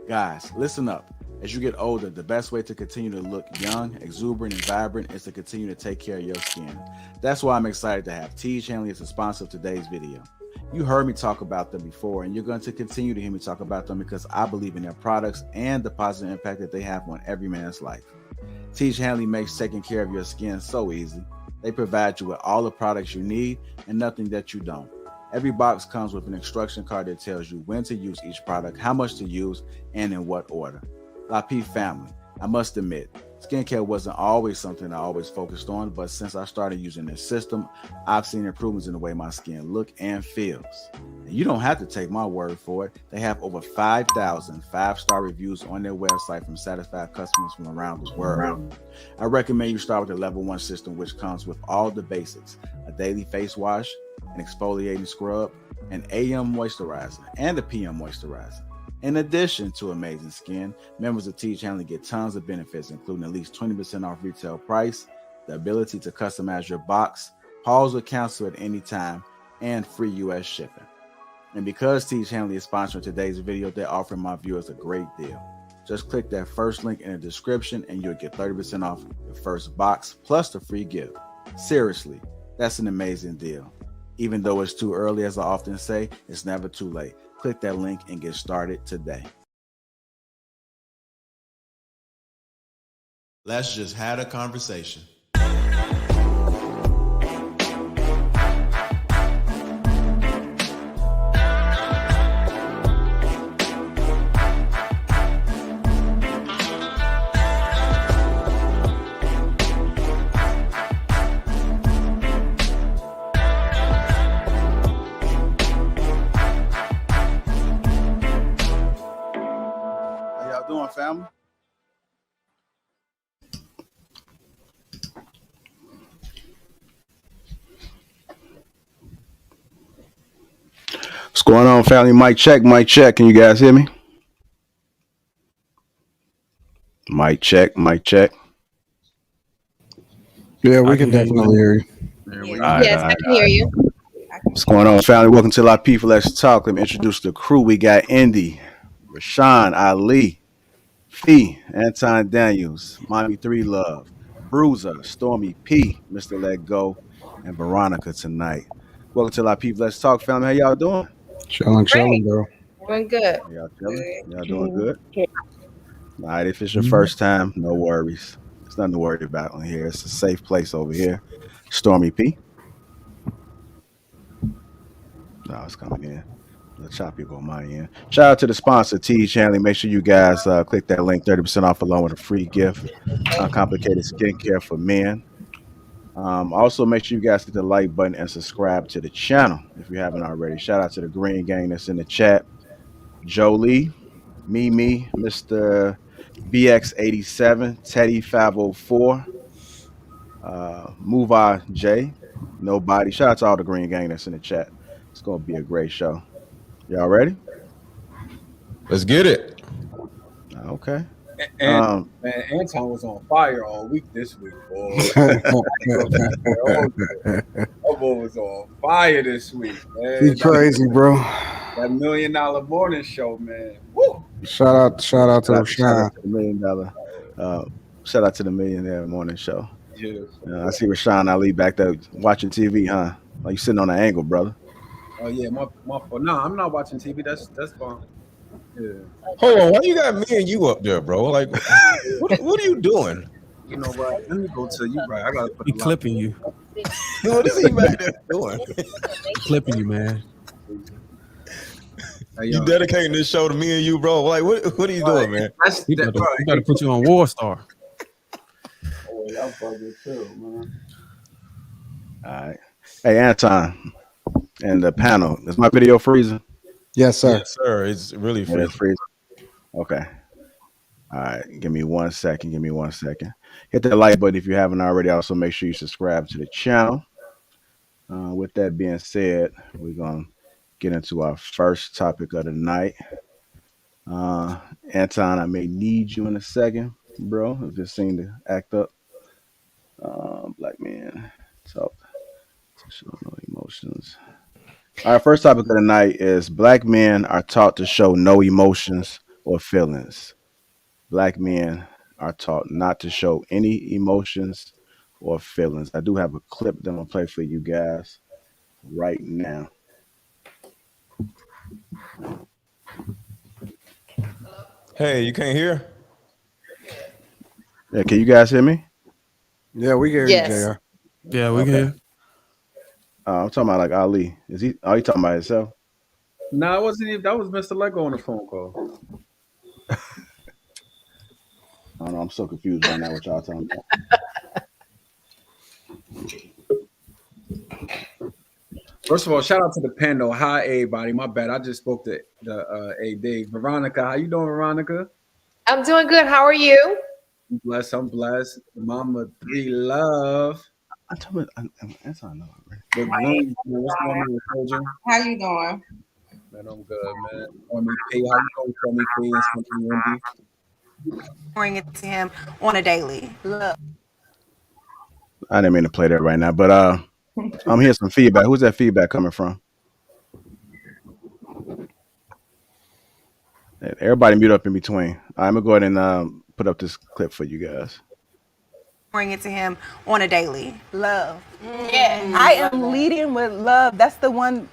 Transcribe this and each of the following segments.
Guys, listen up. As you get older, the best way to continue to look young, exuberant, and vibrant is to continue to take care of your skin. That's why I'm excited to have Teej Hanley as a sponsor of today's video. You heard me talk about them before, and you're going to continue to hear me talk about them because I believe in their products and the positive impact that they have on every man's life. Teej Hanley makes taking care of your skin so easy. They provide you with all the products you need and nothing that you don't. Every box comes with an instruction card that tells you when to use each product, how much to use, and in what order. Lapeef family, I must admit, skincare wasn't always something I always focused on, but since I started using this system, I've seen improvements in the way my skin look and feels. And you don't have to take my word for it. They have over 5,000 five-star reviews on their website from satisfied customers from around the world. I recommend you start with the level 1 system, which comes with all the basics: a daily face wash, an exfoliating scrub, an AM moisturizer, and a PM moisturizer. In addition to amazing skin, members of Teej Hanley get tons of benefits, including at least 20% off retail price, the ability to customize your box, pause or cancel at any time, and free US shipping. And because Teej Hanley is sponsoring today's video, they're offering my viewers a great deal. Just click that first link in the description and you'll get 30% off your first box plus the free gift. Seriously, that's an amazing deal. Even though it's too early, as I often say, it's never too late. Click that link and get started today. Let's just have a conversation. Doing, family? What's going on, family? Mic check, mic check. Can you guys hear me? Mic check, mic check. Yeah, we can definitely hear you. Yes, I can hear you. What's going on, family? Welcome to Lapeef Let's Talk. Let me introduce the crew. We got Indy, Rashawn, Ali, Fee, Anton Daniels, Mommy 3 Love, Bruiser, Stormy P, Mr. Let Go, and Veronica tonight. Welcome to Lapeef Let's Talk, family. How y'all doing? Chilling, bro. Doing good. Y'all chilling? Y'all doing good? All right, if it's your first time, no worries. There's nothing to worry about on here. It's a safe place over here. Stormy P. No, it's coming in. The choppy go on my end. Shout out to the sponsor, Teej Hanley. Make sure you guys click that link, 30% off along with a free gift. Uncomplicated skincare for men. Also, make sure you guys hit the like button and subscribe to the channel if you haven't already. Shout out to the green gang that's in the chat. Jolie, Mimi, Mr. BX87, Teddy 504, Move J, Nobody. Shout out to all the green gang that's in the chat. It's going to be a great show. Y'all ready? Let's get it. Okay. And man, Anton was on fire all week this week, boy. That boy was on fire this week, man. He's crazy, bro. That $1 Million Morning Show, man. Woo! Shout out to Rashawn. Shout out to the $1 Million Morning Show. Yes. I see Rashawn Ali back there watching TV, huh? Like you sitting on an angle, brother. Oh yeah, my fault. No, I'm not watching TV. That's fine. Yeah. Hold on, why you got me and you up there, bro? Like, what are you doing? You know what? Let me go to you. Right, I gotta put. He clipping you. What is he back there doing? Clipping you, man. Hey, You dedicating this show to me and you, bro? Like, what are you doing, man? That's He that, better put you on War Star. Oh, y'all fucking too, man. All right. Hey, Anton and the panel. Is my video freezing? Yes, sir. Yes, sir. It's really Yeah, it's free. freezing. Okay. All right. Give me 1 second. Hit that like button if you haven't already. Also, make sure you subscribe to the channel. With that being said, we're going to get into our first topic of the night. Anton, I may need you in a second, bro. It just seemed to act up. Black man, talk. Show no emotions. Our first topic of the night is Black men are taught to show no emotions or feelings. Black men are taught not to show any emotions or feelings. I do have a clip that I'm gonna play for you guys right now. Hey, you can't hear? Yeah, can you guys hear me? Yeah, we hear you, Yes. Jr. Yeah, we can Okay. hear. I'm talking about like Ali. Is he? Are you talking about himself? No, it wasn't even. That was Mr. Lego on the phone call. I don't know. I'm so confused right now. What y'all talking about? First of all, shout out to the panel. Hi, everybody. My bad. I just spoke to the A Dave. Veronica, how you doing, Veronica? I'm doing good. How are you? I'm blessed. I'm blessed. Mama 3 Love. I'm talking about. That's all I know. Right? The groom. What's going on, soldier? How you doing? Man, I'm good, man. Stormy P. How you doing, Stormy P? And Stormy Wendy? Pouring it to him on a daily. Look. I didn't mean to play that right now, but I'm hearing some feedback. Who's that feedback coming from? Hey, everybody mute up in between. I'm gonna go ahead and put up this clip for you guys. Pouring it to him on a daily. Love. Yeah. I am leading with love. That's one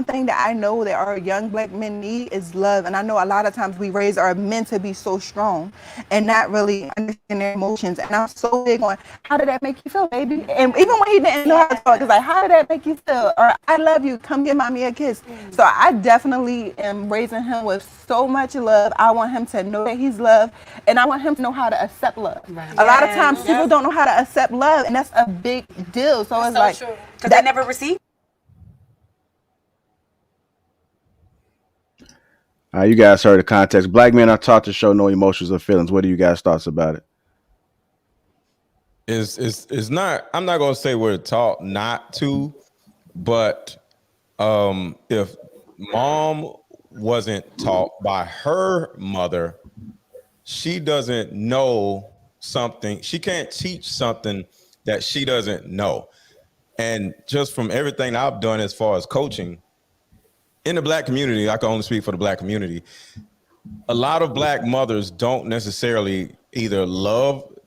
thing that I know that our young black men need is love. And I know a lot of times we raise our men to be so strong and not really understand their emotions. And I'm so big on how did that make you feel, baby? And even when he didn't know how to talk, it's like, how did that make you feel? Or I love you, come give mommy a kiss. So I definitely am raising him with so much love. I want him to know that he's loved, and I want him to know how to accept love. Right. A lot of times people don't know how to accept love, and that's a big deal. So it's like, Because they never receive. You guys heard the context. Black men are taught to show no emotions or feelings. What are you guys' thoughts about it? It's not. I'm not gonna say we're taught not to, but if mom wasn't taught by her mother, she doesn't know something. She can't teach something that she doesn't know. And just from everything I've done as far as coaching in the black community, I can only speak for the black community. A lot of black mothers don't necessarily either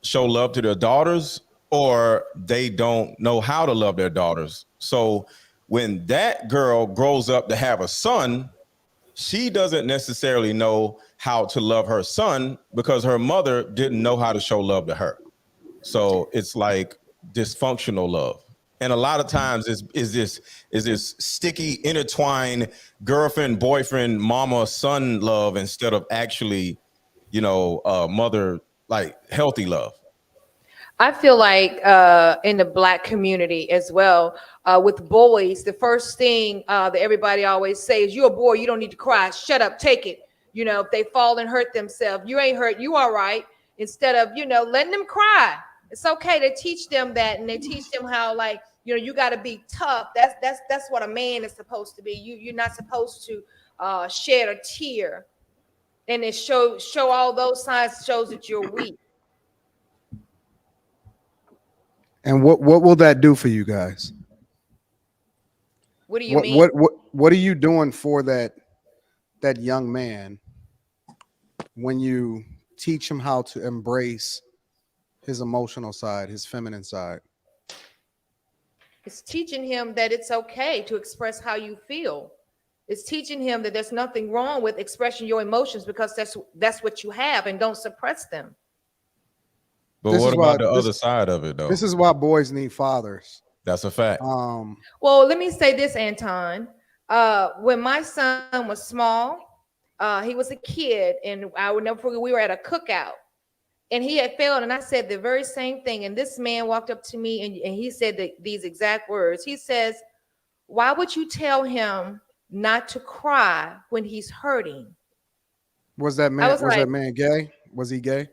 show love to their daughters, or they don't know how to love their daughters. So when that girl grows up to have a son, she doesn't necessarily know how to love her son because her mother didn't know how to show love to her. So it's like dysfunctional love. And a lot of times is this sticky, intertwined girlfriend, boyfriend, mama, son love instead of actually, mother, like healthy love. I feel like in the black community as well, with boys, the first thing that everybody always say is, "You're a boy, you don't need to cry. Shut up, take it." If they fall and hurt themselves, you ain't hurt, you all right. Instead of letting them cry, it's okay. They teach them that, and they teach them how, like, you got to be tough. That's what a man is supposed to be. You're not supposed to shed a tear, and it show all those signs shows that you're weak. And what will that do for you guys? What do you mean? What are you doing for that young man when you teach him how to embrace his emotional side, his feminine side? It's teaching him that it's okay to express how you feel. It's teaching him that there's nothing wrong with expressing your emotions, because that's what you have, and don't suppress them. But what about the other side of it, though? This is why boys need fathers. That's a fact. Well, let me say this, Anton. When my son was small, he was a kid, and I would never forget, we were at a cookout, and he had failed, and I said the very same thing. And this man walked up to me, and he said these exact words. He says, "Why would you tell him not to cry when he's hurting?" Was that man? That man gay? Was he gay?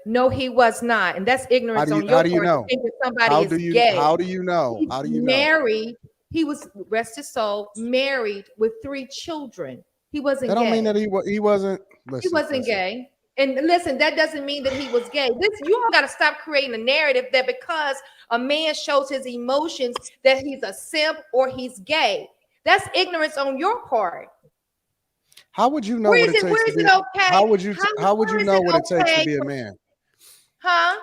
No, he was not, and that's ignorance on your part. How do you know? To think that somebody is gay. How do you know? How do you know? Married. He was, rest his soul, married with 3 children. He wasn't. That don't gay. mean that he wasn't. Listen, he wasn't gay. And listen, that doesn't mean that he was gay. You all got to stop creating a narrative that because a man shows his emotions that he's a simp or he's gay. That's ignorance on your part. How would you know Where what is it it? takes Where to is be? it okay? How would you Where is know it what it takes to okay? be a man? Huh?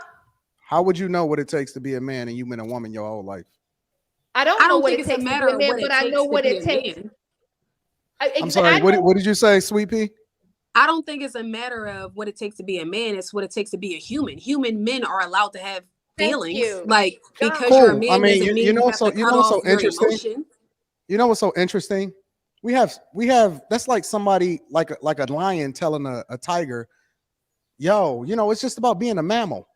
How would you know what it takes to be a man and you've been a woman your whole life? I don't I know don't what think it it's a takes to be matter a of man, what it but I takes know to what be it a takes. man. I'm sorry. What did you say, Sweet Pea? I don't think it's a matter of what it takes to be a man. It's what it takes to be a human. Human men are allowed to have Thank feelings. you. Like, because Cool. you're a I man mean, doesn't mean you know you what's have so to cut off your emotion. You know what's so interesting? We have that's like somebody like a lion telling a tiger, yo, you know, it's just about being a mammal.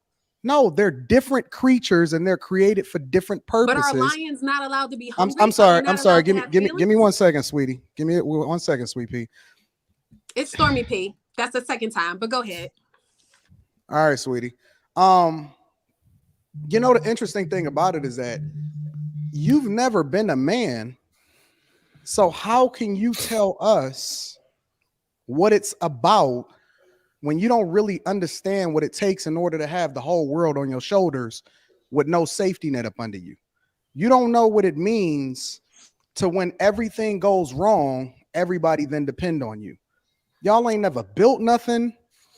No, they're different creatures and they're created for different But purposes. are lions not allowed to be hungry? I'm sorry. I'm sorry. Give me 1 second, sweetie. Give me 1 second, Sweet Pea. It's Stormy P. That's the second time, but go ahead. All right, sweetie. You know, the interesting thing about it is that you've never been a man. So how can you tell us what it's about when you don't really understand what it takes in order to have the whole world on your shoulders with no safety net up under you? You don't know what it means to when everything goes wrong, everybody then depend on you. Y'all ain't never built nothing.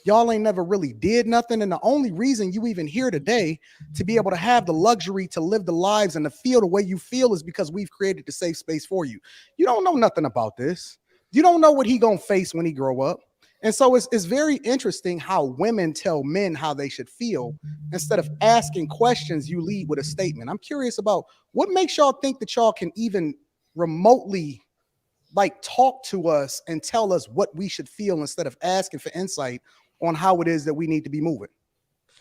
Y'all ain't never really did nothing. And the only reason you even here today to be able to have the luxury to live the lives and to feel the way you feel is because we've created the safe space for you. You don't know nothing about this. You don't know what he gonna face when he grow up. And so it's very interesting how women tell men how they should feel. Instead of asking questions, you lead with a statement. I'm curious about what makes y'all think that y'all can even remotely like talk to us and tell us what we should feel instead of asking for insight on how it is that we need to be moving.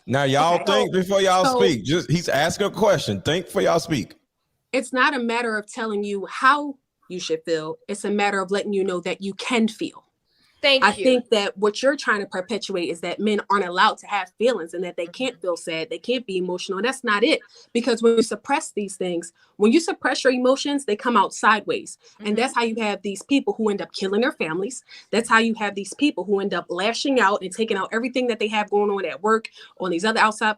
Now, y'all think before y'all speak. Just he's asking a question. Think before y'all speak. It's not a matter of telling you how you should feel. It's a matter of letting you know that you can feel. I think that what you're trying to perpetuate is that men aren't allowed to have feelings and that they can't feel sad, they can't be emotional. And that's not it. Because when you suppress these things, when you suppress your emotions, they come out sideways. And that's how you have these people who end up killing their families. That's how you have these people who end up lashing out and taking out everything that they have going on at work, on these other outside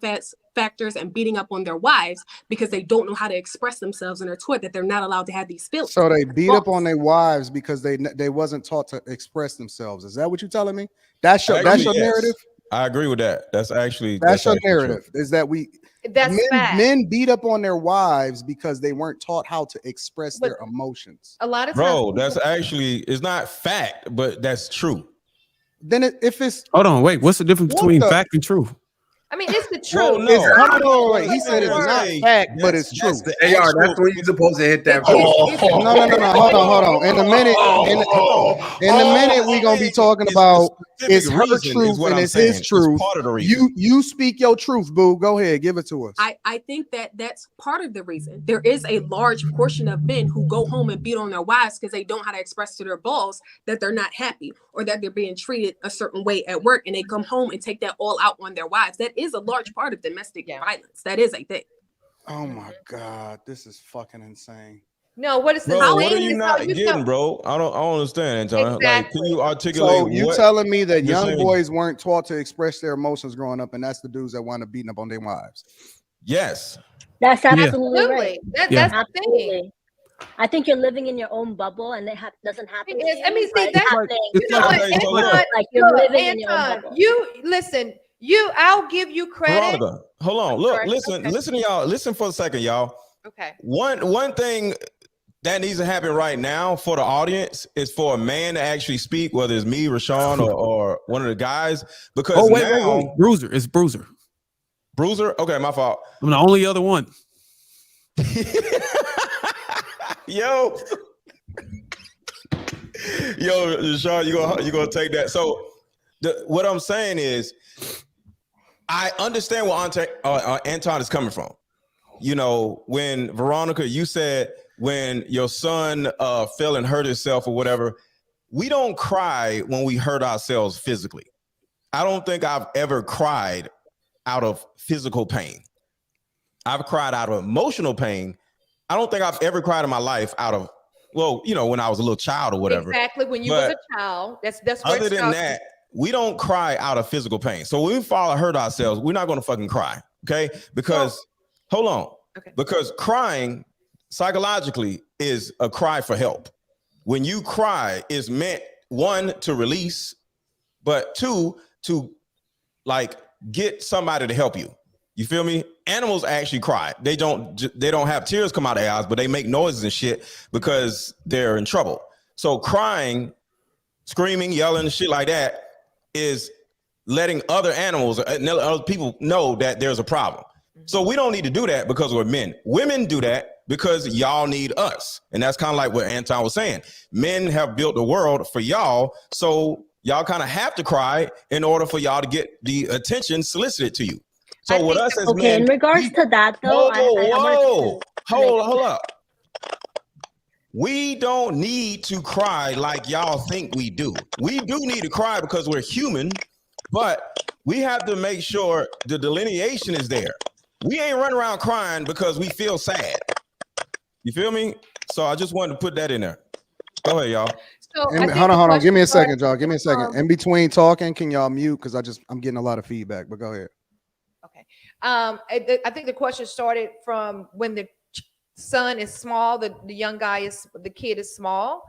factors, and beating up on their wives because they don't know how to express themselves and are taught that they're not allowed to have these feelings. So they beat up on their wives because they wasn't taught to express themselves. Is that what you're telling me? That's your narrative? I agree with that. That's your narrative. True. Is that men beat up on their wives because they weren't taught how to express their emotions. A lot of times, bro, that's it's not fact, but that's true. Then if it's hold on, wait, what's the difference between fact and truth? I mean, it's the truth. No. He said it's not fact, but it's true. That's where you're supposed to hit that. No. Hold on. In a minute, we're gonna be talking about it's her truth and it's his truth. You speak your truth, boo. Go ahead, give it to us. I think that that's part of the reason. There is a large portion of men who go home and beat on their wives because they don't know how to express to their boss that they're not happy or that they're being treated a certain way at work, and they come home and take that all out on their wives. That is a large part of domestic violence. That is a thing. Oh my God, this is fucking insane. No, what is this? Bro, what are you not getting, bro? I don't understand, Anton. Exactly. Like, can you articulate? So you telling me that young saying? boys weren't taught to express their emotions growing up, and that's the dudes that wind up beating up on their wives? Yes. That's absolutely right. That's the thing. I think you're living in your own bubble, and it doesn't happen. I mean, see, that's like you're living in your own bubble. You listen. I'll give you credit. Veronica, hold on. Look, listen to y'all. Listen for a second, y'all. Okay. One thing that needs to happen right now for the audience is for a man to actually speak, whether it's me, Rashawn, or one of the guys. Because wait. Bruiser. It's Bruiser. Bruiser? Okay, my fault. I'm the only other one. Yo, Rashawn, you gonna take that. So what I'm saying is, I understand where Anton is coming from. You know, when Veronica, you said when your son fell and hurt himself or whatever, we don't cry when we hurt ourselves physically. I don't think I've ever cried out of physical pain. I've cried out of emotional pain. I don't think I've ever cried in my life out of, well, you know, when I was a little child or whatever. Exactly, when you was a child. That's where other than that, we don't cry out of physical pain. So when we fall and hurt ourselves, we're not going to fucking cry, okay? Because, hold on. Okay. Because crying psychologically is a cry for help. When you cry, it's meant one, to release, but two, to like get somebody to help you. You feel me? Animals actually cry. They don't have tears come out of their eyes, but they make noises and shit because they're in trouble. So crying, screaming, yelling, shit like that is letting other animals, other people know that there's a problem. So we don't need to do that because we're men. Women do that because y'all need us. And that's kind of like what Anton was saying. Men have built the world for y'all, so y'all kind of have to cry in order for y'all to get the attention solicited to you. So with us as men, in regards to that though, hold up. We don't need to cry like y'all think we do. We do need to cry because we're human, but we have to make sure the delineation is there. We ain't running around crying because we feel sad. You feel me? So I just wanted to put that in there. Go ahead, y'all. So hold on. Give me a second, y'all. Give me a second. In between talking, can y'all mute? Because I'm getting a lot of feedback, but go ahead. Okay. I think the question started from when the son is small, the young guy the kid is small.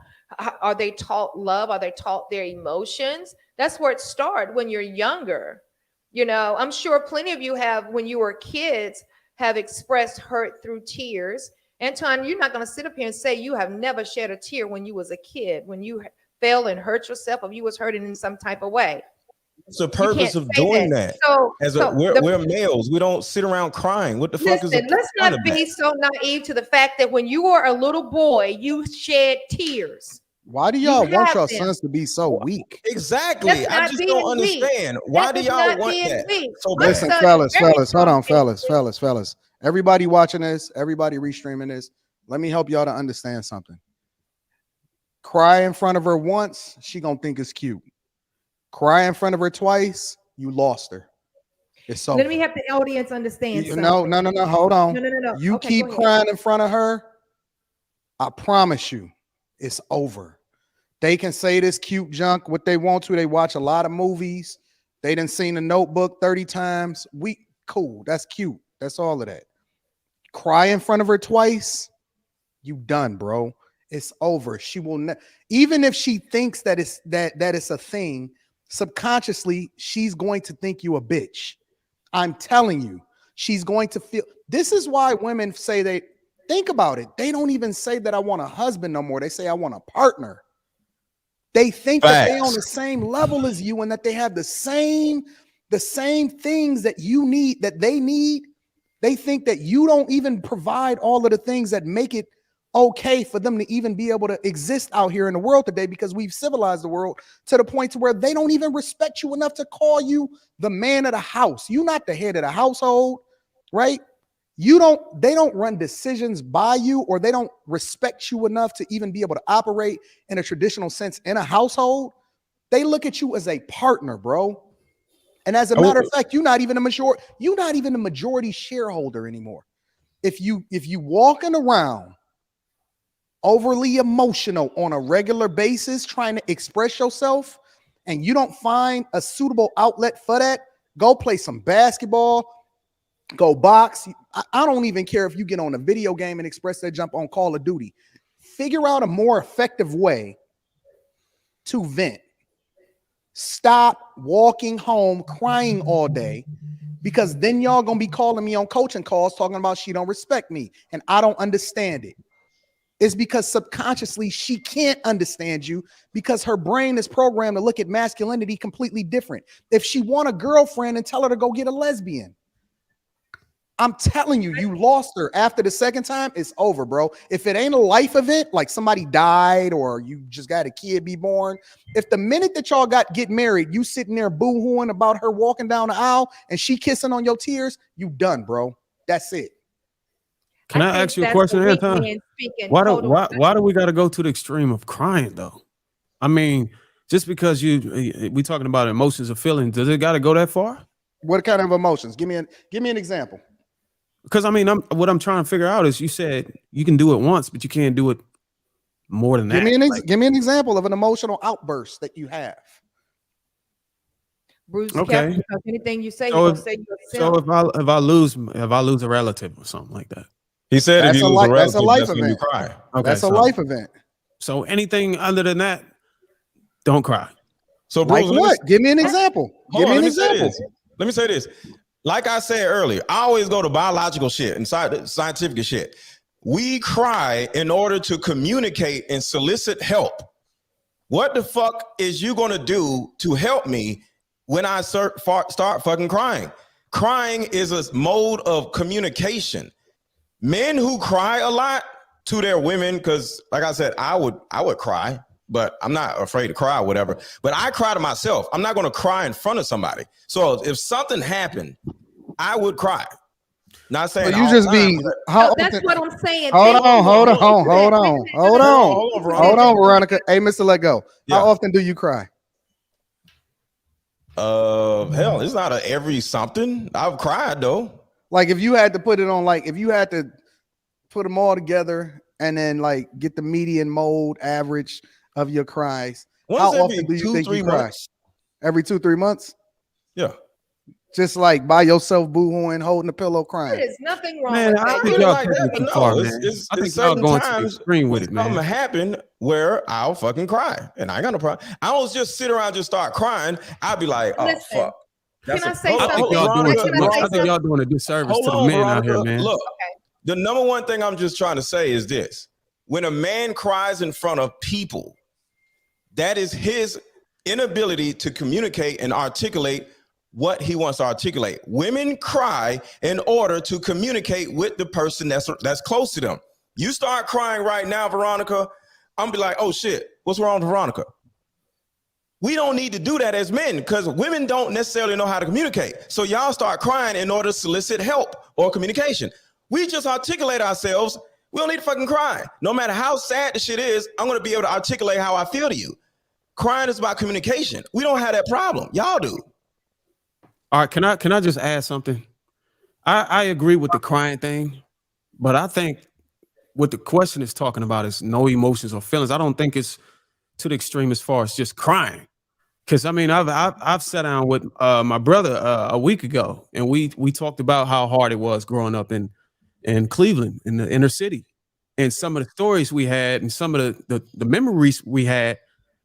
Are they taught love? Are they taught their emotions? That's where it started when you're younger. You know, I'm sure plenty of you have, when you were kids, have expressed hurt through tears. Anton, you're not going to sit up here and say you have never shed a tear when you was a kid, when you fell and hurt yourself, or you was hurting in some type of way. It's the purpose of doing that. We're males. We don't sit around crying. What the fuck is the let's not be so naive to the fact that when you were a little boy, you shed tears. Why do y'all want your sons to be so weak? Exactly. I just don't understand. Why do y'all want that? So listen, fellas, hold on, fellas. Everybody watching this, everybody restreaming this, let me help y'all to understand something. Cry in front of her once, she gonna think it's cute. Cry in front of her twice, you lost her. It's so. Let me have the audience understand. No. Hold on. No. You keep crying in front of her, I promise you, it's over. They can say this cute junk what they want to. They watch a lot of movies. They done seen The Notebook 30 times. Cool. That's cute. That's all of that. Cry in front of her twice, you done, bro. It's over. She will even if she thinks that it's a thing, subconsciously she's going to think you a bitch. I'm telling you, she's going to feel. This is why women say they think about it. They don't even say that I want a husband no more. They say I want a partner. They think that they're on the same level as you and that they have the same things that you need, that they need. They think that you don't even provide all of the things that make it okay for them to even be able to exist out here in the world today, because we've civilized the world to the point to where they don't even respect you enough to call you the man of the house. You're not the head of the household, right? They don't run decisions by you, or they don't respect you enough to even be able to operate in a traditional sense in a household. They look at you as a partner, bro. And as a matter of fact, you're not even a majority shareholder anymore. If you walking around overly emotional on a regular basis, trying to express yourself, and you don't find a suitable outlet for that, go play some basketball, go box. I don't even care if you get on a video game and express that jump on Call of Duty. Figure out a more effective way to vent. Stop walking home crying all day, because then y'all gonna be calling me on coaching calls talking about she don't respect me and I don't understand it. It's because subconsciously she can't understand you, because her brain is programmed to look at masculinity completely different. If she want a girlfriend, and tell her to go get a lesbian. I'm telling you, you lost her. After the second time, it's over, bro. If it ain't a life event, like somebody died or you just got a kid be born, if the minute that y'all get married, you sitting there boo-hooing about her walking down the aisle and she kissing on your tears, you done, bro. That's it. Can I ask you a question, Anton? Why do we got to go to the extreme of crying, though? I mean, just because we talking about emotions or feelings, does it got to go that far? What kind of emotions? Give me an example. Because I mean, what I'm trying to figure out is, you said you can do it once, but you can't do it more than that. Give me an example of an emotional outburst that you have. Bruce, okay. Anything you say, so you're gonna say yourself. So if I lose a relative or something like that, he said if you lose a relative, that's a life event. When you cry. Okay, that's a life event. So anything other than that, Don't cry. So, like Bruce, what? Give me an example. Give me an example. Let me say this. Like I said earlier, I always go to biological shit and scientific shit. We cry in order to communicate and solicit help. What the fuck is you gonna do to help me when I start fucking crying? Crying is a mode of communication. Men who cry a lot to their women, because like I said, I would cry, but I'm not afraid to cry or whatever. But I cry to myself. I'm not gonna cry in front of somebody. So if something happened, I would cry. Not saying so you just be how that's what I'm saying. Hold on, Veronica. Hey, Mr. Let Go. Yeah. How often do you cry? Hell, it's not a every something. I've cried though. Like if you had to put it on, like if you had to put them all together and then like get the median mode average of your cries, how often do you think you cry? Every 2-3 months? Yeah. Just like by yourself, boohooing, holding the pillow, crying. There's nothing wrong with that. I think y'all taking it too far, man. I think y'all going to the extreme with it, man. Something happen where I'll fucking cry, and I ain't got no problem. I don't just sit around and just start crying. I'll be like, oh, fuck. Can I say something? I think y'all doing a disservice to the men out here, man. Look, the number one thing I'm just trying to say is this: when a man cries in front of people, that is his inability to communicate and articulate what he wants to articulate. Women cry in order to communicate with the person that's close to them. You start crying right now, Veronica, I'm gonna be like, oh shit, what's wrong with Veronica? We don't need to do that as men because women don't necessarily know how to communicate. So y'all start crying in order to solicit help or communication. We just articulate ourselves. We don't need to fucking cry. No matter how sad the shit is, I'm gonna be able to articulate how I feel to you. Crying is about communication. We don't have that problem. Y'all do. All right, can I just add something? I agree with the crying thing, but I think what the question is talking about is no emotions or feelings. I don't think it's to the extreme as far as just crying. Because I mean, I've sat down with my brother a week ago, and we talked about how hard it was growing up in Cleveland, in the inner city, and some of the stories we had, and some of the memories we had.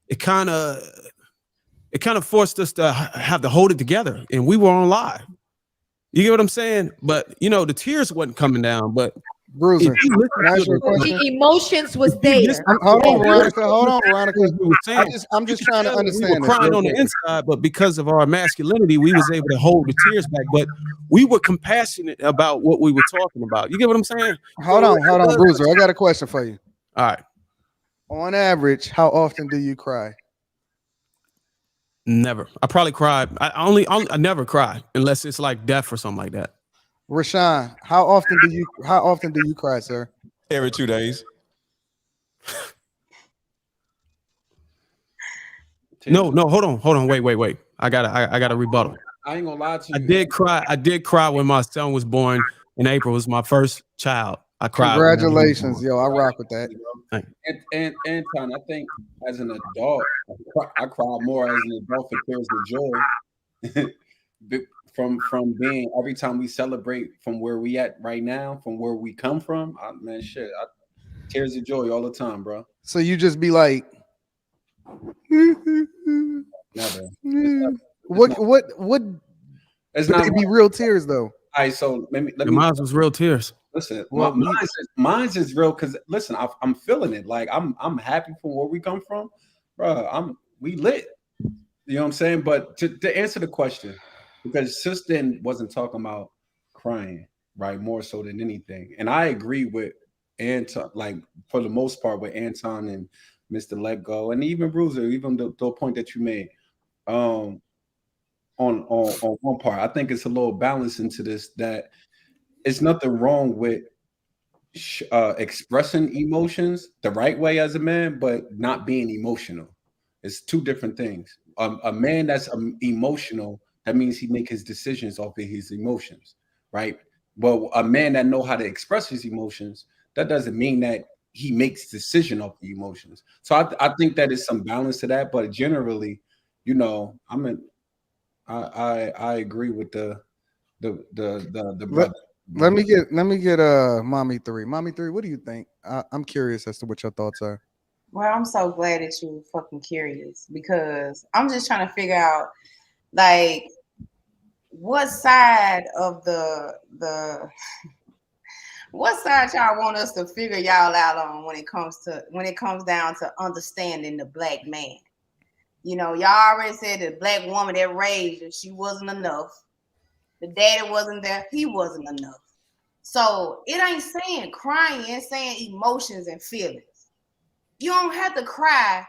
It kind of forced us to have to hold it together, and we were on live. You get what I'm saying? But you know, the tears wasn't coming down. But Bruiser, the emotions was there. Hold on, Veronica. I'm just trying to understand. We were crying on the inside, but because of our masculinity, we was able to hold the tears back. But we were compassionate about what we were talking about. You get what I'm saying? Hold on, Bruiser. I got a question for you. All right. On average, how often do you cry? Never. I probably cried. I never cry unless it's like death or something like that. Rashawn, how often do you cry, sir? Every 2 days. No, hold on. Wait. I got a rebuttal. I ain't gonna lie to you. I did cry when my son was born in April. It was my first child. I cried. Congratulations, yo. I rock with that. And Anton, I think as an adult, I cry more as an adult for tears of joy. from being every time we celebrate from where we at right now, from where we come from, tears of joy all the time, bro. So you just be like, never. What? It's not be real tears though. All right, so let me. Mine was real tears. Listen, mine's is real because listen, I'm feeling it. Like I'm happy from where we come from, bro. We lit. You know what I'm saying? But to answer the question, because Sister wasn't talking about crying, right? More so than anything. And I agree with Anton, like for the most part, with Anton and Mr. Let Go, and even Bruiser, even the point that you made. On one part, I think it's a little balance into this, that it's nothing wrong with expressing emotions the right way as a man, but not being emotional. It's two different things. A man that's emotional, that means he make his decisions off of his emotions, right? But a man that know how to express his emotions, that doesn't mean that he makes decision off the emotions. So I think that is some balance to that. But generally, you know, I agree with the brother. Let me get Mommy 3. Mommy 3, what do you think? I'm curious as to what your thoughts are. Well, I'm so glad that you were fucking curious because I'm just trying to figure out, like, what side of what side y'all want us to figure y'all out on when it comes down to understanding the black man. You know, y'all already said the black woman that raised her, she wasn't enough. The daddy wasn't there, he wasn't enough. So it ain't saying crying, it's saying emotions and feelings. You don't have to cry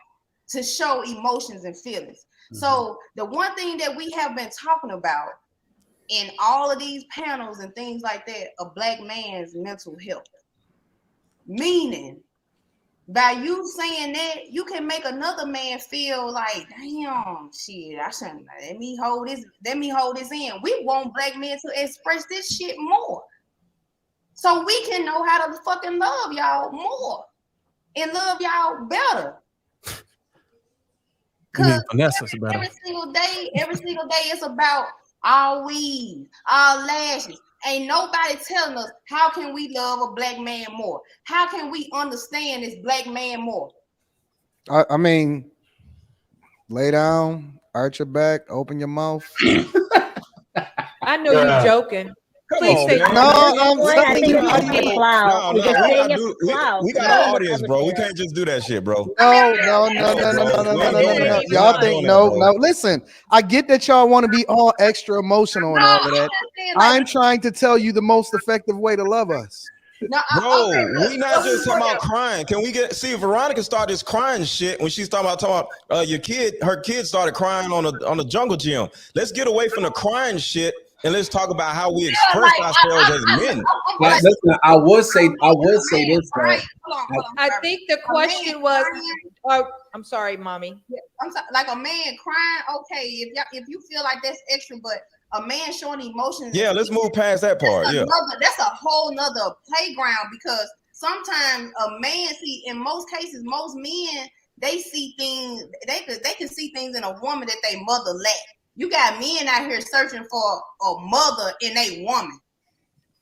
to show emotions and feelings. Mm-hmm. So the one thing that we have been talking about in all of these panels and things like that, a black man's mental health. Meaning, by you saying that, you can make another man feel like, damn, shit, I shouldn't let me hold this in. We want black men to express this shit more. So we can know how to fucking love y'all more and love y'all better. Because every single day it's about our weave, our lashes. Ain't nobody telling us how can we love a black man more? How can we understand this black man more? I mean, lay down, arch your back, open your mouth. I know you're joking. Please say no. I'm telling you. We got an audience, bro. We can't just do that shit, bro. No. Y'all think no. Listen, I get that y'all want to be all extra emotional and all of that. I'm trying to tell you the most effective way to love us. Bro, we not just talking about crying. Can we see if Veronica started this crying shit when she's talking about her kid started crying on the jungle gym. Let's get away from the crying shit. And let's talk about how we express ourselves as men. Listen, I would say this. Right? I think the question was, I'm sorry, mommy. I'm sorry, like a man crying. Okay, if you feel like that's extra, but a man showing emotions. Yeah, let's move past that part. That's a whole nother playground because sometimes a man in most cases, most men they see things. They can see things in a woman that they mother lacked. You got men out here searching for a mother in a woman.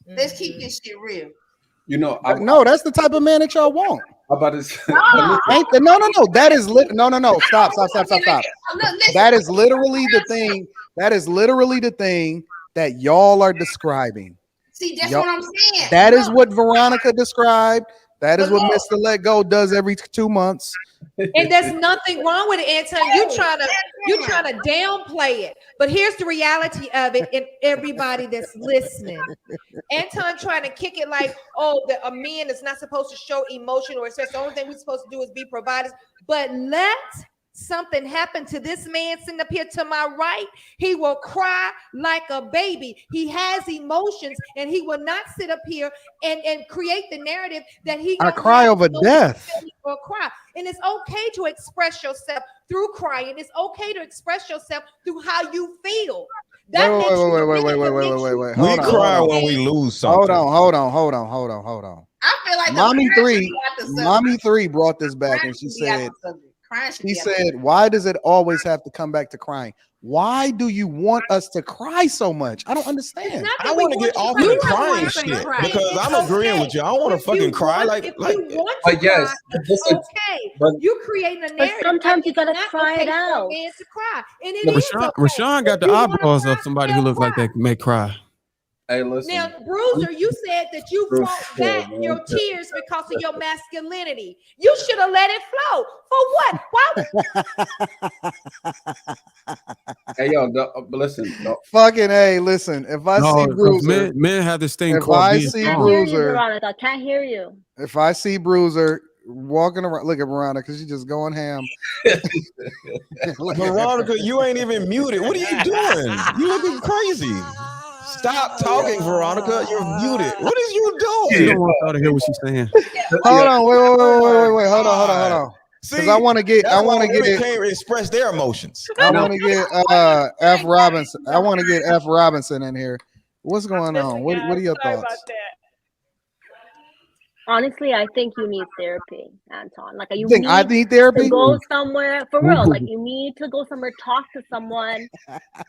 Let's keep this shit real. You know, no, that's the type of man that y'all want. How about this? No. That is no. Stop. That is literally the thing. That is literally the thing that y'all are describing. See, that's what I'm saying. That is what Veronica described. That is what Mr. Let Go does every 2 months. And there's nothing wrong with it, Anton. You trying to downplay it. But here's the reality of it, and everybody that's listening. Anton trying to kick it like, a man is not supposed to show emotion or express. The only thing we're supposed to do is be providers. But let something happen to this man sitting up here to my right, he will cry like a baby. He has emotions, and he will not sit up here and create the narrative that I cry over death. Or cry. And it's okay to express yourself through crying. It's okay to express yourself through how you feel. Wait. We cry when we lose something. Hold on. I feel like Mommy 3 brought this back, and she said, why does it always have to come back to crying? Why do you want us to cry so much? I don't understand. I want to get off of the crying shit because I'm agreeing with you. I don't want to fucking cry like. But yes, it's okay. You create a narrative. But sometimes you gotta cry it out. To cry. And Rashawn got the eyeballs of somebody who looks like they may cry. Hey, listen. Now, Bruiser, you said that you fought back your tears because of your masculinity. You should have let it flow. For what? Why? Hey, yo, listen. Fucking hey, listen. If I see Bruiser, men have this thing. If I see Bruiser, I can't hear you. If I see Bruiser walking around, look at Veronica, she's just going ham. Veronica, you ain't even muted. What are you doing? You looking crazy. Stop talking, Veronica. You're muted. What is you doing? You don't want y'all to hear what she's saying. Hold on, wait. Hold on. Because I want to get it. Can't express their emotions. I want to get F. Robinson. I want to get F. Robinson in here. What's going on? What are your thoughts? Honestly, I think you need therapy, Anton. Like you think I need therapy? to go somewhere for real. Like you need to go somewhere, talk to someone,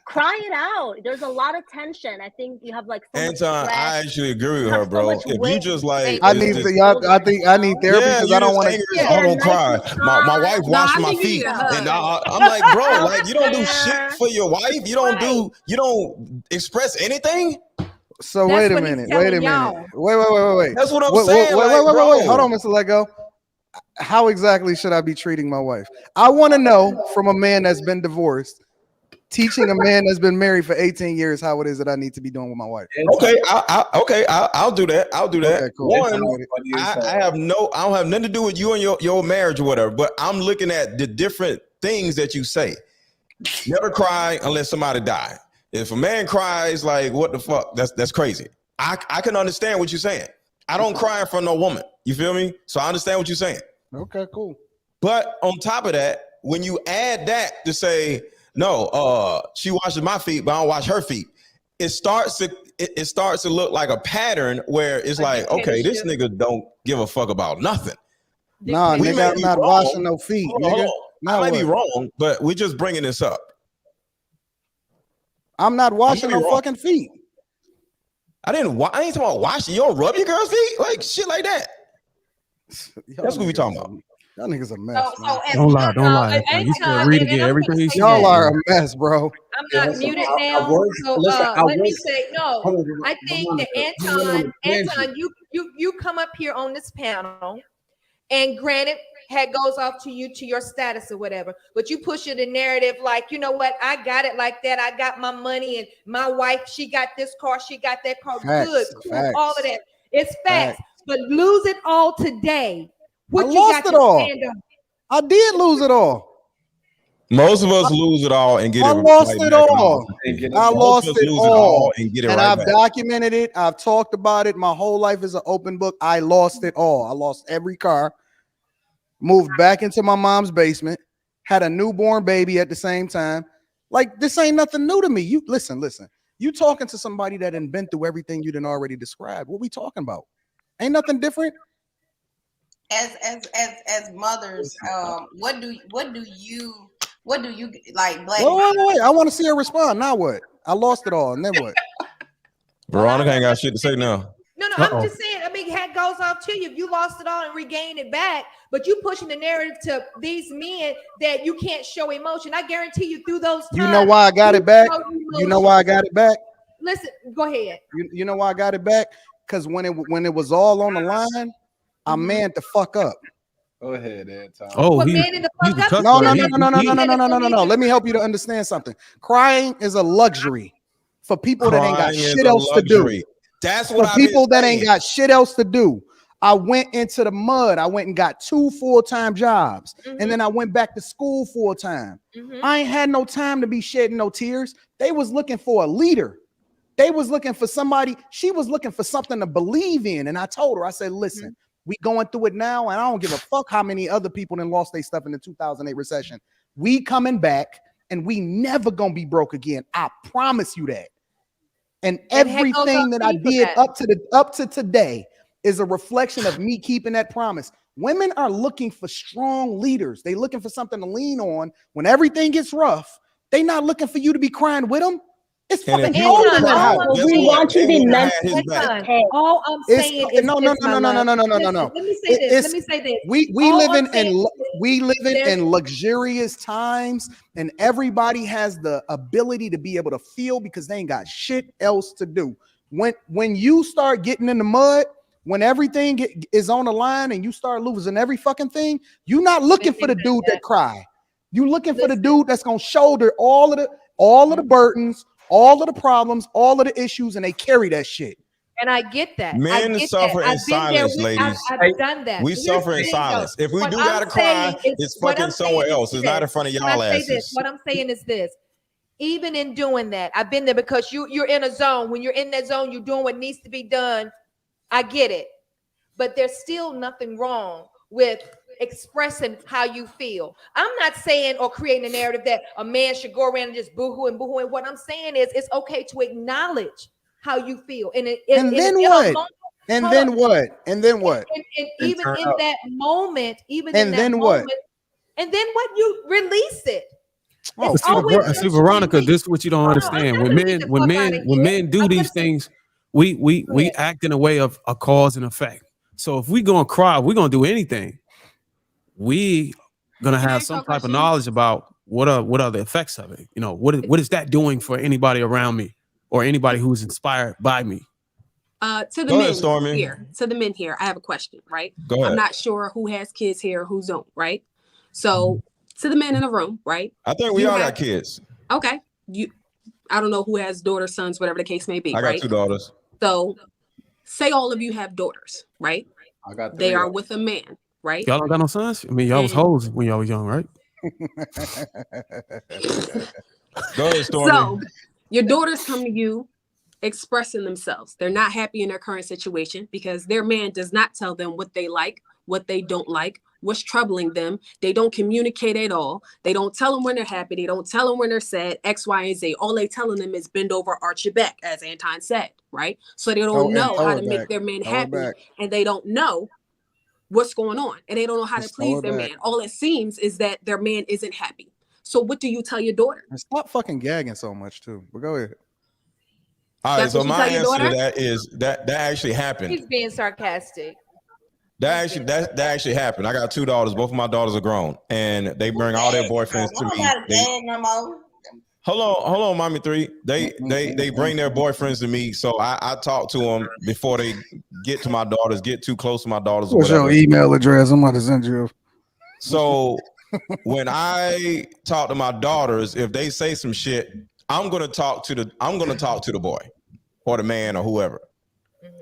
cry it out. There's a lot of tension. I think you have like so Anton, much stress. I actually agree with her, so bro. much If you weight. just like, I need to. I think I need therapy because I don't want to. I don't cry. My wife washed my feet, and I'm like, bro, like you don't do shit for your wife. You don't express anything. So wait a minute. Wait. That's what I'm saying. Wait. Hold on, Mr. Lego. How exactly should I be treating my wife? I want to know from a man that's been divorced, teaching a man that's been married for 18 years how it is that I need to be doing with my wife. Okay, I'll do that. I'll do that. Okay, cool. One, I don't have nothing to do with you and your marriage or whatever. But I'm looking at the different things that you say. Never cry unless somebody die. If a man cries, like what the fuck? That's crazy. I can understand what you're saying. I don't cry in front of no woman. You feel me? So I understand what you're saying. Okay, cool. But on top of that, when you add that to say, no, she washes my feet, but I don't wash her feet, it starts to look like a pattern where it's like okay, this nigga don't give a fuck about nothing. Nah, nigga, I'm not washing no feet. Nigga. I might be wrong, but we're just bringing this up. I'm not washing no fucking feet. I ain't talking about washing. You don't rub your girl's feet? Like shit like that. That's what we talking about. Y'all niggas a mess. Don't lie. You should read again everything he said. Y'all are a mess, bro. I'm not muted now. So let me say no. I think that Anton, you come up here on this panel, and granted, head goes off to you to your status or whatever, but you push it in narrative like, you know what, I got it like that. I got my money, and my wife, she got this car, she got that car. Good, cool, all of that. It's facts. But lose it all today. What I you lost got it all. stand on? I did lose it all. Most of us lose it all and get it. I lost it all. I lost it all and get it and right I've back. documented it. I've talked about it. My whole life is an open book. I lost it all. I lost every car. Moved back into my mom's basement. Had a newborn baby at the same time. Like this ain't nothing new to me. You listen. You talking to somebody that done been through everything you done already described. What we talking about? Ain't nothing different. As mothers, what do you like? Black Wait. I want to see her respond. Now what? I lost it all, and then what? Veronica ain't got shit to say now. No, I'm just saying. I mean, hat goes off to you. If you lost it all and regained it back, but you pushing the narrative to these men that you can't show emotion. I guarantee you through those times. You know why I got it back? You know why I got it back? Listen, go ahead. You know why I got it back? Because when it was all on the line, I manned the fuck up. Go ahead, Anton. No. Let me help you to understand something. Crying is a luxury for people that ain't got shit else to do. That's what for people that ain't got shit else to do. I went into the mud. I went and got 2 full-time jobs, and then I went back to school full-time. I ain't had no time to be shedding no tears. They was looking for a leader. They was looking for somebody. She was looking for something to believe in, and I told her, I said, listen, we going through it now, and I don't give a fuck how many other people then lost their stuff in the 2008 recession. We coming back, and we never gonna be broke again. I promise you that. And everything that I did up to today is a reflection of me keeping that promise. Women are looking for strong leaders. They looking for something to lean on when everything gets rough. They not looking for you to be crying with them. It's fucking cold in that house. We want you to be nice. All I'm saying is no. Let me say this. We live in luxurious times, and everybody has the ability to be able to feel because they ain't got shit else to do. When you start getting in the mud, when everything is on the line and you start losing every fucking thing, you're not looking for the dude that cry. You looking for the dude that's gonna shoulder all of the burdens, all of the problems, all of the issues, and they carry that shit. And I get that. Men suffer in silence, ladies. I've done that. We suffer in silence. If we do gotta cry, it's fucking somewhere else. It's not in front of y'all asses. What I'm saying is this. Even in doing that, I've been there because you're in a zone. When you're in that zone, you're doing what needs to be done. I get it. But there's still nothing wrong with expressing how you feel. I'm not saying or creating a narrative that a man should go around and just boohoo and what I'm saying is it's okay to acknowledge how you feel. And then what? And then what? And then what? And even in that moment, even and in that then moment, what? and then what? You release it. Oh, see, Veronica, this is what you don't understand. When men do these things, we act in a way of a cause and effect. So if we gonna cry, we're gonna do anything. We gonna have some type of knowledge about what are the effects of it. You know, what is that doing for anybody around me or anybody who's inspired by me? To the men here, I have a question, right? Go ahead. I'm not sure who has kids here, who don't, right? So to the men in the room, right? I think we all got kids. Okay. I don't know who has daughters, sons, whatever the case may be. I got 2 daughters. So say all of you have daughters, right? I got 3. They are with a man, right? Y'all don't got no sons? I mean, y'all was hoes when y'all was young, right? Go ahead, Stormy. So your daughters come to you expressing themselves. They're not happy in their current situation because their man does not tell them what they like, what they don't like, what's troubling them. They don't communicate at all. They don't tell them when they're happy. They don't tell them when they're sad, X, Y, and Z. All they telling them is bend over, arch your back, as Anton said, right? So they don't know how to make their man happy, and they don't know what's going on, and they don't know how to please their man. All it seems is that their man isn't happy. So what do you tell your daughter? And stop fucking gagging so much too. But go ahead. All right, so my answer to that is that actually happened. He's being sarcastic. That actually happened. I got 2 daughters. Both of my daughters are grown, and they bring all their boyfriends to me. Hold on, mommy 3. They bring their boyfriends to me, so I talk to them before they get to my daughters, get too close to my daughters. What's your email address? I'm going to send you. So when I talk to my daughters, if they say some shit, I'm gonna talk to the boy or the man or whoever,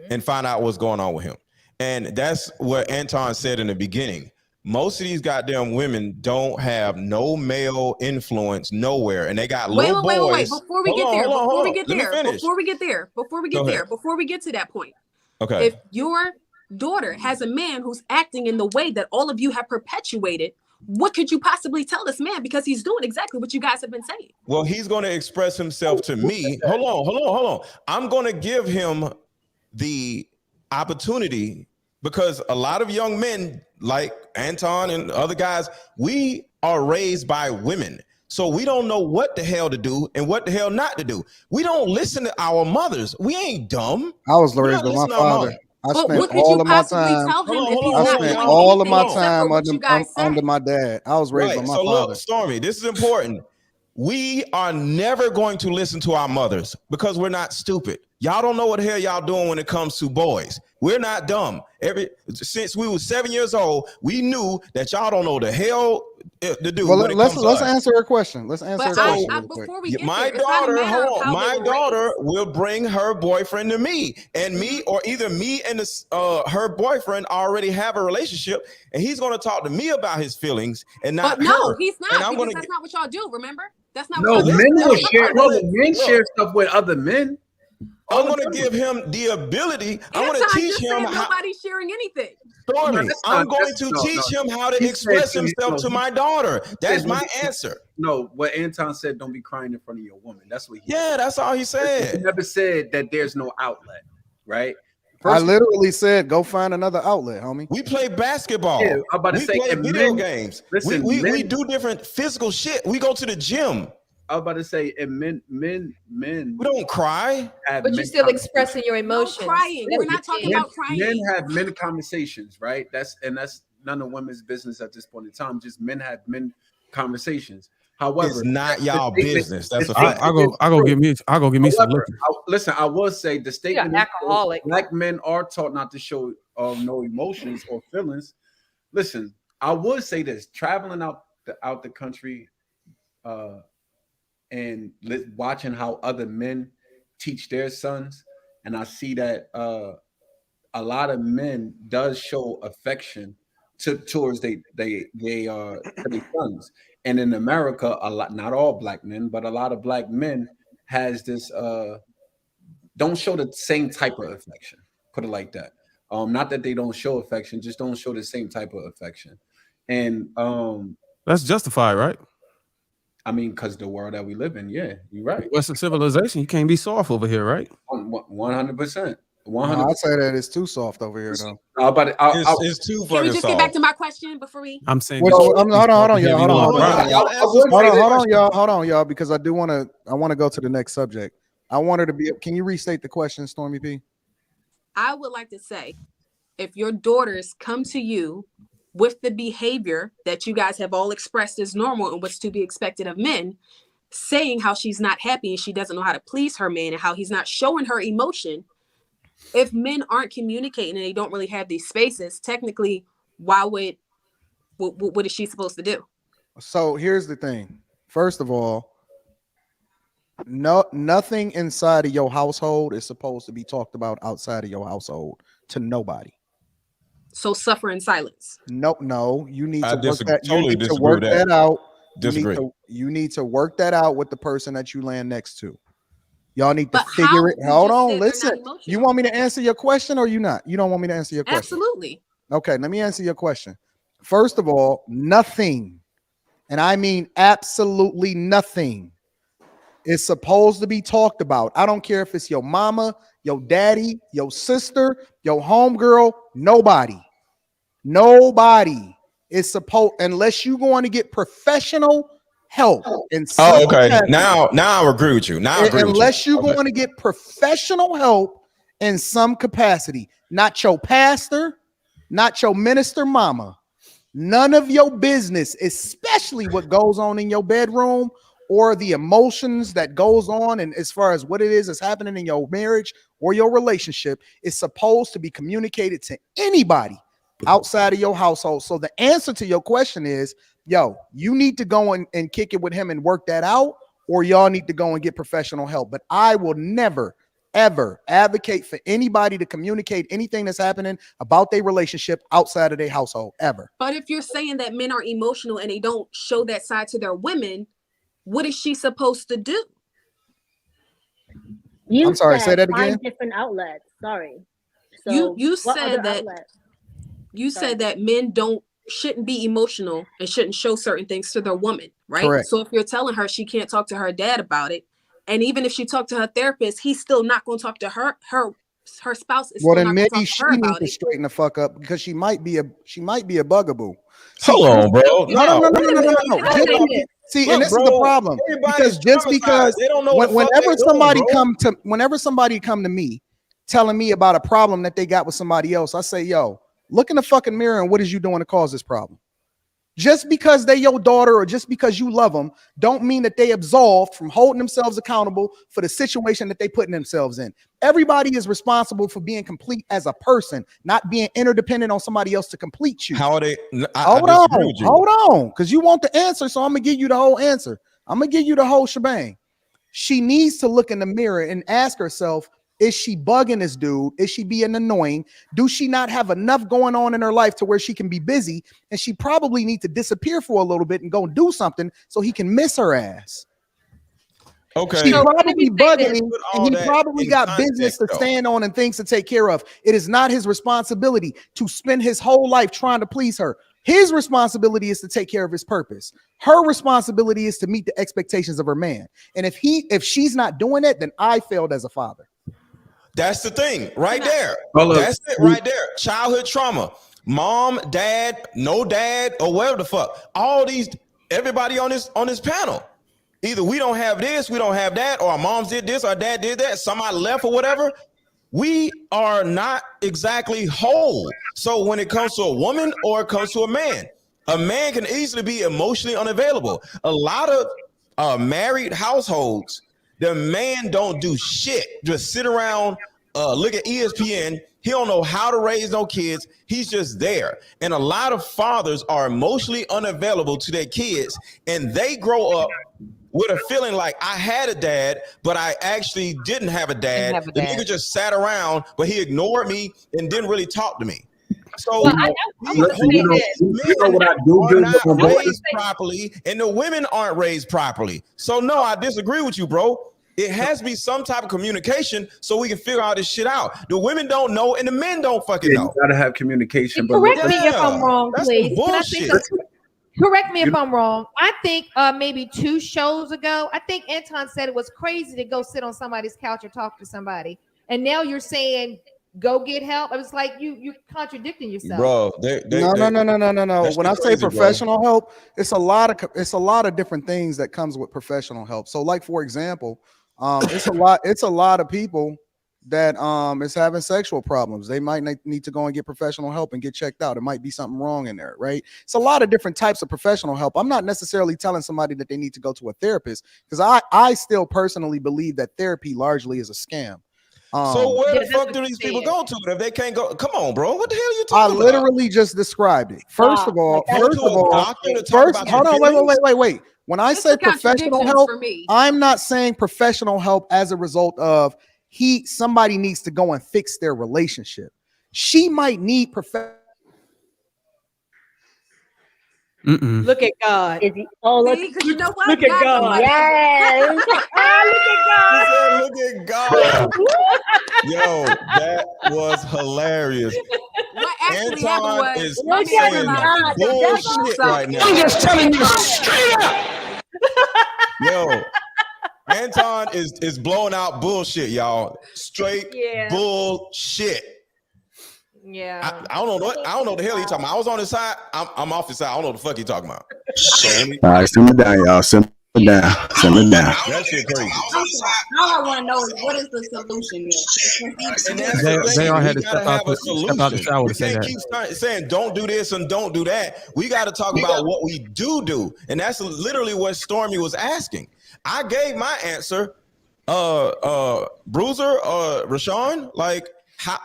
and find out what's going on with him. And that's what Anton said in the beginning. Most of these goddamn women don't have no male influence nowhere, and they got little boys. Wait. Before we get to that point, okay. If your daughter has a man who's acting in the way that all of you have perpetuated, what could you possibly tell this man? Because he's doing exactly what you guys have been saying. Well, he's going to express himself to me. Hold on. I'm going to give him the opportunity, because a lot of young men like Anton and other guys, we are raised by women. So we don't know what the hell to do and what the hell not to do. We don't listen to our mothers. We ain't dumb. I was raised by my father. I spent all of my time under my dad. I was raised by my father. Look, Stormy, this is important. We are never going to listen to our mothers because we're not stupid. Y'all don't know what the hell y'all doing when it comes to boys. We're not dumb. Since we were 7 years old, we knew that y'all don't know the hell to do. Well, let's answer her question. Let's answer her question. My daughter will bring her boyfriend to me, and either me and her boyfriend already have a relationship, and he's going to talk to me about his feelings and not. But no, he's not, because that's not what y'all do. Remember, that's not. No, men share stuff with other men. I'm going to give him the ability. I want to teach him how. Nobody's sharing anything. Stormy, I'm going to teach him how to express himself to my daughter. That's my answer. No, what Anton said, don't be crying in front of your woman. That's what he said. Yeah, that's all he said. He never said that there's no outlet, right? I literally said, go find another outlet, homie. We play basketball. Yeah, I'm about to say, play video games. Listen, we do different physical shit. We go to the gym. I was about to say, and men. We don't cry, but you're still expressing your emotions. No crying. We're not talking about crying. Men have men conversations, right? That's none of women's business at this point in time. Just men have men conversations. However, it's not y'all business. That's a fact. I go get me some liquor. Listen, I will say the statement: alcoholic. Black men are taught not to show no emotions or feelings. Listen, I would say this: traveling out the country. And watching how other men teach their sons, and I see that a lot of men does show affection towards their sons. And in America, a lot, not all black men, but a lot of black men has this don't show the same type of affection. Put it like that. Not that they don't show affection, just don't show the same type of affection. And that's justified, right? I mean, because the world that we live in, yeah, you're right. Western civilization, you can't be soft over here, right? 100%. 100. I say that it's too soft over here, though. It's too fucking soft. Can we just get back to my question before we? I'm saying. Hold on, y'all. Hold on, y'all, because I want to go to the next subject. I want her to be. Can you restate the question, Stormy P? I would like to say, if your daughters come to you with the behavior that you guys have all expressed as normal and what's to be expected of men, saying how she's not happy and she doesn't know how to please her man and how he's not showing her emotion. If men aren't communicating and they don't really have these spaces, technically, what is she supposed to do? So here's the thing. First of all, nothing inside of your household is supposed to be talked about outside of your household to nobody. So suffer in silence. No, you need to work that. Totally you need to work that out. Disagree. You need to work that out with the person that you land next to. Y'all need to figure it. Hold on, listen. You want me to answer your question or you not? You don't want me to answer your question? Absolutely. Okay, let me answer your question. First of all, nothing, and I mean absolutely nothing, is supposed to be talked about. I don't care if it's your mama, your daddy, your sister, your homegirl, nobody is supposed, unless you going to get professional help. Okay. Now I agree with you. Unless you're going to get professional help in some capacity, not your pastor, not your minister mama, none of your business, especially what goes on in your bedroom or the emotions that goes on, and as far as what it is that's happening in your marriage or your relationship, is supposed to be communicated to anybody outside of your household. So the answer to your question is, you need to go and kick it with him and work that out, or y'all need to go and get professional help. But I will never, ever advocate for anybody to communicate anything that's happening about their relationship outside of their household, ever. But if you're saying that men are emotional and they don't show that side to their women, what is she supposed to do? I'm sorry, say that again. 5 different outlets. Sorry. So you said that said that men shouldn't be emotional and shouldn't show certain things to their woman, right? Correct. So if you're telling her she can't talk to her dad about it, and even if she talked to her therapist, he's still not going to talk to her spouse is still not going to talk to her about it. Straighten the fuck up, because she might be a bugaboo. Hold on, bro. No. See, and this is the problem, because just because they don't know whenever somebody come to me telling me about a problem that they got with somebody else, I say, look in the fucking mirror, and what is you doing to cause this problem? Just because they your daughter or just because you love them don't mean that they absolved from holding themselves accountable for the situation that they putting themselves in. Everybody is responsible for being complete as a person, not being interdependent on somebody else to complete you. How are they? Hold on, because you want the answer, so I'm gonna give you the whole answer. I'm gonna give you the whole shebang. She needs to look in the mirror and ask herself, is she bugging this dude? Is she being annoying? Do she not have enough going on in her life to where she can be busy? And she probably need to disappear for a little bit and go do something so he can miss her ass. Okay. She's probably bugging him, and he probably got business to stand on and things to take care of. It is not his responsibility to spend his whole life trying to please her. His responsibility is to take care of his purpose. Her responsibility is to meet the expectations of her man. And if she's not doing it, then I failed as a father. That's the thing right there. That's it right there. Childhood trauma. Mom, dad, no dad, or whatever the fuck. Everybody on this panel. Either we don't have this, we don't have that, or our moms did this, our dad did that, somebody left or whatever. We are not exactly whole. So when it comes to a woman or it comes to a man can easily be emotionally unavailable. A lot of married households, the man don't do shit. Just sit around, look at ESPN. He don't know how to raise no kids. He's just there. And a lot of fathers are emotionally unavailable to their kids, and they grow up with a feeling like, I had a dad, but I actually didn't have a dad. The nigga just sat around, but he ignored me and didn't really talk to me. So men are not raised properly, and the women aren't raised properly. So no, I disagree with you, bro. It has to be some type of communication so we can figure all this shit out. The women don't know, and the men don't fucking know. You gotta have communication. Correct me if I'm wrong, please. Correct me if I'm wrong. I think maybe 2 shows ago, I think Anton said it was crazy to go sit on somebody's couch or talk to somebody. And now you're saying go get help. I was like, you're contradicting yourself, bro. No. When I say professional help, it's a lot of different things that comes with professional help. So, like for example, it's a lot of people that is having sexual problems. They might need to go and get professional help and get checked out. It might be something wrong in there, right? It's a lot of different types of professional help. I'm not necessarily telling somebody that they need to go to a therapist, because I still personally believe that therapy largely is a scam. So where the fuck do these people go to if they can't go? Come on, bro. What the hell are you talking about? I literally just described it. First of all, hold on, wait. When I say professional help, I'm not saying professional help as a result of somebody needs to go and fix their relationship. She might need Look at God. Look, you know what? Look at God. Yes. Look at God. Yo, that was hilarious. What actually happened was, is saying bullshit right now. I'm just telling you straight up. Yo, Anton is blowing out bullshit, y'all. Straight bullshit. Yeah. I don't know what the hell he talking about. I was on his side. I'm off his side. I don't know what the fuck he talking about. All right, simmer down, y'all. Simmer down. That shit crazy. All I want to know is, what is the solution here? They all had to step out the shower to say that. Keep saying don't do this and don't do that. We got to talk about what we do, and that's literally what Stormy was asking. I gave my answer, Bruiser, Rashawn, like,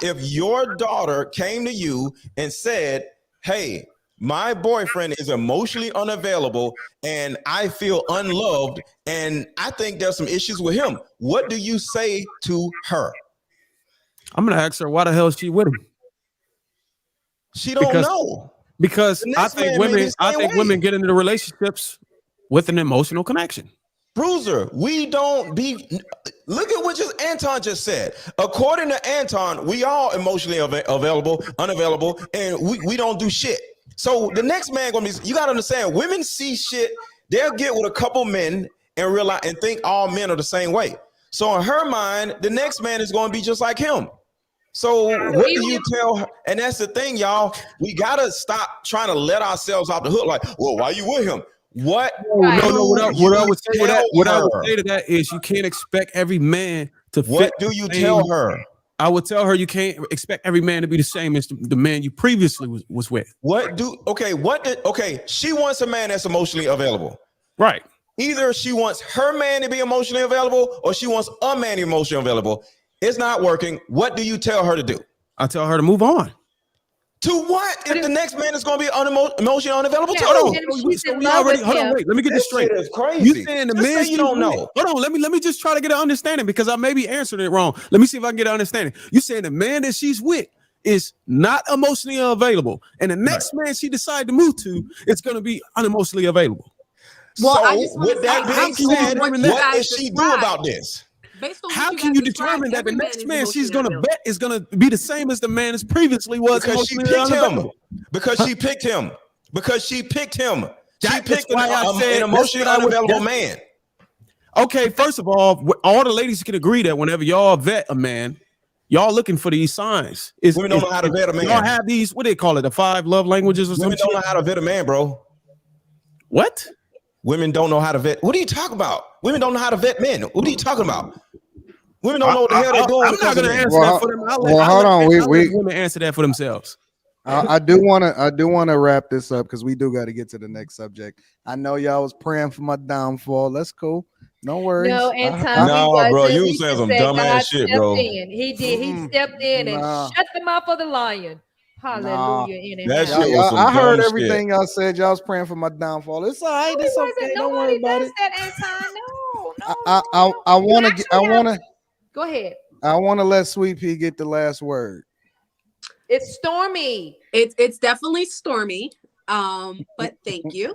if your daughter came to you and said, hey, my boyfriend is emotionally unavailable and I feel unloved and I think there's some issues with him, what do you say to her? I'm gonna ask her why the hell is she with him. She don't know. Because I think women get into relationships with an emotional connection. Bruiser, we don't be. Look at what Anton just said. According to Anton, we all emotionally unavailable, and we don't do shit. So the next man gonna be. You gotta understand, women see shit. They'll get with a couple men and realize and think all men are the same way. So in her mind, the next man is gonna be just like him. So what do you tell her? And that's the thing, y'all. We gotta stop trying to let ourselves off the hook. Like, well, why you with him? What? No. What I would say to that is you can't expect every man to fit. What do you tell her? I would tell her you can't expect every man to be the same as the man you previously was with. She wants a man that's emotionally available. Right. Either she wants her man to be emotionally available or she wants a man emotionally available. It's not working. What do you tell her to do? I tell her to move on. To what? If the next man is going to be emotionally unavailable too? Hold on, wait. Let me get this straight. Is crazy. You saying the man you don't know? Hold on, let me just try to get an understanding because I may be answering it wrong. Let me see if I can get an understanding. You saying the man that she's with is not emotionally available, and the next man she decided to move to is going to be unemotionally available. Well, so I just with that being said, what does she do about this? How can you determine that the next man she's going to bet is going to be the same as the man as previously was? Because she picked him. Because she picked him. Because she picked him. She picked an emotionally unavailable man. Okay, first of all the ladies can agree that whenever y'all vet a man, y'all looking for these signs. Women don't know how to vet a man. Y'all have these, what do they call it, the 5 love languages or something? Women don't know how to vet a man, bro. What? Women don't know how to vet. What are you talking about? Women don't know how to vet men. What are you talking about? Women don't know what the hell they're doing. I'm not going to answer that for them. Hold on. We women answer that for themselves. I do want to wrap this up because we do got to get to the next subject. I know y'all was praying for my downfall. That's cool. No worries. No, Anton. No, bro, you was saying some dumbass shit, bro. He did. He stepped in and shut the mouth of the lion. Hallelujah. I heard everything y'all said. Y'all was praying for my downfall. It's all right. It's okay. Don't worry about it. I want to. Go ahead. I want to let Sweet Pea get the last word. It's stormy. It's definitely stormy. But thank you.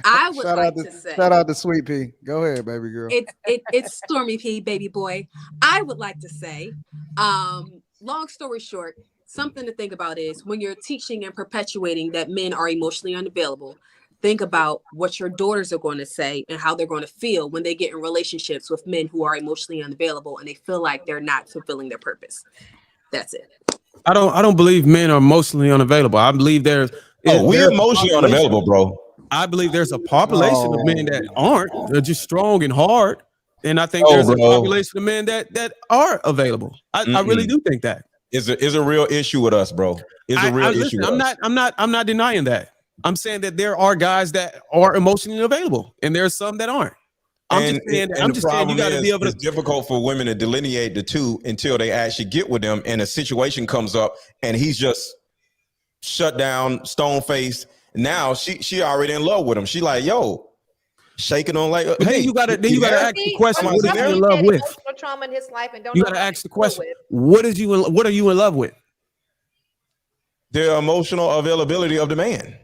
I would like to say, shout out to Sweet Pea. Go ahead, baby girl. It's Stormy P, baby boy. I would like to say, long story short, something to think about is when you're teaching and perpetuating that men are emotionally unavailable, think about what your daughters are going to say and how they're going to feel when they get in relationships with men who are emotionally unavailable and they feel like they're not fulfilling their purpose. That's it. I don't believe men are emotionally unavailable. I believe we're emotionally unavailable, bro. I believe there's a population of men that aren't. They're just strong and hard. And I think there's a population of men that are available. I really do think that. Is a real issue with us, bro. Is a real issue. I'm not denying that. I'm saying that there are guys that are emotionally available, and there's some that aren't. I'm just saying you got to be able to. It's difficult for women to delineate the two until they actually get with them, and a situation comes up, and he's just shut down, stone faced. Now she already in love with him. She like, yo, shaking on like, hey, then you gotta ask the question, what is you in love with? Trauma in his life and don't you gotta ask the question, what are you in love with? The emotional availability of the man.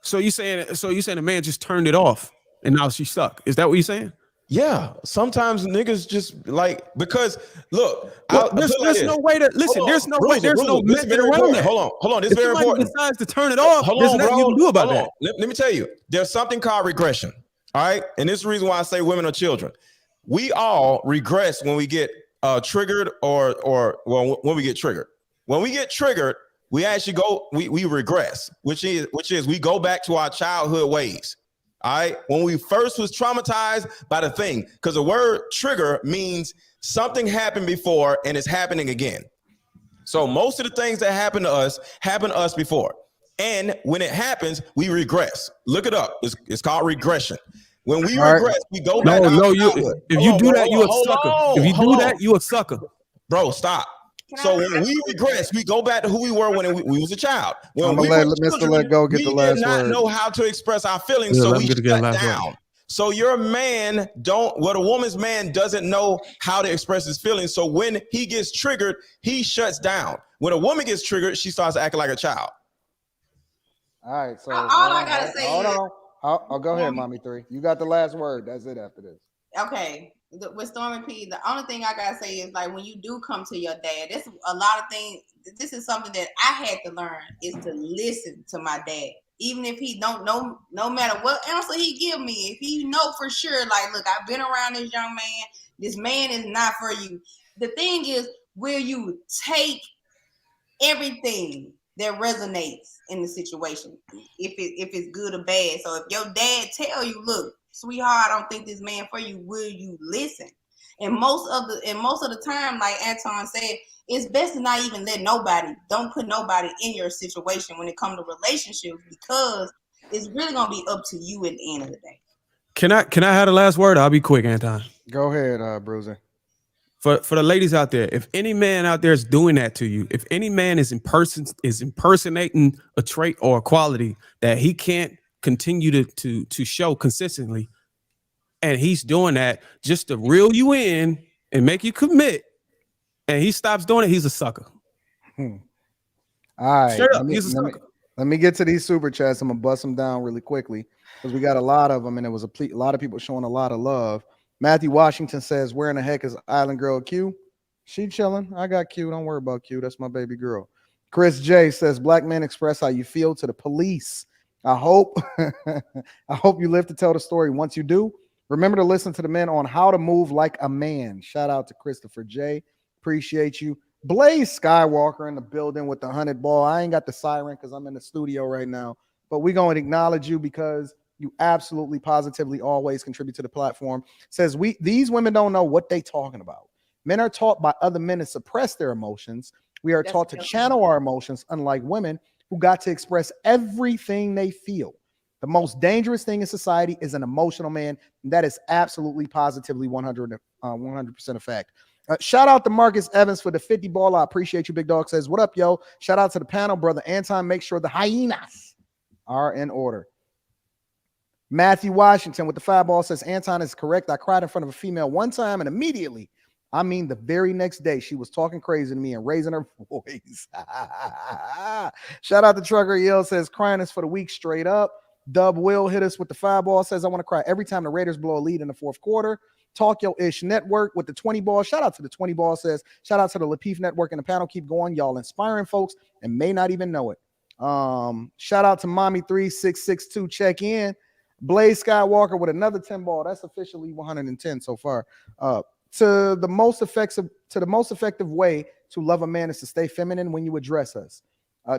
So you saying the man just turned it off and now she's stuck? Is that what you're saying? Yeah, sometimes niggas just like, because look, there's no way to listen. There's no way. There's no method around that. Hold on. This is very important. Decides to turn it off. There's nothing you can do about that. Let me tell you. There's something called regression. All right, and this is the reason why I say women are children. We all regress when we get triggered, or when we get triggered. When we get triggered, we actually we regress, which is we go back to our childhood ways. All right. When we first was traumatized by the thing, because the word trigger means something happened before and it's happening again. So most of the things that happened to us before. And when it happens, we regress. Look it up. It's called regression. When we regress, we go back. If you do that, you a sucker. If you do that, you a sucker. Bro, stop. So when we regress, we go back to who we were when we was a child. When we let Mr. Let Go get the last word. We did not know how to express our feelings, so we shut down. So your man a woman's man doesn't know how to express his feelings. So when he gets triggered, he shuts down. When a woman gets triggered, she starts acting like a child. All right. So all I gotta say hold on. I'll go ahead, Mommy 3. You got the last word. That's it after this. Okay. With Stormy P, the only thing I gotta say is, like, when you do come to your dad, this a lot of things. This is something that I had to learn, is to listen to my dad, even if he don't know. No matter what answer he give me, if he know for sure, like, look, I've been around this young man. This man is not for you. The thing is, will you take everything that resonates in the situation, if it's good or bad? So if your dad tell you, look, sweetheart, I don't think this man for you, will you listen? And most of the time, like Anton said, it's best to not even don't put nobody in your situation when it comes to relationships, because it's really gonna be up to you at the end of the day. Can I have the last word? I'll be quick, Anton. Go ahead, Bruiser. For the ladies out there, if any man out there is doing that to you, if any man is impersonating a trait or a quality that he can't continue to show consistently, and he's doing that just to reel you in and make you commit, and he stops doing it, he's a sucker. All right, straight up, he's a sucker. Let me get to these super chats. I'm gonna bust them down really quickly because we got a lot of them, and it was a lot of people showing a lot of love. Matthew Washington says, where in the heck is Island Girl Q? She chilling. I got Q. Don't worry about Q. That's my baby girl. Chris J says, black men express how you feel to the police. I hope you live to tell the story. Once you do, remember to listen to the men on how to move like a man. Shout out to Christopher J. Appreciate you. Blaze Skywalker in the building with the 100 ball. I ain't got the siren because I'm in the studio right now, but we're going to acknowledge you because you absolutely positively always contribute to the platform. Says these women don't know what they talking about. Men are taught by other men to suppress their emotions. We are taught to channel our emotions, unlike women who got to express everything they feel. The most dangerous thing in society is an emotional man. And that is absolutely positively 100% a fact. Shout out to Marcus Evans for the 50 ball. I appreciate you, big dog. Says, what up, yo? Shout out to the panel, brother Anton. Make sure the hyenas are in order. Matthew Washington with the 5 ball says, Anton is correct. I cried in front of a female one time, and immediately, I mean the very next day, she was talking crazy to me and raising her voice. Shout out to Trucker Yell, says, crying is for the week straight up. Dub Will hit us with the 5 ball, says, I want to cry every time the Raiders blow a lead in the fourth quarter. Talk Yo Ish Network with the 20 ball. Shout out to the 20 ball, says, shout out to the Lapeef Network and the panel. Keep going. Y'all inspiring folks and may not even know it. Shout out to Mommy 3662. Check in. Blaze Skywalker with another 10 ball. That's officially 110 so far. to the most effective way to love a man is to stay feminine when you address us.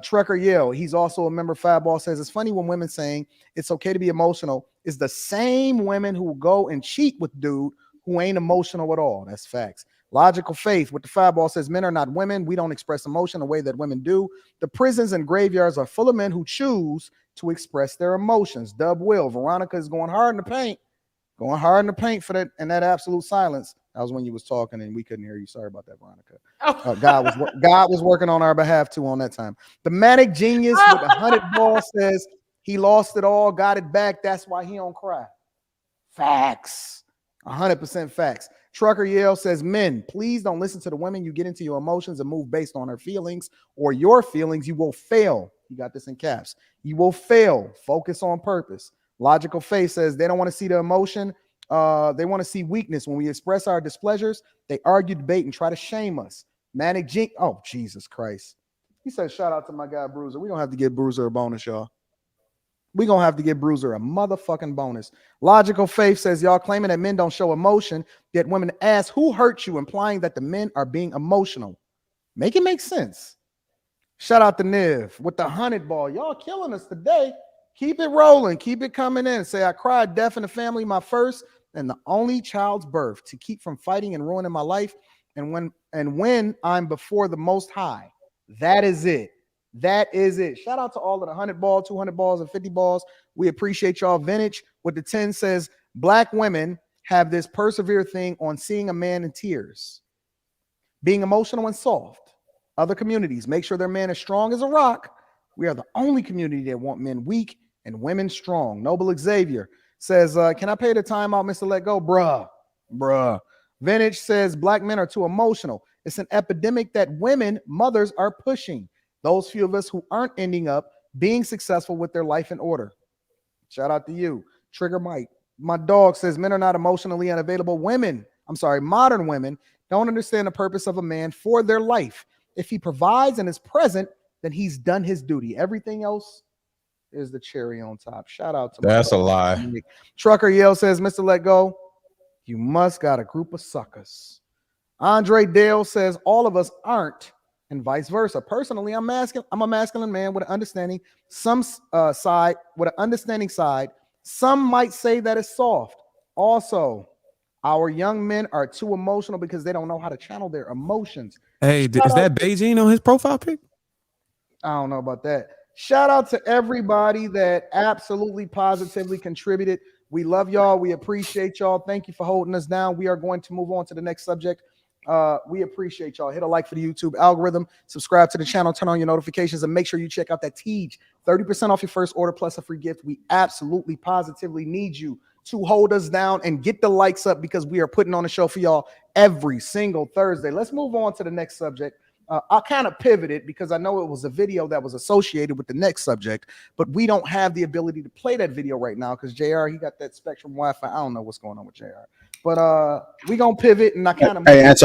Trucker Yale, he's also a member of Fireball, says it's funny when women saying it's okay to be emotional is the same women who go and cheat with dude who ain't emotional at all. That's facts. Logical Faith with the Fireball says men are not women. We don't express emotion the way that women do. The prisons and graveyards are full of men who choose to express their emotions. Dub Will, Veronica is going hard in the paint. Going hard in the paint for that and that absolute silence. That was when you was talking and we couldn't hear you. Sorry about that, Veronica. God was working on our behalf too on that time. The Manic Genius with the 100 ball says he lost it all, got it back. That's why he don't cry. Facts. 100% facts. Trucker Yale says, men, please don't listen to the women. You get into your emotions and move based on her feelings or your feelings. You will fail. You got this in caps. You will fail. Focus on purpose. Logical Faith says they don't want to see the emotion. They want to see weakness. When we express our displeasures, they argue, debate, and try to shame us. Manic Jink. Oh, Jesus Christ. He said, shout out to my guy, Bruiser. We're going to have to give Bruiser a bonus, y'all. We're going to have to give Bruiser a motherfucking bonus. Logical Faith says, y'all claiming that men don't show emotion, yet women ask, who hurt you, implying that the men are being emotional. Make it make sense. Shout out to Niv with the 100 ball. Y'all killing us today. Keep it rolling. Keep it coming in. Say, I cried death in the family, my first and the only child's birth, to keep from fighting and ruining my life. And when I'm before the Most High, that is it. That is it. Shout out to all of the 100 balls, 200 balls, and 50 balls. We appreciate y'all. Vintage with the 10 says, black women have this persevere thing on seeing a man in tears, being emotional and soft. Other communities make sure their man is strong as a rock. We are the only community that want men weak and women strong. Noble Xavier says, can I pay the time out, Mr. Let Go? Bruh. Vintage says, black men are too emotional. It's an epidemic that women, mothers are pushing. Those few of us who aren't ending up being successful with their life in order. Shout out to you. Trigger Mike. My dog says men are not emotionally unavailable. Modern women don't understand the purpose of a man for their life. If he provides and is present, then he's done his duty. Everything else is the cherry on top. Shout out to that's a lie. Trucker Yale says, Mr. Let Go, you must got a group of suckers. Andre Dale says all of us aren't, and vice versa. Personally, I'm a masculine man with an understanding side. Some might say that it's soft. Also, our young men are too emotional because they don't know how to channel their emotions. Hey, is that Beijing on his profile pic? I don't know about that. Shout out to everybody that absolutely positively contributed. We love y'all. We appreciate y'all. Thank you for holding us down. We are going to move on to the next subject. We appreciate y'all. Hit a like for the YouTube algorithm, subscribe to the channel, turn on your notifications, and make sure you check out that Teej. 30% off your first order plus a free gift. We absolutely positively need you to hold us down and get the likes up because we are putting on a show for y'all every single Thursday. Let's move on to the next subject. I kind of pivoted because I know it was a video that was associated with the next subject, but we don't have the ability to play that video right now because JR, he got that Spectrum Wi-Fi. I don't know what's going on with JR. But we gonna pivot and I kind of it's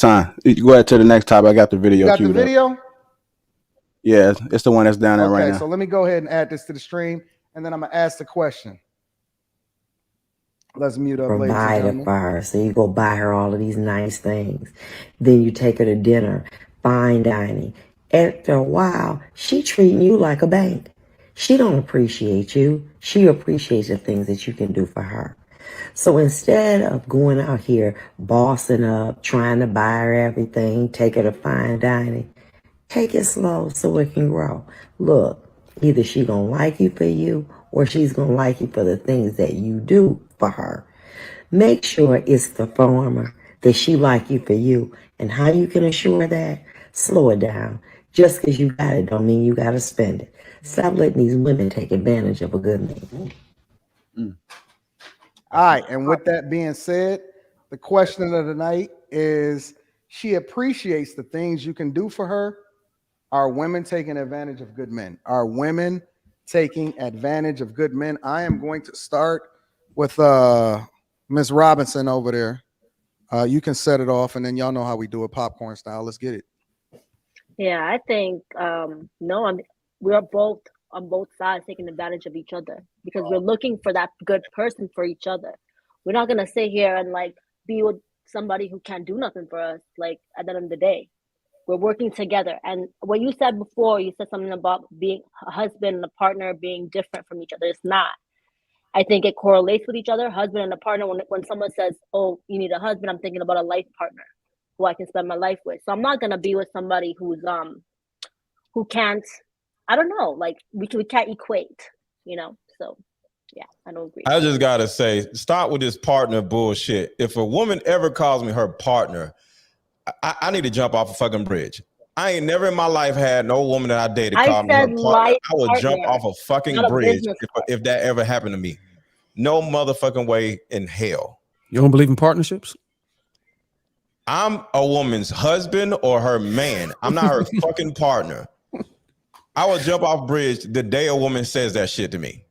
on. You go ahead to the next topic. I got the video. You got the video? Up. Yeah, it's the one that's down there right now. Okay, so let me go ahead and add this to the stream, and then I'm gonna ask the question. Let's mute up. Provider for her, so you go buy her all of these nice things. Then you take her to dinner, fine dining. After a while, she treating you like a bank. She don't appreciate you. She appreciates the things that you can do for her. So instead of going out here bossing up, trying to buy her everything, take her to fine dining, take it slow so it can grow. Look, either she gonna like you for you or she's gonna like you for the things that you do for her. Make sure it's the former, that she like you for you. And how you can assure that? Slow it down. Just because you got it don't mean you got to spend it. Stop letting these women take advantage of a good man. All right, and with that being said, the question of the night is, she appreciates the things you can do for her. Are women taking advantage of good men? Are women taking advantage of good men? I am going to start with Miss Robinson over there. You can set it off, and then y'all know how we do it, popcorn style. Let's get it. Yeah, I think we're both on both sides taking advantage of each other because we're looking for that good person for each other. We're not gonna sit here and like be with somebody who can't do nothing for us. Like at the end of the day, we're working together. And what you said before, you said something about being a husband and a partner being different from each other. It's not. I think it correlates with each other. Husband and a partner. When someone says, "Oh, you need a husband," I'm thinking about a life partner who I can spend my life with. So I'm not gonna be with somebody who can't. I don't know. Like we can't equate. You know. So yeah, I don't agree. I just gotta say, stop with this partner bullshit. If a woman ever calls me her partner, I need to jump off a fucking bridge. I ain't never in my life had no woman that I dated call me her partner. I would jump off a fucking bridge if that ever happened to me. No motherfucking way in hell. You don't believe in partnerships? I'm a woman's husband or her man. I'm not her fucking partner. I will jump off bridge the day a woman says that shit to me.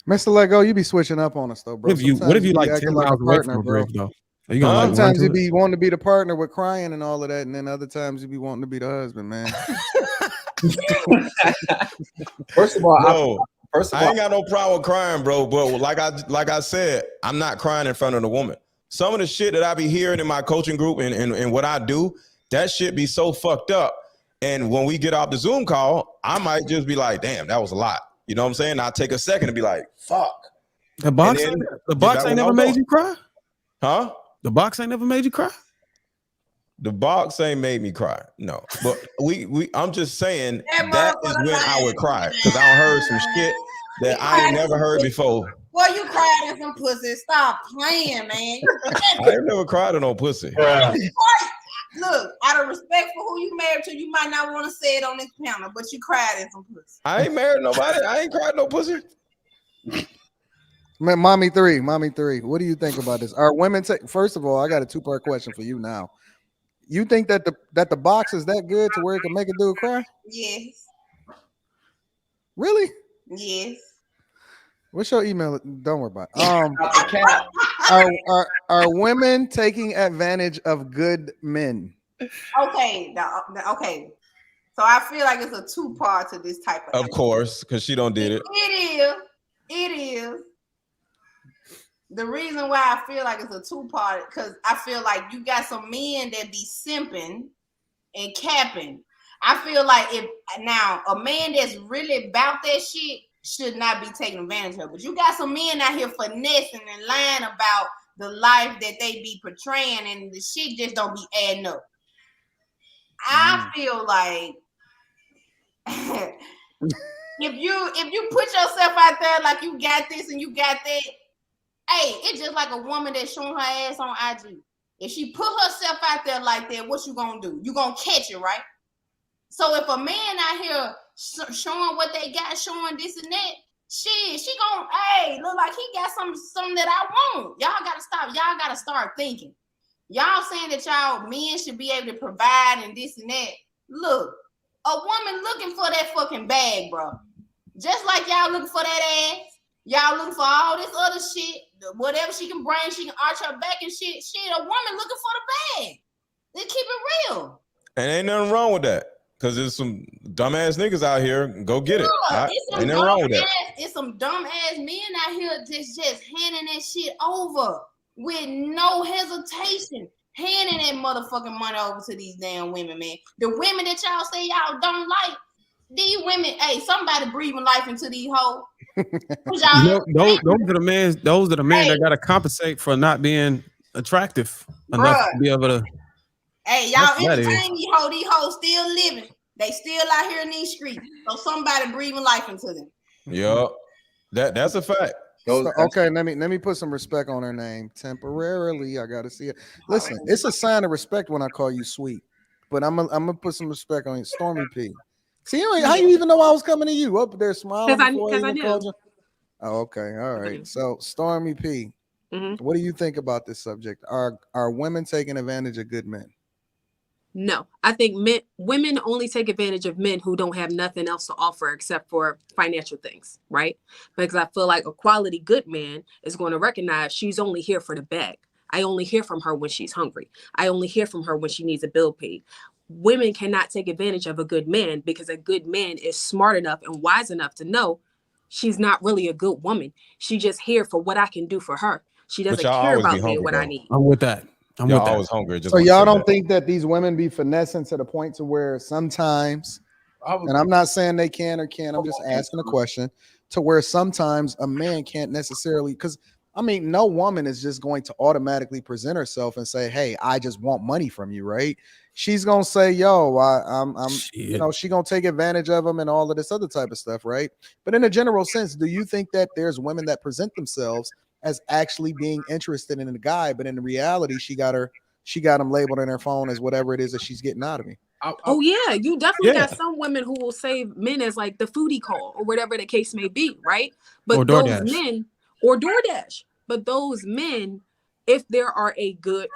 Mr. Lego, you be switching up on us though, bro. What if you like 10 miles away from a bridge though? Sometimes you be wanting to be the partner with crying and all of that, and then other times you be wanting to be the husband, man. First of all, I ain't got no problem with crying, bro. But like I said, I'm not crying in front of the woman. Some of the shit that I be hearing in my coaching group and what I do, that shit be so fucked up. And when we get off the Zoom call, I might just be like, damn, that was a lot. You know what I'm saying? I'll take a second and be like, fuck. The box ain't never made you cry? Huh? The box ain't never made you cry? The box ain't made me cry. No. But I'm just saying that is when I would cry. Because I heard some shit that I ain't never heard before. Well, you cried at some pussy. Stop playing, man. I ain't never cried at no pussy. Look, out of respect for who you married to, you might not want to say it on this panel, but you cried at some pussy. I ain't married nobody. I ain't cried no pussy. Man, mommy three. What do you think about this? Are women first of all, I got a 2-part question for you now. You think that the box is that good to where it can make a dude cry? Yes. Really? Yes. What's your email? Don't worry about it. Are women taking advantage of good men? Okay. Okay. So I feel like it's a 2-part to this type of. Of course, because she don't did it. It is. The reason why I feel like it's a 2-part, because I feel like you got some men that be simping and capping. I feel like if now a man that's really about that shit should not be taken advantage of. But you got some men out here finessing and lying about the life that they be portraying, and the shit just don't be adding up. I feel like if you put yourself out there like you got this and you got that, hey, it's just like a woman that's showing her ass on IG. If she put herself out there like that, what you gonna do? You gonna catch it, right? So if a man out here showing what they got, showing this and that, shit, she gonna, hey, look like he got something that I want. Y'all gotta stop. Y'all gotta start thinking. Y'all saying that y'all men should be able to provide and this and that. Look, a woman looking for that fucking bag, bro. Just like y'all looking for that ass. Y'all looking for all this other shit, whatever she can bring, she can arch her back and shit. Shit, a woman looking for the bag. They keep it real. And ain't nothing wrong with that. Because there's some dumbass niggas out here. Go get it. Ain't nothing wrong with that. It's some dumb ass men out here just handing that shit over with no hesitation. Handing that motherfucking money over to these damn women, man. The women that y'all say y'all don't like, these women, hey, somebody breathing life into these hoes. Those are the men that gotta compensate for not being attractive enough to be able to. Hey, y'all entertain these hoes. These hoes still living. They still out here in these streets. So somebody breathing life into them. Yep. That's a fact. Okay, let me put some respect on her name. Temporarily, I gotta see it. Listen, it's a sign of respect when I call you sweet. But I'm gonna put some respect on you. Stormy P. See, how you even know I was coming to you? Up there smiling because I knew. Oh, okay. All right. So Stormy P, what do you think about this subject? Are women taking advantage of good men? No, I think women only take advantage of men who don't have nothing else to offer except for financial things, right? Because I feel like a quality good man is going to recognize she's only here for the bag. I only hear from her when she's hungry. I only hear from her when she needs a bill paid. Women cannot take advantage of a good man because a good man is smart enough and wise enough to know she's not really a good woman. She's just here for what I can do for her. She doesn't care about me and what I need. I'm with that. I'm with that. Always hungry. So y'all don't think that these women be finessing to the point to where sometimes, and I'm not saying they can or can't, I'm just asking a question, to where sometimes a man can't necessarily, because I mean, no woman is just going to automatically present herself and say, hey, I just want money from you, right? She's gonna say, yo, I'm you know, she gonna take advantage of him and all of this other type of stuff, right? But in a general sense, do you think that there's women that present themselves as actually being interested in the guy, but in reality, she got him labeled in her phone as whatever it is that she's getting out of me? Oh yeah, you definitely got some women who will say men as like the foodie call or whatever the case may be, right? But those men, or DoorDash, but those men, if they are a good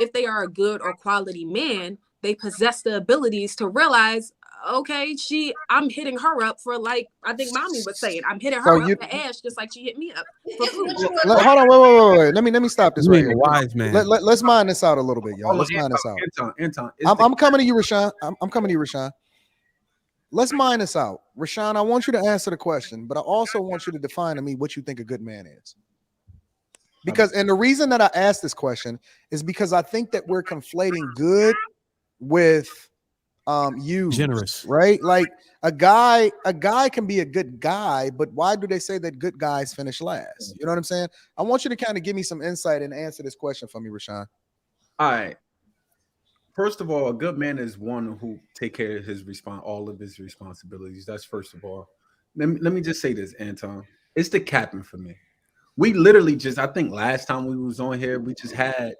or quality man, they possess the abilities to realize, okay, I'm hitting her up for, like I think mommy was saying, I'm hitting her up for ass just like she hit me up for food. Hold on, wait. Let me stop this right here. Wise man. Let's mind this out a little bit, y'all. Let's mind this out. Anton, I'm coming to you, Rashawn. I'm coming to you, Rashawn. Let's mind this out. Rashawn, I want you to answer the question, but I also want you to define to me what you think a good man is. Because, and the reason that I asked this question is because I think that we're conflating good with generous, right? Like a guy can be a good guy, but why do they say that good guys finish last? You know what I'm saying? I want you to kind of give me some insight and answer this question for me, Rashawn. All right. First of all, a good man is one who take care of all of his responsibilities. That's first of all. Let me just say this, Anton. It's the capping for me. We literally I think last time we was on here, we just had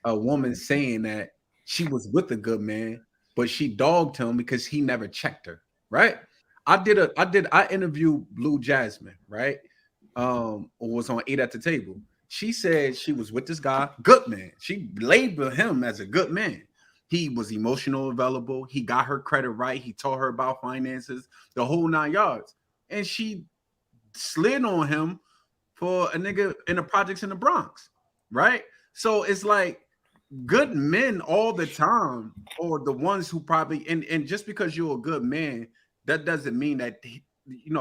a woman saying that she was with a good man, but she dogged him because he never checked her, right? I interviewed Blue Jasmine, right? Was on 8 at the Table. She said she was with this guy, good man. She labeled him as a good man. He was emotional available. He got her credit right. He taught her about finances, the whole 9 yards. And she slid on him for a nigga in the projects in the Bronx, right? So it's like good men all the time, or the ones who probably, and just because you're a good man, that doesn't mean that,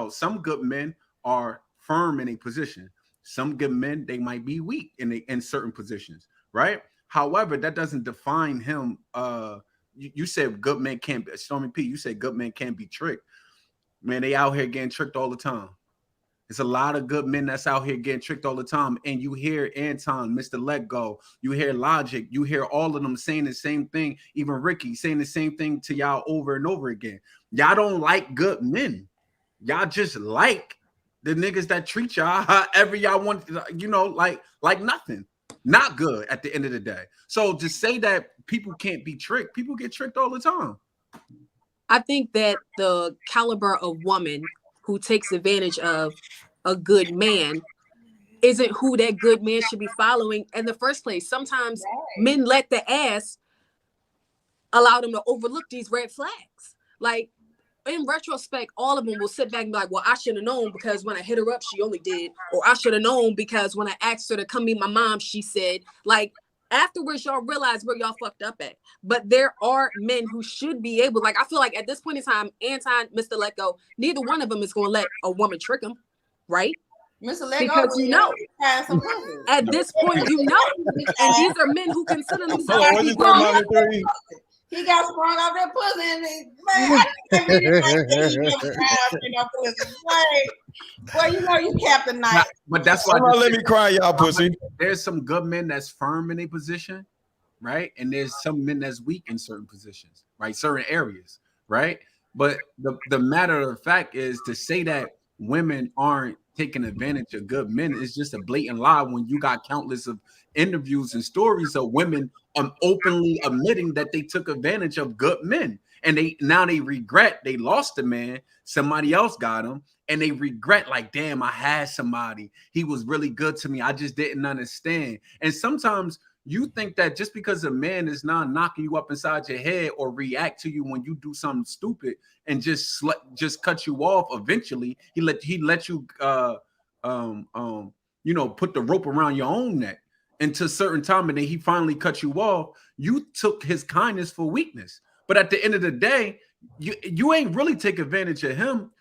some good men are firm in a position. Some good men, they might be weak in certain positions, right? However, that doesn't define him. You said good men can't be, Stormy P, you said good men can't be tricked. Man, they out here getting tricked all the time. It's a lot of good men that's out here getting tricked all the time. And you hear Anton, Mr. Let Go, you hear Logic, you hear all of them saying the same thing. Even Ricky saying the same thing to y'all over and over again. Y'all don't like good men. Y'all just like the niggas that treat y'all however y'all want, like nothing. Not good at the end of the day. So to say that people can't be tricked, people get tricked all the time. I think that the caliber of woman who takes advantage of a good man isn't who that good man should be following in the first place. Sometimes men let the ass allow them to overlook these red flags. Like, in retrospect, all of them will sit back and be like, well, I should have known because when I hit her up, she only did. Or I should have known because when I asked her to come meet my mom, she said. Like, afterwards, y'all realize where y'all fucked up at. But there are men who should be able, like, I feel like at this point in time, Anton, Mr. Let Go, neither one of them is going to let a woman trick them, right? Mr. Let Because Go, at this point, and these are men who consider themselves to be grown. He got sprung off that pussy, and you capped the night. But that's why. Let me cry, y'all pussy. There's some good men that's firm in a position, right? And there's some men that's weak in certain positions, right? Certain areas, right? But the matter of the fact is to say that women aren't taking advantage of good men is just a blatant lie when you got countless of interviews and stories of women openly admitting that they took advantage of good men, and they regret they lost a man, somebody else got him, and they regret, like, damn, I had somebody, he was really good to me, I just didn't understand. And sometimes you think that just because a man is not knocking you up inside your head or react to you when you do something stupid and just cut you off, eventually he let you put the rope around your own neck until a certain time, and then he finally cut you off. You took his kindness for weakness. But at the end of the day, you ain't really take advantage of him.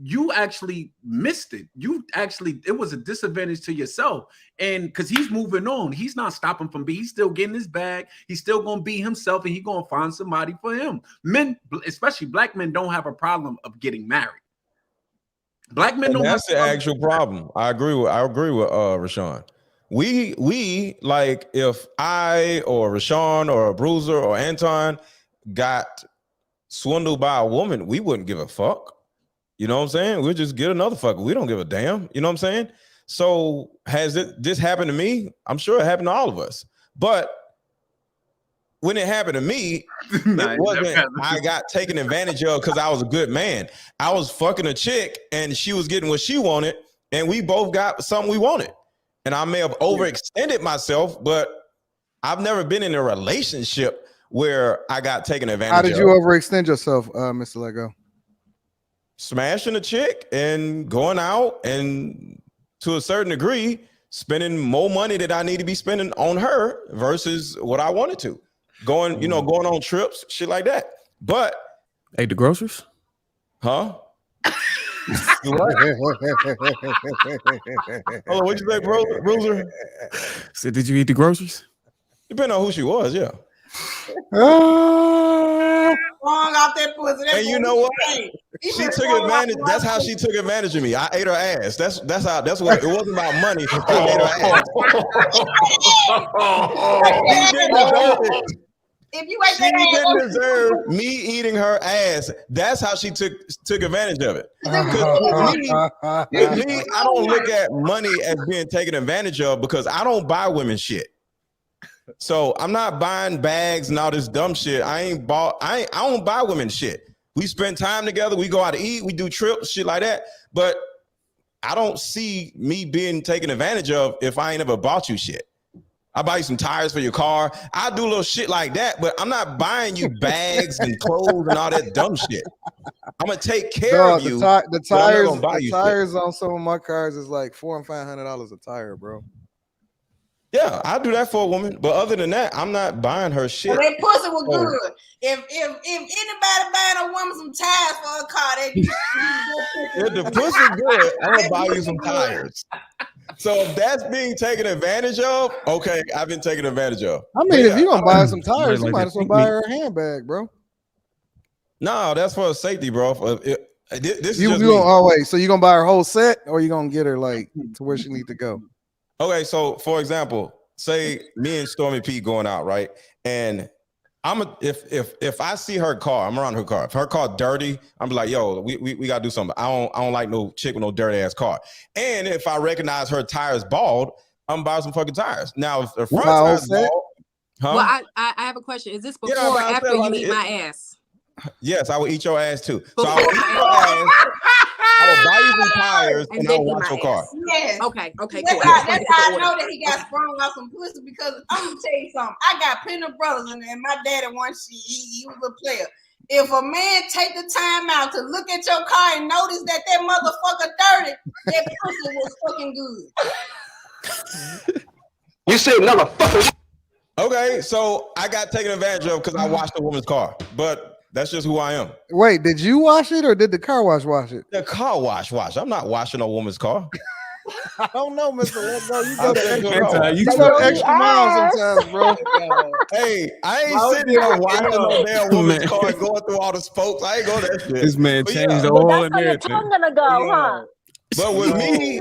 you actually missed it. It was a disadvantage to yourself. And because he's moving on, he's not stopping from being, he's still getting his bag. He's still going to be himself, and he's going to find somebody for him. Men, especially black men, don't have a problem of getting married. Black men don't. That's the actual problem. I agree with Rashawn. We like, if I or Rashawn or Bruiser or Anton got swindled by a woman, we wouldn't give a fuck. You know what I'm saying? We'll just get another fucker. We don't give a damn. You know what I'm saying? So has this happened to me? I'm sure it happened to all of us. But when it happened to me, it wasn't I got taken advantage of because I was a good man. I was fucking a chick and she was getting what she wanted, and we both got something we wanted. And I may have overextended myself, but I've never been in a relationship where I got taken advantage of. How did you overextend yourself, Mr. Lego? Smashing a chick and going out, and to a certain degree, spending more money that I need to be spending on her versus what I wanted to. Going on trips, shit like that. But ate the groceries? Huh? What? Oh, what'd you say, Bruiser? So did you eat the groceries? Depending on who she was, yeah. Wrong out that pussy. And you know what? She took advantage. That's how she took advantage of me. I ate her ass. That's what it wasn't about money. I ate her ass. She didn't deserve it. If you ain't she didn't deserve me eating her ass. That's how she took advantage of it. With me, I don't look at money as being taken advantage of because I don't buy women shit. So I'm not buying bags and all this dumb shit. I don't buy women shit. We spend time together. We go out to eat. We do trips, shit like that. But I don't see me being taken advantage of if I ain't ever bought you shit. I buy you some tires for your car. I do little shit like that, but I'm not buying you bags and clothes and all that dumb shit. I'm gonna take care of you. The tires on some of my cars is like $400 and $500 a tire, bro. Yeah, I do that for a woman, but other than that, I'm not buying her shit. Well, that pussy was good. If anybody buying a woman some tires for a car, if the pussy good, I'm gonna buy you some tires. So if that's being taken advantage of, okay, I've been taken advantage of. I mean, if you're gonna buy some tires, you might as well buy her a handbag, bro. No, that's for safety, bro. This you is just wait. So you gonna buy her whole set, or you gonna get her like to where she need to go? Okay, so for example, say me and Stormy P going out, right? And if I see her car, I'm around her car. If her car dirty, I'm like, yo, we gotta do something. I don't like no chick with no dirty ass car. And if I recognize her tires bald, I'm buying some fucking tires. Now if the front tires bald, well, I have a question. Is this before or after you eat my ass? Yes, I will eat your ass too. So I will eat your ass. I will buy you some tires and I'll wash your car. Yes. Okay, cool. That's how I know that he got sprung out some pussy, because I'm gonna tell you something. I got plenty of brothers, and my daddy once he was a player. If a man take the time out to look at your car and notice that motherfucker dirty, that pussy was fucking good. You said motherfucker. Okay, so I got taken advantage of because I washed a woman's car, but that's just who I am. Wait, did you wash it or did the car wash it? The car wash. I'm not washing a woman's car. I don't know, Mr. Letgo. You go extra miles sometimes, bro. Hey, I ain't sitting there washing no damn woman's car and going through all the spokes. I ain't going that shit. This man changed the oil and everything. Tongue gonna go, huh? But with me,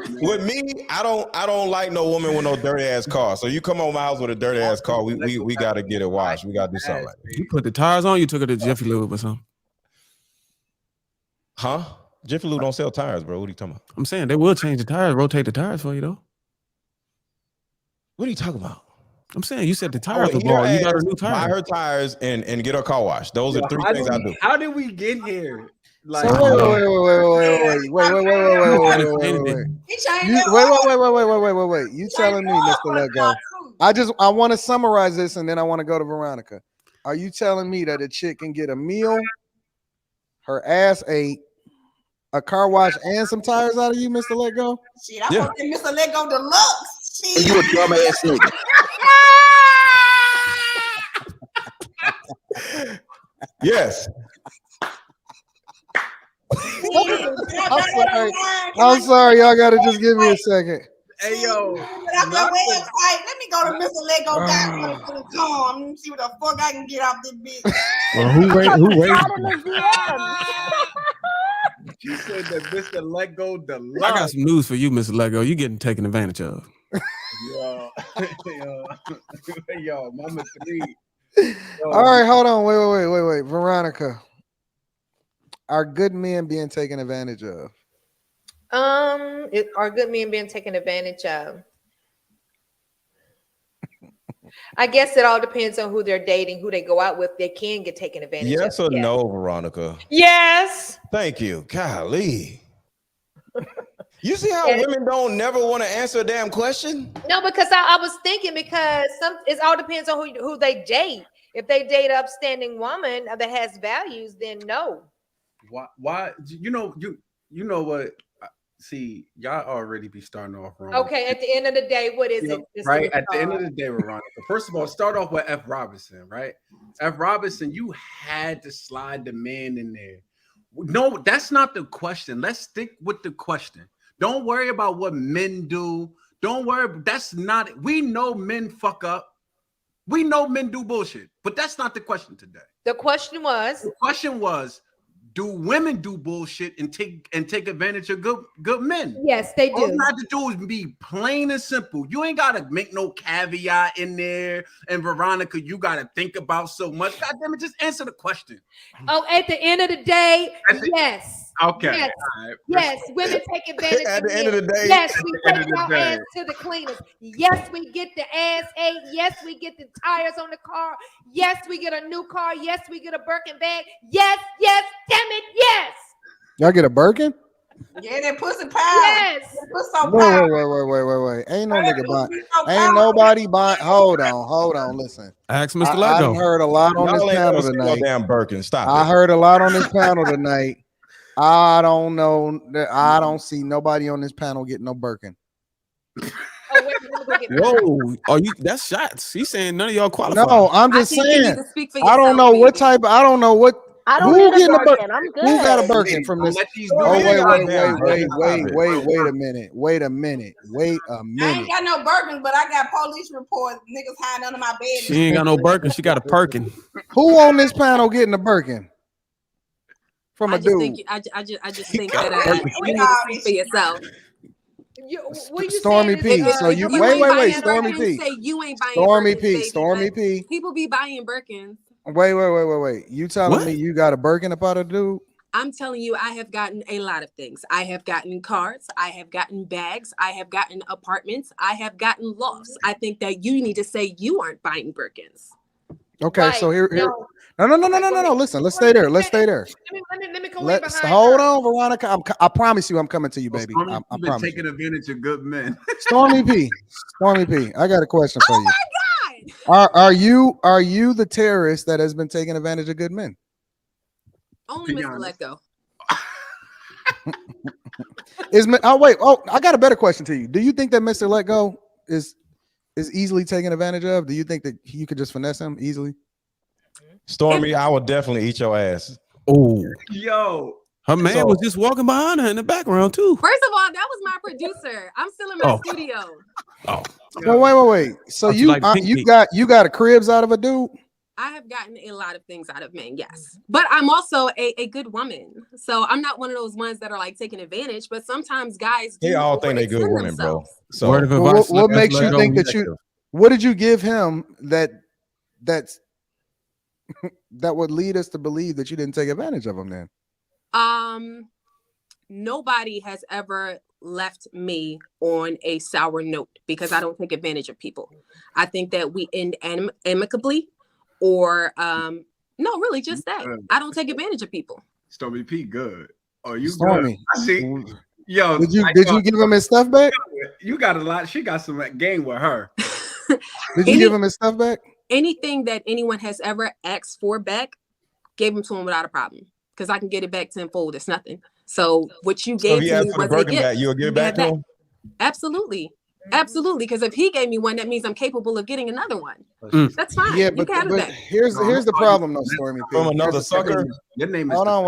I don't like no woman with no dirty ass car. So you come on my house with a dirty ass car, we gotta get it washed. We gotta do something like that. You put the tires on, you took it to Jiffy Lube or something. Huh? Jiffy Lube don't sell tires, bro. What are you talking about? I'm saying they will change the tires, rotate the tires for you though. What are you talking about? I'm saying you said the tires were bald. You got a new tire. Buy her tires and get her car washed. Those are three things I do. How did we get here? Like, wait. You telling me, Mr. Lego? I want to summarize this and then I want to go to Veronica. Are you telling me that a chick can get a meal, her ass ate, a car wash, and some tires out of you, Mr. Lego? Shit, I want Mr. Lego deluxe. Shit. You a dumb ass nigga. Yes. I'm sorry. Y'all got to just give me a second. Hey yo, let me go to Mr. Lego.com. Let me see what the fuck I can get off this bitch. Well, who raised? She said that Mr. Lego the I got some news for you, Mr. Lego. You getting taken advantage of. Yo, Mama 3. All right, hold on. Wait. Veronica, are good men being taken advantage of? Are good men being taken advantage of? I guess it all depends on who they're dating, who they go out with. They can get taken advantage of. Yes or no, Veronica? Yes. Thank you. Golly. You see how women don't never want to answer a damn question? No, because I was thinking because it all depends on who they date. If they date an upstanding woman that has values, then no. Why? You know what? See, y'all already be starting off wrong. Okay, at the end of the day, what is it? Right? At the end of the day, Veronica, first of all, start off with F. Robinson, right? F. Robinson, you had to slide the man in there. No, that's not the question. Let's stick with the question. Don't worry about what men do. Don't worry. That's not, we know men fuck up. We know men do bullshit, but that's not the question today. The question was, do women do bullshit and take advantage of good men? Yes, they do. All you have to do is be plain and simple. You ain't gotta make no caveat in there. And Veronica, you gotta think about so much. God damn it, just answer the question. Oh, at the end of the day, yes. Okay. Yes, right. yes. Women take advantage at of the end of the day. Yes, we take our ass to the cleaners. Yes, we get the ass ate. Yes, we get the tires on the car. Yes, we get a new car. Yes, we get a Birkin bag. Yes, damn it, yes. Y'all get a Birkin? Yeah, that pussy power. Yes. Wait. Ain't no nigga buying. Ain't nobody buying. Hold on. Listen. Ask Mr. Lego. I heard a lot on this panel tonight. Damn Birkin. Stop. I heard a lot on this panel tonight. I don't know. I don't see nobody on this panel getting no Birkin. Whoa, that's shots. He's saying none of y'all qualify. No, I'm just saying. I don't know what type. I don't know what. I don't need a Birkin. I'm good. Who got a Birkin from this? Oh, wait a minute. Wait a minute. I ain't got no Birkin, but I got police reports. Niggas hiding under my bed. She ain't got no Birkin. She got a Perkin. Who on this panel getting a Birkin? From a dude. I just think that you need to speak for yourself. Stormy P. So you wait. Stormy P. Say you ain't buying Stormy P. People be buying Birkins. Wait. You telling me you got a Birkin about a dude? I'm telling you, I have gotten a lot of things. I have gotten cars. I have gotten bags. I have gotten apartments. I have gotten lofts. I think that you need to say you aren't buying Birkins. Okay, right. So here. No. Listen, let's stay there. Let me come behind. Hold on, Veronica. I promise you, I'm coming to you, baby. I promise. Taking advantage of good men. Stormy P. I got a question for you. Oh my God. Are you the terrorist that has been taking advantage of good men? Only Mr. Lego. I got a better question to you. Do you think that Mr. Lego is easily taken advantage of? Do you think that you could just finesse him easily? Stormy, I would definitely eat your ass. Oh, yo, her man was just walking behind her in the background too. First of all, that was my producer. I'm still in my studio. Oh, well, wait. So you got a cribs out of a dude? I have gotten a lot of things out of men, yes. But I'm also a good woman. So I'm not one of those ones that are like taking advantage, but sometimes guys they all think they're good women, bro. So what makes you think that you what did you give him that would lead us to believe that you didn't take advantage of him then? Nobody has ever left me on a sour note because I don't take advantage of people. I think that we end amicably. Or no, really just that. I don't take advantage of people. Stormy P, good. Oh, you Stormy. Good. I see. Yo, did you give him his stuff back? You got a lot. She got some game with her. Did you give him his stuff back? Anything that anyone has ever asked for back, gave him to him without a problem. Because I can get it back tenfold. It's nothing. So what you gave to me was a gift. You'll give it back to him? Absolutely. Absolutely, because if he gave me one, that means I'm capable of getting another one. That's fine. Yeah, you can have it back. here's the problem, though, Stormy P. From another sucker. Your name is. Hold on,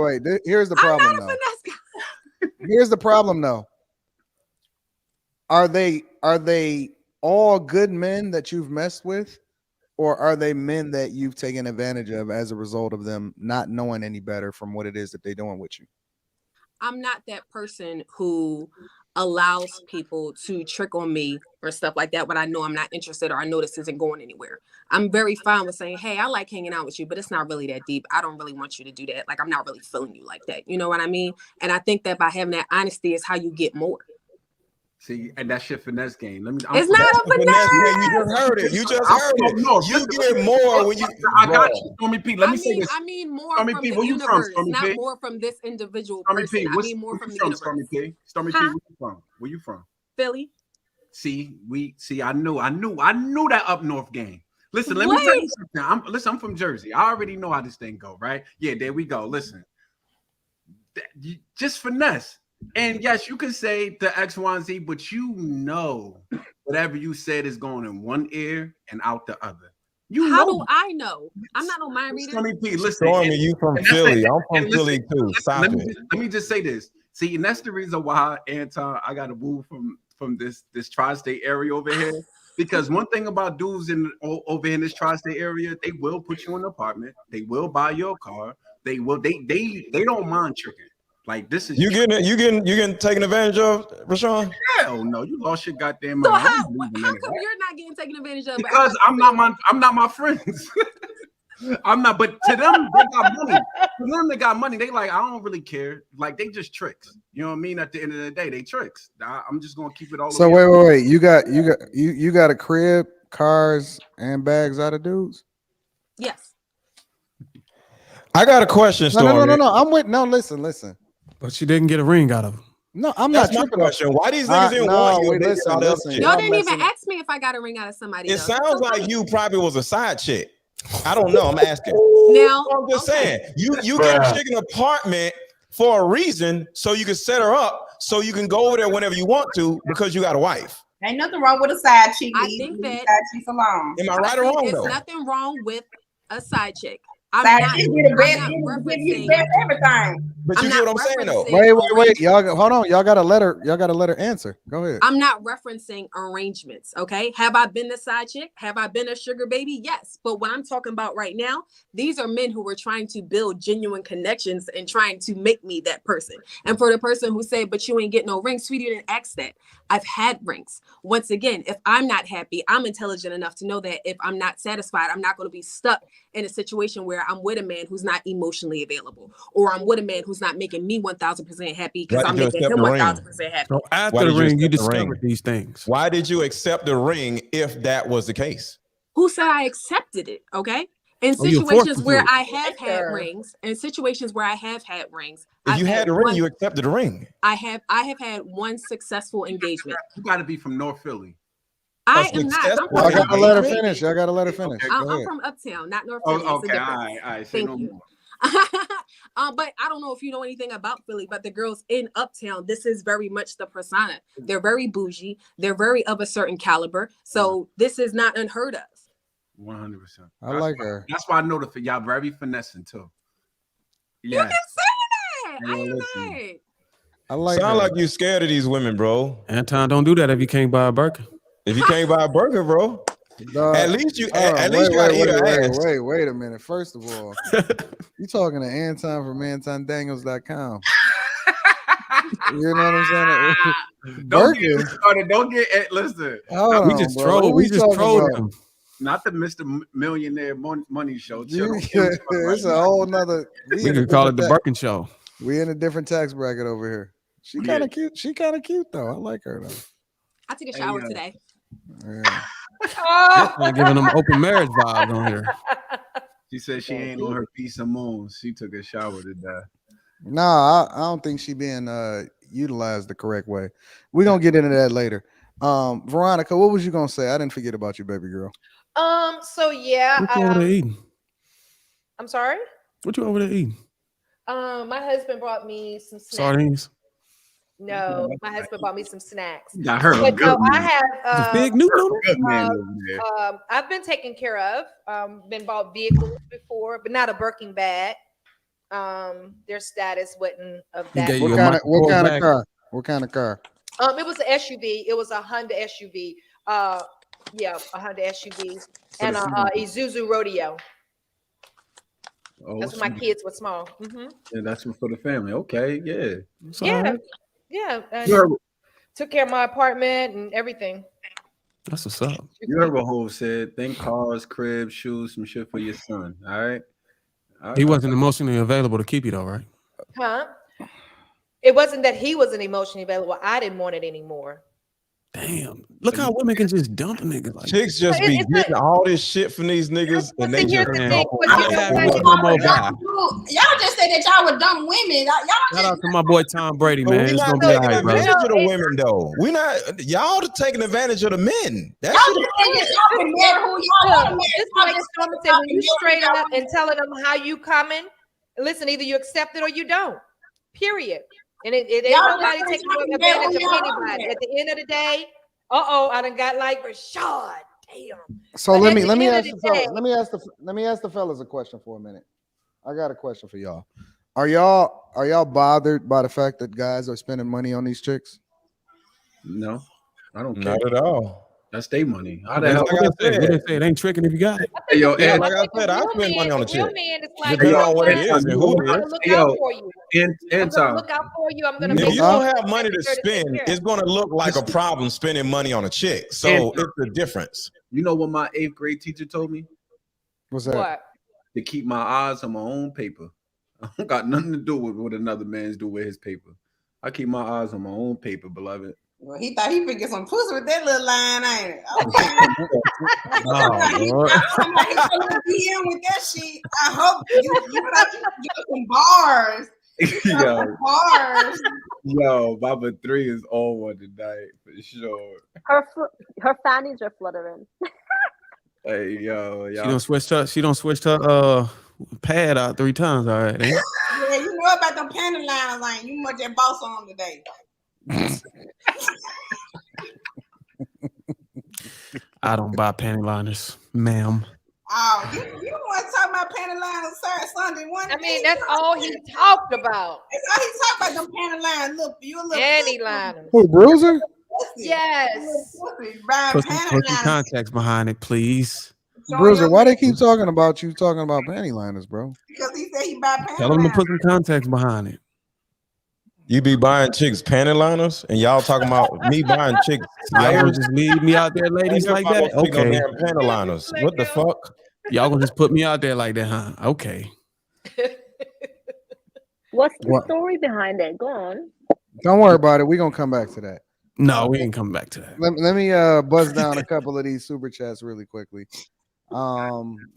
wait. Here's the problem, though. Here's the problem, though. Are they all good men that you've messed with, or are they men that you've taken advantage of as a result of them not knowing any better from what it is that they're doing with you? I'm not that person who allows people to trick on me or stuff like that when I know I'm not interested or I know this isn't going anywhere. I'm very fine with saying, hey, I like hanging out with you, but it's not really that deep. I don't really want you to do that. Like, I'm not really feeling you like that. You know what I mean? And I think that by having that honesty is how you get more. See, and that shit finesse game. It's not a finesse. You just heard it. You just heard it. No, you get more when you. I got you, Stormy P. Let me say this. I mean more Stormy from P, the where you universe, from, not P? more from this individual Stormy person. P, I mean more from the universe. Stormy P, Stormy P, where you from? Where you from? Philly. See, I knew that up north game. Listen, let me tell you something. I'm from Jersey. I already know how this thing go, right? Yeah, there we go. Listen, just finesse. And yes, you can say the X, Y, and Z, but you know whatever you said is going in one ear and out the other. How do I know? I'm not on mind reader. Stormy P, listen. Stormy, you from Philly. I'm from Philly too. Stop it. Let me just say this. See, and that's the reason why, Anton, I got to move from this tri-state area over here. Because one thing about dudes over in this tri-state area, they will put you in an apartment. They will buy your car. They don't mind tricking. Like, this is you getting taken advantage of, Rashawn? Hell no, you lost your goddamn So mind. how come you're not getting taken advantage of? Because I'm not my friends. I'm not, but to them, they got money. To them, they got money. They like, I don't really care. Like, they just tricks. You know what I mean? At the end of the day, they tricks. I'm just gonna keep it all. So wait. You got a crib, cars, and bags out of dudes? Yes. I got a question, Stormy. No. I'm with. No, listen. But she didn't get a ring out of him. No, I'm That's not my tripping. Question. Why these niggas didn't want you? Listen. Y'all didn't even ask me if I got a ring out of somebody. It sounds like you probably was a side chick. I don't know. I'm asking. Now I'm just saying. You get a chick an apartment for a reason, so you can set her up, so you can go over there whenever you want to because you got a wife. Ain't nothing wrong with a side chick. I think that side chicks alone. Am I right or wrong? There's though? nothing wrong with a side chick. Side chick get the best everything. But you get what I'm saying though. Wait. Y'all hold on. Y'all gotta let her answer. Go ahead. I'm not referencing arrangements. Okay. Have I been the side chick? Have I been a sugar baby? Yes. But what I'm talking about right now, these are men who were trying to build genuine connections and trying to make me that person. And for the person who said, but you ain't get no ring, sweetie, didn't ask that. I've had rings. Once again, if I'm not happy, I'm intelligent enough to know that if I'm not satisfied, I'm not going to be stuck in a situation where I'm with a man who's not emotionally available, or I'm with a man who's not making me 1000% happy because I'm making him 1000% happy. So after the ring, you discovered these things. Why did you accept the ring if that was the case? Who said I accepted it? Okay. In situations where I have had rings, if you had a ring, you accepted the ring. I have had one successful engagement. You got to be from North Philly. I am not. I gotta let her finish. Okay, I'm from Uptown, not North Philly. Okay, all right. Thank you. But I don't know if you know anything about Philly, but the girls in Uptown, this is very much the persona. They're very bougie. They're very of a certain caliber. So this is not unheard of. 100%. I like her. That's why I know that y'all very finessing too. Yeah. You can say that. I am not. I like. Sound like you scared of these women, bro. Anton, don't do that if you can't buy a Birkin. If you can't buy a burger, bro. At least you gotta eat her ass. Wait a minute. First of all, you talking to Anton from AntonDaniels.com. You know what I'm saying? Don't get started. Don't get listen. We just trolled him. Not the Mr. Millionaire Money Show. It's a whole nother. We could call it the Birkin Show. We in a different tax bracket over here. She kind of cute. She kind of cute though. I like her though. I took a shower today. Yeah. Giving them open marriage vibes on here. She said she ain't on her piece of moon. She took a shower today. Nah, I don't think she being utilized the correct way. We're gonna get into that later. Veronica, what was you gonna say? I didn't forget about you, baby girl. So yeah. What you over there eating? I'm sorry? What you over there eating? My husband brought me some snacks. Sardines. No, my husband bought me some snacks. Got her a But good no, I have Big new good man over there. I've been taken care of. Been bought vehicles before, but not a Birkin bag. Their status wasn't of that. What kind of car? What kind of car? It was an SUV. It was a Honda SUV. Yeah, a Honda SUV and a Isuzu Rodeo. Oh, that's when my kids were small. Mm-hmm. Yeah, that's for the family. Okay, yeah. Yeah. And took care of my apartment and everything. That's what's up. You heard what Hov said. Think cars, cribs, shoes, some shit for your son. All right. He wasn't emotionally available to keep you though, right? Huh? It wasn't that he wasn't emotionally available. I didn't want it anymore. Damn. Look how women can just dump a nigga. Like chicks just be getting all this shit from these niggas. And they just Y'all just said that y'all would dump women. Shout out to my boy Tom Brady, man. It's gonna be all right, bro. Advantage of the women, though. We not y'all taking advantage of the men. That's when you straight up and telling them how you coming. Listen, either you accept it or you don't. Period. And it ain't nobody taking advantage of anybody. At the end of the day, I done got like Rashad. Damn. So let me ask the fellas a question for a minute. I got a question for y'all. Are y'all bothered by the fact that guys are spending money on these chicks? No, I don't care. Not at all. That's their money. How the hell? It ain't tricking if you got it. Hey, yo, yeah, like I said, I spend money on the chick. Depending on what it is and who it is. I'm gonna look out for you. I'm gonna. If you don't have money to spend, it's gonna look like a problem spending money on a chick. So it's the difference. You know what my 8th grade teacher told me? What's that? What? To keep my eyes on my own paper. I don't got nothing to do with what another man's do with his paper. I keep my eyes on my own paper, beloved. Well, he thought he could get some pussy with that little line, ain't it? Okay. He's with that shit. I hope you get some bars. Yo, Baba 3 is on one tonight for sure. Her fannies are fluttering. Hey, yo, She don't switch her pad out 3 times. All right. Yeah, you know about them panty liners, ain't you? Much that boss on today. I don't buy panty liners, ma'am. Oh, you want to talk about panty liners Sunday one? I mean, that's all he talked about. That's all he talked about. Them panty liners. Look, you a little panty liners. Who, Bruiser? Yes. Put some context behind it, please. Bruiser, why they keep talking about you talking about panty liners, bro? Because he said he buy panty Tell them to put some context behind it. You be buying chicks panty liners, and y'all talking about me buying chicks. Y'all gonna just leave me out there, ladies, like that? Okay. Panty liners. What the fuck? Y'all gonna just put me out there like that, huh? Okay. What's the story behind it? Go on. Don't worry about it. We're gonna come back to that. No, we ain't coming back to that. Let me buzz down a couple of these super chats really quickly.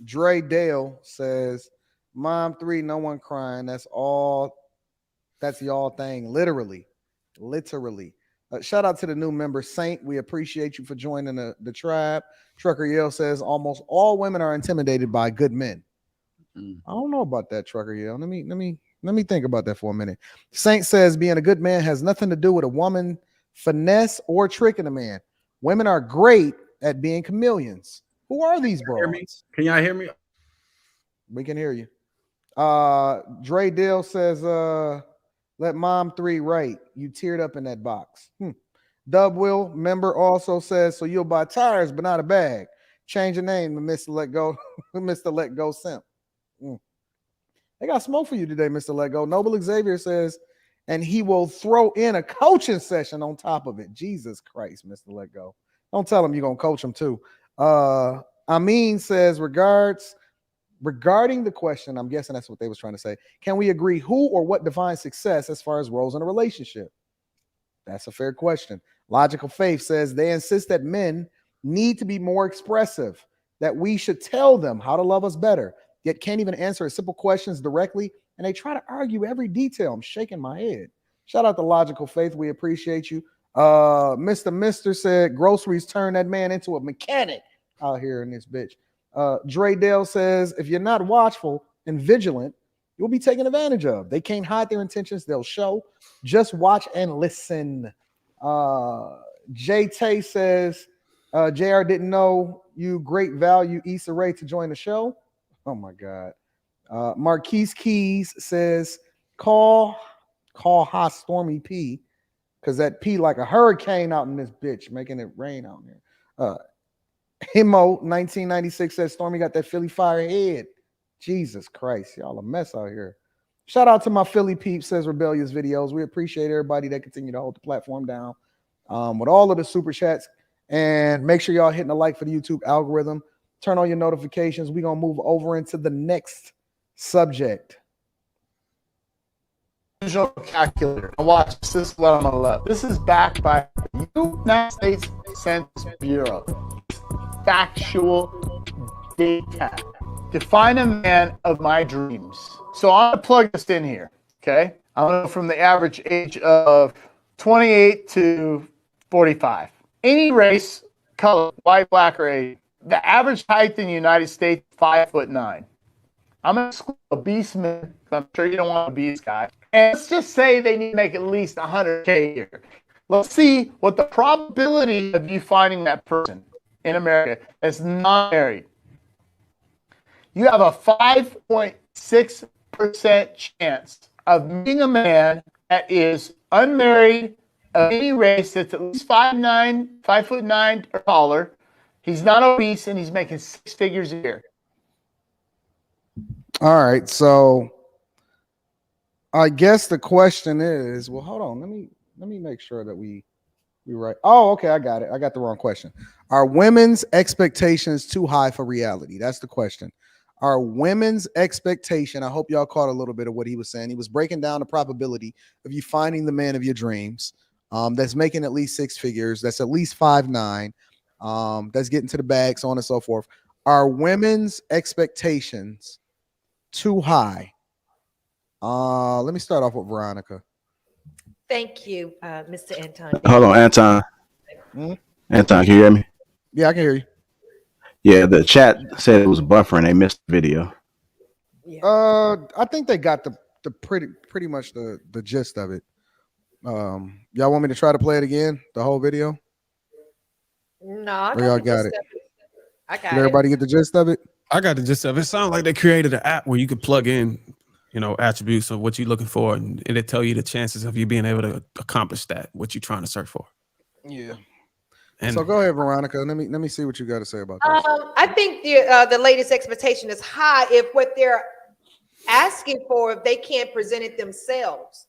Dre Dale says, Mom 3, no one crying. That's y'all thing. Literally. Shout out to the new member, Saint. We appreciate you for joining the tribe. Trucker Yale says almost all women are intimidated by good men. I don't know about that, Trucker Yale. Let me think about that for a minute. Saint says being a good man has nothing to do with a woman finesse or tricking a man. Women are great at being chameleons. Who are these bros? Can y'all hear me? We can hear you. Dre Dale says, let Mom 3 write. You teared up in that box. Dub Will, member, also says, so you'll buy tires, but not a bag. Change your name to Mr. Let Go, Mr. Let Go Simp. They got smoke for you today, Mr. Let Go. Noble Xavier says, and he will throw in a coaching session on top of it. Jesus Christ, Mr. Let Go. Don't tell him you're going to coach him too. Amin says, regarding the question, I'm guessing that's what they was trying to say. Can we agree who or what defines success as far as roles in a relationship? That's a fair question. Logical Faith says they insist that men need to be more expressive, that we should tell them how to love us better, yet can't even answer simple questions directly, and they try to argue every detail. I'm shaking my head. Shout out to Logical Faith. We appreciate you. Mr. said groceries turn that man into a mechanic out here in this bitch. Dre Dale says, if you're not watchful and vigilant, you'll be taken advantage of. They can't hide their intentions. They'll show. Just watch and listen. Jay Tay says, JR didn't know you great value Issa Rae to join the show. Oh my God. Marquise Keys says, call hot Stormy P, because that P like a hurricane out in this bitch, making it rain out there. Himo 1996 says Stormy got that Philly fire head. Jesus Christ, y'all a mess out here. Shout out to my Philly peeps, says Rebellious Videos. We appreciate everybody that continue to hold the platform down with all of the super chats. And make sure y'all hitting the like for the YouTube algorithm. Turn on your notifications. We're going to move over into the next subject. Visual calculator. Now watch, this is what I'm going to love. This is backed by the United States Census Bureau. Factual data. Define a man of my dreams. So I'm going to plug this in here, okay? I'm going to go from the average age of 28 to 45. Any race, color, white, black, or Asian. The average height in the United States, 5'9". I'm going to exclude obese men. I'm sure you don't want an obese guy. And let's just say they need to make at least $100K a year. Let's see what the probability of you finding that person in America that's not married. You have a 5.6% chance of meeting a man that is unmarried, of any race, that's at least 5'9" or taller. He's not obese, and he's making 6 figures a year. All right, so I guess the question is, well, hold on, let me make sure that we right. Oh, okay, I got it. I got the wrong question. Are women's expectations too high for reality? That's the question. Are women's expectation? I hope y'all caught a little bit of what he was saying. He was breaking down the probability of you finding the man of your dreams. That's making at least 6 figures. That's at least 5'9". That's getting to the bag, so on and so forth. Are women's expectations too high? Let me start off with Veronica. Thank you, Mr. Anton. Hold on, Anton. Anton, can you hear me? Yeah, I can hear you. Yeah, the chat said it was buffering. They missed the video. I think they got the pretty much the gist of it. Y'all want me to try to play it again, the whole video? No, y'all got it. I got Did everybody get the gist of it? I got the gist of it. It sounds like they created an app where you could plug in, attributes of what you're looking for, and it tell you the chances of you being able to accomplish that, what you're trying to search for. Yeah. And so go ahead, Veronica. Let me see what you got to say about this. I think the latest expectation is high if what they're asking for, if they can't present it themselves.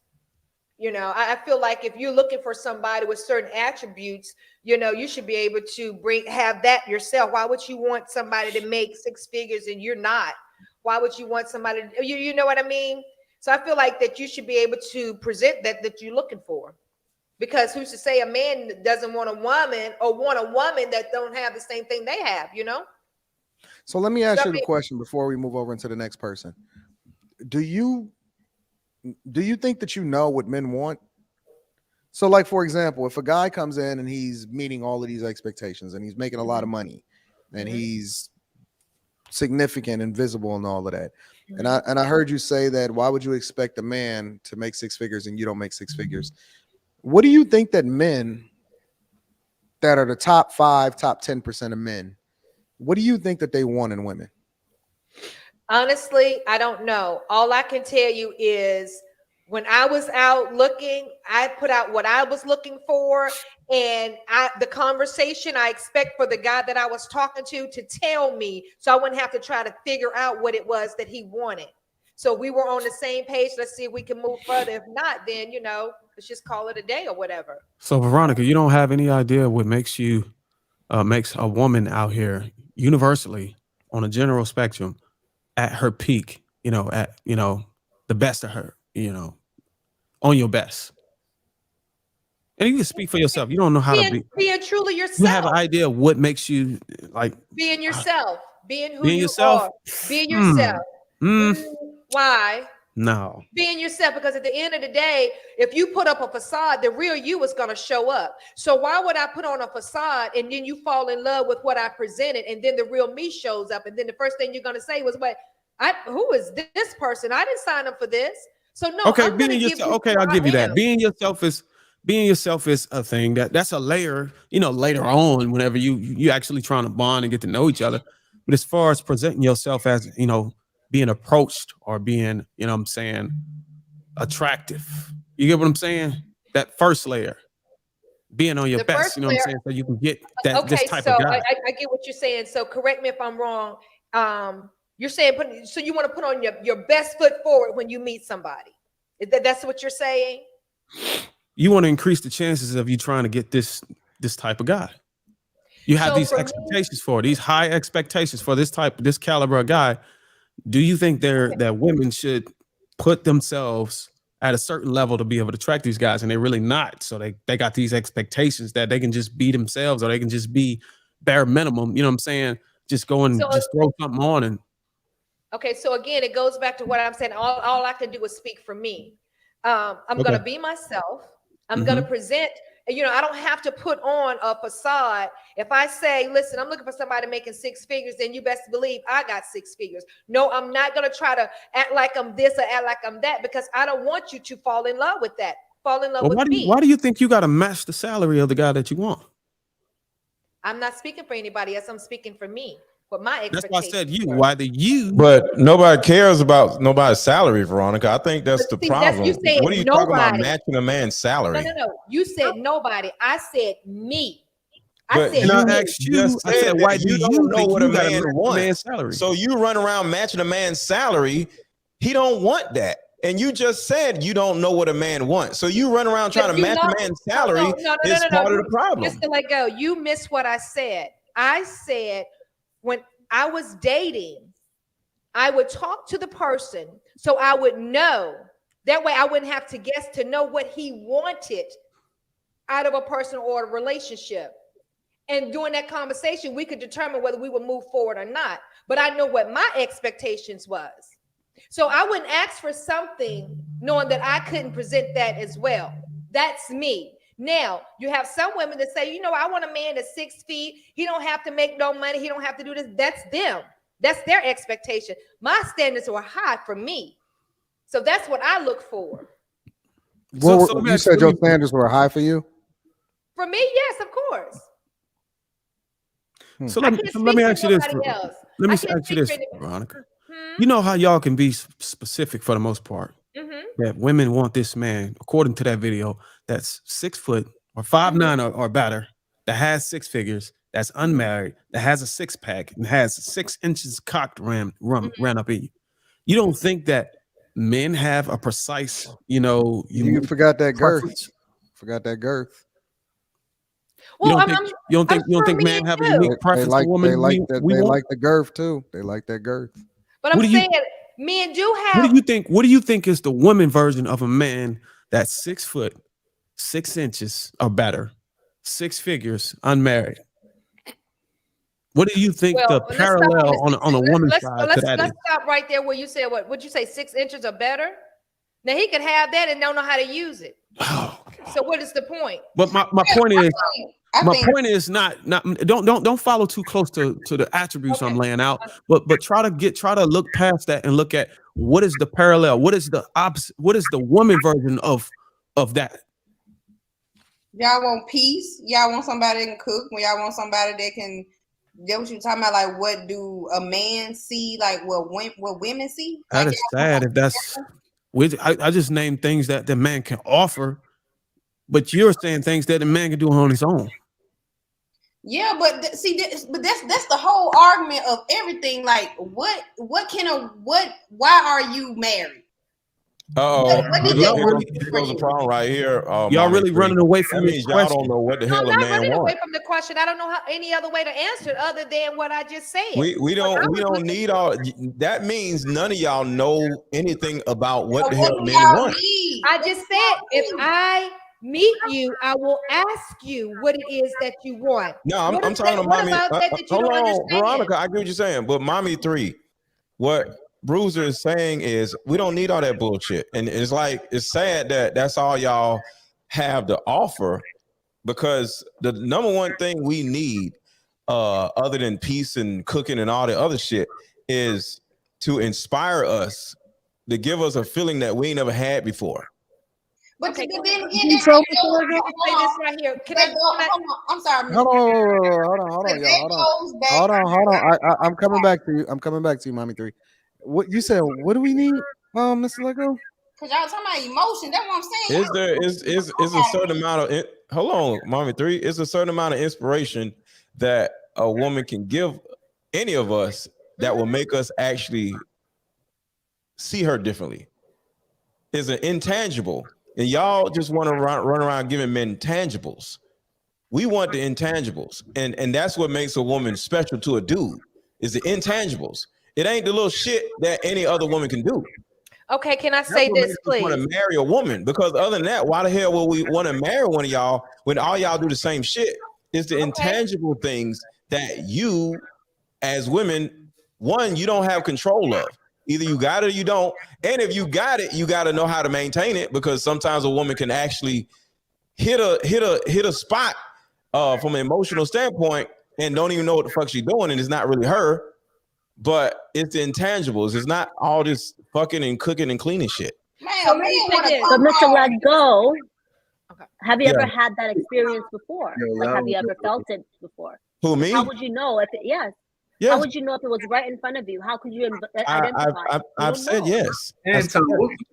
I feel like if you're looking for somebody with certain attributes, you should be able to have that yourself. Why would you want somebody to make 6 figures and you're not? Why would you want somebody to, you know what I mean? So I feel like that you should be able to present that you're looking for. Because who's to say a man doesn't want a woman or want a woman that don't have the same thing they have, So let me ask you the question before we move over into the next person. Do you think that you know what men want? So like, for example, if a guy comes in and he's meeting all of these expectations and he's making a lot of money and he's significant and visible and all of that. And I heard you say that, why would you expect a man to make 6 figures and you don't make 6 figures? What do you think that men that are the top 5, top 10% of men, what do you think that they want in women? Honestly, I don't know. All I can tell you is when I was out looking, I put out what I was looking for, and the conversation I expect for the guy that I was talking to tell me, so I wouldn't have to try to figure out what it was that he wanted. So we were on the same page. Let's see if we can move further. If not, then let's just call it a day or whatever. So Veronica, you don't have any idea what makes a woman out here universally on a general spectrum at her peak, at the best of her, on your best. And you can speak for yourself. You don't know how to be being truly yourself. You have an idea of what makes you like being yourself, being who being you yourself? are, being yourself. Why? No. Being yourself, because at the end of the day, if you put up a facade, the real you is going to show up. So why would I put on a facade and then you fall in love with what I presented and then the real me shows up and then the first thing you're going to say was, "But Who is this person? I didn't sign up for this. So no, okay, I'm being yourself. Okay, I'll give you that. Being yourself is a thing that's a layer, later on whenever you actually trying to bond and get to know each other. But as far as presenting yourself as, being approached or being, what I'm saying, attractive. You get what I'm saying? That first layer. Being on your best, what I'm saying, so you can get that this type of guy. I get what you're saying. So correct me if I'm wrong. You're saying so you want to put on your best foot forward when you meet somebody. That's what you're saying? You want to increase the chances of you trying to get this type of guy. You have these expectations these high expectations for this caliber of guy. Do you think that women should put themselves at a certain level to be able to attract these guys, and they're really not? So they got these expectations that they can just be themselves, or they can just be bare minimum. You know what I'm saying? Just go and just throw something on and. Okay, so again, it goes back to what I'm saying. All I can do is speak for me. I'm going to be myself. I'm going to present. I don't have to put on a facade. If I say, listen, I'm looking for somebody making 6 figures, then you best believe I got 6 figures. No, I'm not going to try to act like I'm this or act like I'm that, because I don't want you to fall in love with that. Fall in love with me. Why do you think you got to match the salary of the guy that you want? I'm not speaking for anybody else. I'm speaking for me. But my expectations. That's why I said you. Why the you? But nobody cares about nobody's salary, Veronica. I think that's the problem. What are you talking about matching a man's salary? No. You said nobody. I said me. I said, why do you know what a man wants? So you run around matching a man's salary. He don't want that. And you just said you don't know what a man wants. So you run around trying to match a man's salary is part of the problem. Just to let go. You missed what I said. I said, when I was dating, I would talk to the person so I would know. That way I wouldn't have to guess to know what he wanted out of a person or a relationship. And during that conversation, we could determine whether we would move forward or not. But I know what my expectations was. So I wouldn't ask for something knowing that I couldn't present that as well. That's me. Now, you have some women that say, I want a man that's 6 feet. He don't have to make no money. He don't have to do this. That's them. That's their expectation. My standards were high for me. So that's what I look for. So you said your standards were high for you? For me, yes, of course. So let me ask you this. Let me ask you this, Veronica. You know how y'all can be specific for the most part. That women want this man, according to that video, that's 6 foot or 5'9" or better, that has 6 figures, that's unmarried, that has a 6-pack, and has 6 inches cocked ran up in you. You don't think that men have a precise, you forgot that girth. Forgot that girth. Well, you don't think men have a unique preference for women? They like the girth too. They like that girth. But I'm saying men do have. What do you think is the woman version of a man that's 6 foot, 6 inches or better, 6 figures, unmarried? What do you think the parallel on a woman's side to that is? Let's stop right there where you said what? Would you say 6 inches or better? Now he could have that and don't know how to use it. Oh, so what is the point? But my point is. My point is not don't follow too close to the attributes I'm laying out, but try to look past that and look at what is the parallel, what is the opposite, what is the woman version of that. Y'all want peace? Y'all want somebody that can cook? When y'all want somebody that can? That what you talking about? Like, what do a man see? Like, what women see? That is sad. If that's, I just named things that the man can offer. But you're saying things that a man can do on his own. Yeah, but that's the whole argument of everything. Like, why are you married? Here goes a problem right here. Y'all really running away from me. Y'all don't know what the hell a man wants. I'm not running away from the question. I don't know any other way to answer it other than what I just said. We don't need all. That means none of y'all know anything about what the hell men want. I just said if I meet you, I will ask you what it is that you want. No, I'm talking to mommy. Hold on, Veronica, I get what you're saying, but mommy 3, what Bruiser is saying is we don't need all that bullshit, and it's sad that that's all y'all have to offer, because the number one thing we need, other than peace and cooking and all the other shit, is to inspire us, to give us a feeling that we ain't never had before. But then again, I'm sorry. Hold on, y'all. I'm coming back to you. Mommy 3. What you said? What do we need, Mr. Lego? Because y'all talking about emotion. That's what I'm saying. Is a certain amount of hold on, Mommy 3. It's a certain amount of inspiration that a woman can give any of us that will make us actually see her differently. It's an intangible. And y'all just want to run around giving men tangibles. We want the intangibles. And that's what makes a woman special to a dude, is the intangibles. It ain't the little shit that any other woman can do. Okay, can I say this, please? Want to marry a woman, because other than that, why the hell would we want to marry one of y'all when all y'all do the same shit? It's the intangible things that you, as women, one, you don't have control of. Either you got it or you don't. And if you got it, you got to know how to maintain it, because sometimes a woman can actually hit a spot from an emotional standpoint and don't even know what the fuck she's doing, and it's not really her. But it's the intangibles. It's not all this fucking and cooking and cleaning shit. But Mr. Let Go, have you ever had that experience before? Like, have you ever felt it before? Who, me? How would you know if it? Yes. Yes. How would you know if it was right in front of you? How could you identify? I've said yes. So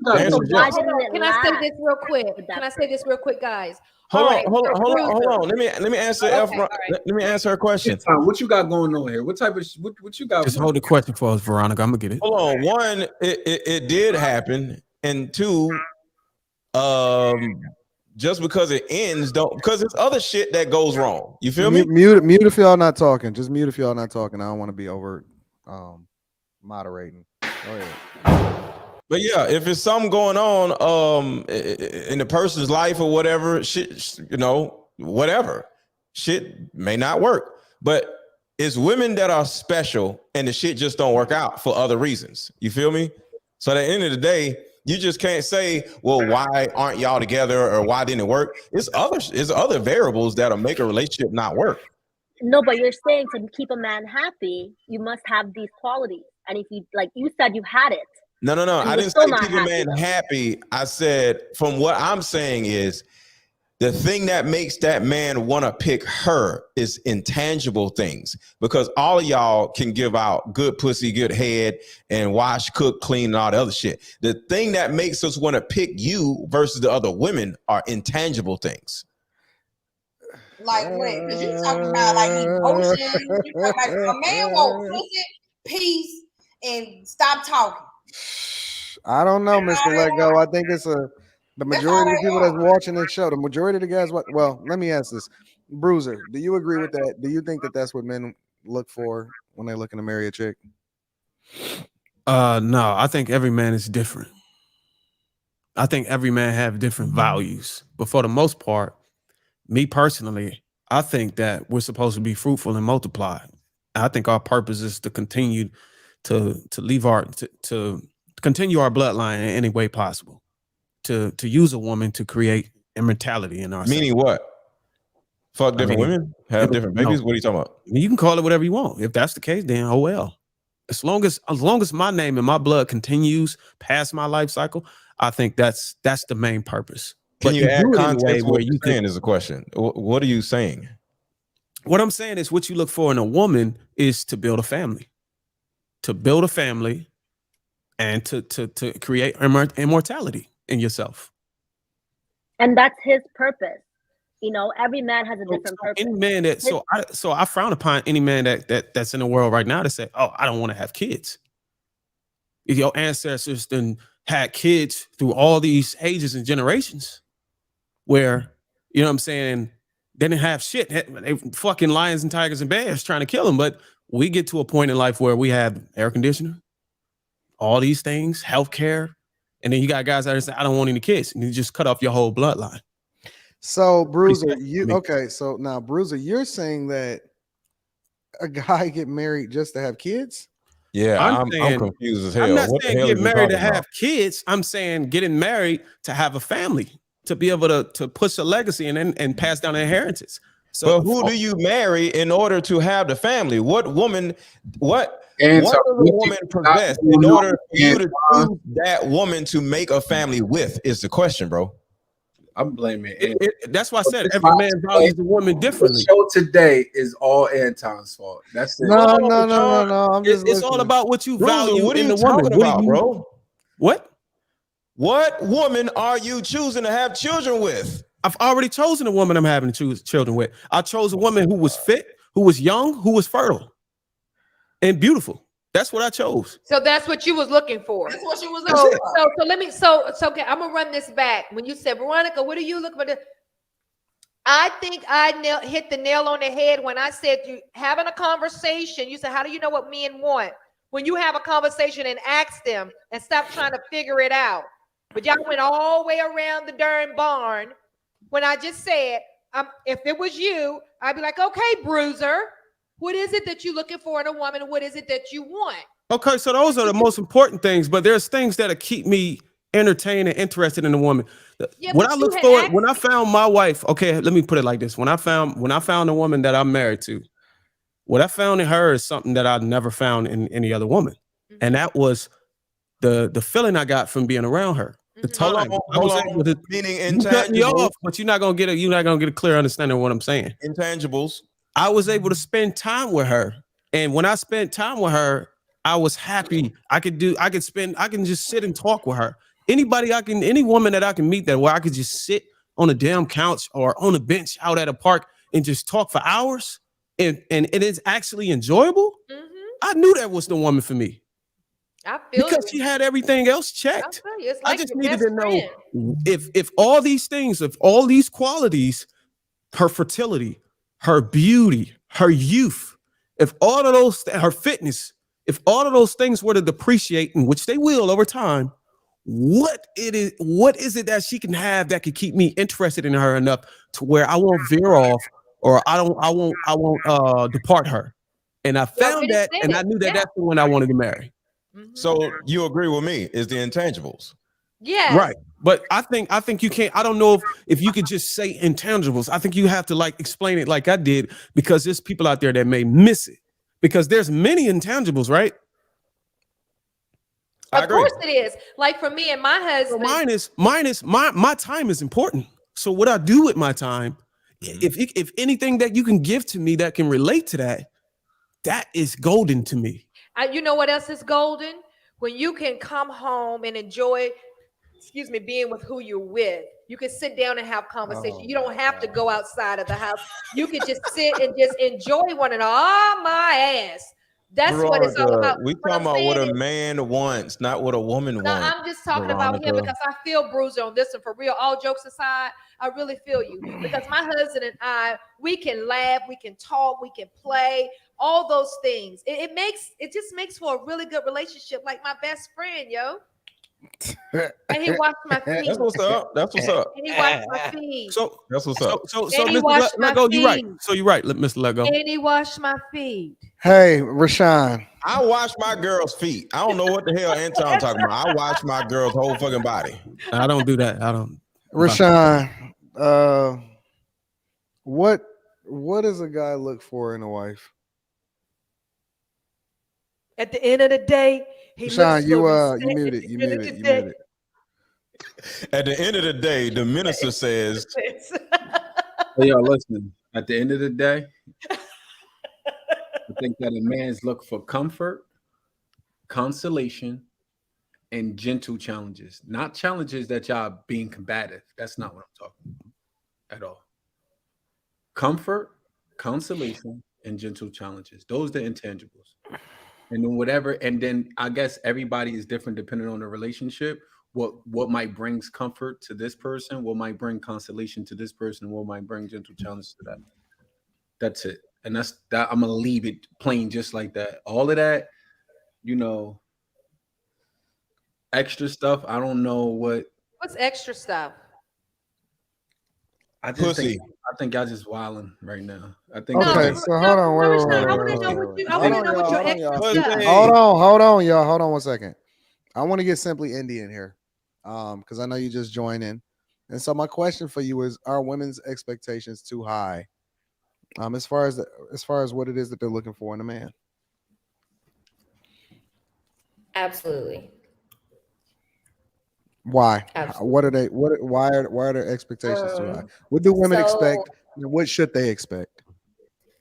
why didn't it Can I say this real quick? Can I say this real quick, guys? Hold on. Let me answer. Let me answer her question. What you got going on here? What type of what you got? Just hold the question for us, Veronica. I'm gonna get it. Hold on. One, it did happen, and two, just because it ends, because there's other shit that goes wrong. You feel me? Mute if y'all not talking. Just mute if y'all not talking. I don't want to be over moderating. Go ahead. But yeah, if it's something going on in the person's life or whatever, shit, whatever, shit may not work. But it's women that are special and the shit just don't work out for other reasons. You feel me? So at the end of the day, you just can't say, well, why aren't y'all together, or why didn't it work? It's other variables that'll make a relationship not work. No, but you're saying to keep a man happy, you must have these qualities. And if you, like you said, you had it. No. I didn't say keep a man happy. I said, from what I'm saying is, the thing that makes that man want to pick her is intangible things, because all of y'all can give out good pussy, good head, and wash, cook, clean, and all the other shit. The thing that makes us want to pick you versus the other women are intangible things. Like what? Because you talking about like emotions. You talking about a man won't pussy, peace, and stop talking. I don't know, Mr. Let Go. I think it's the majority of the people that's watching this show. The majority of the guys. Well, let me ask this, Bruiser. Do you agree with that? Do you think that that's what men look for when they're looking to marry a chick? No, I think every man is different. I think every man have different values, but for the most part, me personally, I think that we're supposed to be fruitful and multiply. I think our purpose is to continue to leave to continue our bloodline in any way possible. To use a woman to create immortality in our. Meaning what? Fuck different women, have different babies. What are you talking about? You can call it whatever you want. If that's the case, then oh well. As long as my name and my blood continues past my life cycle, I think that's the main purpose. Can you add context where you saying is a question? What are you saying? What I'm saying is, what you look for in a woman is to build a family, and to create immortality in yourself. And that's his purpose. Every man has a different purpose. Any man that I frown upon any man that's in the world right now to say, oh, I don't want to have kids. If your ancestors then had kids through all these ages and generations, where, you know what I'm saying, they didn't have shit. They fucking lions and tigers and bears trying to kill them. But we get to a point in life where we have air conditioner, all these things, healthcare, and then you got guys that say, I don't want any kids, and you just cut off your whole bloodline. So Bruiser, so now Bruiser, you're saying that a guy get married just to have kids? Yeah, I'm confused as hell. I'm not saying get married to have kids. I'm saying getting married to have a family, to be able to push a legacy and pass down inheritance. So, but who do you marry in order to have the family? What woman? What And what so does a woman possess in order for you to choose that woman to make a family with? Is the question, bro. I'm blaming that's why I said every man values the woman differently. The show today is all Anton's fault. That's it. No. I'm just it's all about what you value What are in you the woman. talking about, bro? What? What woman are you choosing to have children with? I've already chosen a woman I'm having to choose children with. I chose a woman who was fit, who was young, who was fertile, and beautiful. That's what I chose. So that's what you was looking for. That's what you was looking for. So let me. So okay. I'm gonna run this back. When you said, Veronica, what are you looking for? I think I hit the nail on the head when I said you having a conversation. You said, how do you know what men want? When you have a conversation and ask them and stop trying to figure it out. But y'all went all the way around the darn barn. When I just said, if it was you, I'd be like, okay, Bruiser, what is it that you're looking for in a woman? And what is it that you want? Okay, so those are the most important things, but there's things that'll keep me entertained and interested in a woman. Yeah, when I found my wife, okay, let me put it like this. When I found the woman that I'm married to, what I found in her is something that I'd never found in any other woman. Mm-hmm. And that was the feeling I got from being around her. The time. Meaning intangibles. You cut me off, but you're not gonna get a clear understanding of what I'm saying. Intangibles. I was able to spend time with her. And when I spent time with her, I was happy. I can just sit and talk with her. Any woman that I can meet where I could just sit on a damn couch or on a bench out at a park and just talk for hours and it is actually enjoyable. Mm-hmm. I knew that was the woman for me. I feel because she had everything else checked. I just needed to know if all these things, if all these qualities, her fertility, her beauty, her youth, if all of those, her fitness, if all of those things were to depreciate, in which they will over time, what is it that she can have that could keep me interested in her enough to where I won't veer off or I won't depart her. And I found that, and I knew that that's the one I wanted to marry. So you agree with me? Is the intangibles? Yeah. Right. But I think you can't. I don't know if you could just say intangibles. I think you have to like explain it like I did, because there's people out there that may miss it, because there's many intangibles, right? Of course it is. Like for me and my husband, my time is important. So what I do with my time, if anything that you can give to me that can relate to that is golden to me. You know what else is golden? When you can come home and enjoy, being with who you're with. You can sit down and have conversation. You don't have to go outside of the house. You can just sit and just enjoy one another. Oh, my ass. That's what it's all about. We talking about what a man wants, not what a woman wants. I'm just talking about him because I feel Bruiser on this one for real. All jokes aside, I really feel you, because my husband and I, we can laugh, we can talk, we can play, all those things. It just makes for a really good relationship, like my best friend, yo. And he washed my feet. That's what's up. That's what's up. And he washed my feet. So that's what's up. So Mr. Lego, you're right. So you're right, Mr. Lego. And he washed my feet. Hey, Rashawn. I wash my girl's feet. I don't know what the hell Anton talking about. I wash my girl's whole fucking body. I don't do that. I don't. Rashawn, what does a guy look for in a wife? At the end of the day, Rashawn, you muted. At the end of the day, the minister says, hey, y'all, listen. At the end of the day, I think that a man's look for comfort, consolation, and gentle challenges. Not challenges that y'all being combative. That's not what I'm talking about at all. Comfort, consolation, and gentle challenges. Those are the intangibles. And then whatever, and then I guess everybody is different depending on the relationship. What might bring comfort to this person, what might bring consolation to this person, what might bring gentle challenge to that. That's it. And that's that. I'm gonna leave it plain just like that. All of that, extra stuff. I don't know what's extra stuff. I think y'all just wilding right now. I think. Okay, so hold on. I want to know what your extra stuff. Hold on, y'all. Hold on 1 second. I want to get Simply Indian here, because I know you just joined in, and so my question for you is: are women's expectations too high? As far as what it is that they're looking for in a man. Absolutely. Why? Absolutely. What are they? Why are their expectations too high? What do women expect? And what should they expect?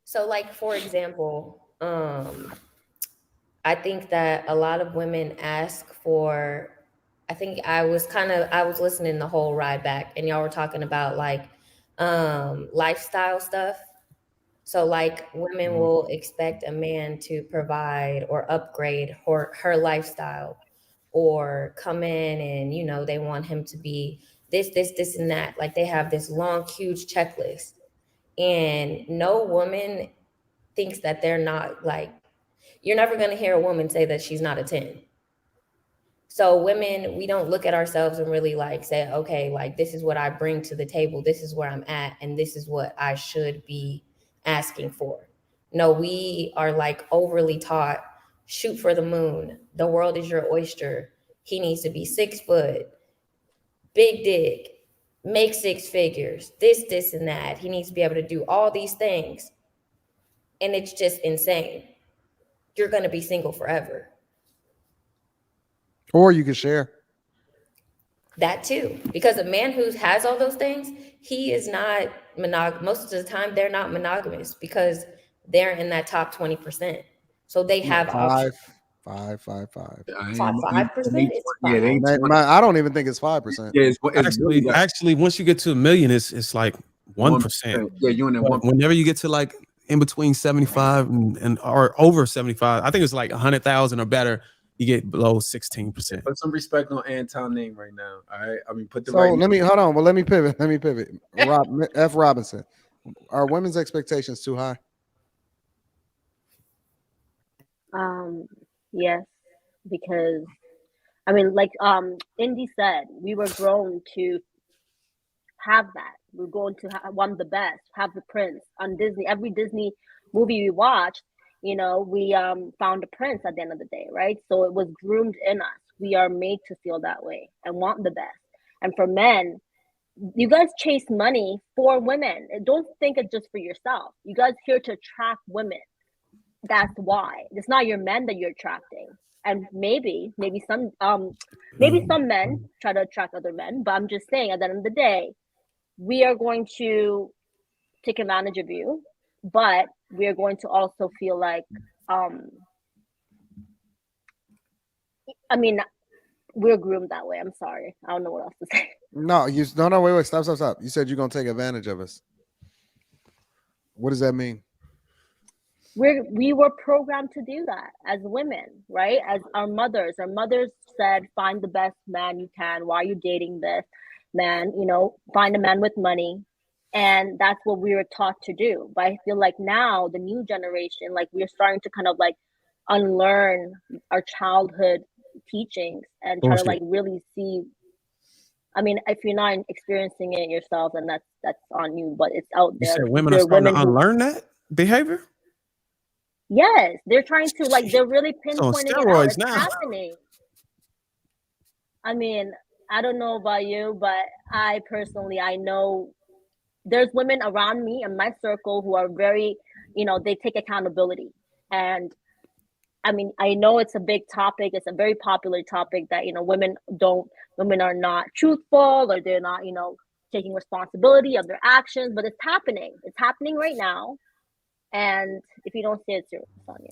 So, like for example, I think that a lot of women ask for. I think I was listening the whole ride back, and y'all were talking about like lifestyle stuff. So like women will expect a man to provide or upgrade her lifestyle, or come in and, you know, they want him to be this and that. Like they have this long, huge checklist. And no woman thinks that they're not, like, you're never going to hear a woman say that she's not a 10. So women, we don't look at ourselves and really like say, okay, like this is what I bring to the table. This is where I'm at. And this is what I should be asking for. No, we are like overly taught, shoot for the moon. The world is your oyster. He needs to be 6 foot, big dick, make 6 figures, this and that. He needs to be able to do all these things. And it's just insane. You're going to be single forever. Or you can share. That too, because a man who has all those things, he is not most of the time they're not monogamous because they're in that top 20%. So they have options. 5%. I don't even think it's 5%. Yeah, actually, once you get to 1 million, it's like 1%. Yeah, you in that 1%. Whenever you get to like in between 75 and or over 75, I think it's like 100,000 or better, you get below 16%. Put some respect on Anton's name right now. All right. I mean, put the hold on. Well, let me pivot. F. Robinson. Are women's expectations too high? Yes, because I mean, like Indy said, we were grown to have that. We're going to want the best, have the prince on Disney. Every Disney movie we watched, you know, we found a prince at the end of the day, right? So it was groomed in us. We are made to feel that way and want the best. And for men, you guys chase money for women. Don't think it's just for yourself. You guys here to attract women. That's why. It's not your men that you're attracting. And maybe some men try to attract other men, but I'm just saying at the end of the day, we are going to take advantage of you, but we are going to also feel like, I mean, we're groomed that way. I'm sorry. I don't know what else to say. No, wait, stop. You said you're going to take advantage of us. What does that mean? We were programmed to do that as women, right? As our mothers said, find the best man you can. Why are you dating this man? You know, find a man with money. And that's what we were taught to do. But I feel like now the new generation, like we're starting to kind of like unlearn our childhood teachings and try to like really see. I mean, if you're not experiencing it yourself, then that's on you, but it's out there. You said women are starting to unlearn that behavior? Yes, they're trying to, like, they're really pinpointing it out. It's happening. I mean, I don't know about you, but I know there's women around me in my circle who are very, you know, they take accountability. And I mean, I know it's a big topic. It's a very popular topic that, you know, women are not truthful, or they're not, you know, taking responsibility of their actions, but it's happening. It's happening right now. And if you don't say it,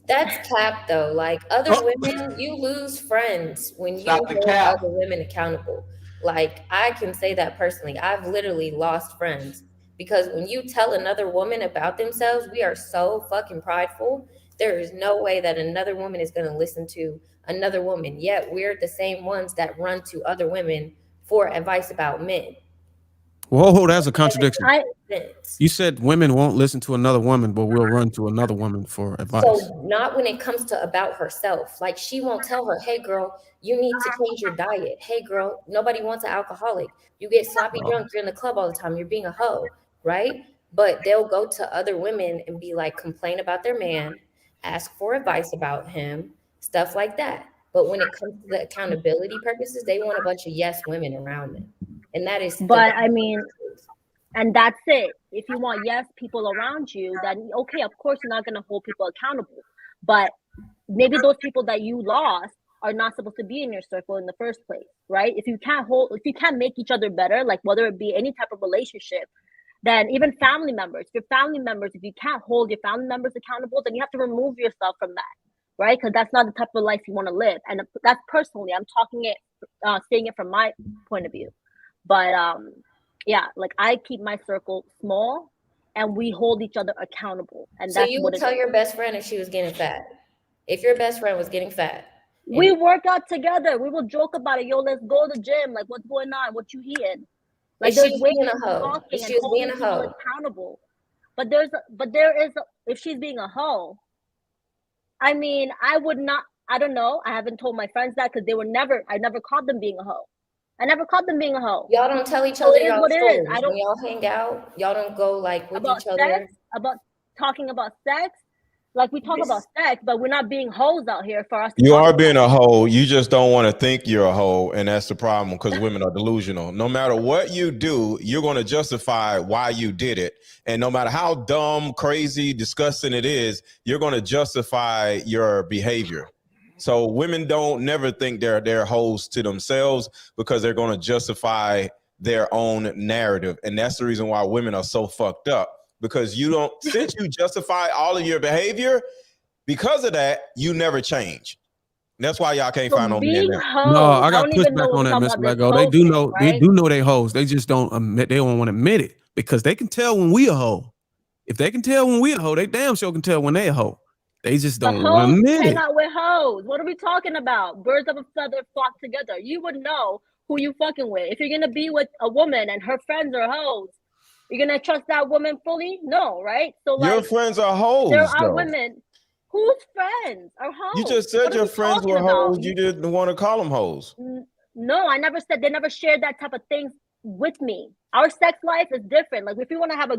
that's cap though. Like other women, you lose friends when you hold other women accountable. Like I can say that personally. I've literally lost friends because when you tell another woman about themselves, we are so fucking prideful. There is no way that another woman is going to listen to another woman. Yet we're the same ones that run to other women for advice about men. Whoa, that's a contradiction. You said women won't listen to another woman, but will run to another woman for advice. So not when it comes to about herself. Like she won't tell her, hey girl, you need to change your diet. Hey girl, nobody wants an alcoholic. You get sloppy drunk, you're in the club all the time, you're being a hoe, right? But they'll go to other women and be like, complain about their man, ask for advice about him, stuff like that. But when it comes to the accountability purposes, they want a bunch of yes women around them. And that is, but I mean, and that's it. If you want yes people around you, then okay, of course you're not going to hold people accountable. But maybe those people that you lost are not supposed to be in your circle in the first place, right? If you can't make each other better, like whether it be any type of relationship, then even family members, if you can't hold your family members accountable, then you have to remove yourself from that, right? Because that's not the type of life you want to live. And that's personally, I'm saying it from my point of view. But yeah, like I keep my circle small and we hold each other accountable. And so you would tell your best friend if she was getting fat? If your best friend was getting fat? We work out together. We will joke about it. Yo, let's go to the gym. Like, what's going on? What you eating? Like, there's ways of talking and holding people accountable. But if she's being a hoe, I mean, I don't know. I haven't told my friends that because I never caught them being a hoe. I never caught them being a hoe. Y'all don't tell each other y'all stories. When y'all hang out, y'all don't go like with each other. About talking about sex. Like we talk about sex, but we're not being hoes out here for us. You are being a hoe. You just don't want to think you're a hoe, and that's the problem because women are delusional. No matter what you do, you're going to justify why you did it, and no matter how dumb, crazy, disgusting it is, you're going to justify your behavior. So women don't never think they're hoes to themselves because they're going to justify their own narrative, and that's the reason why women are so fucked up. Because since you justify all of your behavior, because of that, you never change. That's why y'all can't find no men. No, I got pushback on that, Mr. Blago. They do know, right? They do know they hoes. They just don't admit. They don't want to admit it because they can tell when we a hoe. If they can tell when we a hoe, they damn sure can tell when they a hoe. They just don't want to admit it. Hang out with hoes. What are we talking about? Birds of a feather flock together. You would know who you fucking with. If you're gonna be with a woman and her friends are hoes, you're gonna trust that woman fully? No, right? So like, your friends are hoes. There are women whose friends are hoes. You just said your friends were hoes. You didn't want to call them hoes. No, I never said. They never shared that type of things with me. Our sex life is different. Like if we want to have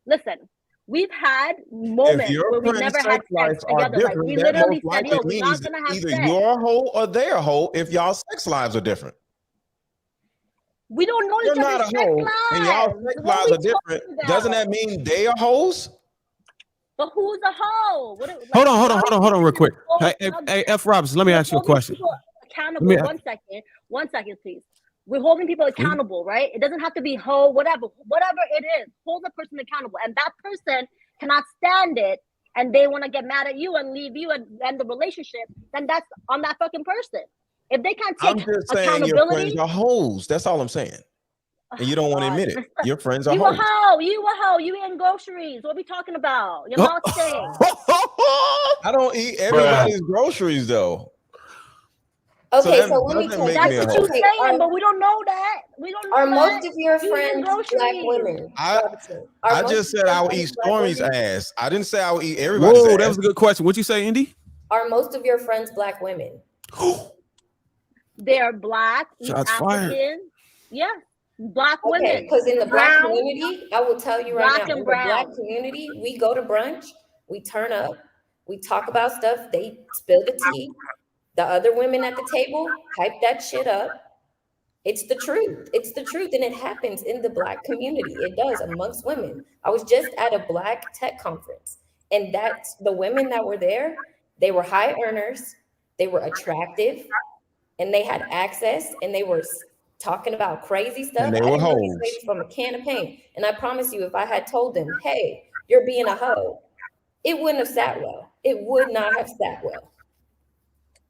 listen, we've had moments where we never had sex together. Like we literally said, yo, we're not gonna have either sex. You're a hoe or they're a hoe if y'all sex lives are different. We don't know each other's sex lives. And y'all sex lives are different. Doesn't that mean they are hoes? But who's a hoe? Hold on, real quick. Hey, F. Robinson, let me ask you a question. Accountable. One second, please. We're holding people accountable, right? It doesn't have to be hoe, whatever it is. Hold the person accountable, and that person cannot stand it, and they want to get mad at you and leave you and end the relationship. Then that's on that fucking person. If they can't take accountability, your friends are hoes. That's all I'm saying. And you don't want to admit it. Your friends are hoes. You a hoe. You eating groceries. What are we talking about? Your mouth stinks. I don't eat everybody's groceries though. Okay, so let me that's what you're saying, but we don't know that. We don't know. Are most of your friends black women? I just said I would eat Stormy's ass. I didn't say I would eat everybody's ass. Whoa, that was a good question. What'd you say, Indy? Are most of your friends black women? They are black, Shots African. fired. Yeah, black women. Because in the black community, I will tell you right now, in the black community, we go to brunch, we turn up, we talk about stuff, they spill the tea. The other women at the table hype that shit up. It's the truth. It's the truth. And it happens in the black community. It does amongst women. I was just at a black tech conference, and that's the women that were there. They were high earners. They were attractive, and they had access, and they were talking about crazy stuff. And they were hoes. From a can of paint. And I promise you, if I had told them, hey, you're being a hoe, it wouldn't have sat well. It would not have sat well.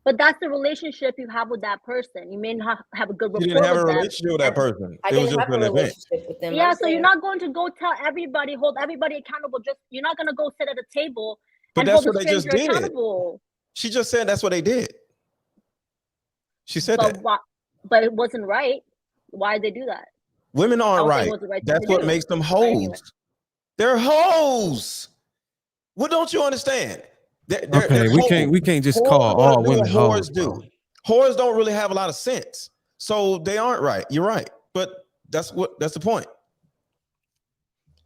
But that's the relationship you have with that person. You may not have a good rapport. You didn't have a relationship with that person. I didn't have a relationship with them. Yeah, so you're not going to go tell everybody, hold everybody accountable. You're not going to go sit at a table and hold a stranger accountable. She just said that's what they did. She said that. But it wasn't right. Why did they do that? Women aren't right. That's what makes them hoes. They're hoes. What don't you understand? They're we can't just call all women hoes. Whores don't really have a lot of sense, so they aren't right. You're right, but that's the point.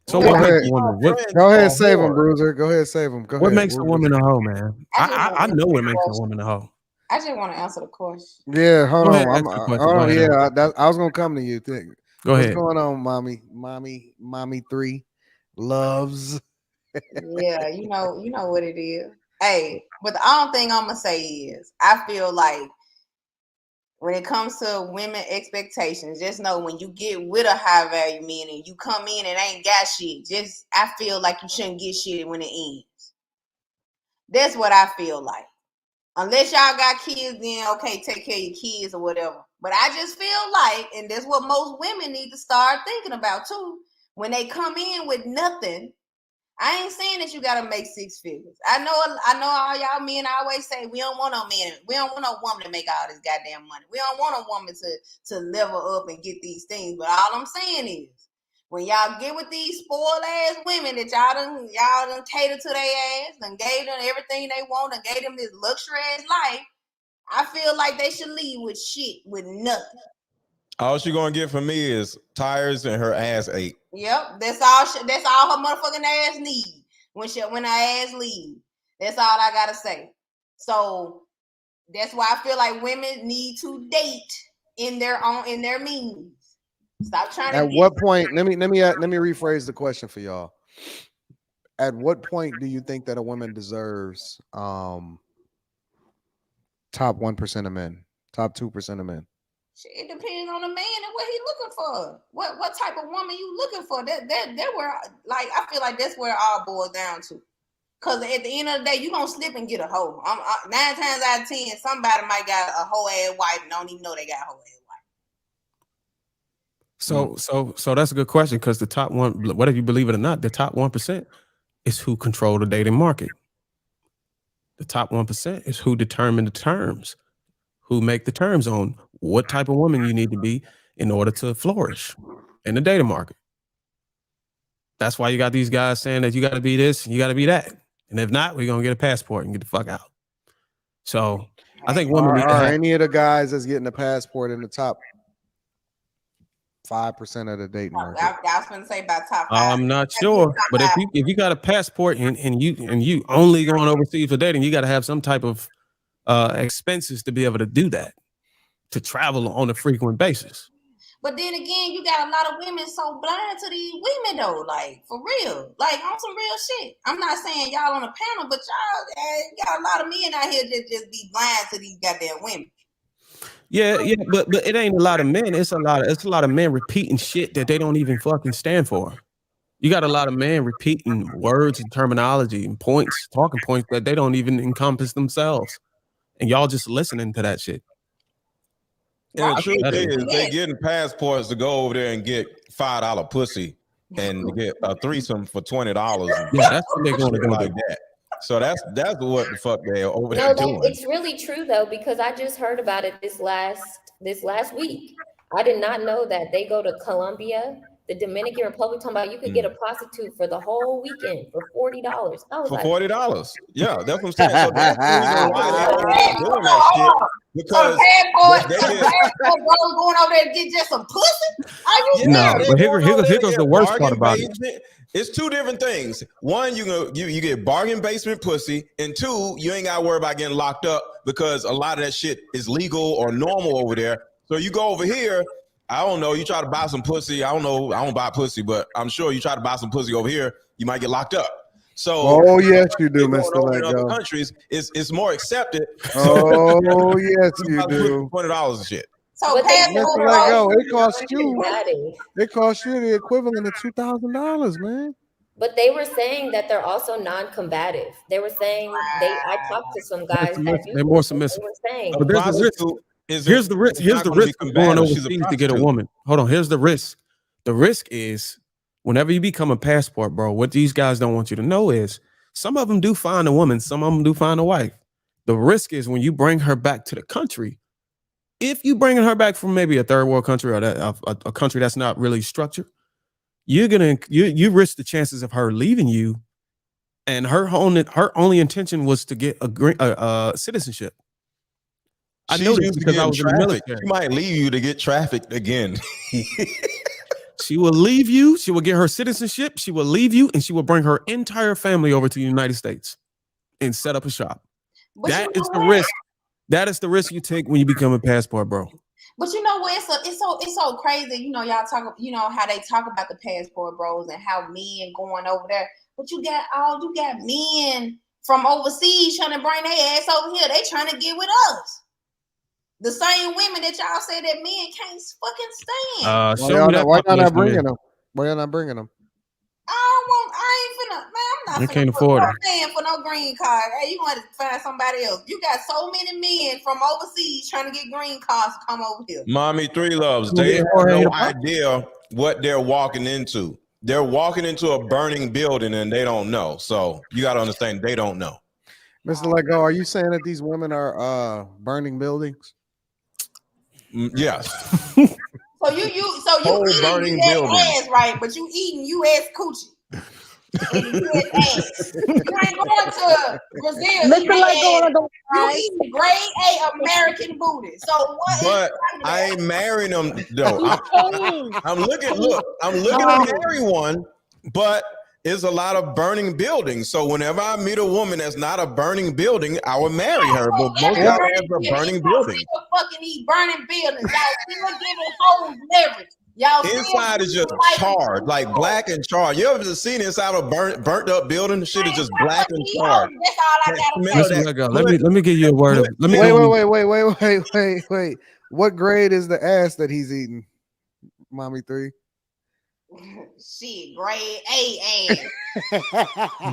So go ahead, save them, Bruiser. Go ahead, save them. What makes a woman a hoe, man? I know what makes a woman a hoe. I just want to answer the question. Yeah, hold on. I was gonna come to you. Go ahead. What's going on, mommy 3 loves? Yeah, you know what it is. Hey, but the only thing I'm gonna say is I feel like when it comes to women expectations, just know when you get with a high value man and you come in and ain't got shit, I feel like you shouldn't get shit when it ends. That's what I feel like. Unless y'all got kids, then okay, take care of your kids or whatever. But I just feel like, and that's what most women need to start thinking about too, when they come in with nothing. I ain't saying that you gotta make six figures. I know all y'all men always say we don't want no man, we don't want no woman to make all this goddamn money. We don't want a woman to level up and get these things. But all I'm saying is, when y'all get with these spoiled ass women that y'all done cater to their ass and gave them everything they want and gave them this luxury ass life, I feel like they should leave with shit, with nothing. All she gonna get from me is tires and her ass ate. Yep, that's all her motherfucking ass need when her ass leave. That's all I gotta say. So that's why I feel like women need to date in their means. Stop trying to. At what point? Let me rephrase the question for y'all. At what point do you think that a woman deserves top 1% of men, top 2% of men? It depends on the man and what he looking for. What type of woman you looking for? That where, like, I feel like that's where it all boils down to. Cause at the end of the day, you gonna slip and get a hoe. 9 times out of 10, somebody might got a hoe ass wife and don't even know they got a hoe ass wife. So that's a good question, because the top one, whatever you believe it or not, the top 1% is who control the dating market. The top 1% is who determine the terms, who make the terms on what type of woman you need to be in order to flourish in the dating market. That's why you got these guys saying that you got to be this and you got to be that. And if not, we're going to get a passport and get the fuck out. So I think women need to have... any of the guys that's getting a passport in the top 5% of the dating market? I was going to say about top 5. I'm not sure, but if you got a passport and you only going overseas for dating, you got to have some type of expenses to be able to do that, to travel on a frequent basis. But then again, you got a lot of women so blind to these women though, like for real, like on some real shit. I'm not saying y'all on the panel, but y'all got a lot of men out here that just be blind to these goddamn women. Yeah, but it ain't a lot of men. It's a lot of men repeating shit that they don't even fucking stand for. You got a lot of men repeating words and terminology and talking points that they don't even encompass themselves, and y'all just listening to that shit. And the truth is, they getting passports to go over there and get $5 pussy and get a threesome for $20. Yeah, that's what they're going to do like that. So that's what the fuck they are over there doing. It's really true though, because I just heard about it this last week. I did not know that they go to Colombia, the Dominican Republic, talking about you could get a prostitute for the whole weekend for $40. For $40. Yeah, that's what I'm saying. So that's the reason why they're doing that shit. Because passport bros going over there to get just some pussy. No, but here goes the worst part about it. It's two different things. One, you get bargain basement pussy, and two, you ain't got to worry about getting locked up because a lot of that shit is legal or normal over there. So you go over here, I don't know, you try to buy some pussy. I don't know, I don't buy pussy, but I'm sure you try to buy some pussy over here, you might get locked up. So, yes, you do, Mr. In other countries, it's more accepted. Oh, yes, you do. $20 and shit. So it costs you the equivalent of $2,000, man. But they were saying that they're also non-combative. They were saying I talked to some guys they're more submissive. They were saying, but here's the risk. Here's the risk of going overseas to get a woman. Hold on. Here's the risk. The risk is whenever you become a passport, bro, what these guys don't want you to know is some of them do find a woman, some of them do find a wife. The risk is when you bring her back to the country, if you bringing her back from maybe a third world country or a country that's not really structured, you risk the chances of her leaving you, and her only intention was to get a citizenship. I know this because I was in the military. She might leave you to get trafficked again. She will leave you. She will get her citizenship. She will leave you, and she will bring her entire family over to the United States and set up a shop. That is the risk. That is the risk you take when you become a passport, bro. But you know what? It's so crazy. You know, y'all talk. You know how they talk about the passport bros and how men going over there. But you got men from overseas trying to bring their ass over here. They trying to get with us. The same women that y'all say that men can't fucking stand. Why y'all not bringing them? Why y'all not bringing them? I ain't finna, man, I'm not can't afford it. paying for no green card. Hey, you want to find somebody else. You got so many men from overseas trying to get green cards to come over here. Mommy Three Loves, they have no idea what they're walking into. They're walking into a burning building and they don't know. So you got to understand, they don't know. Mr. Lego, are you saying that these women are burning buildings? Yes. So you eating ass, right? But you eating U.S. coochie. U.S. ass. You ain't going to Brazil. You eating grade A American booty. So what? But I ain't marrying them though. I'm looking to marry one, but it's a lot of burning buildings. So whenever I meet a woman that's not a burning building, I will marry her. But most of y'all are burning buildings. People fucking eat burning buildings. Y'all still giving hoes leverage. Y'all inside is just charred, like black and charred. You ever seen inside a burnt up building? The shit is just black and charred. That's all I got. Let me give you a word. Wait. What grade is the ass that he's eating, Mommy Three? Shit, grade A ass.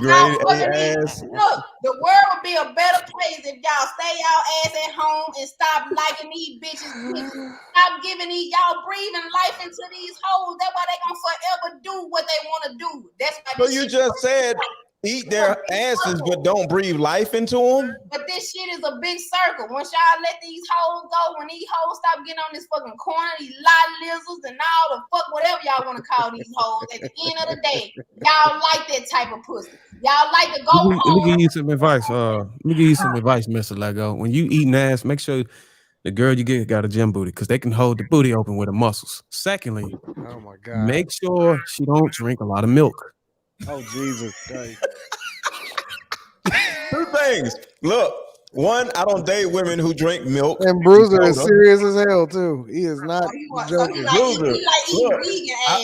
Grade A ass. Look, the world would be a better place if y'all stay y'all ass at home and stop liking these bitches. Stop giving y'all breathing life into these hoes. That's why they gonna forever do what they want to do. That's why. So you just said eat their asses, but don't breathe life into them. But this shit is a big circle. Once y'all let these hoes go, when these hoes stop getting on this fucking corner, these lot lizards and all the fuck whatever y'all want to call these hoes, at the end of the day, y'all like that type of pussy. Y'all like to go home. Let me give you some advice. Mr. Lego. When you eating ass, make sure the girl you get got a gym booty because they can hold the booty open with the muscles. Secondly, oh my God, make sure she don't drink a lot of milk. Oh Jesus Christ. Two things. Look, one, I don't date women who drink milk. And Bruiser is serious as hell too. He is not joking. Bruiser, look,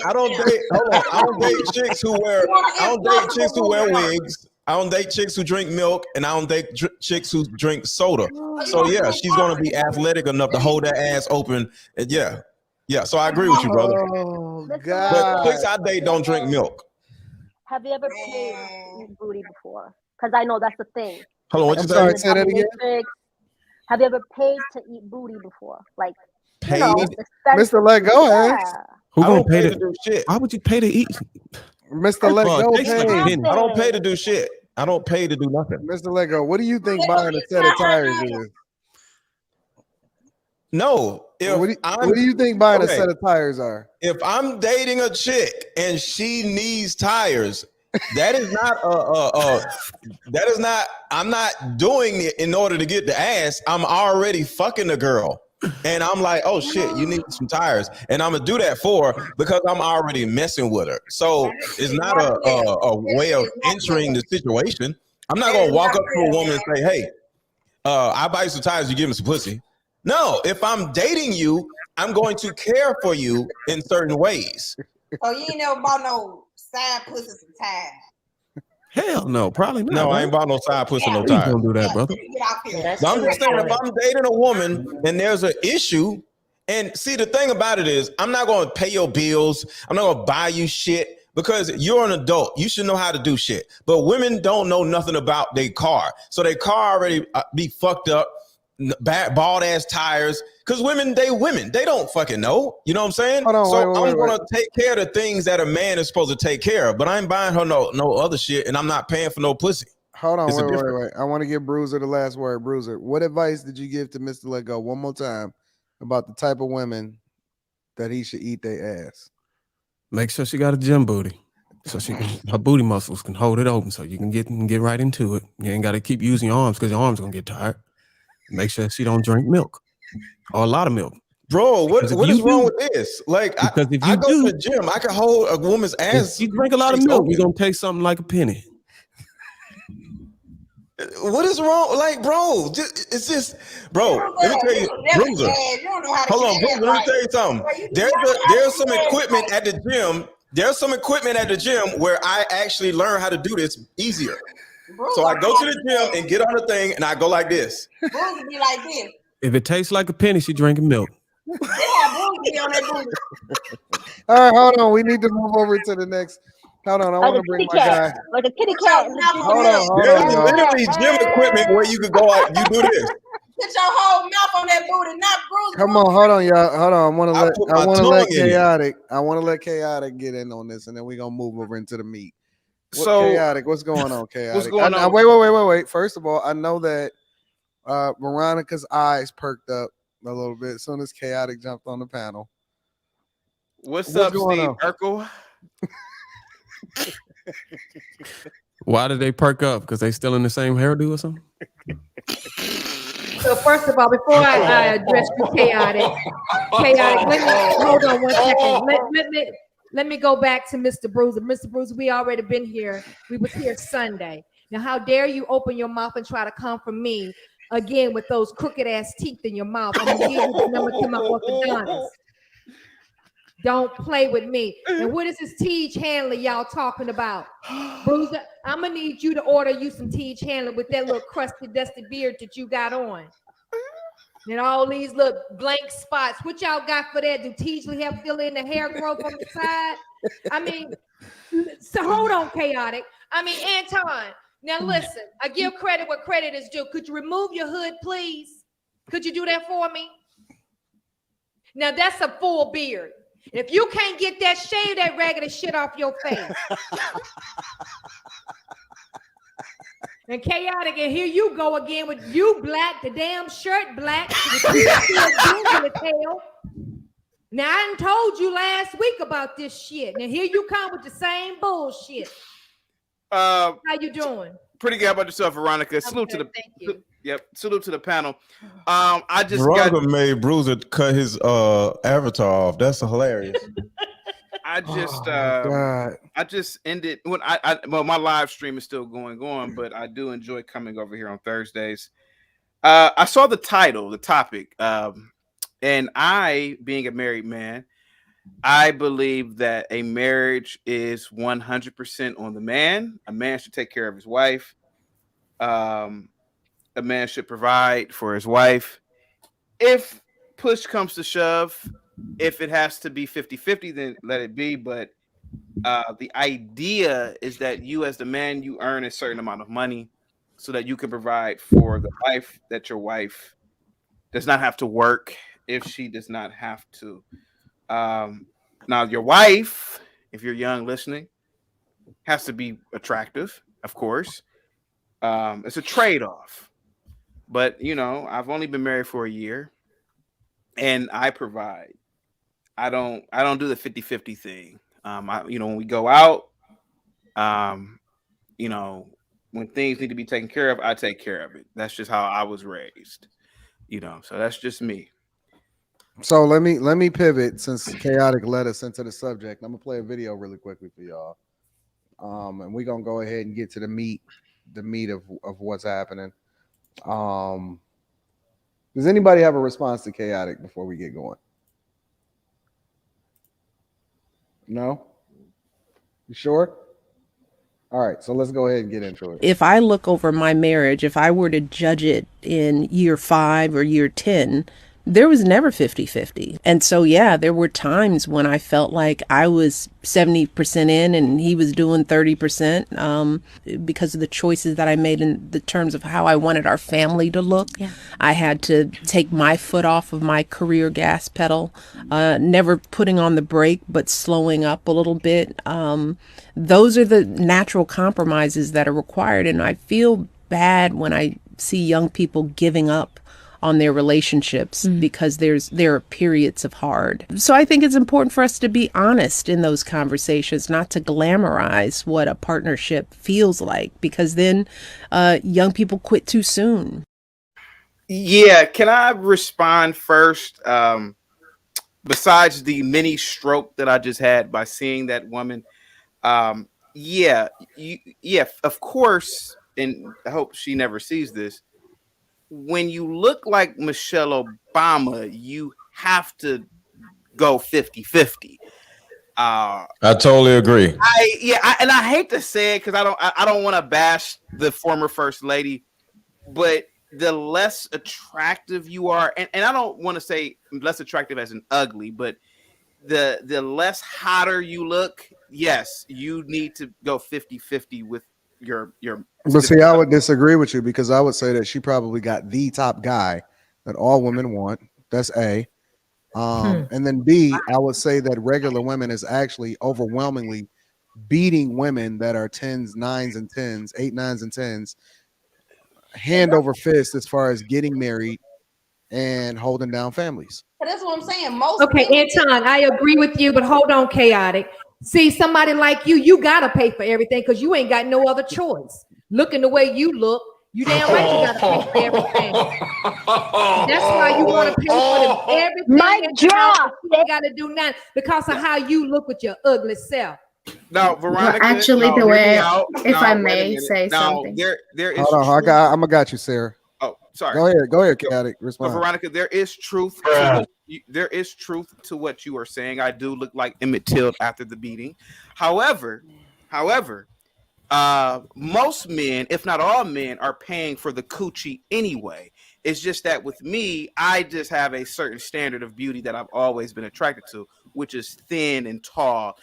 I don't date. Hold on, I don't date chicks who wear. I don't date chicks who wear wigs. I don't date chicks who drink milk, and I don't date chicks who drink soda. So yeah, she's gonna be athletic enough to hold that ass open. And yeah. So I agree with you, brother. Oh God. But chicks I date don't drink milk. Have you ever paid to eat booty before? Because I know that's the thing. Hold on, what you say that again? Have you ever paid to eat booty before? Like, paid? Mr. Let Go ass. Who gonna pay to do shit? Why would you pay to eat? Mr. Let Go pay. I don't pay to do shit. I don't pay to do nothing. Mr. Let Go, what do you think buying a set of tires is? No. What do you think buying a set of tires are? If I'm dating a chick and she needs tires, that is not I'm not doing it in order to get the ass. I'm already fucking the girl. And I'm like, oh shit, you need some tires. And I'm gonna do that because I'm already messing with her. So it's not a way of entering the situation. I'm not gonna walk up to a woman and say, hey, I buy you some tires, you give me some pussy. No, if I'm dating you, I'm going to care for you in certain ways. So you ain't never bought no side pussy some tires? Hell no, probably not. No, I ain't bought no side pussy, no tires. Don't do that, brother. So I'm just saying, if I'm dating a woman and there's an issue, and see, the thing about it is, I'm not going to pay your bills. I'm not going to buy you shit because you're an adult. You should know how to do shit. But women don't know nothing about their car. So their car already be fucked up. Bald ass tires, because women they don't fucking know, you know what I'm saying? I'm gonna take care of the things that a man is supposed to take care of, but I ain't buying her no other shit, and I'm not paying for no pussy. Hold on, wait. I want to give Bruiser the last word. Bruiser, what advice did you give to Mr. Let Go one more time about the type of women that he should eat their ass? Make sure she got a gym booty, so her booty muscles can hold it open, so you can get right into it. You ain't got to keep using your arms because your arms gonna get tired. Make sure she don't drink milk or a lot of milk. Bro, what is wrong with this? Like, I go to the gym. I can hold a woman's ass. If you drink a lot of milk, you're going to taste something like a penny. What is wrong? Like, bro, it's just, bro, let me tell you, Bruiser. Hold on, Bruiser, let me tell you something. There's some equipment at the gym. There's some equipment at the gym where I actually learn how to do this easier. So I go to the gym and get on the thing, and I go like this. Bruce would be like this. If it tastes like a penny, she drinking milk. Yeah, Bruce would be on that booty. All right, hold on. We need to move over to the next. Hold on, I want to bring my guy. Like a kitty cat. Hold on, There's y'all. literally gym equipment where you could go out. You do this. Put your whole mouth on that booty, not Bruce. Come on, hold on, y'all. Hold on. I want to let tongue in it. chaotic. I want to let chaotic get in on this, and then we're gonna move over into the meat. So chaotic, what's going on, chaotic? What's going on? Wait. First of all, I know that Veronica's eyes perked up a little bit as soon as chaotic jumped on the panel. What's up, going Steve on? Urkel? Why did they perk up? Because they still in the same hairdo or something? So first of all, before I address you, chaotic, let me hold on 1 second. Let me go back to Mr. Bruiser. Mr. Bruiser, we already been here. We was here Sunday. Now, how dare you open your mouth and try to come for me again with those crooked ass teeth in your mouth? I'm gonna give you the number to my orthodontist. Don't play with me. And what is this Teej Handler y'all talking about? Bruiser, I'm gonna need you to order you some Teej Handler with that little crusty, dusty beard that you got on. And all these little blank spots. What y'all got for that? Do Teasley have fill in the hair growth on the side? I mean, so hold on, chaotic. I mean, Anton, now listen, I give credit where credit is due. Could you remove your hood, please? Could you do that for me? Now that's a full beard. If you can't get that, shave that raggedy shit off your face. And chaotic, and here you go again with you black, the damn shirt black. Now I done told you last week about this shit. Now here you come with the same bullshit. How you doing? Pretty good. How about yourself, Veronica? Salute to the. Thank you. Yep. Salute to the panel. I just Veronica made Bruiser cut his avatar off. That's hilarious. I just ended when well, my live stream is still going on, but I do enjoy coming over here on Thursdays. I saw the title, the topic, and I, being a married man, I believe that a marriage is 100% on the man. A man should take care of his wife. A man should provide for his wife. If push comes to shove, if it has to be 50-50, then let it be. But the idea is that you, as the man, you earn a certain amount of money so that you can provide for the wife, that your wife does not have to work if she does not have to. Now, your wife, if you're young listening, has to be attractive, of course. It's a trade-off. But, you know, I've only been married for a year, and I provide. I don't do the 50-50 thing. When we go out, when things need to be taken care of, I take care of it. That's just how I was raised, so that's just me. So let me pivot, since chaotic led us into the subject. I'm gonna play a video really quickly for y'all. And we're gonna go ahead and get to the meat of what's happening. Does anybody have a response to chaotic before we get going? No? You sure? All right, so let's go ahead and get into it. If I look over my marriage, if I were to judge it in year 5 or year 10, there was never 50-50. And so, yeah, there were times when I felt like I was 70% in and he was doing 30% because of the choices that I made in the terms of how I wanted our family to look. Yeah. I had to take my foot off of my career gas pedal, never putting on the brake, but slowing up a little bit. Those are the natural compromises that are required. And I feel bad when I see young people giving up on their relationships because there are periods of hard. So I think it's important for us to be honest in those conversations, not to glamorize what a partnership feels like, because then young people quit too soon. Yeah, can I respond first? Besides the mini stroke that I just had by seeing that woman, of course, and I hope she never sees this. When you look like Michelle Obama, you have to go 50-50. I totally agree. And I hate to say it because I don't want to bash the former first lady, but the less attractive you are, and I don't want to say less attractive as in ugly, but the less hotter you look, yes, you need to go 50-50 with your But see, I would disagree with you because I would say that she probably got the top guy that all women want. That's A. And then B, I would say that regular women is actually overwhelmingly beating women that are 10s, 9s, and 10s, 8, 9s, and 10s, hand over fist as far as getting married and holding down families. But that's what I'm saying. Most okay, Anton, I agree with you, but hold on, chaotic. See, somebody like you gotta pay for everything because you ain't got no other choice. Looking the way you look, you damn right you gotta pay for everything. That's why you want to pay for everything. Mic drop. You ain't gotta do nothing because of how you look with your ugly self. No, Veronica. Well, actually, no, the way, if I may say something. There is. Hold on, I'm gonna got you, Sarah. Oh, sorry. Go ahead, chaotic. Respond. Veronica, there is truth. There is truth to what you are saying. I do look like Emmett Till after the beating. However, most men, if not all men, are paying for the coochie anyway. It's just that with me, I just have a certain standard of beauty that I've always been attracted to, which is thin and tall,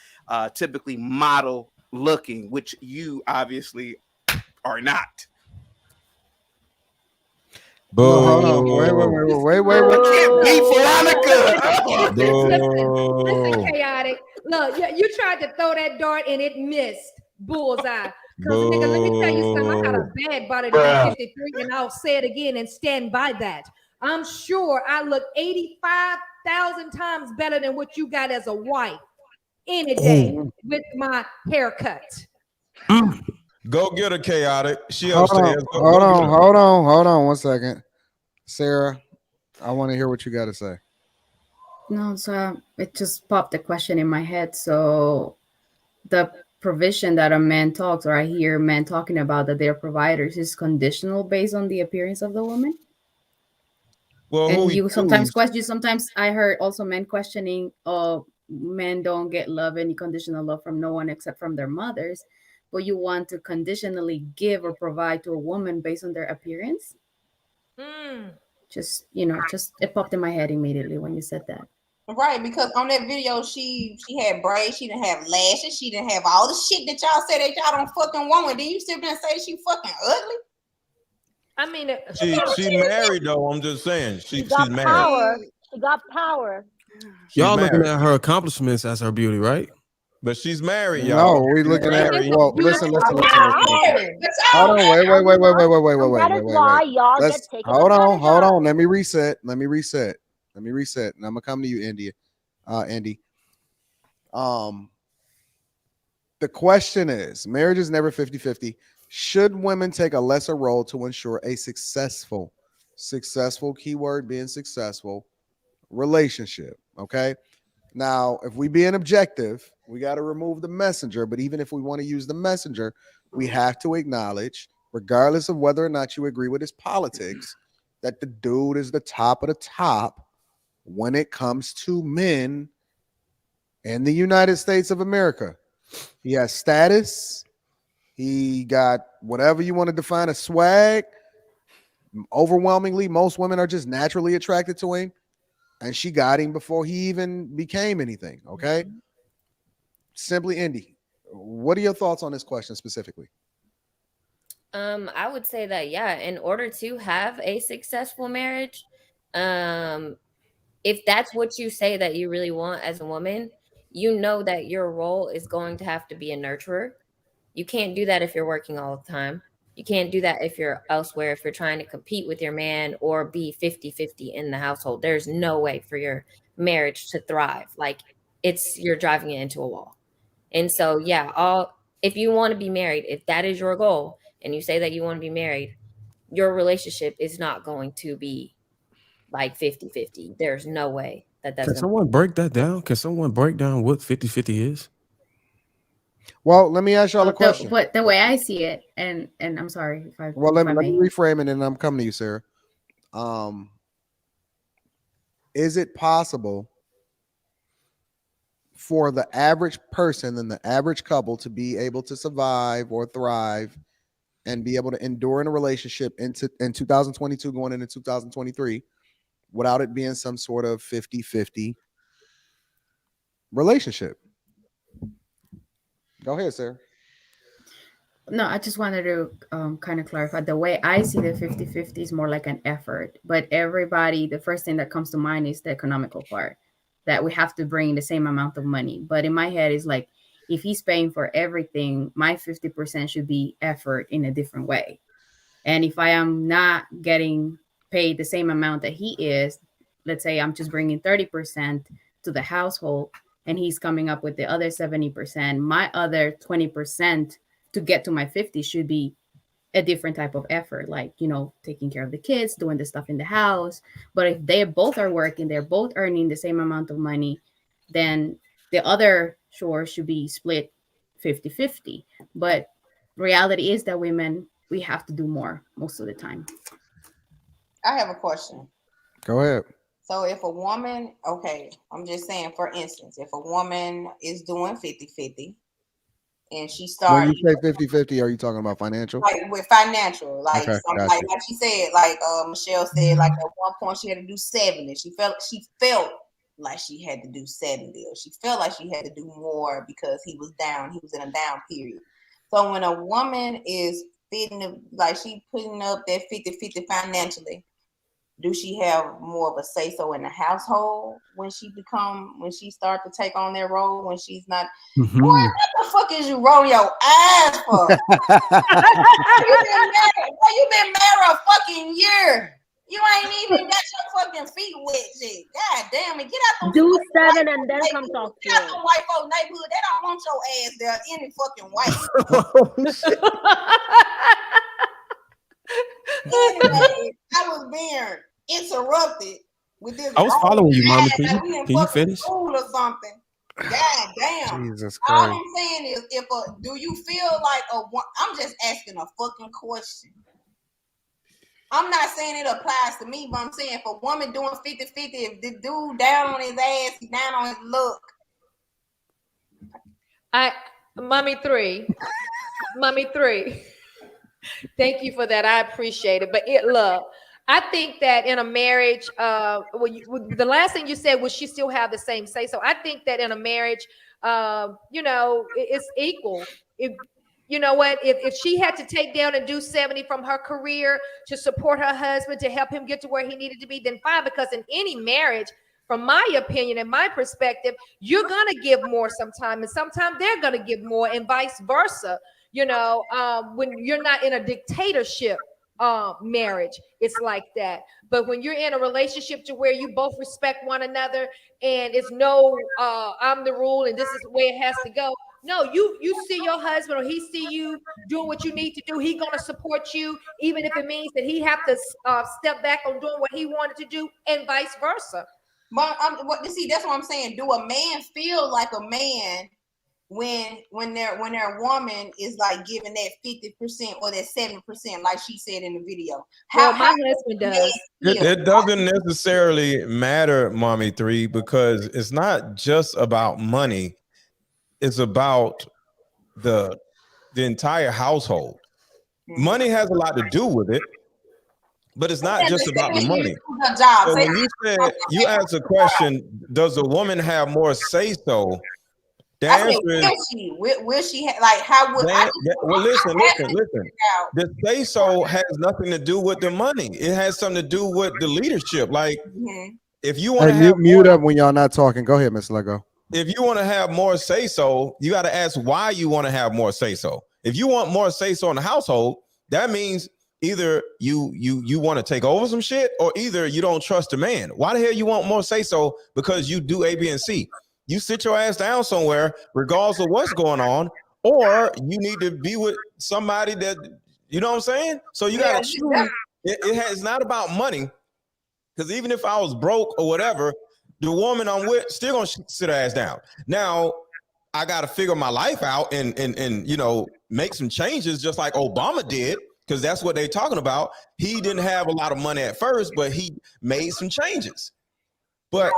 typically model looking, which you obviously are not. No, hold on. Wait. I can't beat Veronica. Listen, chaotic. Look, you tried to throw that dart and it missed. Bullseye. Because nigga, let me tell you something. I got a bad body to be 53, and I'll say it again and stand by that. I'm sure I look 85,000 times better than what you got as a wife any day with my haircut. Go get her, chaotic. She Hold upstairs. on 1 second. Sarah, I want to hear what you got to say. No, so it just popped a question in my head. So the provision that a man talks, or I hear men talking about that they're providers, is conditional based on the appearance of the woman. Well, and you sometimes question. Sometimes I heard also men questioning, "Oh, men don't get love, any conditional love from no one except from their mothers." But you want to conditionally give or provide to a woman based on their appearance? Just it popped in my head immediately when you said that. Right, because on that video, she had braids, she didn't have lashes, she didn't have all the shit that y'all say that y'all don't fucking want. Then you sit there and say she fucking ugly. I mean, she married though. I'm just saying she's married. Power. She got power. Y'all looking at her accomplishments as her beauty, right? But she's married, y'all. No, we looking at. Well, listen. Hold on, wait. Hold on. Let me reset. And I'm gonna come to you, Andy. The question is, marriage is never 50-50. Should women take a lesser role to ensure a successful keyword being successful relationship? Okay. Now, if we being objective, we got to remove the messenger. But even if we want to use the messenger, we have to acknowledge, regardless of whether or not you agree with his politics, that the dude is the top of the top when it comes to men in the United States of America. He has status. He got whatever you want to define as swag. Overwhelmingly, most women are just naturally attracted to him. And she got him before he even became anything. Okay. Simply Indy. What are your thoughts on this question specifically? I would say that, yeah, in order to have a successful marriage, if that's what you say that you really want as a woman, you know that your role is going to have to be a nurturer. You can't do that if you're working all the time. You can't do that if you're elsewhere, if you're trying to compete with your man or be 50-50 in the household. There's no way for your marriage to thrive. Like, you're driving it into a wall. And so, yeah, if you want to be married, if that is your goal and you say that you want to be married, your relationship is not going to be like 50-50. There's no way that's Can someone break that down? Can someone break down what 50-50 is? Well, let me ask y'all a question. But the way I see it, and I'm sorry if I. Well, let me reframe it, and I'm coming to you, Sarah. Is it possible for the average person and the average couple to be able to survive or thrive and be able to endure in a relationship in 2022 going into 2023 without it being some sort of 50-50 relationship? Go ahead, sir. No, I just wanted to kind of clarify. The way I see the 50-50 is more like an effort. But everybody, the first thing that comes to mind is the economical part, that we have to bring the same amount of money. But in my head, it's like, if he's paying for everything, my 50% should be effort in a different way. And if I am not getting paid the same amount that he is, let's say I'm just bringing 30% to the household and he's coming up with the other 70%, my other 20% to get to my 50 should be a different type of effort, like, you know, taking care of the kids, doing the stuff in the house. But if they both are working, they're both earning the same amount of money, then the other chores should be split 50-50. But reality is that women, we have to do more most of the time. I have a question. Go ahead. So if a woman, okay, I'm just saying, for instance, if a woman is doing 50-50 and she starts. When you say 50-50, are you talking about financial? Like with financial, like Okay, like she said, like Michelle said, like at one point she had to do 70. She felt like she had to do 70, or she felt like she had to do more because he was down. He was in a down period. So when a woman is fitting, like she putting up that 50-50 financially, do she have more of a say so in the household when she start to take on that role when she's not? Mm-hmm. Boy, what the fuck is you rolling your ass for? You've been married a fucking year. You ain't even got your fucking feet wet yet. God damn it. Get out the do 7 and then come talk to Get out us. the white folk neighborhood. They don't want your ass there any fucking way. Anyway, I was being interrupted with this. I was following you, Mama. Can you finish? School or something. God damn. Jesus All Christ. I'm saying is, do you feel like I'm just asking a fucking question. I'm not saying it applies to me, but I'm saying if a woman doing 50-50, if the dude down on his ass, he down on his look. Mommy three. Thank you for that. I appreciate it. But look, I think that in a marriage, the last thing you said was she still have the same say. So I think that in a marriage, it's equal. You know what? If she had to take down and do 70 from her career to support her husband, to help him get to where he needed to be, then fine. Because in any marriage, from my opinion and my perspective, you're going to give more sometime, and sometimes they're going to give more, and vice versa. When you're not in a dictatorship marriage, it's like that. But when you're in a relationship to where you both respect one another, and it's no I'm the rule and this is the way it has to go. No, you see your husband, or he see you doing what you need to do. He's gonna support you, even if it means that he have to step back on doing what he wanted to do, and vice versa. But that's what I'm saying. Do a man feel like a man when their woman is like giving that 50% or that 7%, like she said in the video? How my husband does. It doesn't necessarily matter, Mommy Three, because it's not just about money. It's about the entire household. Money has a lot to do with it, but it's not just about the money. So when you asked a question, does a woman have more say so? The answer is, will she like how would well, listen. The say so has nothing to do with the money. It has something to do with the leadership. Like if you want to mute up when y'all not talking. Go ahead, Miss Lego. If you want to have more say so, you got to ask why you want to have more say so. If you want more say so in the household, that means either you want to take over some shit, or either you don't trust the man. Why the hell you want more say so? Because you do A, B, and C. You sit your ass down somewhere, regardless of what's going on, or you need to be with somebody that, you know what I'm saying? So you got to choose. It's not about money, because even if I was broke or whatever, the woman I'm with still gonna sit her ass down. Now, I got to figure my life out and make some changes, just like Obama did, because that's what they're talking about. He didn't have a lot of money at first, but he made some changes. But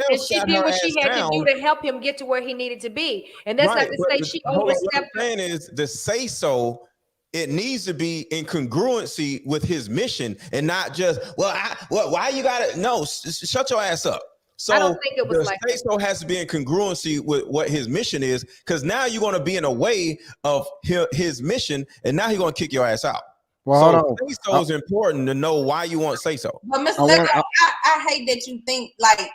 and she did what she had to do to help him get to where he needed to be. And that's not to say she overstepped. What I'm saying is the say so. It needs to be in congruency with his mission and not just, why you got it? No, shut your ass up. So I don't think it was like say so has to be in congruency with what his mission is, because now you're going to be in a way of his mission, and now he's going to kick your ass out. Well, so say so is important to know why you want say so. But Mr. Lego, I hate that you think like,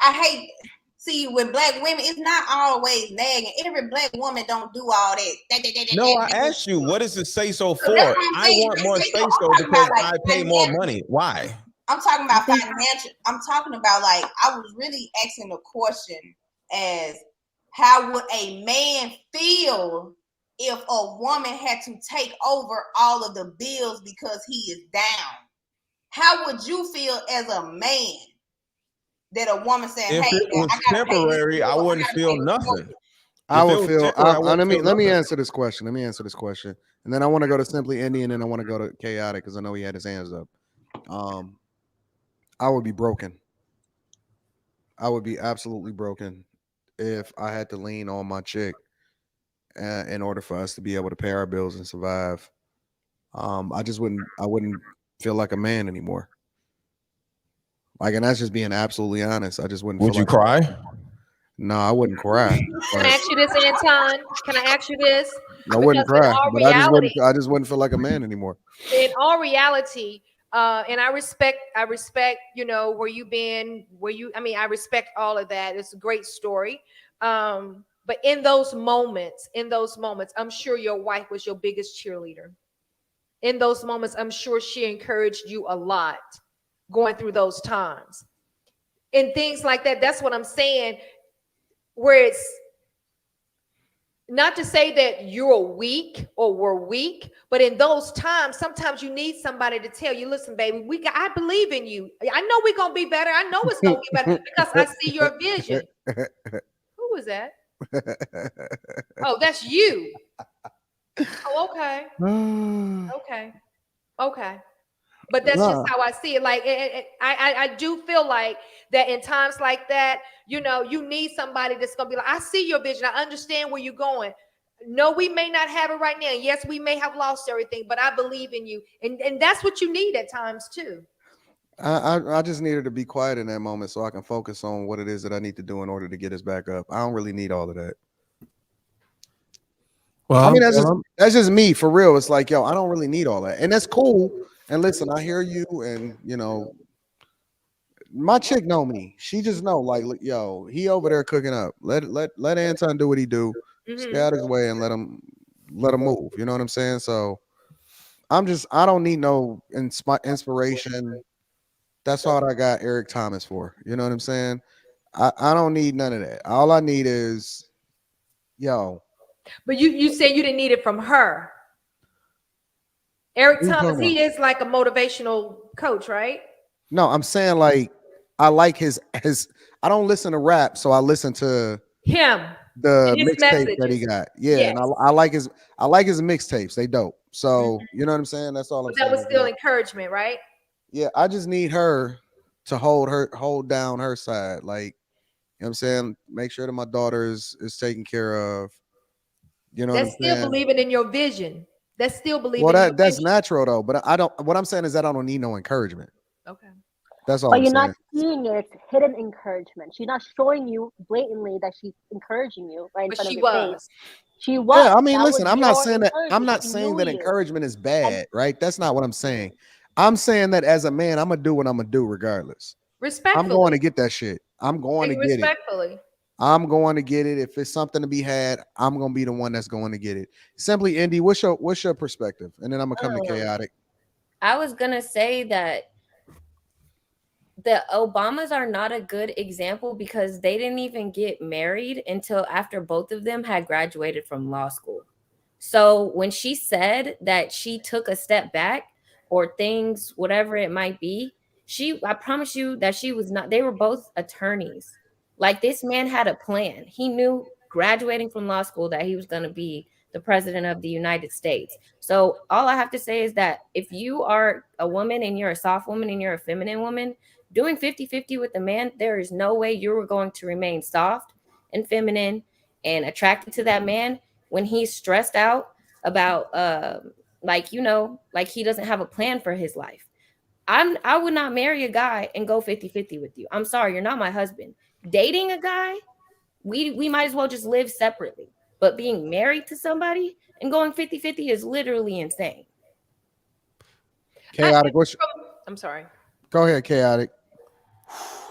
I hate. See, with black women, it's not always nagging. Every black woman don't do all that. No, I asked you, what is the say so for? I want more say so because I pay more money. Why? I'm talking about financial. I'm talking about like, I was really asking the question as how would a man feel if a woman had to take over all of the bills because he is down? How would you feel as a man? That a woman saying, if "Hey, it was temporary, I wouldn't feel nothing." I would feel. Let me answer this question. And then I want to go to Simply Indian, and I want to go to Chaotic because I know he had his hands up. I would be broken. I would be absolutely broken if I had to lean on my chick in order for us to be able to pay our bills and survive. I wouldn't feel like a man anymore. Like, and that's just being absolutely honest. I just wouldn't. Would you cry? No, I wouldn't cry. Can I ask you this, Anton? Can I ask you this? I wouldn't cry, but I just wouldn't feel like a man anymore. In all reality, and I respect, where you been, I respect all of that. It's a great story. But in those moments, I'm sure your wife was your biggest cheerleader. In those moments, I'm sure she encouraged you a lot going through those times and things like that. That's what I'm saying, where it's not to say that you're weak or we're weak, but in those times, sometimes you need somebody to tell you, listen, baby, I believe in you. I know we're going to be better. I know it's going to be better because I see your vision. Who was that? Oh, that's you. Oh, okay. Okay. But that's just how I see it. Like, I do feel like that in times like that, you need somebody that's going to be like, I see your vision. I understand where you're going. No, we may not have it right now. Yes, we may have lost everything, but I believe in you. And that's what you need at times too. I just needed to be quiet in that moment so I can focus on what it is that I need to do in order to get us back up. I don't really need all of that. Well, I mean, that's just me for real. It's like, yo, I don't really need all that. And that's cool. And listen, I hear you, and my chick know me. She just know, like, yo, he over there cooking up. Let Anton do what he do. Stay out of his way and let him move. You know what I'm saying? So I don't need no inspiration. That's all I got Eric Thomas for. You know what I'm saying? I don't need none of that. All I need is, yo. But you said you didn't need it from her. Eric Thomas, he is like a motivational coach, right? No, I'm saying like I like his. I don't listen to rap, so I listen to him, the mixtape that he got. Yeah, yes. And I like his mixtapes. They dope. So you know what I'm saying? That's all I'm saying. That was still encouragement, right? Yeah, I just need her to hold down her side. Like, you know what I'm saying? Make sure that my daughter is taken care of. You know, that's still believing in your vision. That's still believing. Well, that's natural though. But I don't. What I'm saying is that I don't need no encouragement. Okay. That's all. But you're not seeing it. It's hidden encouragement. She's not showing you blatantly that she's encouraging you right in front of your face. She was. Yeah, I mean, listen. I'm not saying that. I'm not saying that encouragement is bad, right? That's not what I'm saying. I'm saying that as a man, I'm gonna do what I'm gonna do regardless. Respectfully. I'm going to get that shit. I'm going to get it. I'm going to get it. If it's something to be had, I'm going to be the one that's going to get it. Simply, Indy, what's your perspective? And then I'm going to come to Chaotic. I was going to say that the Obamas are not a good example because they didn't even get married until after both of them had graduated from law school. So when she said that she took a step back or things, whatever it might be, I promise you that she was not, they were both attorneys. Like, this man had a plan. He knew graduating from law school that he was going to be the president of the United States. So all I have to say is that if you are a woman and you're a soft woman and you're a feminine woman, Doing 50-50 with a man, there is no way you're going to remain soft and feminine and attracted to that man when he's stressed out about like he doesn't have a plan for his life. I would not marry a guy and go 50-50 with you. I'm sorry, you're not my husband. Dating a guy, we might as well just live separately. But being married to somebody and going 50-50 is literally insane. Chaotic. I'm sorry. Go ahead, Chaotic.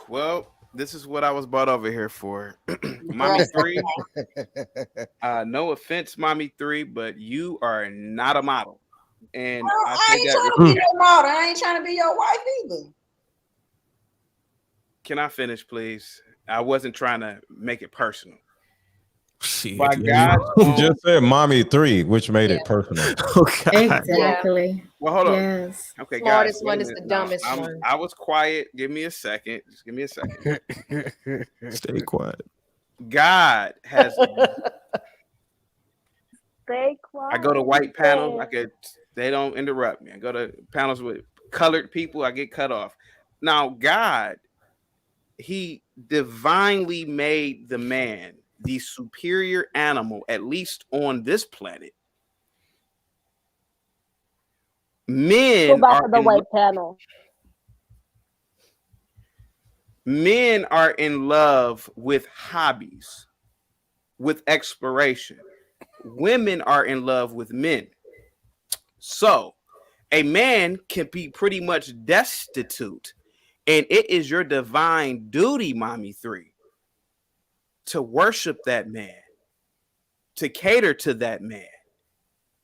Well, this is what I was brought over here for. Mommy 3. No offense, Mommy 3, but you are not a model. And I ain't trying to be your model. I ain't trying to be your wife either. Can I finish, please? I wasn't trying to make it personal. By God, you just said Mommy 3, which made it personal. Okay. Exactly. Well, hold on. Yes. Okay, Smartest guys. one is the dumbest one. I was quiet. Give me a second. Just give me a second. Stay quiet. God has. Stay quiet. I go to white panels. They don't interrupt me. I go to panels with colored people. I get cut off. Now, God, He divinely made the man the superior animal, at least on this planet. Men Go back are to the white panel. Men are in love with hobbies, with exploration. Women are in love with men. So a man can be pretty much destitute, and it is your divine duty, Mommy 3, to worship that man, to cater to that man.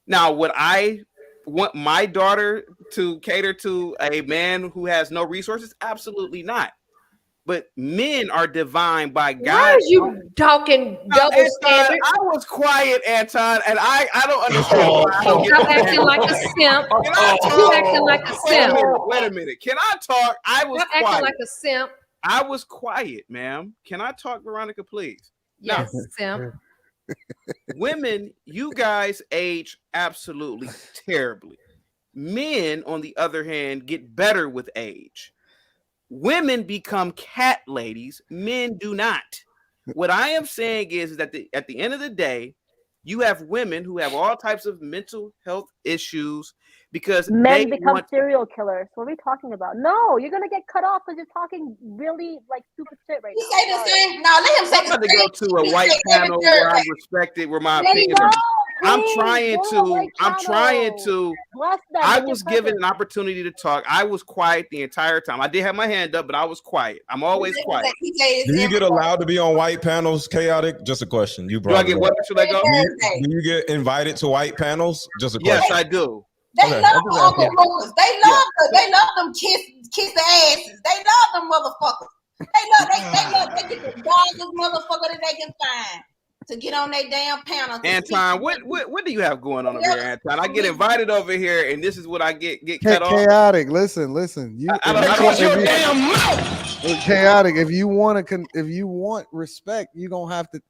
Now, would I want my daughter to cater to a man who has no resources? Absolutely not. But men are divine by God. Why are you talking double standard? I was quiet, Anton, and I don't understand why I don't Stop acting like a simp. You acting like a simp. Wait a minute. Can I talk? I was Stop quiet. acting like a simp. I was quiet, ma'am. Can I talk, Veronica, please? Yes, simp. Women, you guys age absolutely terribly. Men, on the other hand, get better with age. Women become cat ladies. Men do not. What I am saying is that at the end of the day, you have women who have all types of mental health issues because men become serial killers. What are we talking about? No, you're gonna get cut off because you're talking really like stupid shit right now. You say the same. Now let him say I'm about to go to a white panel where I'm respected, where my opinion. I was given an opportunity to talk. I was quiet the entire time. I did have my hand up, but I was quiet. I'm always quiet. Do you get allowed to be on white panels, Chaotic? Just a question. You brought. Do I get what? Should I go? Do you get invited to white panels? Just a question. Yes, I do. They love Uncle Lucas. They love them kiss the asses. They love them motherfuckers. They get the doggiest motherfucker that they can find to get on their damn panel. Anton, what do you have going on over here, Anton? I get invited over here, and this is what I get cut off. Chaotic, listen. Your damn mouth. Chaotic. If you want respect, you gonna have to.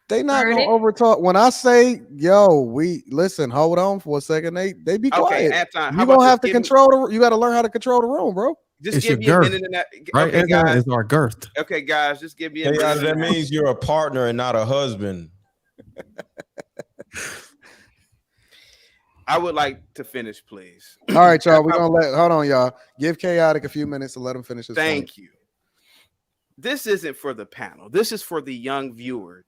They not gonna overtalk. When I say, yo, we listen, hold on for a second. They be quiet. Anton, you gonna have to control you gotta learn how to control the room, bro. Just give me a minute in that. Right, okay, guys. Is our girth. Okay, guys, just give me a minute. That means you're a partner and not a husband. I would like to finish, please. All right, y'all. We're gonna hold on, y'all. Give Chaotic a few minutes to let him finish his point. Thank you. This isn't for the panel. This is for the young viewer.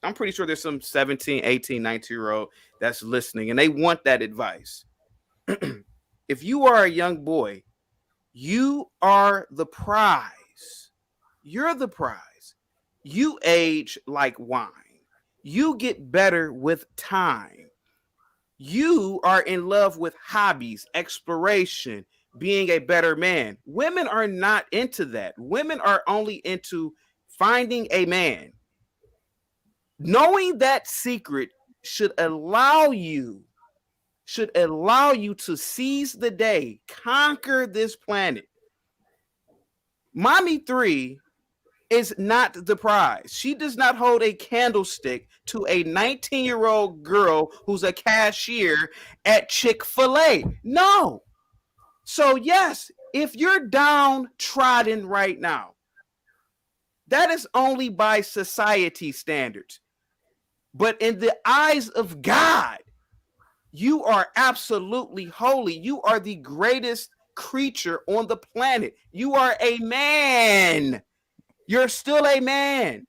I'm pretty sure there's some 17, 18, 19-year-old that's listening, and they want that advice. If you are a young boy, you are the prize. You're the prize. You age like wine. You get better with time. You are in love with hobbies, exploration, being a better man. Women are not into that. Women are only into finding a man. Knowing that secret should allow you to seize the day, conquer this planet. Mommy 3 is not the prize. She does not hold a candlestick to a 19-year-old girl who's a cashier at Chick-fil-A. No. So yes, if you're downtrodden right now, that is only by society standards. But in the eyes of God, you are absolutely holy. You are the greatest creature on the planet. You are a man. You're still a man.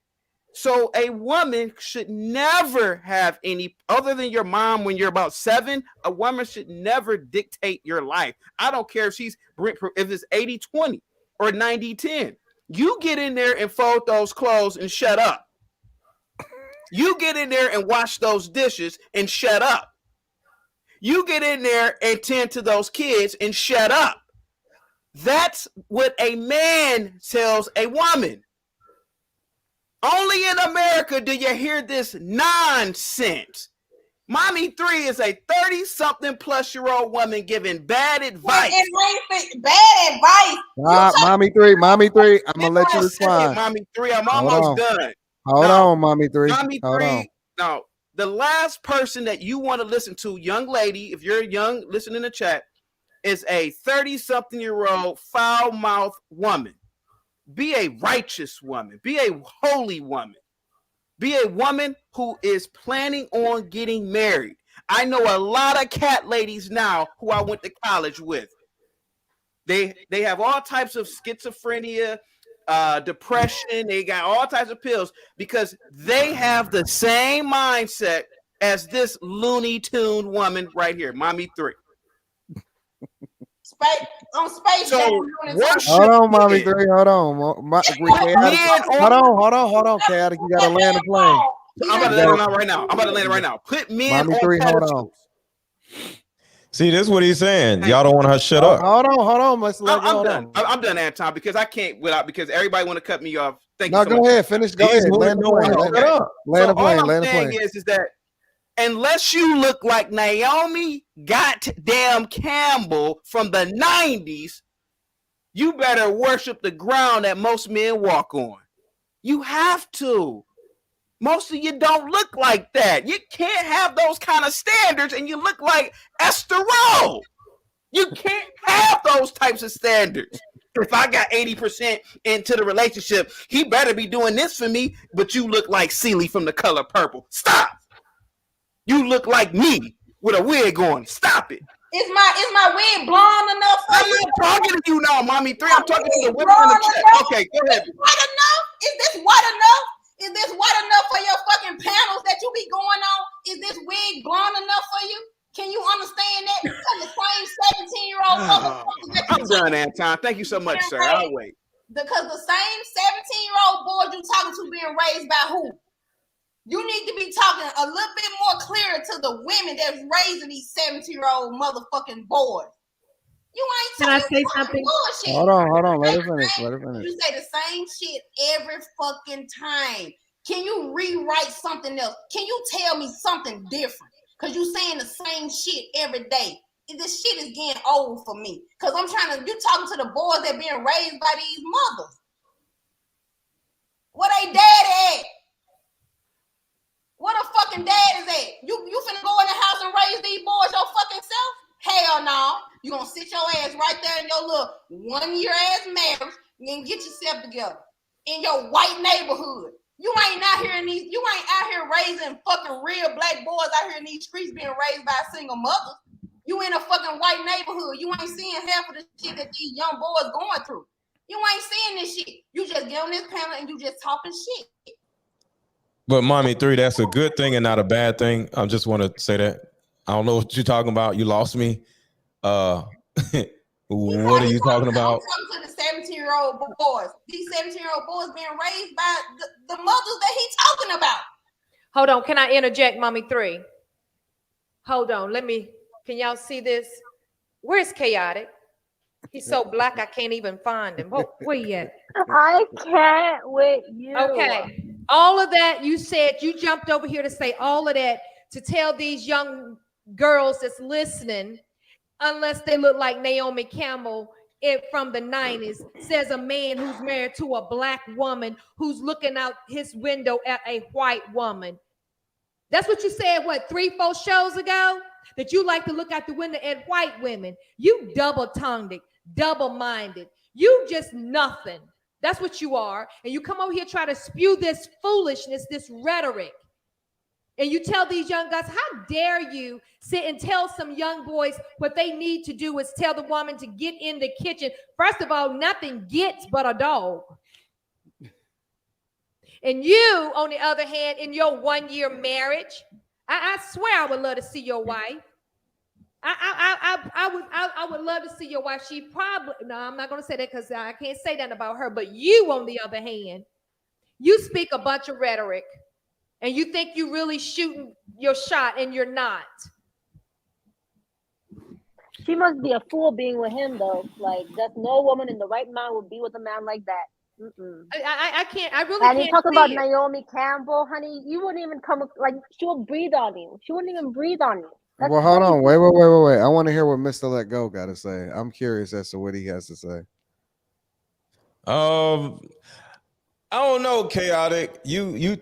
So a woman should never have any, other than your mom when you're about 7, a woman should never dictate your life. I don't care if it's 80-20 or 90-10. You get in there and fold those clothes and shut up. You get in there and wash those dishes and shut up. You get in there and tend to those kids and shut up. That's what a man tells a woman. Only in America do you hear this nonsense. Mommy 3 is a 30-something-plus-year-old woman giving bad advice. Bad advice. Mommy 3, I'm gonna let you respond. Mommy 3, I'm almost done. Hold on, Mommy 3. Mommy 3. Now, the last person that you want to listen to, young lady, if you're young, listen in the chat, is a 30-something-year-old foul-mouthed woman. Be a righteous woman. Be a holy woman. Be a woman who is planning on getting married. I know a lot of cat ladies now who I went to college with. They have all types of schizophrenia, depression. They got all types of pills because they have the same mindset as this Looney Tune woman right here, Mommy 3. Space so hold on, Mommy 3. Hold on. Hold on, Chaotic. You gotta land the plane. I'm about to land it right now. I'm about to land it right now. Put men Mommy on 3, pedestals. hold on. See, this is what he's saying. Y'all don't want her to shut up. Hold on. I'm done. I'm done, Anton, because I can't because everybody want to cut me off. Thank you. No, go ahead. Finish. Go ahead. Land the plane. Land the plane. Land the plane. Is that unless you look like Naomi goddamn Campbell from the 90s, you better worship the ground that most men walk on. You have to. Most of you don't look like that. You can't have those kind of standards and you look like Esther Rowe. You can't have those types of standards. If I got 80% into the relationship, he better be doing this for me, but you look like Celie from The Color Purple. Stop. You look like me with a wig on. Stop it. Is my wig blonde enough for you? I'm not talking to you now, Mommy 3. I'm talking to the women in the chat. Okay, go ahead. Is this white enough? Is this white enough? Is this white enough for your fucking panels that you be going on? Is this wig blonde enough for you? Can you understand that? Because the same 17-year-old motherfuckers. I'm done, Anton. Thank you so much, sir. I'll wait. Because the same 17-year-old boys you talking to being raised by who? You need to be talking a little bit more clear to the women that's raising these 17-year-old motherfucking boys. You ain't Can I say something? Bullshit. Hold on. Let her finish. You say the same shit every fucking time. Can you rewrite something else? Can you tell me something different? Because you saying the same shit every day. This shit is getting old for me. Because you talking to the boys that being raised by these mothers. Where they daddy at? What a fucking dad is at? You finna go in the house and raise these boys your fucking self? Hell no. You gonna sit your ass right there in your little 1-year ass marriage and get yourself together in your white neighborhood. You ain't out here raising fucking real black boys out here in these streets being raised by a single mother. You in a fucking white neighborhood. You ain't seeing half of the shit that these young boys going through. You ain't seeing this shit. You just get on this panel and you just talking shit. But Mommy 3, that's a good thing and not a bad thing. I just want to say that. I don't know what you're talking about. You lost me. What are you talking about? I'm talking to the 17-year-old boys. These 17-year-old boys being raised by the mothers that he's talking about. Hold on. Can I interject, Mommy 3? Hold on. Can y'all see this? Where's Chaotic? He's so black I can't even find him. Where you at? I can't with you. Okay. All of that you said, you jumped over here to say all of that to tell these young girls that's listening, unless they look like Naomi Campbell from the 90s, says a man who's married to a black woman who's looking out his window at a white woman. That's what you said, 3-4 shows ago? that you like to look out the window at white women. You double-tongued, double-minded. You just nothing. That's what you are. And you come over here try to spew this foolishness, this rhetoric. And you tell these young guys, how dare you sit and tell some young boys what they need to do is tell the woman to get in the kitchen. First of all, nothing gets but a dog. And you, on the other hand, in your 1-year marriage, I swear I would love to see your wife. I would love to see your wife. She probably, no, I'm not going to say that because I can't say that about her. But you, on the other hand, you speak a bunch of rhetoric. And you think you really shooting your shot, and you're not. She must be a fool being with him, though. Like, there's no woman in the right mind would be with a man like that. I can't. I really can't. And you talk about Naomi Campbell, honey. You wouldn't even come. Like, she would breathe on you. She wouldn't even breathe on you. That's well, hold on. Wait. I want to hear what Mr. Let Go got to say. I'm curious as to what he has to say. I don't know, Chaotic. You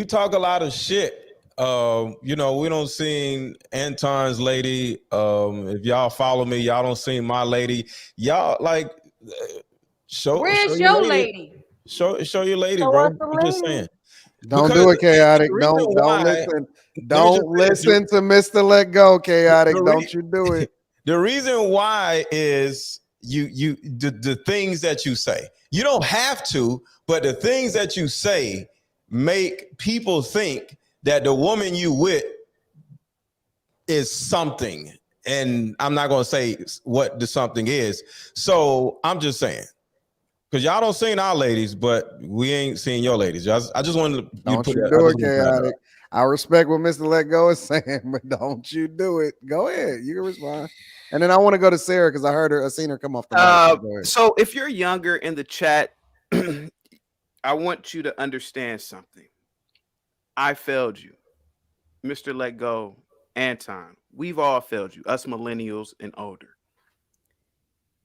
talk a lot of shit. We don't see Anton's lady. If y'all follow me, y'all don't see my lady. Y'all where's your lady? Show your lady, bro. I'm just saying. Don't do it, Chaotic. Don't listen. Don't listen to Mr. Let Go, Chaotic. Don't you do it. The reason why is the things that you say. You don't have to, but the things that you say make people think that the woman you with is something. And I'm not going to say what the something is. So I'm just saying, because y'all don't seen our ladies, but we ain't seen your ladies. I just wanted to don't you do it, Chaotic. I respect what Mr. Let Go is saying, but don't you do it. Go ahead. You can respond. And then I want to go to Sarah because I seen her come off the mic. So if you're younger in the chat, I want you to understand something. I failed you, Mr. Let Go, Anton. We've all failed you, us millennials and older.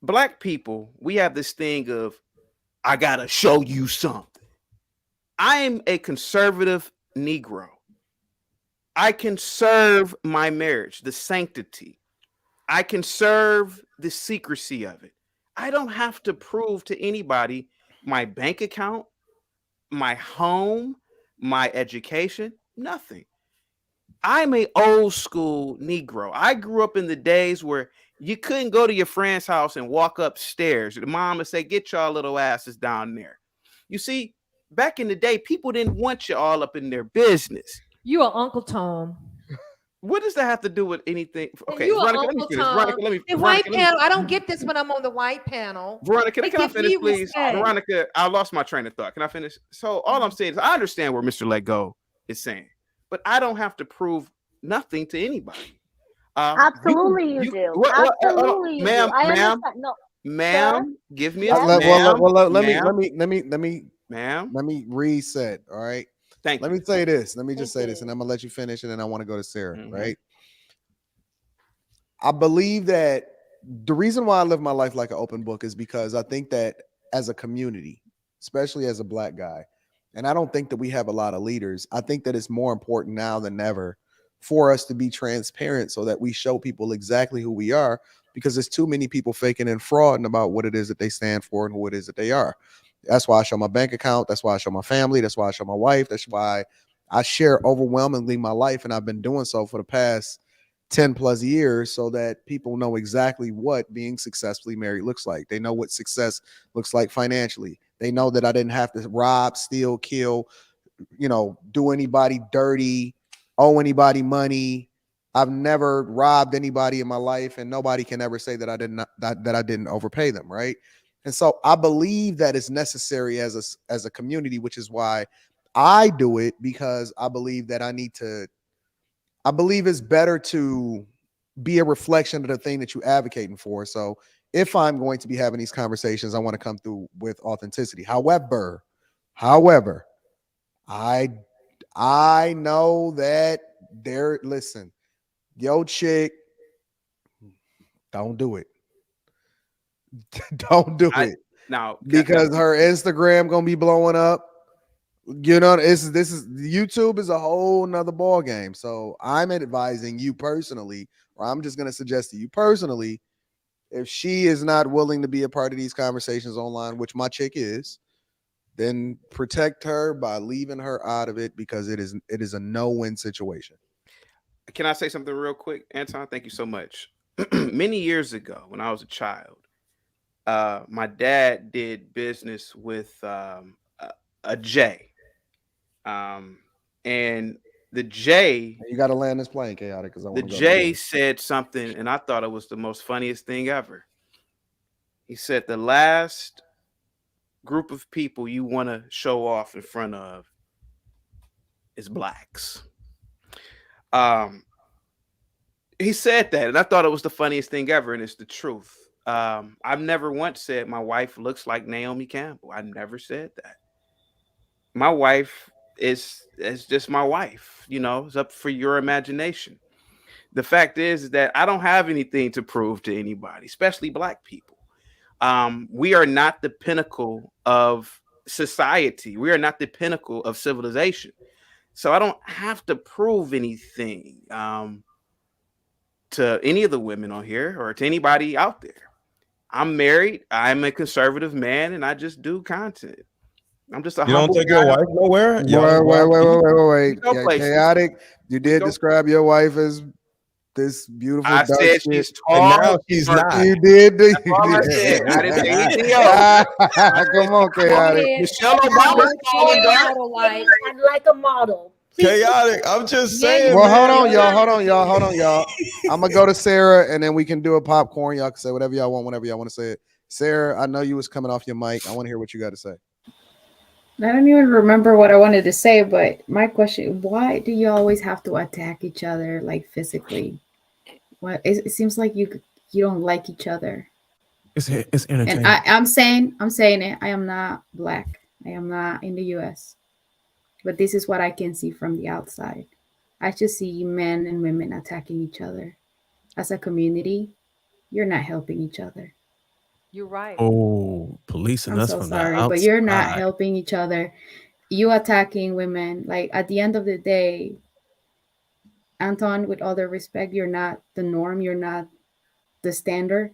Black people, we have this thing of, I gotta show you something. I am a conservative Negro. I can serve my marriage, the sanctity. I can serve the secrecy of it. I don't have to prove to anybody my bank account, my home, my education, nothing. I'm an old school Negro. I grew up in the days where you couldn't go to your friend's house and walk upstairs. The mom would say, get y'all little asses down there. You see, back in the day, people didn't want you all up in their business. You are Uncle Tom. What does that have to do with anything? Okay, Veronica, let me finish. Veronica, the white panel. I don't get this when I'm on the white panel. Veronica, can I finish, please? Veronica, I lost my train of thought. Can I finish? So all I'm saying is I understand where Mr. Let Go is saying, but I don't have to prove nothing to anybody. Absolutely, you do. Absolutely, you do. Ma'am, give me a let me reset. All right. Let me say this. Let me just say this, and I'm gonna let you finish, and then I want to go to Sarah. Right. I believe that the reason why I live my life like an open book is because I think that as a community, especially as a Black guy, and I don't think that we have a lot of leaders. I think that it's more important now than ever for us to be transparent so that we show people exactly who we are, because there's too many people faking and frauding about what it is that they stand for and who it is that they are. That's why I show my bank account. That's why I show my family. That's why I show my wife. That's why I share overwhelmingly my life. And I've been doing so for the past 10 plus years so that people know exactly what being successfully married looks like. They know what success looks like financially. They know that I didn't have to rob, steal, kill, do anybody dirty, owe anybody money. I've never robbed anybody in my life, and nobody can ever say that I didn't overpay them, right? And so I believe that it's necessary as a community, which is why I do it, because I believe that I believe it's better to be a reflection of the thing that you're advocating for. So if I'm going to be having these conversations, I want to come through with authenticity. However, I know that listen, yo chick, don't do it. Don't do it. Now, because her Instagram gonna be blowing up You know, this is YouTube is a whole nother ball game. So I'm advising you personally, or I'm just going to suggest to you personally, if she is not willing to be a part of these conversations online, which my chick is, then protect her by leaving her out of it, because it is a no-win situation. Can I say something real quick, Anton? Thank you so much. Many years ago, when I was a child, my dad did business with a J. And the J, you got to land this plane, Chaotic, because I want the to go. J said something, and I thought it was the most funniest thing ever. He said, the last group of people you want to show off in front of is blacks. He said that, and I thought it was the funniest thing ever, and it's the truth. I've never once said my wife looks like Naomi Campbell. I never said that. My wife is just my wife. You know, it's up for your imagination. The fact is that I don't have anything to prove to anybody, especially black people. We are not the pinnacle of society. We are not the pinnacle of civilization. So I don't have to prove anything to any of the women on here or to anybody out there. I'm married. I'm a conservative man, and I just do content. I'm just a You don't take your wife nowhere? Wait. Yeah, Chaotic. You did describe your wife as this beautiful. I said she's tall, and now she's not. You did. That's all I said. I didn't say anything else. Come on, Chaotic. Michelle Obama's tall and dark. Like a model. Chaotic. I'm just saying. Well, hold on, y'all. I'm gonna go to Sarah, and then we can do a popcorn. Y'all can say whatever y'all want, whenever y'all want to say it. Sarah, I know you was coming off your mic. I want to hear what you got to say. I don't even remember what I wanted to say, but my question: why do you always have to attack each other, like physically? What it seems like you don't like each other. It's entertaining. And I'm saying it. I am not black. I am not in the U.S. But this is what I can see from the outside. I just see men and women attacking each other. As a community, you're not helping each other. You're right. Oh, policing I'm us so from sorry, the outside. but you're not helping each other. You attacking women. Like at the end of the day, Anton, with all the respect, you're not the norm. You're not the standard,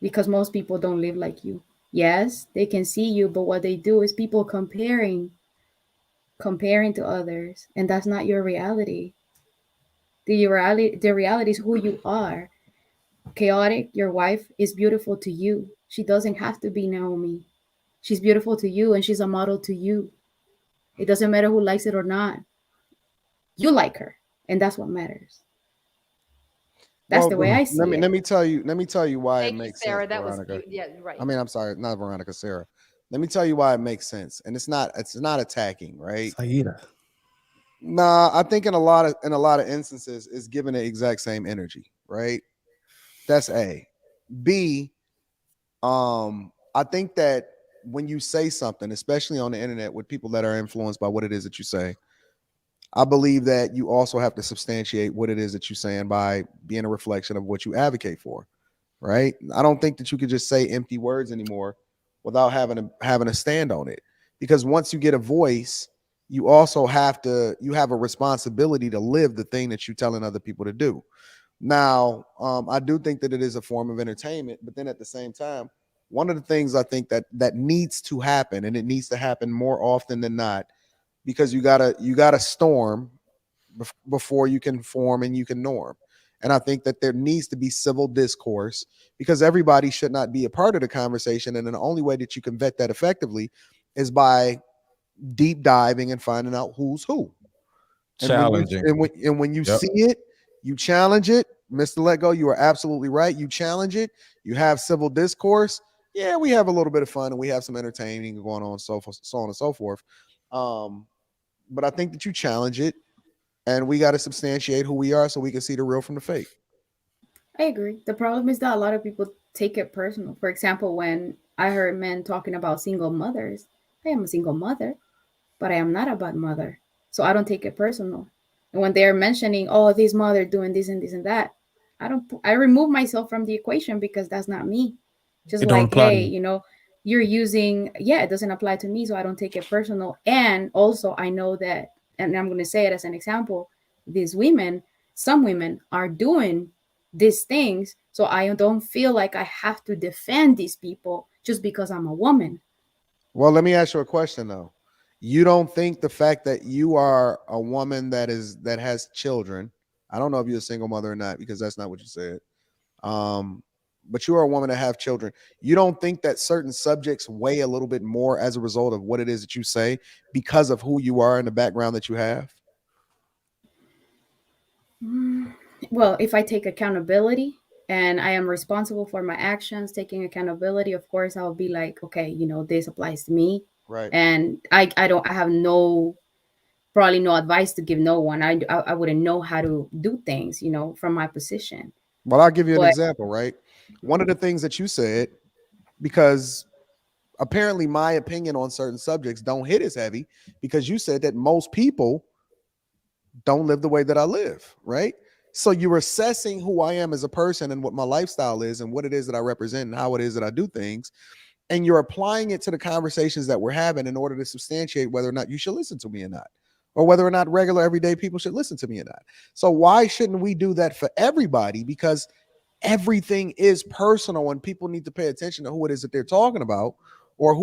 because most people don't live like you. Yes, they can see you, but what they do is people comparing to others, and that's not your reality. The reality is who you are. Chaotic, your wife is beautiful to you. She doesn't have to be Naomi. She's beautiful to you, and she's a model to you. It doesn't matter who likes it or not. You like her, and that's what matters. That's the way I see it. Let me tell you why it makes Sarah, sense, that Veronica. was yeah, right. I mean, I'm sorry, not Veronica, Sarah. Let me tell you why it makes sense, and it's not attacking, right? Saida. Nah, I think in a lot of instances, it's giving the exact same energy, right? That's A. B. I think that when you say something, especially on the internet, with people that are influenced by what it is that you say, I believe that you also have to substantiate what it is that you're saying by being a reflection of what you advocate for, right? I don't think that you could just say empty words anymore without having a stand on it, because once you get a voice, you also have a responsibility to live the thing that you're telling other people to do. Now, I do think that it is a form of entertainment, but then at the same time, one of the things I think that needs to happen, and it needs to happen more often than not, because you gotta storm before you can form and you can norm. And I think that there needs to be civil discourse, because everybody should not be a part of the conversation. And the only way that you can vet that effectively is by deep diving and finding out who's who. Challenging. And when you see it, you challenge it. Mr. Let Go, you are absolutely right. You challenge it. You have civil discourse. Yeah, we have a little bit of fun and we have some entertaining going on, so on and so forth. But I think that you challenge it, and we got to substantiate who we are so we can see the real from the fake. I agree. The problem is that a lot of people take it personal. For example, when I heard men talking about single mothers, I am a single mother, but I am not a bad mother. So I don't take it personal. And when they're mentioning, oh, this mother doing this and this and that, I remove myself from the equation, because that's not me. Just like, hey, you're using, it doesn't apply to me, so I don't take it personal. And also I know that, and I'm going to say it as an example, some women are doing these things, so I don't feel like I have to defend these people just because I'm a woman. Well, let me ask you a question though. You don't think the fact that you are a woman that has children, I don't know if you're a single mother or not, because that's not what you said. But you are a woman that have children. You don't think that certain subjects weigh a little bit more as a result of what it is that you say because of who you are and the background that you have? Well, if I take accountability and I am responsible for my actions, taking accountability, of course, I'll be like, okay, this applies to me. Right. And I have probably no advice to give no one. I wouldn't know how to do things, from my position. Well, I'll give you an example, right? One of the things that you said, because apparently my opinion on certain subjects don't hit as heavy, because you said that most people don't live the way that I live, right? So you're assessing who I am as a person and what my lifestyle is and what it is that I represent and how it is that I do things. And you're applying it to the conversations that we're having in order to substantiate whether or not you should listen to me or not, or whether or not regular everyday people should listen to me or not. So why shouldn't we do that for everybody? Because everything is personal and people need to pay attention to who it is that they're talking about or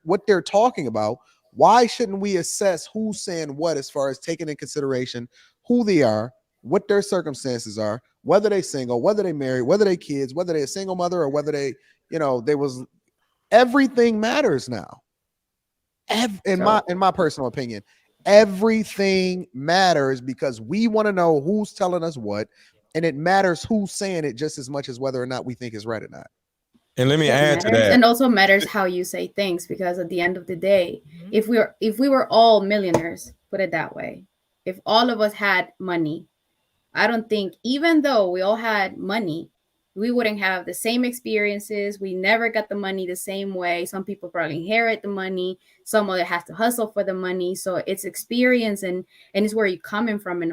what they're talking about. Why shouldn't we assess who's saying what as far as taking in consideration who they are, what their circumstances are, whether they single, whether they married, whether they kids, whether they a single mother, or whether they, everything matters now. In my personal opinion, everything matters because we want to know who's telling us what, and it matters who's saying it just as much as whether or not we think it's right or not. And let me add to that. And also matters how you say things, because at the end of the day, if we were all millionaires, put it that way, if all of us had money, I don't think, even though we all had money, we wouldn't have the same experiences. We never got the money the same way. Some people probably inherit the money. Some other have to hustle for the money. So it's experience and it's where you're coming from and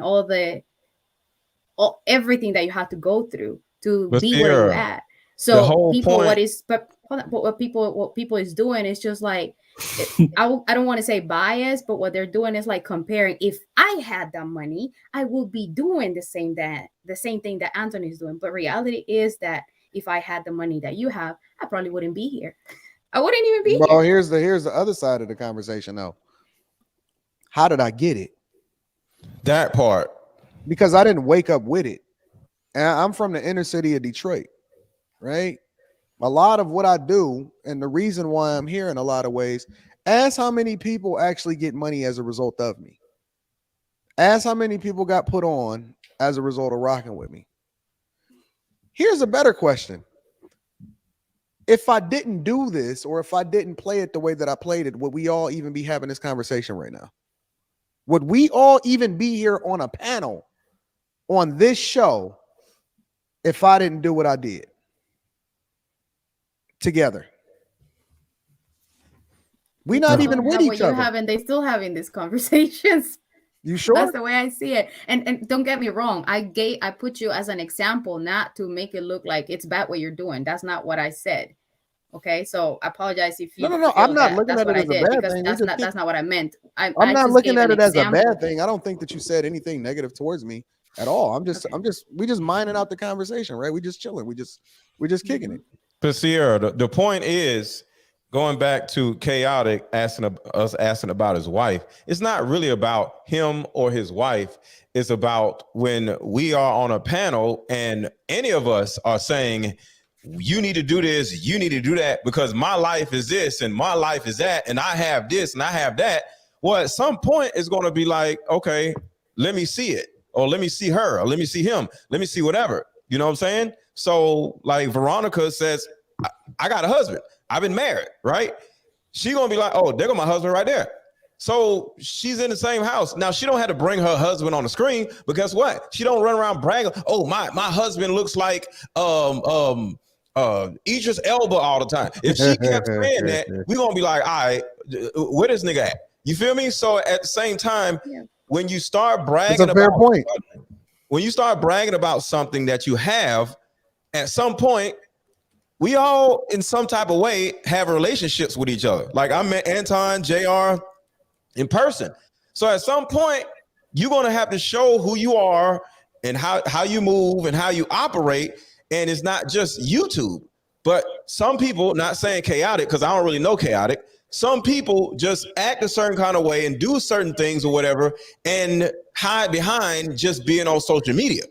everything that you have to go through to be where you're at. So people, what people is doing is just like, I don't want to say bias, but what they're doing is like comparing. If I had that money, I would be doing the same thing that Anthony is doing. But reality is that if I had the money that you have, I probably wouldn't be here. I wouldn't even be here. Well, here's the other side of the conversation though. How did I get it? That part. Because I didn't wake up with it. And I'm from the inner city of Detroit, right? A lot of what I do, and the reason why I'm here in a lot of ways, ask how many people actually get money as a result of me. Ask how many people got put on as a result of rocking with me. Here's a better question. If I didn't do this, or if I didn't play it the way that I played it, would we all even be having this conversation right now? Would we all even be here on a panel on this show if I didn't do what I did? Together. We're not even with each other. They still having these conversations. You sure? That's the way I see it. And don't get me wrong. I put you as an example, not to make it look like it's bad what you're doing. That's not what I said. Okay, so I apologize if you. No. I'm not looking at it as a bad thing. That's not what I meant. I'm not looking at it as a bad thing. I don't think that you said anything negative towards me at all. We just minding out the conversation, right? We just chilling. We just kicking it. But Sierra, the point is, going back to Chaotic asking about his wife, it's not really about him or his wife. It's about when we are on a panel and any of us are saying, you need to do this, you need to do that, because my life is this and my life is that, and I have this and I have that. Well, at some point it's going to be like, okay, let me see it, or let me see her, or let me see him, let me see whatever. You know what I'm saying? So like Veronica says, I got a husband. I've been married, right? She gonna be like, oh, there go my husband right there. So she's in the same house. Now she don't have to bring her husband on the screen, but guess what? She don't run around bragging, oh, my husband looks like Idris Elba all the time. If she kept saying that, we're gonna be like, all right, where this nigga at? You feel me? So at the same time, when you start bragging when you start bragging about something that you have, at some point, we all in some type of way have relationships with each other. Like I met Anton, JR in person. So at some point, you're going to have to show who you are and how you move and how you operate. And it's not just YouTube, but some people, not saying chaotic, because I don't really know chaotic. Some people just act a certain kind of way and do certain things or whatever and hide behind just being on social media.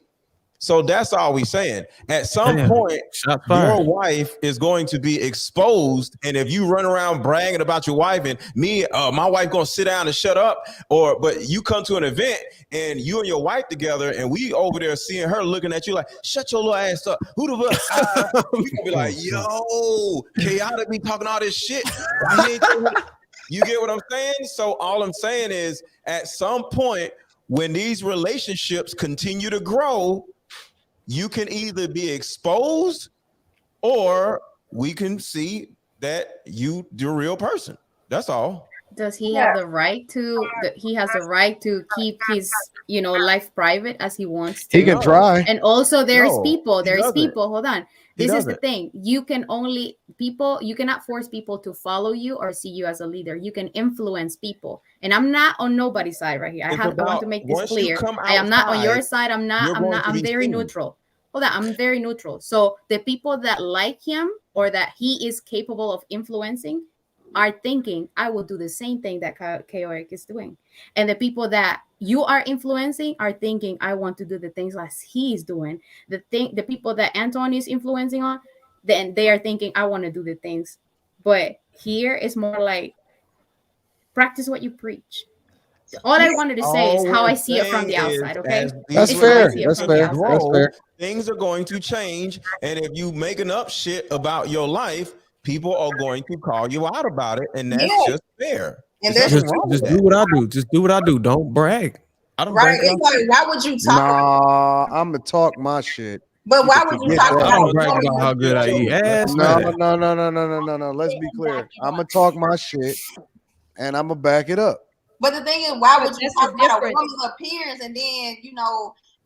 So that's all we saying. At some point, your wife is going to be exposed. And if you run around bragging about your wife and my wife gonna sit down and shut up, but you come to an event and you and your wife together and we over there seeing her looking at you like, shut your little ass up. Who the fuck? We gonna be like, yo, chaotic be talking all this shit. You get what I'm saying? So all I'm saying is at some point when these relationships continue to grow, you can either be exposed or we can see that you the real person. That's all. Does he have the right to he has the right to keep his life private as he wants to? He can try. And also there's people hold on. This is the thing. You cannot force people to follow you or see you as a leader. You can influence people. And I'm not on nobody's side right here. I want to make this clear. I am not on your side. I'm very neutral. Hold on, I'm very neutral. So the people that like him or that he is capable of influencing are thinking, I will do the same thing that Chaotic is doing. And the people that you are influencing are thinking, I want to do the things like he's doing. The people that Anton is influencing on, then they are thinking, I want to do the things. But here it's more like practice what you preach. All I wanted to say is how I see it from the outside. Okay, that's fair. That's fair. Things are going to change, and if you making up shit about your life, people are going to call you out about it, and that's just fair. And just do what I do. Just do what I do. Don't brag. I don't brag. Why would you talk? Nah, I'm gonna talk my shit. But why would you talk about? I don't brag about how good I eat. No. Let's be clear. I'm gonna talk my shit, and I'm gonna back it up. But the thing is, why would you talk about a woman's appearance and then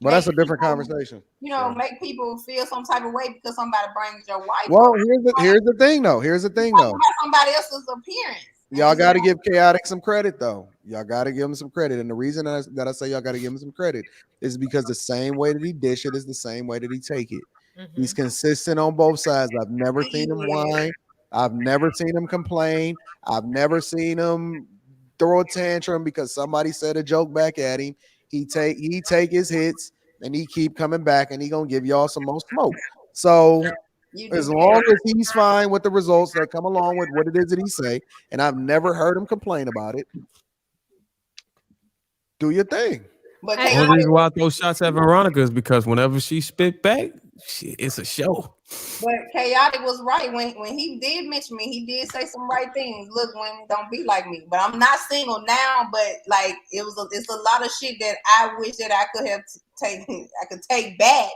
But that's a different conversation. Make people feel some type of way because somebody brings your wife. Well, here's the thing though. Somebody else's appearance. Y'all got to give Chaotic some credit though. Y'all got to give him some credit. And the reason that I say y'all got to give him some credit is because the same way that he dish it is the same way that he take it. Mm-hmm. He's consistent on both sides. I've never seen him whine. I've never seen him complain. I've never seen him throw a tantrum because somebody said a joke back at him. He take his hits and he keep coming back and he gonna give y'all some more smoke. So as long as he's fine with the results that come along with what it is that he say, and I've never heard him complain about it, do your thing. But the only reason why I throw shots at Veronica is because whenever she spit back, it's a show. But Chaotic was right when he did mention me. He did say some right things. Look, women, don't be like me. But I'm not single now. But like it's a lot of shit that I wish that I could have taken. I could take back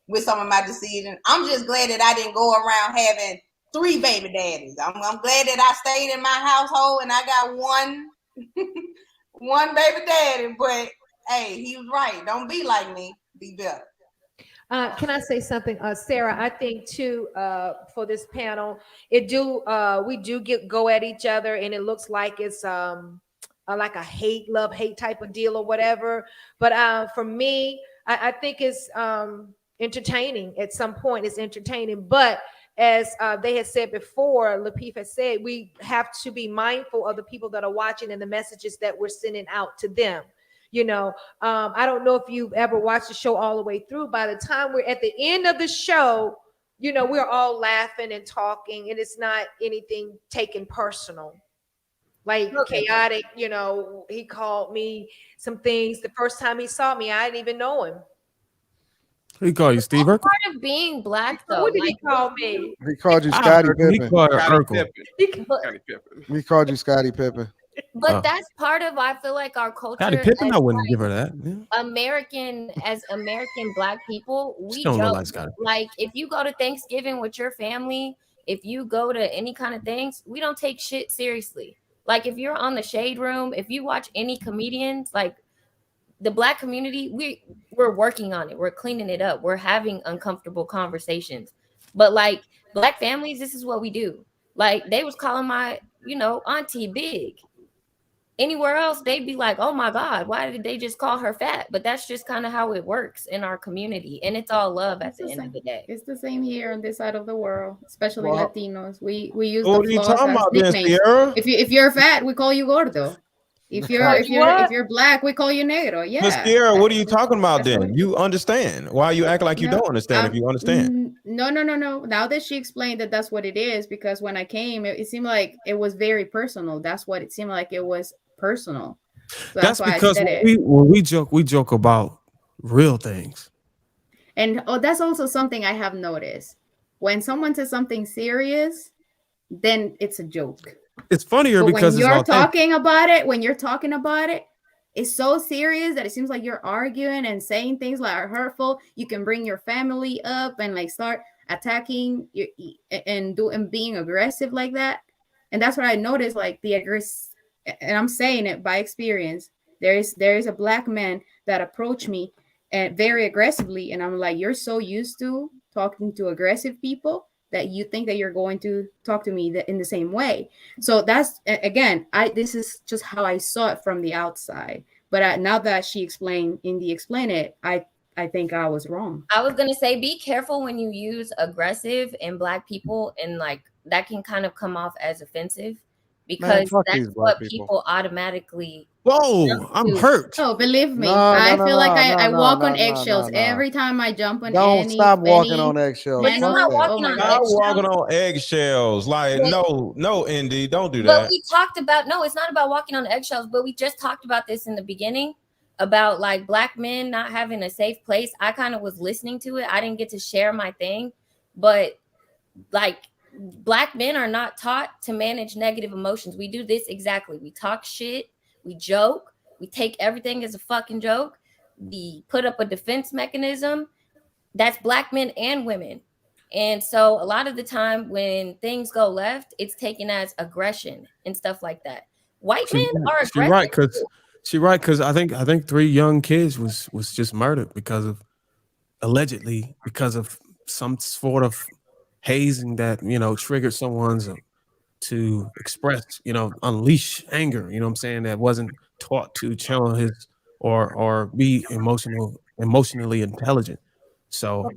with some of my decisions. I'm just glad that I didn't go around having 3 baby daddies. I'm glad that I stayed in my household and I got one baby daddy. But hey, he was right. Don't be like me. Be better. Can I say something, Sarah? I think too for this panel, we do go at each other, and it looks like it's like a love hate type of deal or whatever. But for me, I think it's entertaining. At some point, it's entertaining. But as they had said before, Lapeef has said, we have to be mindful of the people that are watching and the messages that we're sending out to them. I don't know if you've ever watched the show all the way through. By the time we're at the end of the show, we're all laughing and talking, and it's not anything taken personal. Like Chaotic, he called me some things. The first time he saw me, I didn't even know him. He called you Steve Urkel? Part of being black, though. What did he call me? He called you Scottie Pippen. He called Urkel. He called you Scottie Pippen. But that's part of, I feel like, our culture. Scottie Pippen, I wouldn't give her that. Yeah. American black people, we don't joke. Like if you go to Thanksgiving with your family, if you go to any kind of things, we don't take shit seriously. Like if you're on the Shade Room, if you watch any comedians, like the black community, we're working on it. We're cleaning it up. We're having uncomfortable conversations. But like Black families, this is what we do. Like they was calling my, auntie big. Anywhere else, they'd be like, oh my God, why did they just call her fat? But that's just kind of how it works in our community. And it's all love at the end of the day. It's the same here on this side of the world, especially Latinos. We use What the are you flaws talking as about then, nicknames. Sierra? If you're fat, we call you gordo. If you're Black, we call you negro. Yeah. But Sierra, what are you talking about then? You understand. Why you act like you don't understand if you understand? No. Now that she explained that that's what it is, because when I came, it seemed like it was very personal. That's what it seemed like. It was personal. So that's why because I said when we joke about real things. And that's also something I have noticed. When someone says something serious, then it's a joke. It's funnier because when you're talking about it, it's so serious that it seems like you're arguing and saying things like are hurtful. You can bring your family up and like start attacking and being aggressive like that. And that's what I noticed, like the aggressive. And I'm saying it by experience. There is a Black man that approached me and very aggressively, and I'm like, you're so used to talking to aggressive people that you think that you're going to talk to me in the same way. So that's, again, this is just how I saw it from the outside. But now that she explained it, I think I was wrong. I was gonna say, be careful when you use aggressive in Black people, and like that can kind of come off as offensive. Because that's what people automatically. Whoa, I'm hurt. Oh, believe me, I feel like I walk on eggshells every time I jump on. Don't stop walking on eggshells. But you're not walking on eggshells. Not walking on eggshells. Like no, Indy, don't do that. But we talked about it's not about walking on eggshells. But we just talked about this in the beginning about like Black men not having a safe place. I kind of was listening to it. I didn't get to share my thing, but like. Black men are not taught to manage negative emotions. We do this exactly. We talk shit. We joke. We take everything as a fucking joke. We put up a defense mechanism. That's Black men and women. And so a lot of the time when things go left, it's taken as aggression and stuff like that. White men are aggressive. She right, because I think 3 young kids was just murdered allegedly because of some sort of hazing that triggered someone's to express, unleash anger, you know what I'm saying, that wasn't taught to channel his or be emotionally intelligent. So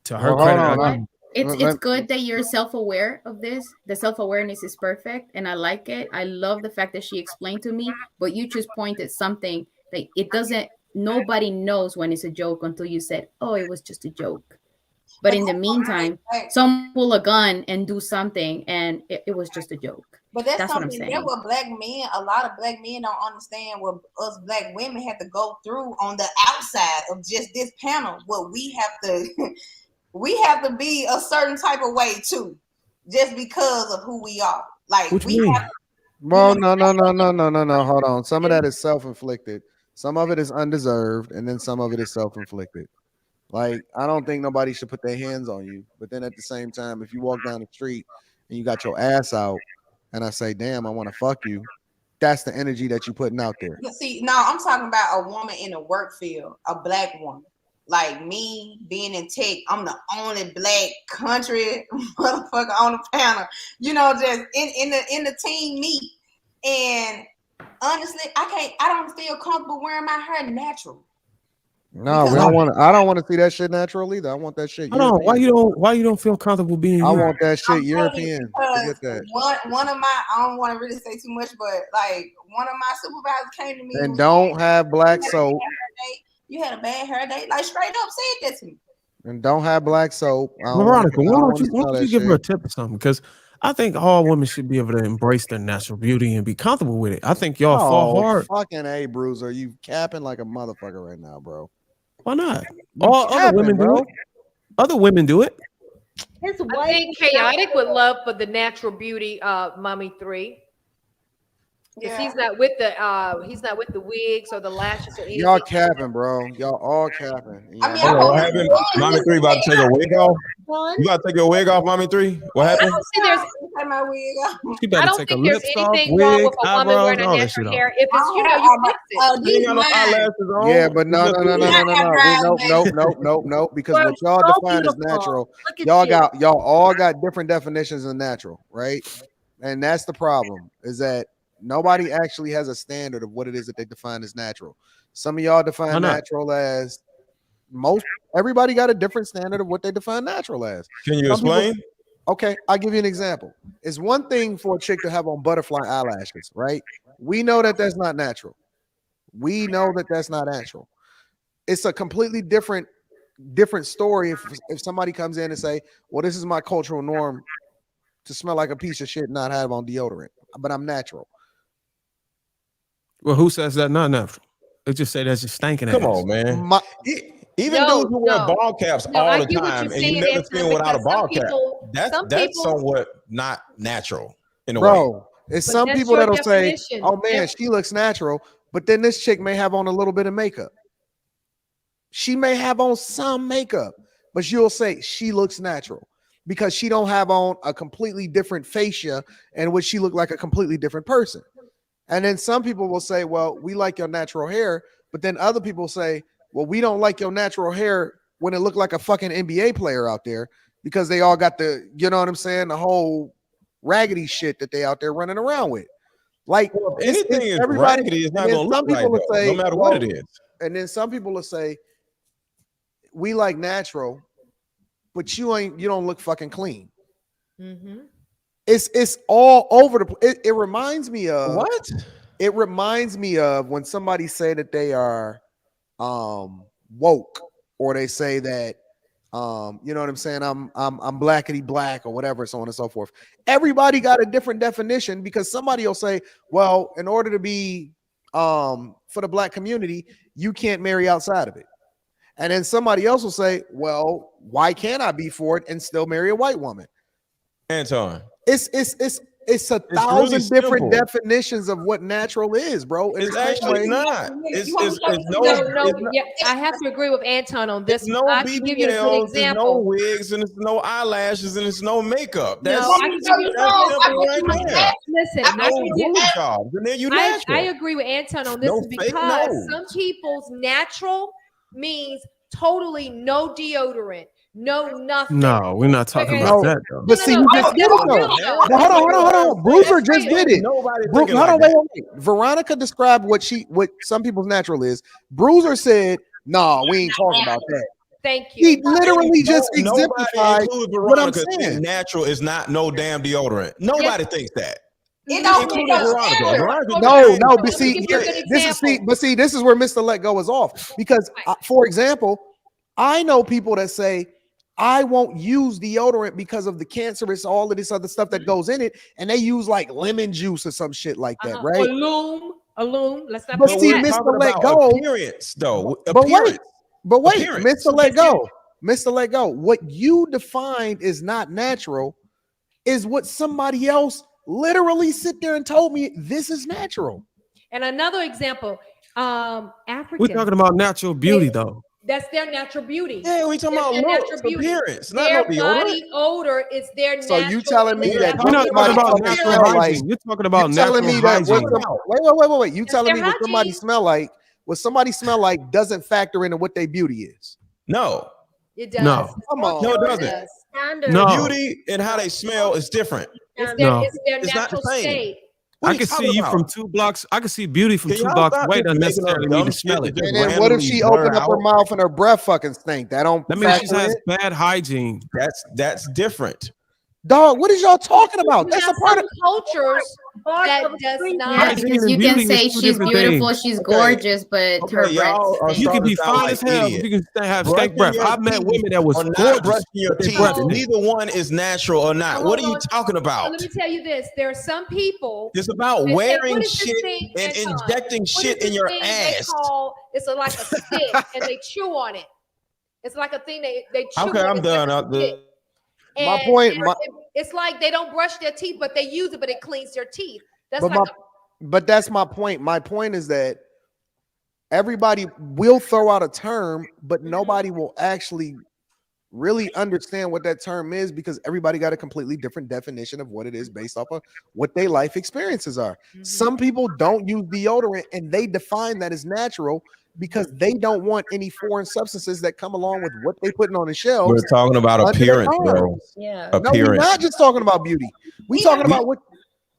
to her credit, it's good that you're self-aware of this. The self-awareness is perfect and I like it. I love the fact that she explained to me, but you just pointed something that nobody knows when it's a joke until you said, oh, it was just a joke. But in the meantime, someone pull a gun and do something, and it was just a joke. But that's what I'm something saying. that what Black men, a lot of Black men don't understand what us Black women have to go through on the outside of just this panel. What we have to be a certain type of way too, just because of who we are. Like what we have. Well, no. Hold on. Some of that is self-inflicted. Some of it is undeserved, and then some of it is self-inflicted. Like, I don't think nobody should put their hands on you. But then at the same time, if you walk down the street and you got your ass out and I say, damn, I want to fuck you, that's the energy that you're putting out there. See, no, I'm talking about a woman in the work field, a Black woman. Like me being in tech, I'm the only Black country motherfucker on the panel, just in the team meet. And honestly, I don't feel comfortable wearing my hair natural. No, I don't want to see that shit natural either. I want that shit. Why you don't feel comfortable being? I want that shit European. Forget that. One of my, I don't want to really say too much, but like one of my supervisors came to me and don't have black soap. You had a bad hair day, like straight up said that to me. And don't have black soap. Veronica, why don't you give her a tip or something? Because I think all women should be able to embrace their natural beauty and be comfortable with it. I think y'all fall hard. Fucking A, Bruiser. You capping like a motherfucker right now, bro. Why not? Other women do it. Other women do it. I think Chaotic would love for the natural beauty Mommy 3. Because he's not with the wigs or the lashes or anything. Y'all capping, bro. Y'all all capping. I mean, Mommy 3 about to take a wig off? You about to take your wig off, Mommy 3? What happened? take my wig off. She better I don't take her think there's lips off, anything wrong wig, with a woman eyebrows, wearing a all that shit natural off. hair. If it's, you know, you fix it. These mine. Yeah, but no. Because Well, what y'all so define as beautiful. natural, Look at y'all all got different definitions of natural, right? And that's the problem, is that nobody actually has a standard of what it is that they define as natural. Some of y'all Why define not? natural as everybody got a different standard of what they define natural as. Can you Some people- explain? Okay, I'll give you an example. It's one thing for a chick to have on butterfly eyelashes, right? We know that that's not natural. We know that that's not natural. It's a completely different story if somebody comes in and say, well, this is my cultural norm to smell like a piece of shit and not have on deodorant, but I'm natural. Well, who says that not natural? They just say that's just stinking ass. Come on, man. Even No, dudes who wear no. ball caps No, all I the get what time, you're and you saying, never Anton, see them without a because ball some cap. people- That's some people- somewhat not natural in a way. Bro, it's But some that's people your that'll say, definition. oh man, she looks natural, but then this chick may have on a little bit of makeup. She may have on some makeup, but you'll say she looks natural because she don't have on a completely different fascia and would she look like a completely different person. And then some people will say, well, we like your natural hair, but then other people say, well, we don't like your natural hair when it looked like a fucking NBA player out there because they all got the, you know what I'm saying, the whole raggedy shit that they out there running around with. Like Anything is everybody, raggedy, it's not and then going to some look right, people will though, say, no matter what it is. and then some people will say, we like natural, but you don't look fucking clean. Mm-hmm. It's all over the place. It reminds me of what? It reminds me of when somebody say that they are woke, or they say that you know what I'm saying, I'm blackity black or whatever, so on and so forth. Everybody got a different definition because somebody will say, well, in order to be for the black community, you can't marry outside of it. And then somebody else will say, well, why can't I be for it and still marry a white woman? Anton, It's a thousand really different simple. definitions of what natural is, bro. And It's actually not. Yeah, I have to agree with Anton on this. It's no I can give you a good BBLs, there's no example. wigs, and it's no eyelashes, and it's no makeup. That's No, I can give you that's simple right there. Listen, No boob jobs, and then you I natural. agree with Anton on this No fake because nose. some people's natural means totally no deodorant, no nothing. No, we're not talking Okay. about that though. But see, you just did it though. But hold on. Bruiser just did it. Hold on, wait. Veronica described what some people's natural is. Bruiser said, "No, we ain't talking about that." Thank you. He literally just exemplified what I'm Veronica saying. natural is not no damn deodorant. Nobody thinks that. It don't Including make no Veronica. sense. Veronica No, but see, give you a good this is where Mr. Let Go is off. Because, for example, I know people that say, I won't use deodorant because of the cancerous, all of this other stuff that goes in it, and they use like lemon juice or some shit like that, right? A loom. Let's not. But see, forget. Mr. Let Go. Appearance, though. But wait, Appearance. Mr. Let Go. Mr. Let Go. What you defined is not natural is what somebody else literally sit there and told me this is natural. And another example, African. We're talking about natural beauty though. That's their natural beauty. Yeah, we talking about looks, appearance, not their no deodorant. body odor is their So natural. you telling me that You're not talking about somebody natural smell like, hygiene. You're talking about you telling natural me that hygiene. wait. You telling me what somebody smell like? What somebody smell like doesn't factor into what their beauty is. No. It does. No. Come on. No, it doesn't. Standard. No. Beauty and how they smell is different. It's No. their It's not the natural same. state. What are I you can see talking you about? from 2 blocks. I can see beauty from Can 2 y'all blocks stop away. just Doesn't making up necessarily dumb need to shit smell that it. just And then what if she open up her mouth and her breath fucking stink? That don't That means she factor has in? bad hygiene. That's different. Dog, what is y'all talking about? You That's a have part some of cultures that does not. Yeah, Hygiene because and you can beauty is say 2 she's different beautiful, things. she's Okay. gorgeous, but Okay, her breath y'all are stinks. You can starting be to sound fine like as hell, idiots. but you can have Brushing stank breath. your I've met teeth women that was or not gorgeous. brushing your but their teeth. breath stink. Neither one is natural or not. What are you talking So about? let me tell you this: there are some people. It's about They say, wearing what is this shit thing, and Anton? injecting What shit is in this your thing they ass. call- It's like a stick, and they chew on it. It's like a thing they chew Okay, on. I'm It's done. like a stick. My And point. it's like they don't brush their teeth, but they use it, but it cleans their teeth. That's But like but that's my point. My point is that everybody will throw out a term, but nobody will actually really understand what that term is because everybody got a completely different definition of what it is based off of what their life experiences are. Some people don't use deodorant and they define that as natural because they don't want any foreign substances that come along with what they putting on the shelves. We're talking about appearance, bro. Yeah. No, we're not just talking about beauty. We talking about what,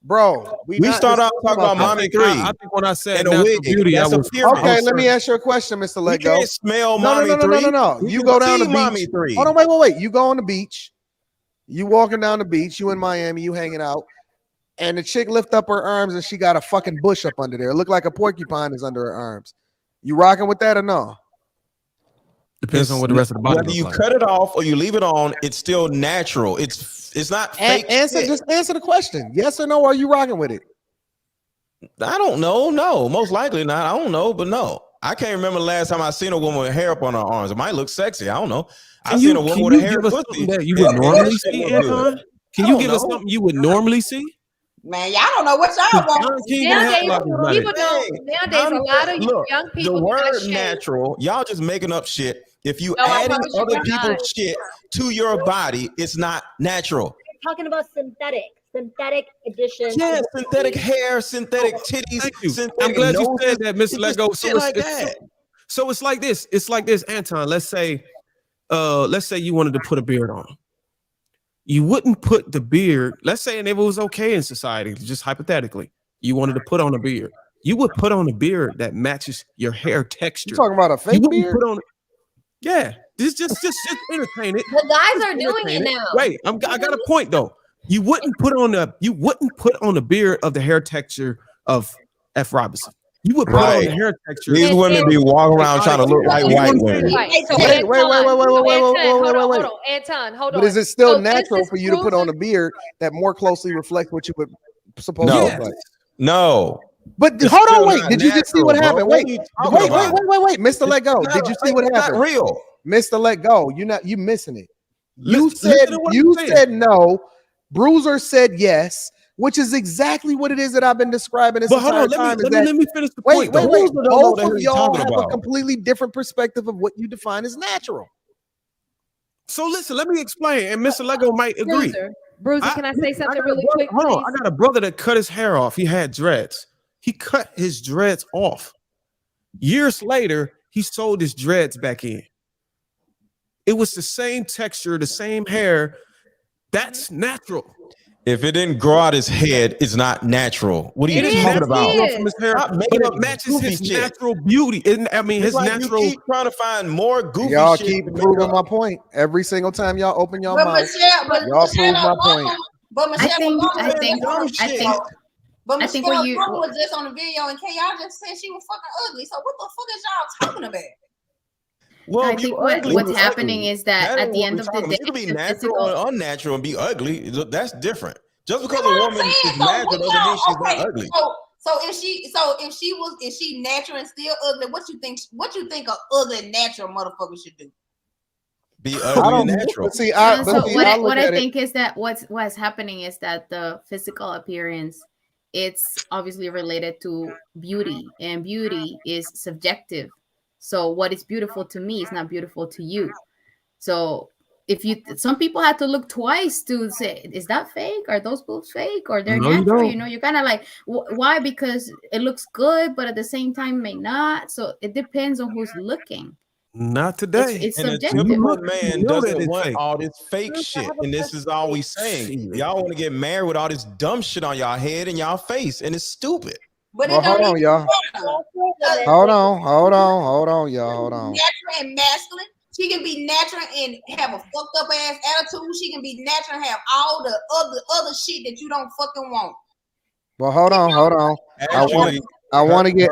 bro. We start out talking about Mommy 3. I think when I said natural beauty, I was okay. Let me ask you a question, Mr. Let Go. You can't smell no, Mommy 3. No. You go down the beach. Mommy 3. Hold on, wait. You go on the beach. You walking down the beach. You in Miami. You hanging out, and the chick lift up her arms and she got a fucking bush up under there. It look like a porcupine is under her arms. You rocking with that or no? Depends on what the rest of the body. Whether you cut it off or you leave it on, it's still natural. It's not fake. Just answer the question. Yes or no? Are you rocking with it? I don't know. No, most likely not. I don't know, but no. I can't remember the last time I seen a woman with hair up on her arms. It might look sexy. I don't know. I seen a woman with a hair pussy. That you would normally see, Anton? Can you give us something you would normally see? Man, y'all don't know what y'all want. Nowadays, a lot of young people. The word natural, y'all just making up shit. If you adding other people's shit to your body, it's not natural. You're talking about synthetic addition. Yeah, synthetic hair, synthetic titties. Synthetic I'm glad you said that, Mr. It's Lego. just shit like that. So it's like this. It's like this, Anton. Let's say you wanted to put a beard on. You wouldn't put the beard, let's say, and if it was okay in society, just hypothetically, you wanted to put on a beard. You would put on a beard that matches your hair texture. You talking about a fake beard? Yeah, just entertain it. The guys are doing it now. Wait, I got a point though. You wouldn't put on the beard of the hair texture of F. Robinson. You would put on the hair texture. These women be walking around trying to look like white women. Wait. Anton, hold on. But is it still natural for you to put on a beard that more closely reflects what you would supposed to look like? No. But hold on, wait. Did you just see what happened? Wait, Mr. Let Go. Did you see what happened? Not real. Mr. Let Go. You missing it. You said no. Bruiser said yes, which is exactly what it is that I've been describing this entire time. Let me finish the point. Wait. Both of y'all have a completely different perspective of what you define as natural. So listen, let me explain, and Mr. Lego might agree. Bruiser, can I say something really quick? Hold on, I got a brother that cut his hair off. He had dreads. He cut his dreads off. Years later, he sewed his dreads back in. It was the same texture, the same hair. That's natural. If it didn't grow out his head, it's not natural. What are you talking about? It matches his natural beauty. His natural. You keep trying to find more goofy y'all shit. Keep proving my point. Every single time y'all open your mouth, y'all prove my point. But Michelle, I think Michelle was just on the video, and y'all just said she was fucking ugly. So what the fuck is y'all talking about? Well, I think what's happening is that at the end of the day, you can be natural or unnatural and be ugly. That's different. Just because a woman is natural doesn't mean she's not ugly. So if she natural and still ugly, what you think an ugly natural motherfucker should do? Be ugly and natural. What I think is that what's happening is that the physical appearance, it's obviously related to beauty, and beauty is subjective. So what is beautiful to me is not beautiful to you. So some people have to look twice to say, is that fake? Are those boobs fake? Or they're natural? You're kind of like, why? Because it looks good, but at the same time may not. So it depends on who's looking. Not today. It's and subjective. A man doesn't want all this fake shit. And this is all we saying. Y'all want to get married with all this dumb shit on y'all head and y'all face. And it's stupid. But hold on, y'all. Hold on, y'all. Hold on. Natural and masculine. She can be natural and have a fucked up ass attitude. She can be natural and have all the other shit that you don't fucking want. Well, hold on. Actually, I want to get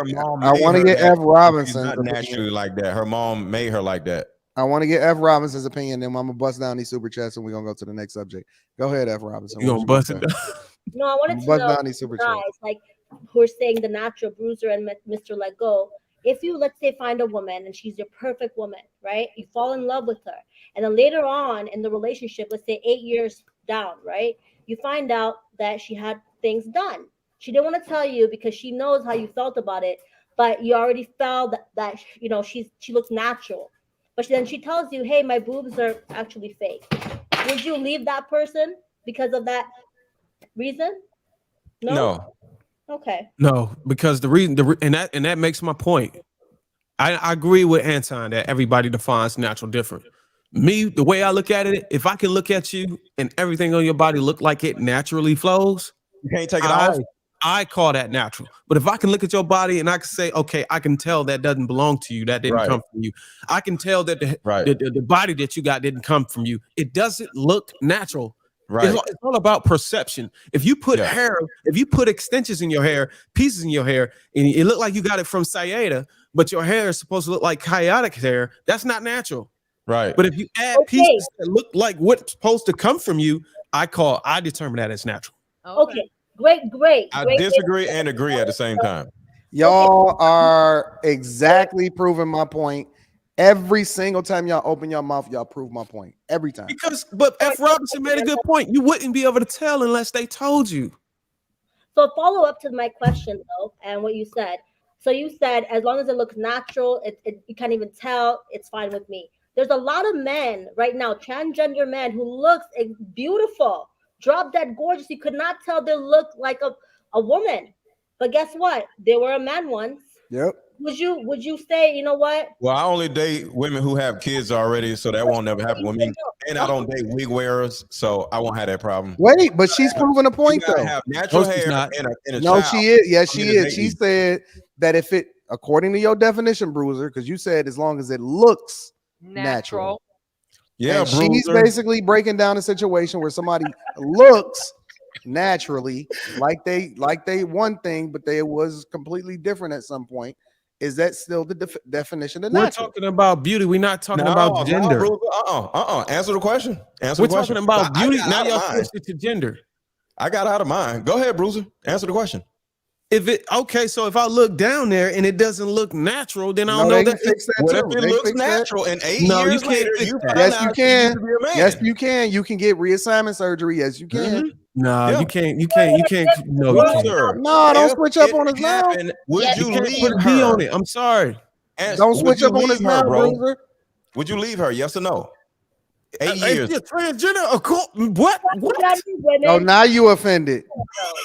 F. Robinson. Not naturally like that. Her mom made her like that. I want to get F. Robinson's opinion. Then I'm gonna bust down these super chats, and we're gonna go to the next subject. Go ahead, F. Robinson. You gonna bust it down? No, I wanted to bust know, down these super chats. like who are saying the natural Bruiser and Mr. Let Go. If you, let's say, find a woman and she's your perfect woman, right? You fall in love with her. And then later on in the relationship, let's say 8 years down, right? You find out that she had things done. She didn't want to tell you because she knows how you felt about it, but you already felt that she looks natural. but then she tells you, hey, my boobs are actually fake. Would you leave that person because of that reason? No. Okay. No, because the reason, and that makes my point. I agree with Anton that everybody defines natural different. Me, the way I look at it, if I can look at you and everything on your body look like it naturally flows, you can't take it off. I call that natural. But if I can look at your body and I can say, okay, I can tell that doesn't belong to you, that didn't come from you. I can tell that the body that you got didn't come from you. It doesn't look natural. Right. It's all about perception. If you put hair, if you put extensions in your hair, pieces in your hair, and it look like you got it from Sayeda, but your hair is supposed to look like chaotic hair, that's not natural. Right. But if you add pieces that look like what's supposed to come from you, I determine that as natural. Okay. Great. I disagree and agree at the same time. Y'all are exactly proving my point. Every single time y'all open your mouth, y'all prove my point. Every time. But F. Robinson made a good point. You wouldn't be able to tell unless they told you. So follow up to my question though, and what you said. So you said as long as it looks natural, you can't even tell, it's fine with me. There's a lot of men right now, transgender men, who looks beautiful, drop dead gorgeous. You could not tell they look like a woman. But guess what? They were a man once. Yep. Would you say, you know what? Well, I only date women who have kids already, so that won't never happen with me. And I don't date wig wearers, so I won't have that problem. Wait, but she's proving a point though. Have natural hair and a no, child. she is. Yes, she is. She said that if it, according to your definition, Bruiser, because you said as long as it looks natural. Yeah, and she's basically breaking down a situation where somebody looks naturally like they one thing, but they was completely different at some point. Is that still the definition of natural? We're talking about beauty. We're not talking about gender. Answer the question. We're talking about beauty. Now y'all switched it to gender. I got out of mine. Go ahead, Bruiser. Answer the question. So if I look down there and it doesn't look natural, then I don't know that. What if it looks natural and 8 years later you find yes, out you can. to be a man? Yes, you can. You can get reassignment surgery. Yes, you can. No, you can't. No, you can't. No, don't switch up on us now. Would you leave put a her? D on it. I'm sorry. Don't switch up on us now, Bruiser. Would you leave her? Yes or no? 8 years. Transgender? What? No, now you offended.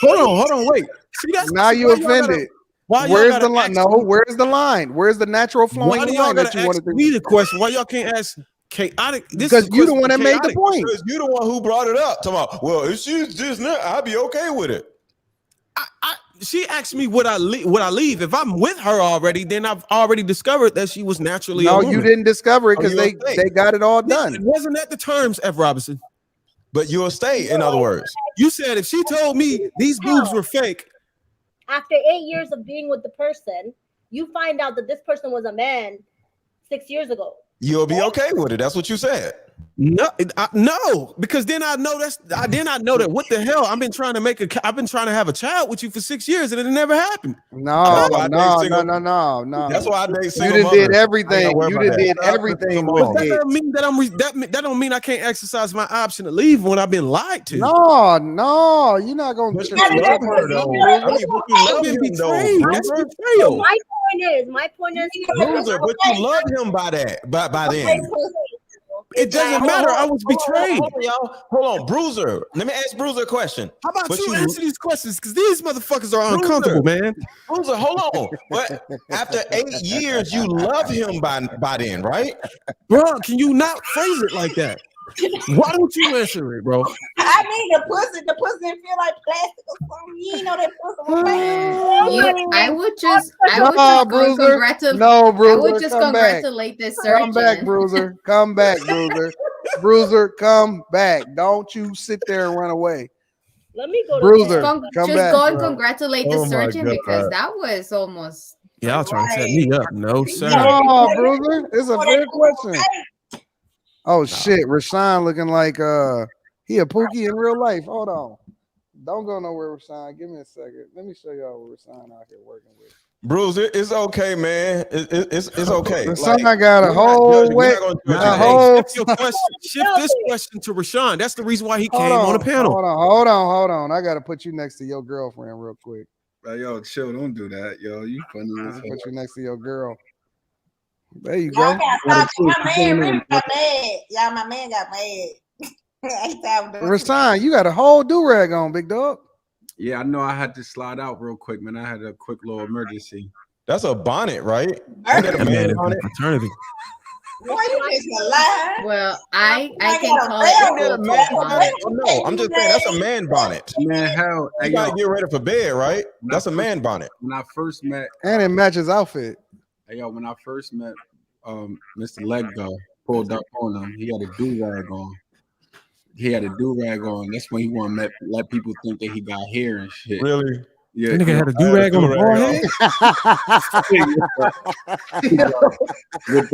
Hold on, wait. See, now you offended. Where's the line? No, where's the line? Where's the natural flowing line that you want to me the question? Why y'all can't ask chaotic? Because you the one that made the point. Because you the one who brought it up. Well, if she's just not, I'd be okay with it. She asked me would I leave. If I'm with her already, then I've already discovered that she was naturally. No, you didn't discover it because they got it all done. It wasn't at the terms, F. Robinson. But you'll stay. In other words, you said if she told me these boobs were fake. After 8 years of being with the person, you find out that this person was a man 6 years ago. You'll be okay with it. That's what you said. No, because then I know that what the hell? I've been trying to have a child with you for 6 years and it never happened. No. That's why I date single. You done did everything. You done did everything. That don't mean I can't exercise my option to leave when I've been lied to. No, you're not gonna. I've been betrayed. That's betrayal. My point is, Bruiser, but you love him by then. It doesn't matter. I was betrayed. Hold on, Bruiser. Let me ask Bruiser a question. How about you answer these questions? Because these motherfuckers are uncomfortable, man. Bruiser, hold on. But after 8 years, you love him by then, right? Bro, can you not phrase it like that? Why don't you answer it, bro? I mean, the pussy didn't feel like plastic or something. You know that pussy was fake. I would just congratulate this surgeon. Come back, Bruiser. Come back, Bruiser. Bruiser, come back. Don't you sit there and run away. Let me go to Bruiser. Go and congratulate the surgeon because that was almost. Y'all trying to set me up. No, sir. No, Bruiser. It's a fair question. Oh shit, Rashawn looking like he a Pookie in real life. Hold on. Don't go nowhere, Rashawn. Give me a second. Let me show y'all what Rashawn out here working with. Bruce, it's okay, man. It's okay. Rashawn got a whole shift this question to Rashawn. That's the reason why he came on the panel. Hold on. I gotta put you next to your girlfriend real quick. Yo, chill, don't do that. Yo, you funny. Put you next to your girl. There you Y'all go. can't stop. My man really got mad. Y'all, my man got mad. Rasan, you got a whole do-rag on, big dog. Yeah, I know I had to slide out real quick, man. I had a quick little emergency. That's a bonnet, right? Ain't that a man bonnet? Fraternity. Well, I can call it bonnet. Oh, no, I'm just saying that's a man bonnet. Man, hell, you gotta get ready for bed, right? That's a man bonnet. When I first met, and it matches outfit. Hey, yo, when I first met Mr. Leggo, pulled up on him, he had a do-rag on. That's when he wanted to let people think that he got hair and shit. Really? Yeah. That nigga had a do-rag on the forehead.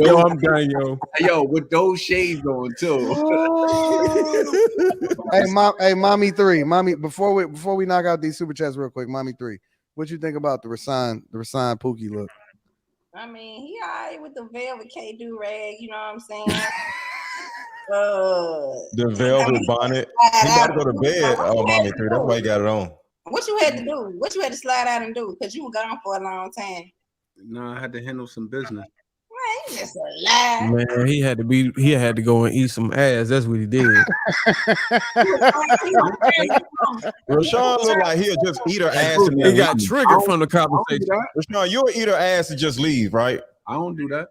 Yo, I'm done, yo. Yo, with those shades on too. Hey, mommy 3, mommy. Before we knock out these super chats real quick, mommy 3, what you think about the Rasan Pookie look? I mean, he all right with the velvet K do rag. You know what I'm saying? The velvet bonnet. He got to go to bed. Oh, mommy 3. That's why he got it on. What you had to do? What you had to slide out and do? Because you were gone for a long time. No, I had to handle some business. Man, you just a lie. Man, he had to go and eat some ass. That's what he did. Rashawn look like he'll just eat her ass. And he got triggered from the conversation. Rashawn, you'll eat her ass and just leave, right? I don't do that.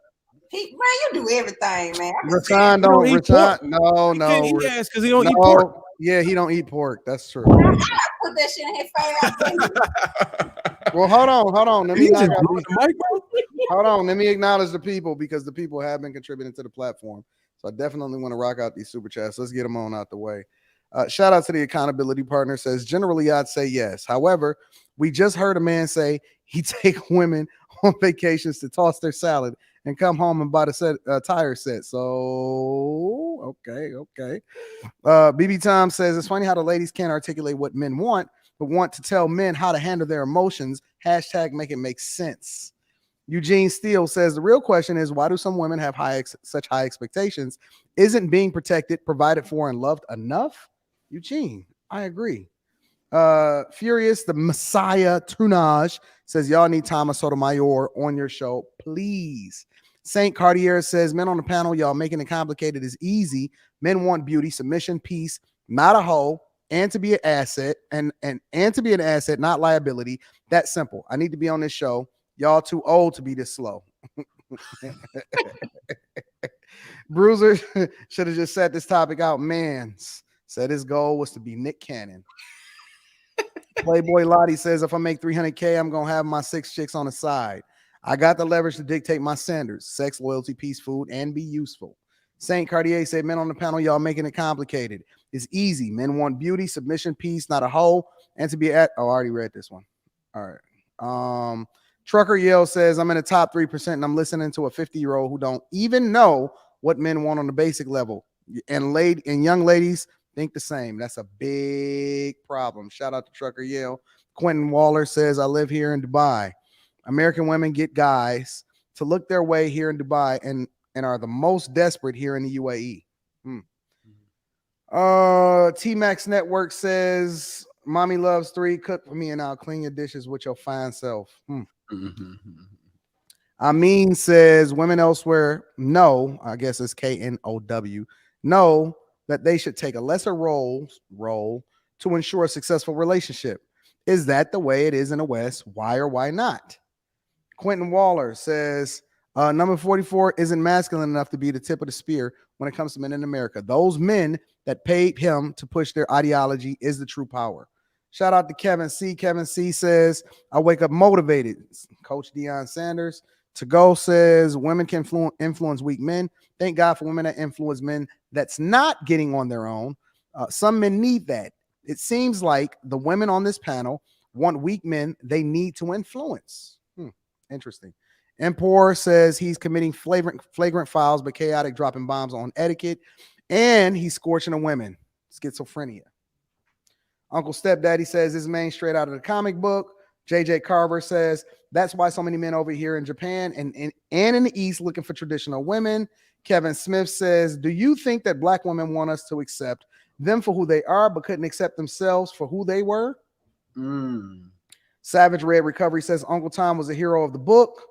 Man, you do everything, man. Rasan don't eat pork. No. He ass because he don't eat pork. Yeah, he don't eat pork. That's true. Put that shit in his face. Well, hold on. Let me acknowledge the people because the people have been contributing to the platform. So I definitely want to rock out these super chats. Let's get them on out the way. Shout out to the accountability partner. Says generally I'd say yes. However, we just heard a man say he take women on vacations to toss their salad and come home and buy the tire set. So okay. BB Tom says it's funny how the ladies can't articulate what men want, but want to tell men how to handle their emotions. Hashtag make it make sense. Eugene Steele says the real question is why do some women have such high expectations? Isn't being protected, provided for, and loved enough? Eugene, I agree. Furious the Messiah Tunage says y'all need Thomas Sotomayor on your show, please. Saint Cartier says men on the panel, y'all making it complicated is easy. Men want beauty, submission, peace, not a hoe, and to be an asset, and to be an asset, not liability. That's simple. I need to be on this show. Y'all too old to be this slow. Bruiser should have just set this topic out. Mans said his goal was to be Nick Cannon. Playboy Lottie says if I make $300K, I'm gonna have my 6 chicks on the side. I got the leverage to dictate my standards: sex, loyalty, peace, food, and be useful. Saint Cartier said, men on the panel, y'all making it complicated. It's easy. Men want beauty, submission, peace, not a hoe, and to be at. Oh, I already read this one. All right. Trucker Yell says, I'm in the top 3% and I'm listening to a 50-year-old who don't even know what men want on the basic level. And young ladies think the same. That's a big problem. Shout out to Trucker Yell. Quentin Waller says, I live here in Dubai. American women get guys to look their way here in Dubai and are the most desperate here in the UAE. T-Max Network says, mommy loves 3. Cook for me and I'll clean your dishes with your fine self. Amin says, women elsewhere know, I guess it's KNOW, know that they should take a lesser role to ensure a successful relationship. Is that the way it is in the West? Why or why not? Quentin Waller says, number 44 isn't masculine enough to be the tip of the spear when it comes to men in America. Those men that paid him to push their ideology is the true power. Shout out to Kevin C. Kevin C says, I wake up motivated. Coach Deion Sanders. To go says, women can influence weak men. Thank God for women that influence men that's not getting on their own. Some men need that. It seems like the women on this panel want weak men they need to influence. Interesting. Empor says he's committing flagrant fouls but chaotic, dropping bombs on etiquette, and he's scorching the women. Schizophrenia. Uncle Stepdaddy says this man straight out of the comic book. JJ Carver says that's why so many men over here in Japan and in the East looking for traditional women. Kevin Smith says, do you think that black women want us to accept them for who they are but couldn't accept themselves for who they were? Savage Red Recovery says Uncle Tom was a hero of the book.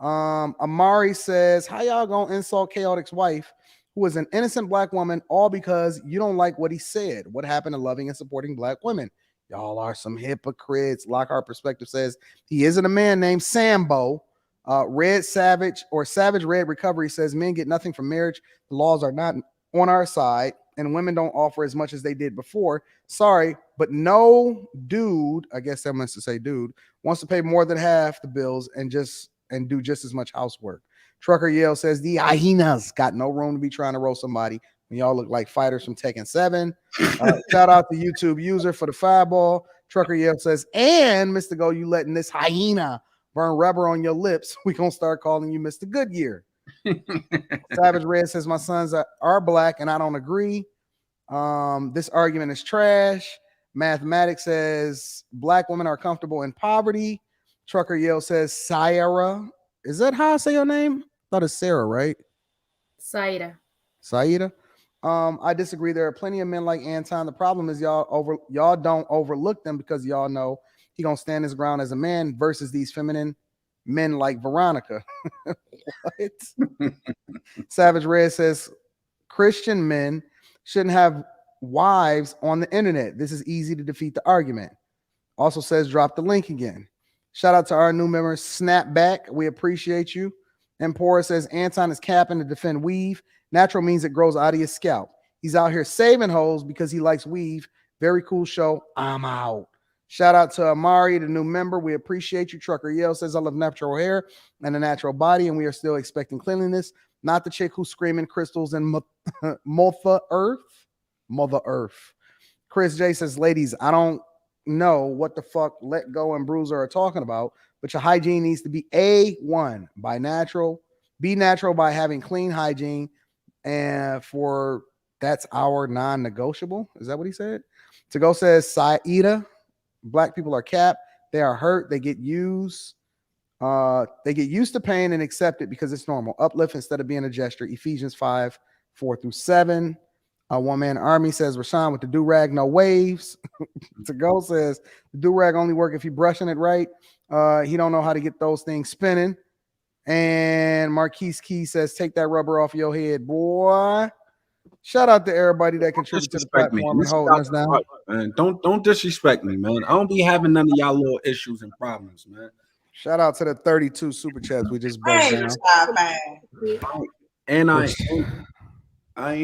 Amari says, how y'all gonna insult Chaotic's wife, who is an innocent black woman, all because you don't like what he said? What happened to loving and supporting black women? Y'all are some hypocrites. Lockhart Perspective says he isn't a man named Sambo. Red Savage or Savage Red Recovery says men get nothing from marriage. The laws are not on our side, and women don't offer as much as they did before. Sorry, but no dude, I guess that meant to say dude, wants to pay more than half the bills and do just as much housework. Trucker Yale says the hyenas got no room to be trying to roll somebody when y'all look like fighters from Tekken 7. Shout out to YouTube user for the fireball. Trucker Yale says, and Mr. Go, you letting this hyena burn rubber on your lips. We gonna start calling you Mr. Goodyear. Savage Red says my sons are black and I don't agree. This argument is trash. Mathematics says black women are comfortable in poverty. Trucker Yale says Saira. Is that how I say your name? I thought it's Sarah, right? Saida. I disagree. There are plenty of men like Anton. The problem is y'all don't overlook them because y'all know he gonna stand his ground as a man versus these feminine men like Veronica. What? Savage Red says Christian men shouldn't have wives on the internet. This is easy to defeat the argument. Also says drop the link again. Shout out to our new member Snapback. We appreciate you. Empora says Anton is capping to defend weave. Natural means it grows out of your scalp. He's out here saving hoes because he likes weave. Very cool show. I'm out. Shout out to Amari, the new member. We appreciate you. Trucker Yale says I love natural hair and a natural body, and we are still expecting cleanliness. Not the chick who's screaming crystals and Mother Earth. Chris J says, ladies, I don't know what the fuck Let Go and Bruiser are talking about, but your hygiene needs to be A1 by natural. Be natural by having clean hygiene, and for that's our non-negotiable. Is that what he said? To Go says Saida, black people are capped. They are hurt. They get used. They get used to pain and accept it because it's normal. Uplift instead of being a gesture. Ephesians 5:4-7. One Man Army says Rashawn with the do-rag, no waves. To Go says the do-rag only work if you're brushing it right. He don't know how to get those things spinning. And Marquise Key says take that rubber off your head, boy. Shout out to everybody that contributed to the platform and holding us down. Man. Don't disrespect me, man. I don't be having none of y'all little issues and problems, man. Shout out to the 32 super chats we just broke down. And I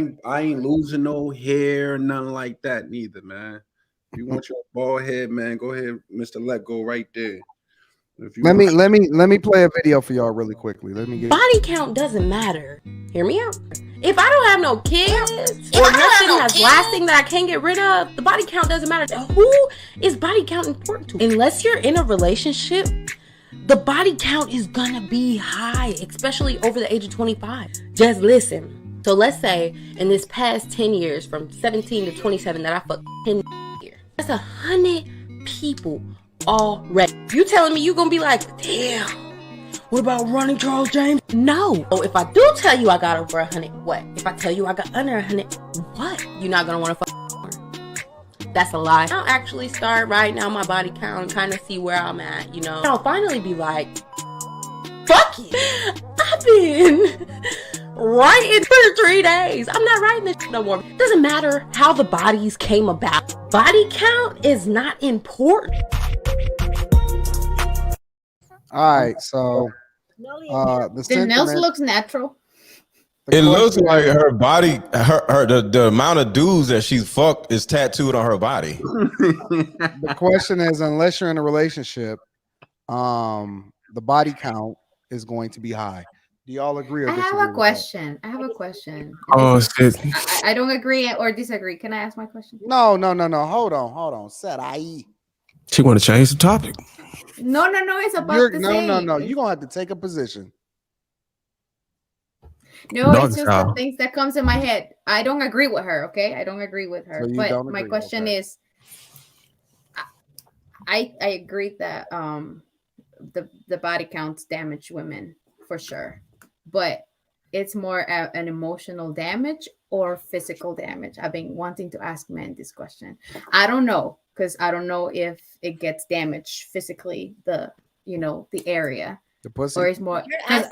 ain't losing no hair, nothing like that neither, man. If you want your bald head, man, go ahead, Mr. Let Go right there. Let me play a video for y'all really quickly. Let me get body count doesn't matter. Hear me out. If I don't have no kids or nothing has lasting that I can't get rid of, the body count doesn't matter. Who is body count important to? Unless you're in a relationship, the body count is gonna be high, especially over the age of 25. Just listen. So let's say in this past 10 years, from 17 to 27, that I fucked 10 years. That's 100 people already. You telling me you gonna be like, damn, what about running Charles James? No. So if I do tell you I got over 100, what? If I tell you I got under 100, what? You're not gonna want to fuck more. That's a lie. I'll actually start writing out my body count and kind of see where I'm at, you know. I'll finally be like, fuck it. I've been writing for 3 days. I'm not writing this no more. It doesn't matter how the bodies came about. Body count is not important. All right, so the nails looks natural. It looks like her body, the amount of dudes that she's fucked is tattooed on her body. The question is, unless you're in a relationship, the body count is going to be high. Do y'all agree or I disagree? have a question. Oh, shit. I don't agree or disagree. Can I ask my question? No. Hold on. Said I. She want to change the topic. No. It's about the same. No. You're gonna have to take a position. No, it's just the things that comes in my head. I don't agree with her. Okay, I don't agree with her. So but my question is, I agree that the body counts damage women for sure, but it's more an emotional damage or physical damage. I've been wanting to ask men this question. I don't know, because I don't know if it gets damaged physically, the area, The pussy. Or it's more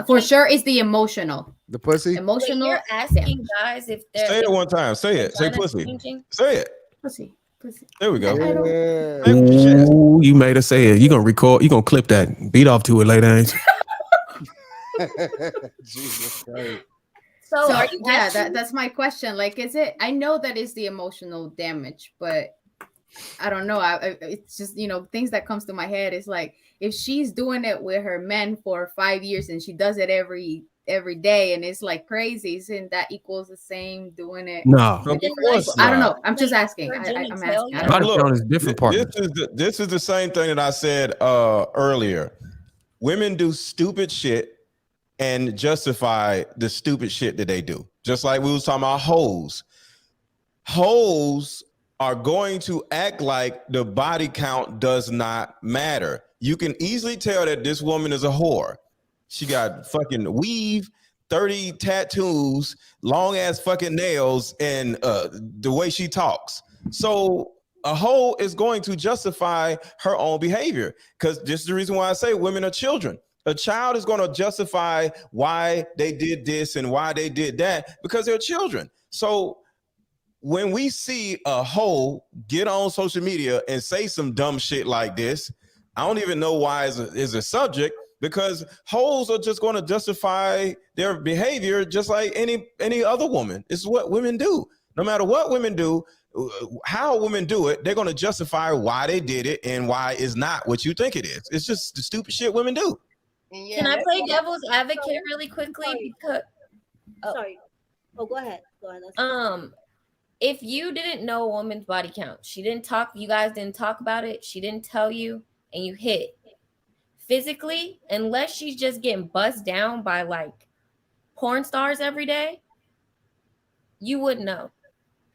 for sure it's the emotional. The pussy. Emotional. Wait, you're asking guys if they're Say it one time. Say it. Say pussy. Say it. Pussy. There we go. Yeah. Ooh, you made us say it. You gonna record? You gonna clip that? Beat off to it later, ain't you? Jesus Christ. So yeah, that's my question. Like, is it? I know that is the emotional damage, but I don't know. It's just things that comes to my head is like if she's doing it with her men for 5 years and she does it every day and it's like crazy, isn't that equals the same doing it? No, with different people? I don't know. I'm just asking. I'm asking. This is the same thing that I said earlier. Women do stupid shit and justify the stupid shit that they do. Just like we was talking about hoes. Hoes are going to act like the body count does not matter. You can easily tell that this woman is a whore. She got fucking weave, 30 tattoos, long ass fucking nails, and the way she talks. So a hoe is going to justify her own behavior, because this is the reason why I say women are children. A child is going to justify why they did this and why they did that because they're children. So when we see a hoe get on social media and say some dumb shit like this, I don't even know why is a subject, because hoes are just going to justify their behavior just like any other woman. It's what women do. No matter what women do, how women do it, they're going to justify why they did it and why it's not what you think it is. It's just the stupid shit women do. Yeah, can I play devil's advocate really quickly? Because sorry. Oh, go ahead. If you didn't know a woman's body count, she didn't talk, you guys didn't talk about it, she didn't tell you, and you hit physically, unless she's just getting buzzed down by like porn stars every day, you wouldn't know,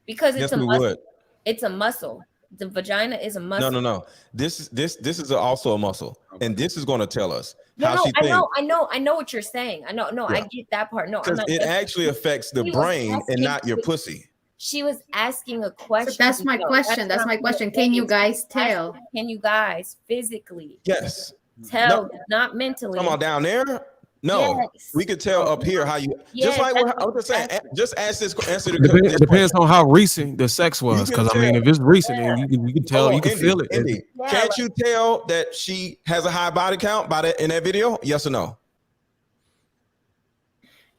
because it's a muscle. It's a muscle. The vagina is a muscle. No. This is also a muscle, and this is going to tell us I know what you're saying. I know. I get that part. No, it actually affects the brain and not your pussy. She was asking a question. So that's my question. That's my question. Can you guys tell? Can you guys physically? Yes. Tell, not mentally. Come on, down there. No, we could tell up here how you. Just like what I was just saying. Just answer this. Depends on how recent the sex was, because I mean, if it's recent, then you can tell, you can feel it. Indy, can't you tell that she has a high body count in that video? Yes or no?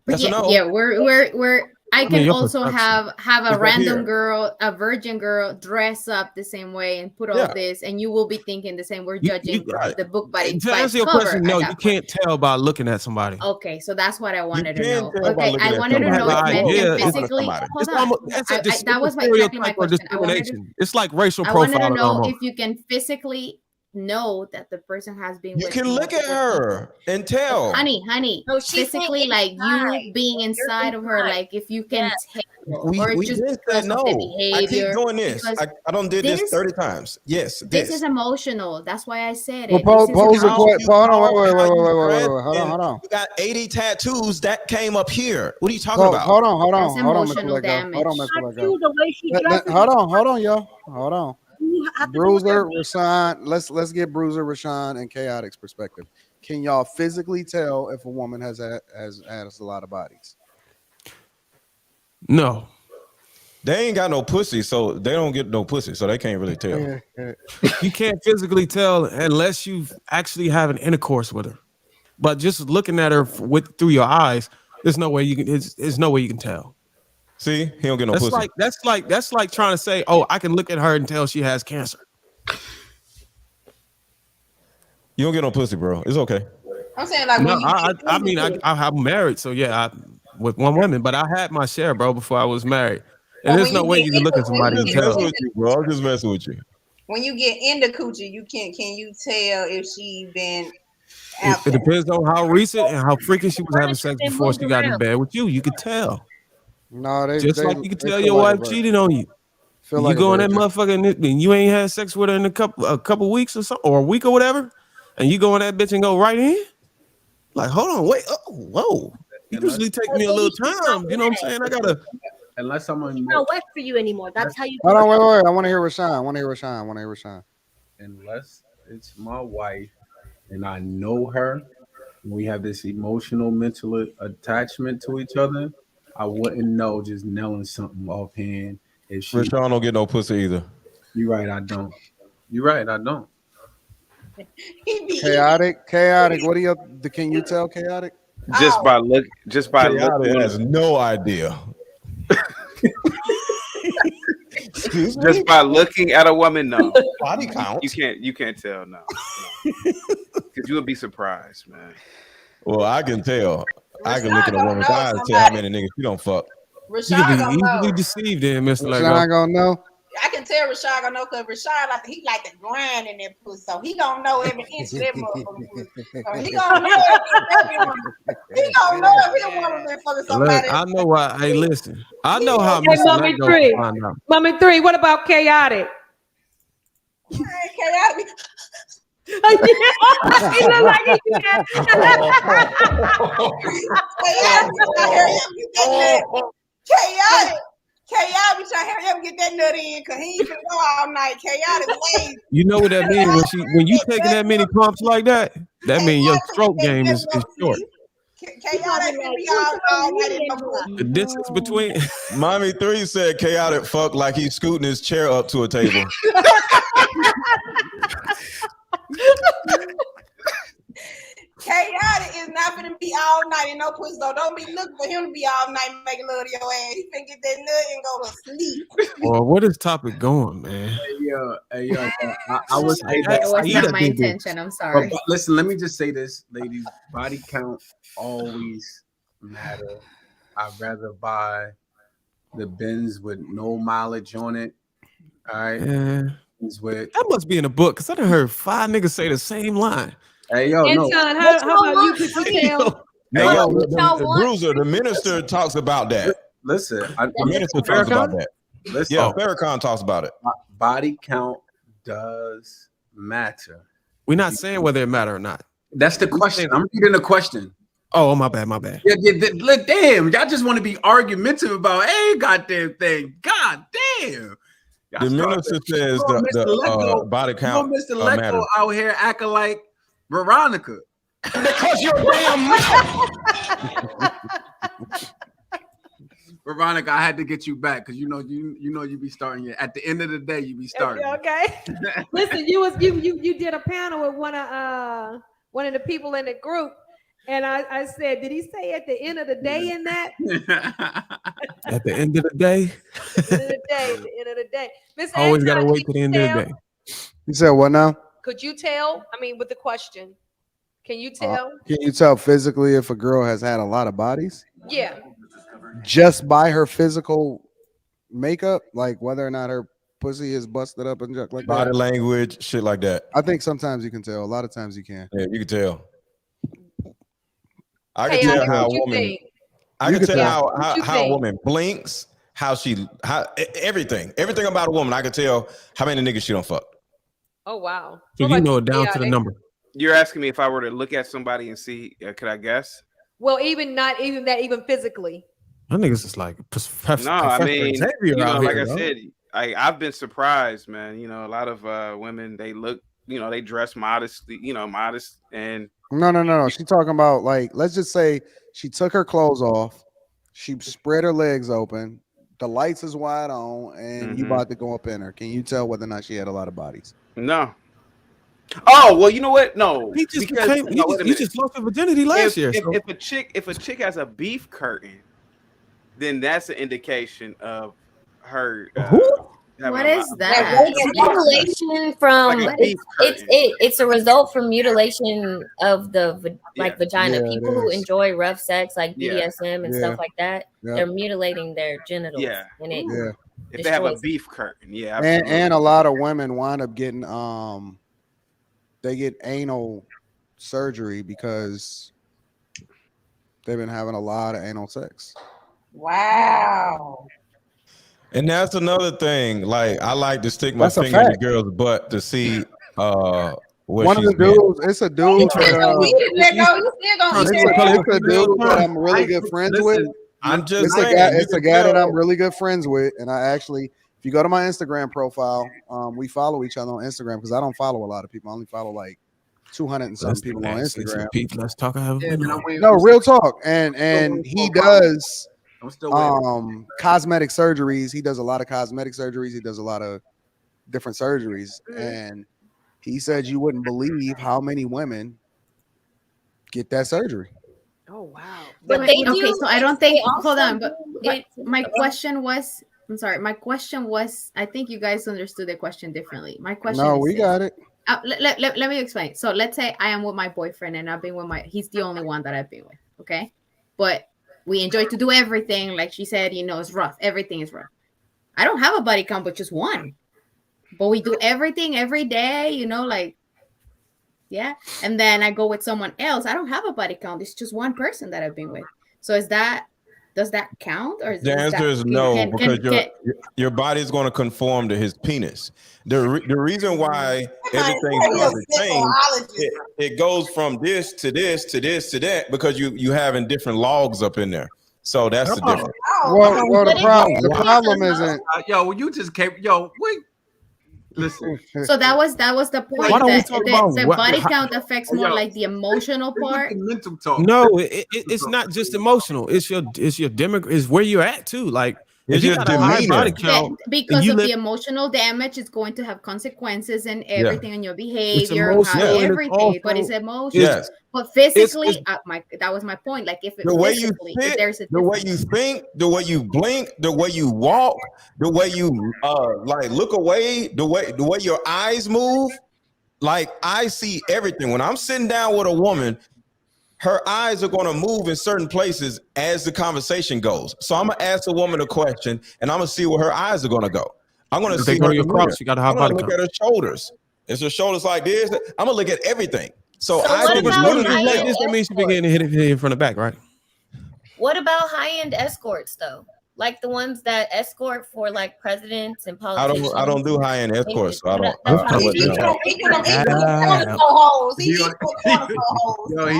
Yes or no? Yeah, we're. I can also have a random girl, a virgin girl, dress up the same way and put all this, and you will be thinking the same. We're judging the book by its cover. Your question, no, you can't tell by looking at somebody. Okay, so that's what I wanted to know. Okay, I wanted to know if men can physically. Hold on. That was exactly my question. It's like racial profiling. I wanted to know if you can physically know that the person has been. You can look at her and tell. Honey. No, physically, like you being inside of her, like if you can tell. We just said no. I keep doing this. I don't did this 30 times. Yes, this is emotional. That's why I said it. Pose a question. Hold on. Hold on. You got 80 tattoos that came up here. What are you talking about? Hold on. That's emotional damage. Hold on, y'all. Hold on. Bruiser, Rashawn, let's get Bruiser, Rashawn, and Chaotic's perspective. Can y'all physically tell if a woman has a lot of bodies? No. They ain't got no pussy, so they don't get no pussy, so they can't really tell. You can't physically tell unless you actually have an intercourse with her. But just looking at her through your eyes, there's no way you can. There's no way you can tell. See, he don't get no pussy. That's like trying to say, oh, I can look at her and tell she has cancer. You don't get no pussy, bro. It's okay. I'm saying like, no, I'm married, so yeah, with one woman, but I had my share, bro, before I was married. And there's no way you can look at somebody and tell. I'm just messing with you. When you get into coochie, can you tell if she been? It depends on how recent and how freaking she was having sex before she got in bed with you. You could tell. No, like you can tell your wife cheated on you. You go in that motherfucker and you ain't had sex with her in a couple weeks or something, or a week or whatever, and you go in that bitch and go right in. Like, hold on, wait, whoa. It usually take me a little time. You know what I'm saying? I gotta. Unless someone it's not wet for you anymore. That's how you. Hold on, wait. I want to hear Rashawn. Unless it's my wife and I know her, we have this emotional, mental attachment to each other, I wouldn't know just nailing something offhand. If she, Rashawn don't get no pussy either. You're right, I don't. You're right, I don't. Chaotic. What do you? Can you tell chaotic? Just by look, Chaotic has no idea. Just by looking at a woman, no. Body count. You can't tell, no. Because you would be surprised, man. Well, I can tell. I can look at a woman's eyes and tell how many niggas she don't fuck. You can be easily deceived in, Mr. Lego. Rashad gonna know. I can tell Rashad gonna know because Rashad he like to grind in that pussy, so he gonna know every inch of that motherfucker pussy. So he gonna know he gonna know if he don't want to fucking somebody. I know why. Hey, listen. I know how Hey, Mr. Mommy Lego Three. find out. Mommy Three, what about chaotic? Chaotic. He look like he can. Chaotic be trying to hurry up and get that nut in because he ain't gonna go all night. Chaotic lazy. You know what that means when you taking that many pumps like that? That means your stroke game is short. Chaotic can be all night in the The distance between Mommy 3 said chaotic fuck like he's scooting his chair up to a table. Chaotic is not gonna be all night in no pussy, so don't be looking for him to be all night making love to your ass. He can get that nut and go to sleep. Well, where is topic going, man? Hey, yo, I was. It was not my intention. I'm sorry. But listen, let me just say this, ladies. Body count always matter. I'd rather buy the Benz with no mileage on it. All right. Yeah. With, that must be in a book because I done heard 5 niggas say the same line. Hey, yo, and no. Son, how about you? Could you tell? Hey, yo, the Bruiser, the minister talks about that. Listen, the minister talks about that. Listen, yeah, Farrakhan talks about it. Body count does matter. We're not saying whether it matter or not. That's the question. I'm reading the question. Oh, my bad. Yeah, damn, y'all just want to be argumentative about a goddamn thing. God damn. The minister says the body count. Mr. Lecco out here acting like Veronica. Because you're damn Veronica, I had to get you back because you be starting at the end of the day, you be starting. Okay. Listen, you did a panel with one of the people in the group, and I said, did he say at the end of the day in that? At the end of the day. At the end of the day. Miss Always Anton, gotta wait to the end of the day. You said what now? Could you tell? I mean, with the question, can you tell? Can you tell physically if a girl has had a lot of bodies? Yeah. Just by her physical makeup, like whether or not her pussy is busted up and like body that. language, shit like that. I think sometimes you can tell. A lot of times you can. Yeah, you can tell. I can tell how a woman. I can tell how a woman blinks, how everything about a woman. I can tell how many niggas she don't fuck. Oh wow! So you know it down to the number. You're asking me if I were to look at somebody and see, could I guess? Well, even physically. I think it's just like no. I mean, like I said, I've been surprised, man. You know, a lot of women, they look, they dress modestly, modest and. No. She's talking about, like, let's just say she took her clothes off, she spread her legs open, the lights is wide on, and you about to go up in her. Can you tell whether or not she had a lot of bodies? No. Oh well, you know what? No, he just lost her virginity last year. If a chick has a beef curtain, then that's an indication of her. What is that? It's mutilation from it's a result from mutilation of the vagina. People who enjoy rough sex like BDSM and stuff like that, they're mutilating their genitals. Yeah, and it if they have a beef curtain, and a lot of women wind up getting they get anal surgery because they've been having a lot of anal sex. Wow. And that's another thing. Like, I like to stick my finger in the girl's butt to see what one of the dudes. It's a dude. It's a dude that I'm really good friends with. I'm just saying, it's a guy that I'm really good friends with, and I actually, if you go to my Instagram profile, we follow each other on Instagram because I don't follow a lot of people. I only follow like 200 and some people on Instagram. Let's talk. No, real talk. And he does cosmetic surgeries. He does a lot of cosmetic surgeries. He does a lot of different surgeries. And he said you wouldn't believe how many women get that surgery. Oh wow. But they do. Okay, so I don't think. Hold on, but it, my question was. I'm sorry. My question was. I think you guys understood the question differently. My question. No, we got it. Let me explain. So let's say I am with my boyfriend and I've been with he's the only one that I've been with. Okay. But we enjoy to do everything. Like she said, it's rough. Everything is rough. I don't have a body count, but just one. But we do everything every day, yeah. And then I go with someone else. I don't have a body count. It's just one person that I've been with. So does that count? Or the answer is no, because your body is going to conform to his penis. The reason why everything doesn't change, it goes from this to this to this to that, because you having different logs up in there. So that's the difference. Well, the problem isn't. You just came. Wait. Listen. So that was the point. Why don't we talk about the body count affects more like the emotional part. Mental talk. No, it's not just emotional. It's your it's where you're at too. Like if you got a high body count, because of the emotional damage, it's going to have consequences and everything in your behavior, everything. But it's emotional. Yes. But physically, that was my point. Like if the way you sit, the way you think, the way you blink, the way you walk, the way you look away, the way your eyes move. Like I see everything when I'm sitting down with a woman. Her eyes are going to move in certain places as the conversation goes. So I'm going to ask a woman a question, and I'm going to see where her eyes are going to go. I'm going to see her cross. You got a high body count. Look at her shoulders. Is her shoulders like this? I'm going to look at everything. So I think that means you begin to hit it from the back, right? What about high-end escorts though? Like the ones that escort for like presidents and politicians. I don't do high-end escorts, so I don't. He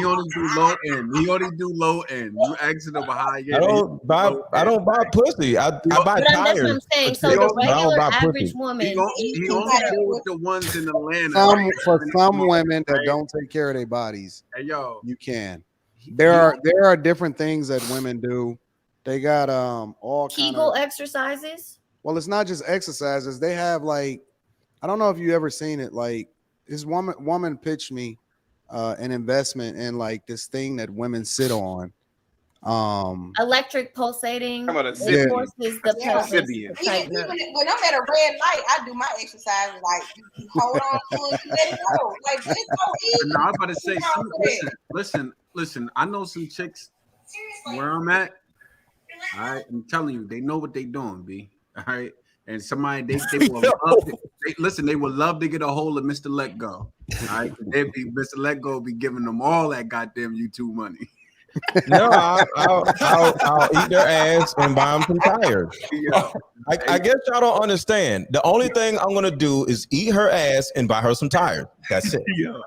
only do low end. He only do low end. You asking him high end. I don't buy pussy. I buy tires. That's what I'm saying. So the regular average woman. He only deal with the ones in Atlanta. For some women that don't take care of their bodies, you can. There are different things that women do. They got all Kegel exercises. Well, it's not just exercises. They have I don't know if you ever seen it. Like this woman pitched me an investment in this thing that women sit on. Electric pulsating. Forces the pelvis. Even when I'm at a red light, I do my exercise you hold on to it and let it go. It's so easy. No, I was about to say, listen. I know some chicks where I'm at. All right, I'm telling you, they know what they doing, B. All right, and somebody they will love they would love to get a hold of Mr. Let Go. All right, Mr. Let Go be giving them all that goddamn YouTube money. No, I'll eat their ass and buy them some tires. I guess y'all don't understand. The only thing I'm gonna do is eat her ass and buy her some tires. That's it.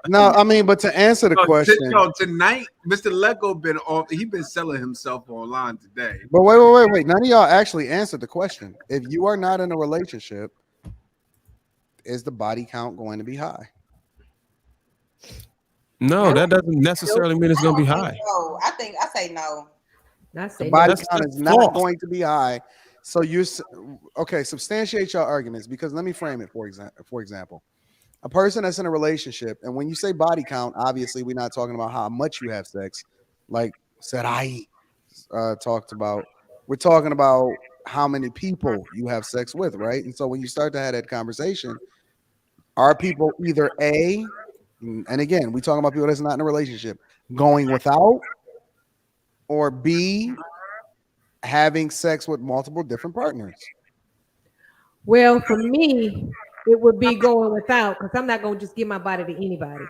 No, I mean, but to answer the question, tonight, Mr. Lego been off. He been selling himself online today. But wait. None of y'all actually answered the question. If you are not in a relationship, is the body count going to be high? No, that doesn't necessarily mean it's going to be high. No, I say no. The body count is not going to be high. So substantiate your arguments, because let me frame it. For example, a person that's in a relationship, and when you say body count, obviously we're not talking about how much you have sex, like said I talked about. We're talking about how many people you have sex with, right? And so when you start to have that conversation, are people either A, and again, we talking about people that's not in a relationship, going without, or B, having sex with multiple different partners? Well, for me, it would be going without, because I'm not going to just give my body to anybody.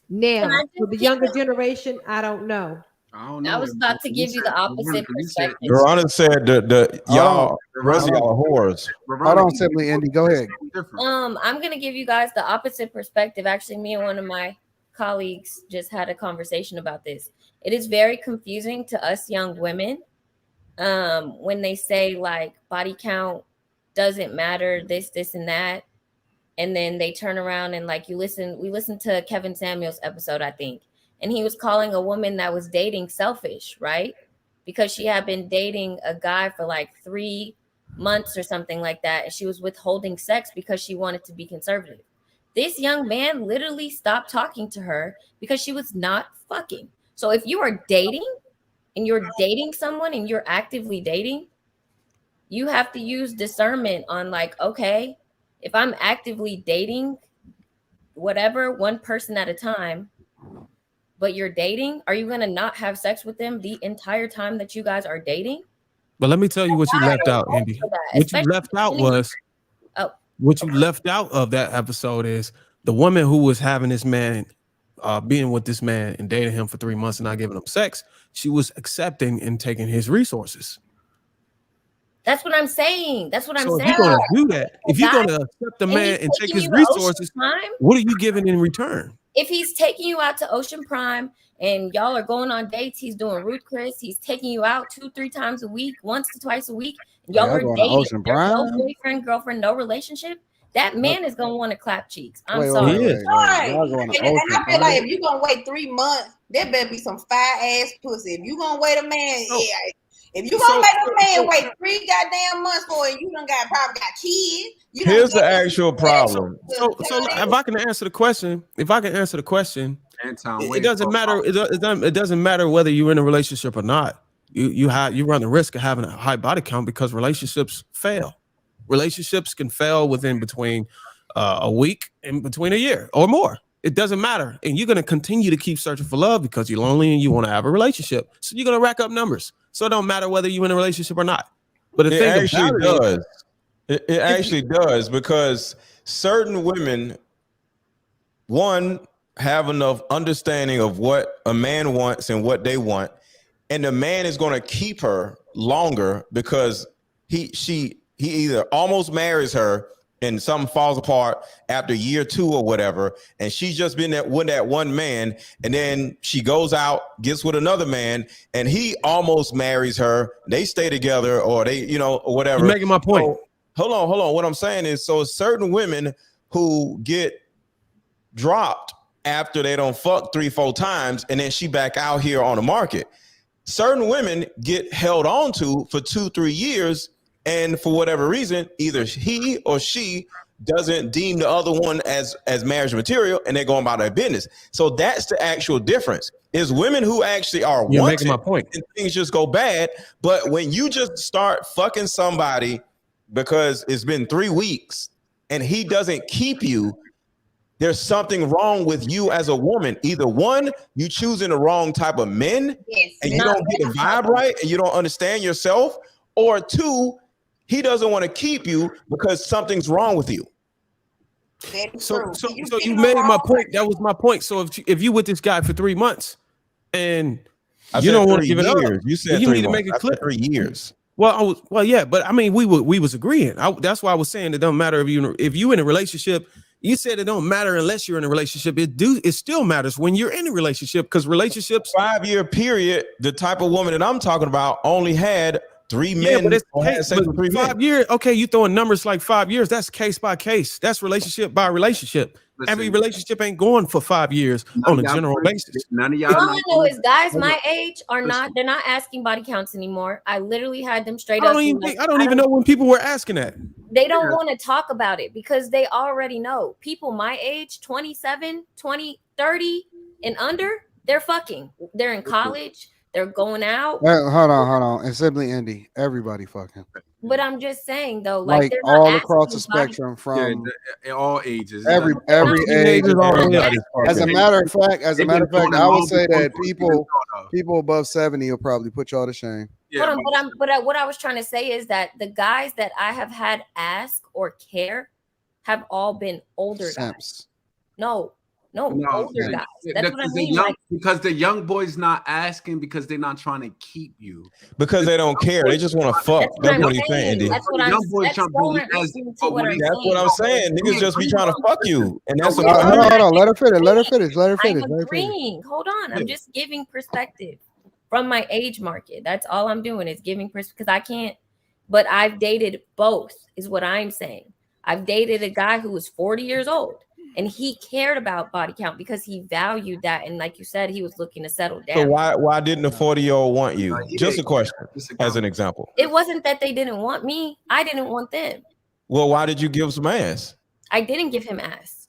Now, for the younger generation, I don't know. I was about to give you the opposite perspective. Veronica said y'all, rest of y'all are whores. Hold on, simply Andy, go ahead. I'm gonna give you guys the opposite perspective. Actually, me and one of my colleagues just had a conversation about this. It is very confusing to us young women when they say like body count doesn't matter, this and that. and then they turn around and like we listened to Kevin Samuel's episode, I think, and he was calling a woman that was dating selfish, right? Because she had been dating a guy for like 3 months or something like that, and she was withholding sex because she wanted to be conservative. This young man literally stopped talking to her because she was not fucking. So if you are dating and you're dating someone and you're actively dating, you have to use discernment on like, okay, if I'm actively dating whatever, one person at a time, but you're dating, are you going to not have sex with them the entire time that you guys are dating? But let me tell you what you left out, Andy. What you left out was, what you left out of that episode is the woman who was having this man, being with this man and dating him for 3 months and not giving him sex. She was accepting and taking his resources. That's what I'm saying. That's what I'm saying. If you're going to do that, if you're going to accept the man and take his resources, what are you giving in return? If he's taking you out to Ocean Prime and y'all are going on dates, he's doing Ruth Chris, he's taking you out 2-3 times a week, once to twice a week, and y'all are dating, Ocean Prime? no boyfriend, girlfriend, no relationship, that man is gonna want to clap cheeks. I'm Wait, sorry. Right. And I feel like if you're gonna wait 3 months, there better be some fire ass pussy. If you gonna wait a man, if you gonna make a man wait 3 goddamn months for it, you done probably got kids. Here's the actual problem. So if I can answer the question, it doesn't matter. It doesn't matter whether you're in a relationship or not. You run the risk of having a high body count because relationships fail. Relationships can fail between a week and between a year or more. It doesn't matter. And you're going to continue to keep searching for love because you're lonely and you want to have a relationship. So you're going to rack up numbers. So it don't matter whether you're in a relationship or not. But the thing actually does. It actually does, because certain women, one, have enough understanding of what a man wants and what they want. And the man is going to keep her longer because he either almost marries her and something falls apart after year 2 or whatever, and she's just been with that one man, and then she goes out, gets with another man, and he almost marries her. They stay together, or they, or whatever. You're making my point. So, hold on. What I'm saying is, so certain women who get dropped after they don't fuck 3-4 times, and then she back out here on the market. Certain women get held on to for 2-3 years. And for whatever reason, either he or she doesn't deem the other one as marriage material, and they're going about their business. So that's the actual difference. Is women who actually are You're wanted making my point. and things just go bad. But when you just start fucking somebody because it's been 3 weeks and he doesn't keep you, there's something wrong with you as a woman. Either one, you choosing the wrong type of men, and you don't get the vibe right, and you don't understand yourself, or 2, he doesn't want to keep you because something's wrong with you. So you made my point. That was my point. So if you with this guy for 3 months and you don't want to give it up, you said you 3 need to months. make it clear. 3 years. Well, yeah, but I mean, we was agreeing. That's why I was saying it don't matter if you in a relationship. You said it don't matter unless you're in a relationship. It still matters when you're in a relationship, because relationships 5-year period. The type of woman that I'm talking about only had 3 men. But it's 5 years. Okay, you throwing numbers like 5 years. That's case by case. That's relationship by relationship. Every relationship ain't going for 5 years on a general basis. None of y'all. All I know is guys my age are not. They're not asking body counts anymore. I literally had them straight up. I don't even know when people were asking that. They don't want to talk about it because they already know. People my age, 27, 20, 30 and under, they're fucking. They're in college. They're going out. Hold on. And simply Indy, everybody fucking. But I'm just saying though, like they're all not across the spectrum, from in all ages, every age. As a matter of fact, I would say that people above 70 will probably put y'all to shame. Yeah, but what I was trying to say is that the guys that I have had ask or care have all been older guys. No, older guys. That's what I mean. Because the young boys not asking because they're not trying to keep you. Because they don't care. They just want to fuck. That's what he's saying, Andy. That's what I'm saying. Niggas just be trying to fuck you. And that's what hold on. Let her finish. I'm agreeing. Hold on. I'm just giving perspective from my age market. That's all I'm doing is giving perspective, because I can't. But I've dated both, is what I'm saying. I've dated a guy who was 40 years old, and he cared about body count because he valued that. And like you said, he was looking to settle down. So why didn't the 40-year-old want you? Just a question, as an example. It wasn't that they didn't want me. I didn't want them. Well, why did you give some ass? I didn't give him ass.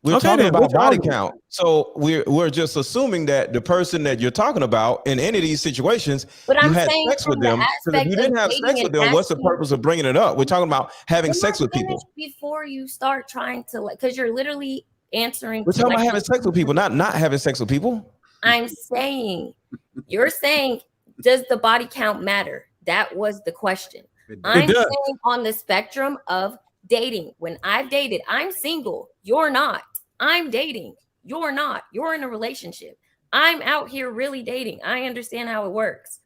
We're talking about body count. So we're just assuming that the person that you're talking about in any of these situations, you had sex with them. Because if you didn't have sex with them, what's the purpose of bringing it up? We're talking about having sex with people. Before you start trying to, like, because you're literally answering. We're talking about having sex with people, not having sex with people. I'm saying, you're saying, does the body count matter? That was the question. I'm saying on the spectrum of dating. When I've dated, I'm single. You're not. I'm dating. You're not. You're in a relationship. I'm out here really dating. I understand how it works.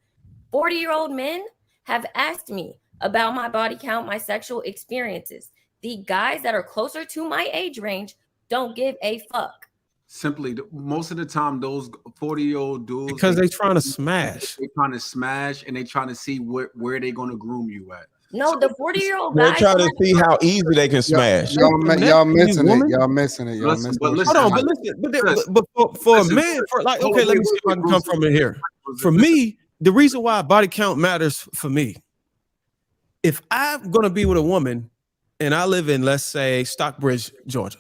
40-year-old men have asked me about my body count, my sexual experiences. The guys that are closer to my age range don't give a fuck. Simply, most of the time, those 40-year-old dudes, because they're trying to smash. They're trying to smash, and they're trying to see where they're going to groom you at. No, the 40-year-old They're guys. trying to see how easy they can smash. Y'all missing it. Y'all missing it. Y'all missing it. Hold on, but for a man, for like, okay, let me see if I can come from it here. For me, the reason why body count matters for me, if I'm gonna be with a woman and I live in, let's say, Stockbridge, Georgia,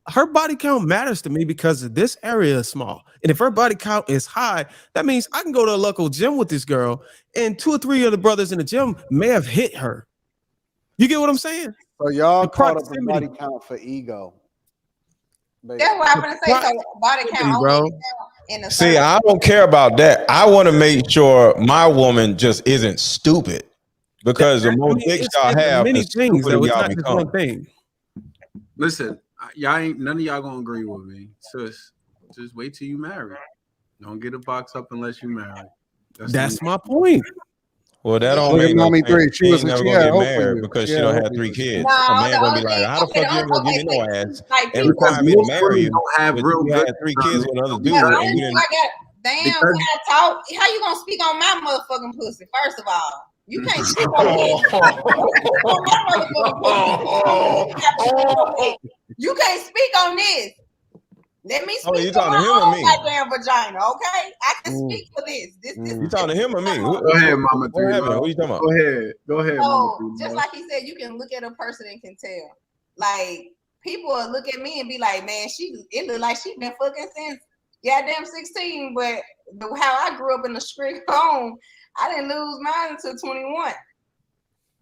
her body count matters to me because this area is small. And if her body count is high, that means I can go to a local gym with this girl and 2 or 3 of the brothers in the gym may have hit her. You get what I'm saying? So y'all caught up in body count for ego. That's what I'm gonna say. So body count, bro. See, I don't care about that. I want to make sure my woman just isn't stupid, because the more dicks y'all have, many the things, stupider though. It's y'all not just become. one thing. Listen, y'all ain't none of y'all gonna agree with me. Just wait till you marry. Don't get a box up unless you marry. That's my point. Well, that don't make no sense. She ain't never gonna get married because she don't have 3 kids. A man gonna be like, how the fuck you ain't gonna give me no ass? Every time you marry you, have real you had 3 kids with another dude. And you didn't. Damn, when I talk, how you gonna speak on my motherfucking pussy? First of all, you can't speak on me. You can't speak on this. Let me speak you on talking to him my or own me? goddamn vagina, okay? I can speak for this. You talking to him or me? Go ahead, Mama. What happened? What are you talking about? Go ahead, So, Mama. just like he said, you can look at a person and can tell. Like, people will look at me and be like, man, it look like she been fucking since goddamn 16. But how I grew up in a strict home, I didn't lose mine until 21.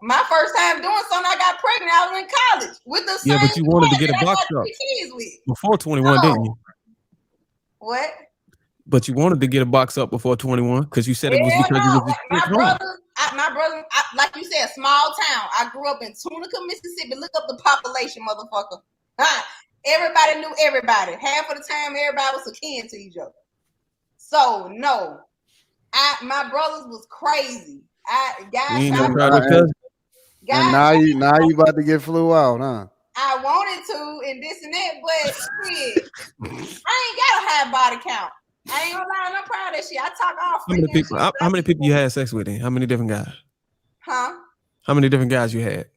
My first time doing something, I got pregnant. I was in college with the same. Yeah, but you wanted to get a box up before 21, didn't you? What? But you wanted to get a box up before 21 because you said it was because you was my brother, like you said, small town. I grew up in Tunica, Mississippi. Look up the population, motherfucker. Everybody knew everybody. Half of the time, everybody was akin to each other. So no, my brothers was crazy. And now you about to get flew out, huh? I wanted to and this and that, but shit, I ain't gotta have body count. I ain't gonna lie, I'm proud of that shit. I talk off. How many people you had sex with? How many different guys? Huh? How many different guys you had?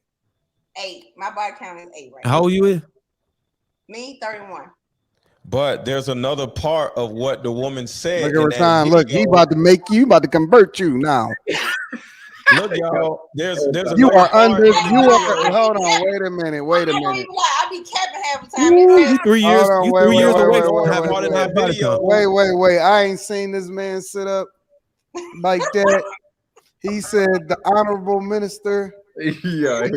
8. My body count is 8 right now. How old you is? Me, 31. But there's another part of what the woman said. Look at Rashawn. Look, he about to convert you now. Look, y'all. There's you are under. You are. Hold on. Wait a minute. I be capping half the time. You 3 years. Hold on, you wait, 3 years wait, away wait, from wait, having wait, part of that wait, video. Wait. I ain't seen this man sit up like that. He said the honorable minister. Yeah.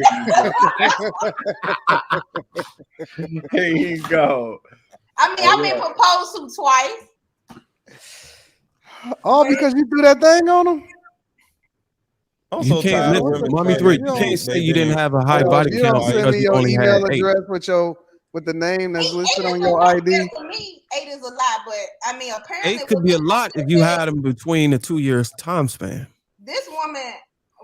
Here you go. I mean, I've been proposed to twice. Oh, because you threw that thing on him? You can't live, Mommy 3. You can't say you didn't have a high body you count don't send because me you your only email had 8. address with the name that's listed on your ID. For me, 8 is a lot, but I mean, apparently 8 could be a lot if you had them between the 2 years time span. This woman,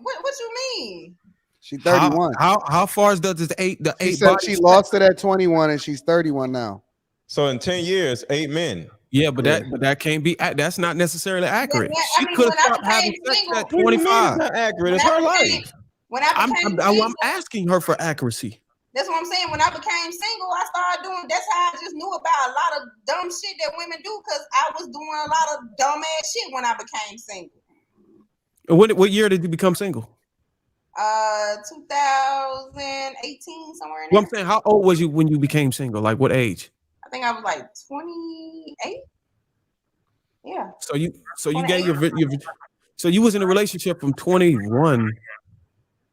what you mean? She's 31. How far does this 8? The 8 she said she lost it at 21 and she's 31 now. So in 10 years, 8 men. Yeah, but that can't be. That's not necessarily accurate. Yeah, she could have stopped having sex at 25. It's not accurate. It's her life. When I became single, I'm asking her for accuracy. That's what I'm saying. When I became single, I started doing. That's how I just knew about a lot of dumb shit that women do because I was doing a lot of dumb ass shit when I became single. What year did you become single? 2018, somewhere in there. Well, I'm saying, how old was you when you became single? Like what age? I think I was like 28. Yeah. So you gave your so you was in a relationship from 21.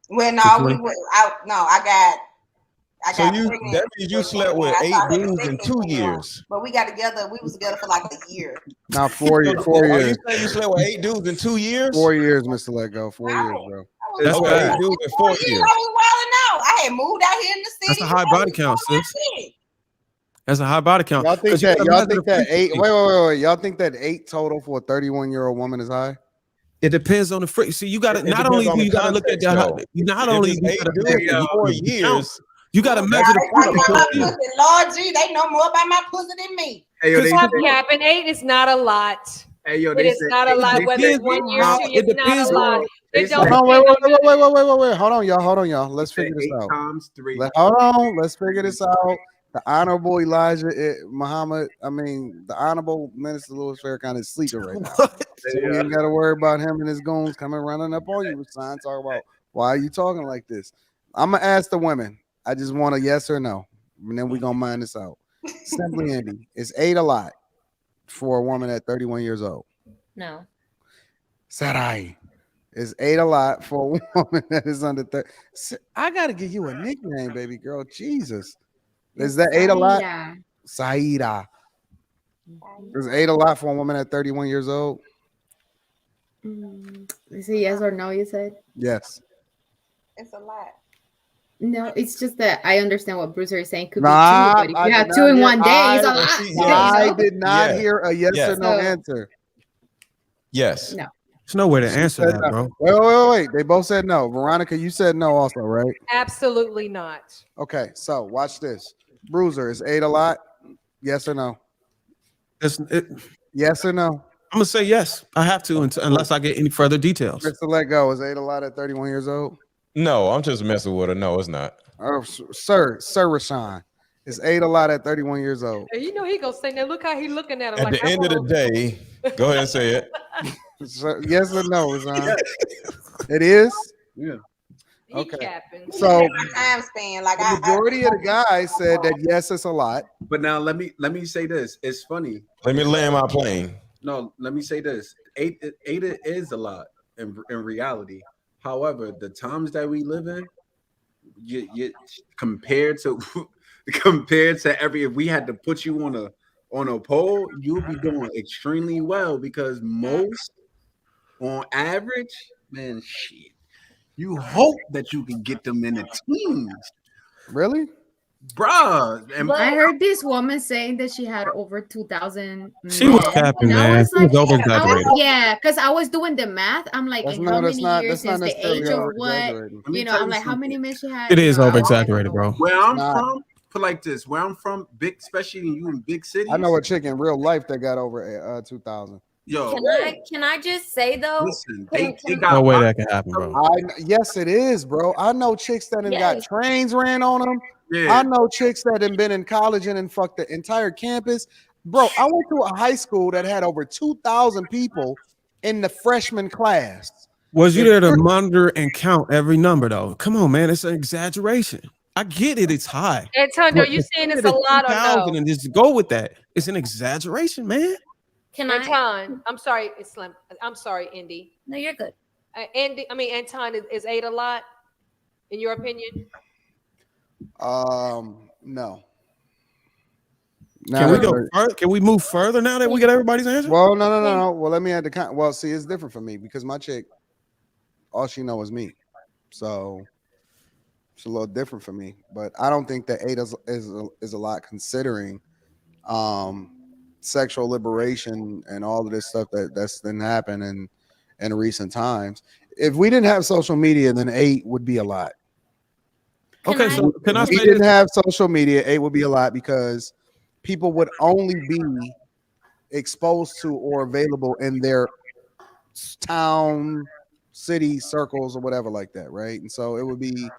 Well, no, I got pregnant. That means you slept with 8 dudes in 2 years. But we got together. We was together for like a year. Now 4 years. 4 Oh, years. you saying you slept with 8 dudes in 2 years? 4 years, Mr. Let Go. 4 years, bro. That's okay, 8 dudes in 4 years. I was wilding out. I had moved out here in the city. That's a high body count, sis. That's a high body count. Y'all think that 8? Wait. Y'all think that 8 total for a 31-year-old woman is high? It depends on the freak. See, you got to not only do you got to look at that. Not only you got to 4 years. You got to measure the pussy. Lord G, they know more about my pussy than me. Hey, yo, stop yapping. 8 is not a lot. Hey, yo, it is not a lot. Whether it's 1 year, 2 years, it's not a lot. Wait. Hold on, y'all. Let's figure this out. Times 3. Hold on. Let's figure this out. The Honorable Elijah Muhammad, the Honorable Minister Louis Farrakhan is sleeping right now. So you ain't got to worry about him and his goons coming running up on you with signs talking about why are you talking like this. I'm going to ask the women. I just want a yes or no, and then we're going to mind this out. Simply, Andy, is 8 a lot for a woman at 31 years old? No. Sarai, is 8 a lot for a woman that is under 30? I got to give you a nickname, baby girl. Jesus. Is that 8 a lot? Saida. Is 8 a lot for a woman at 31 years old? Is it yes or no, you said? Yes. It's a lot. No, it's just that I understand what Bruiser is saying. Could be 2, but if you have 2 in one day, it's a lot. I did not hear a yes or no answer. Yes. No. There's no way to answer that, bro. Wait. They both said no. Veronica, you said no also, right? Absolutely not. Okay, so watch this. Bruiser, is 8 a lot? Yes or no? Yes or no? I'm gonna say yes. I have to unless I get any further details. Mr. Let Go, is 8 a lot at 31 years old? No, I'm just messing with her. No, it's not. Sir Rashawn, is 8 a lot at 31 years old? You know he gonna say that. Look how he looking at him. At the end of the day, go ahead and say it. Yes or no, Rashawn? It is? Yeah. Okay. So time span, like the majority of the guys said that yes, it's a lot. But now let me say this. It's funny. Let me land my plane. No, let me say this. 8 is a lot in reality. However, the times that we live in, you compared to if we had to put you on a poll, you'll be doing extremely well because most on average, man, shit. You hope that you can get them in the teams. Really? Bruh. I heard this woman saying that she had over 2,000. She was capping, man. She was over exaggerated. Yeah, because I was doing the math. I'm like, in how many years since the age of what? I'm like, how many men she had? It is over exaggerated, bro. Where I'm from, put like this. Where I'm from, big, especially you in big cities. I know a chick in real life that got over 2,000. Yo, can I just say though? Listen, they no way that can happen, bro. Yes, it is, bro. I know chicks that got trains ran on them. Yeah. I know chicks that have been in college and fucked the entire campus. Bro, I went to a high school that had over 2,000 people in the freshman class. Was you there to monitor and count every number though? Come on, man. It's an exaggeration. I get it. It's high. Antonio, you saying it's a lot or no? And just go with that. It's an exaggeration, man. Anton, I'm sorry, Islam. I'm sorry, Indy. No, you're good. Anton, is 8 a lot in your opinion? No. Can we go further? Can we move further now that we got everybody's answer? Well, no. Well, let me add the see, it's different for me because my chick, all she knows is me. So it's a little different for me. But I don't think that 8 is a lot considering sexual liberation and all of this stuff that's been happening in recent times. If we didn't have social media, then 8 would be a lot. Okay, so can I say if we didn't have social media, 8 would be a lot because people would only be exposed to or available in their town, city circles or whatever like that, right? And so it would be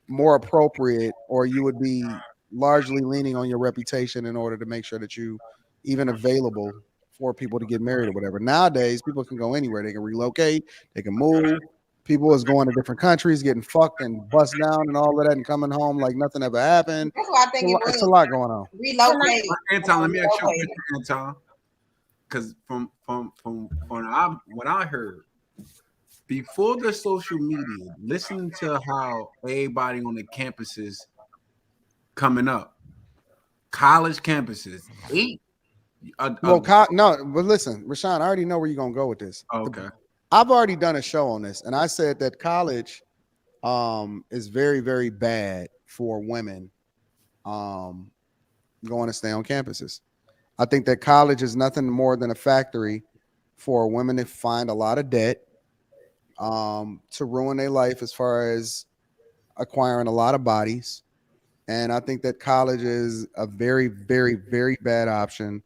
more appropriate, or you would be largely leaning on your reputation in order to make sure that you even available for people to get married or whatever. Nowadays, people can go anywhere. They can relocate, they can move. People is going to different countries, getting fucked and bust down and all of that, and coming home like nothing ever happened. That's why I think it's a lot going on. Relocate. Anton, let me ask you a question, Anton. Because from what I heard, before the social media, listening to how everybody on the campuses coming up, college campuses, No, but listen, Rashawn, I already know where you're gonna go with this. Okay. I've already done a show on this, and I said that college is very, very bad for women going to stay on campuses. I think that college is nothing more than a factory for women to find a lot of debt, to ruin their life as far as acquiring a lot of bodies. And I think that college is a very, very, very bad option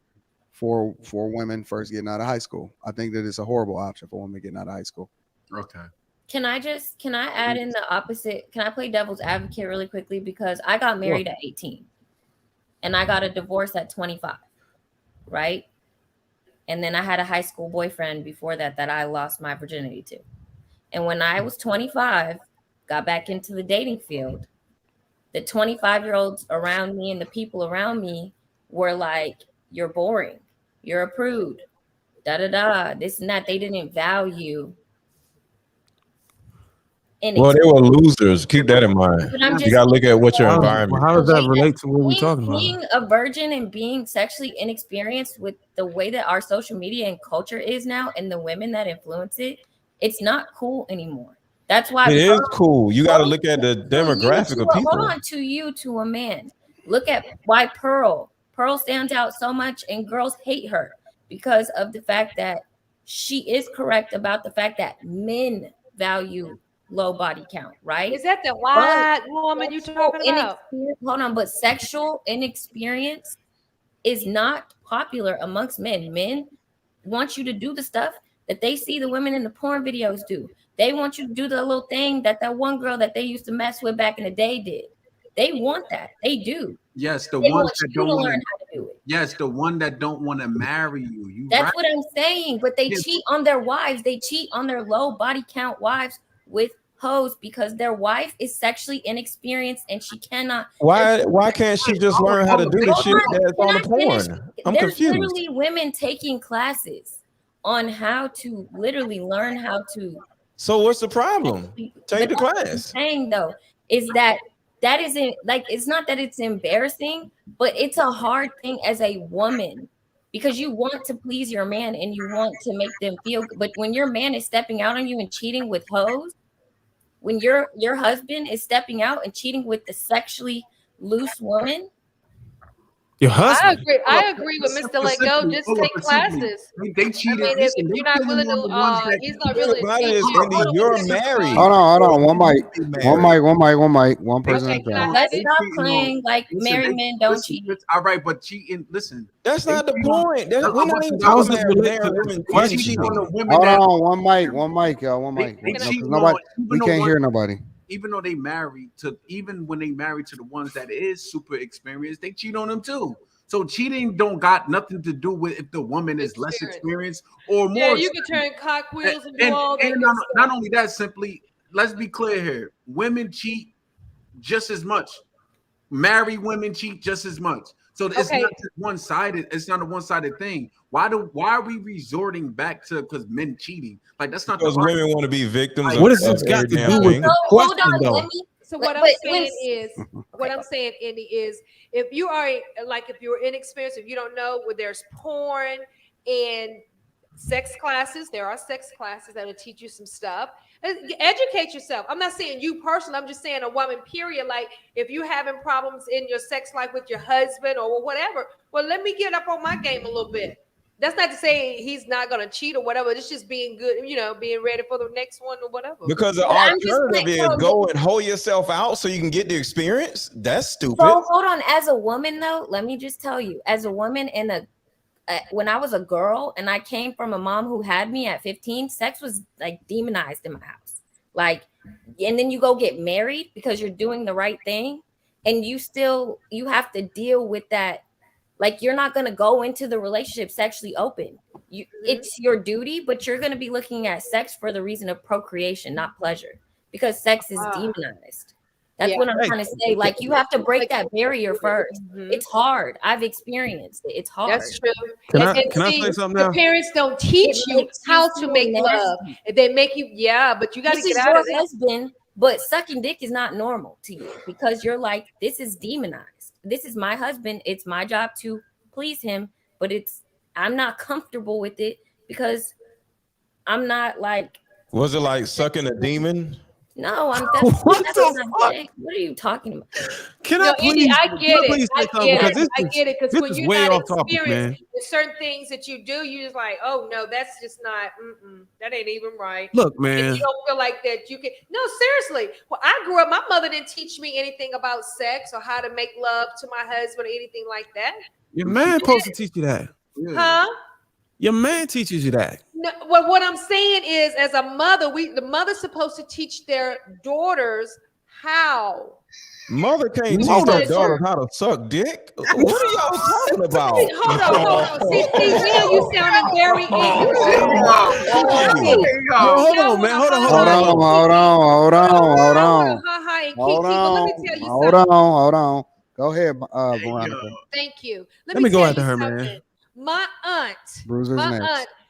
for women first getting out of high school. I think that it's a horrible option for women getting out of high school. Okay. Can I add in the opposite? Can I play devil's advocate really quickly? Because I got married at 18 and I got a divorce at 25, right? And then I had a high school boyfriend before that I lost my virginity to. And when I was 25, got back into the dating field, the 25-year-olds around me and the people around me were like, you're boring, you're a prude, this and that. They didn't value. Well, they were losers. Keep that in mind. You gotta look at what your environment. How does that relate to what we're talking about? Being a virgin and being sexually inexperienced with the way that our social media and culture is now, and the women that influence it, it's not cool anymore. That's why it is cool. You got to look at the demographic of people. Hold on, to a man. Look at why Pearl stands out so much, and girls hate her because of the fact that she is correct about the fact that men value low body count, right? Is that the white woman you talking about? Hold on, but sexual inexperience is not popular amongst men. Men want you to do the stuff that they see the women in the porn videos do. They want you to do the little thing that one girl that they used to mess with back in the day did. They want that. They do. Yes, the they ones that don't want learn how to do it. Yes, the one that don't want to marry you. That's right. What I'm saying. But they cheat on their wives. They cheat on their low body count wives with hoes because their wife is sexually inexperienced and she cannot. Why can't she just learn how to do the shit that's on the porn? I'm confused. There's literally women taking classes on how to literally learn how to. So what's the problem? Take the class. What I'm saying though is that isn't like, it's not that it's embarrassing, but it's a hard thing as a woman because you want to please your man and you want to make them feel good. But when your man is stepping out on you and cheating with hoes, when your husband is stepping out and cheating with the sexually loose woman. Your husband. I agree with Mr. Let Go. Just take classes. They cheated. I mean, if you're not willing to, he's not really. You're married. Hold on. One mic. One person. Okay, let's stop playing like married men don't cheat. All right, but cheating. Listen, that's not the point. We're not even How is talking this about related to married the women. Hold on. One mic, y'all. One mic. Nobody. We can't hear nobody. Even though even when they married to the ones that is super experienced, they cheat on them too. So cheating don't got nothing to do with if the woman is less experienced or more. Yeah, you can turn cockwheels and do all that. And not only that, simply, let's be clear here. Women cheat just as much. Married women cheat just as much. So it's not just one-sided. It's not a one-sided thing. Why are we resorting back to because men cheating? Like that's not because women want to be victims. What has this got to do with the question, though? So what I'm saying is, if you are if you're inexperienced, if you don't know where there's porn and sex classes, there are sex classes that will teach you some stuff. Educate yourself. I'm not saying you personally. I'm just saying a woman, period. Like if you're having problems in your sex life with your husband or whatever, well, let me get up on my game a little bit. That's not to say he's not going to cheat or whatever. It's just being good, being ready for the next one or whatever. Because the alternative is go and hold yourself out so you can get the experience. That's stupid. So hold on. As a woman, though, let me just tell you, as a woman in when I was a girl and I came from a mom who had me at 15, sex was like demonized in my house. Like, and then you go get married because you're doing the right thing, and you have to deal with that. Like, you're not going to go into the relationship sexually open. It's your duty, but you're going to be looking at sex for the reason of procreation, not pleasure, because sex is demonized. That's what I'm trying to say. Like, you have to break that barrier first. It's hard. I've experienced it. It's hard. That's true. Can I say something now? The parents don't teach you how to make love. They make you, but you got to get out of this. Husband, but sucking dick is not normal to you because you're like, this is demonized. This is my husband. It's my job to please him, but I'm not comfortable with it because I'm not like. Was it like sucking a demon? No, I'm definitely what are you talking about? Can I please? I get it. I get it. Because when you're not experienced with certain things that you do, you just like, oh no, that's just not. That ain't even right. Look, man, and you don't feel like that. You can. No, seriously. Well, I grew up. My mother didn't teach me anything about sex or how to make love to my husband or anything like that. Your man supposed to teach you that. Huh? Your man teaches you that. No, well, what I'm saying is, as a mother, the mother's supposed to teach their daughters how. Mother can't teach their daughters how to suck dick. What are y'all talking about? Hold on. See, now you sounding very ignorant. Hold on, man. Hold on. Hold on. Go ahead, Veronica. Thank you. Let me go after her, man. My aunt,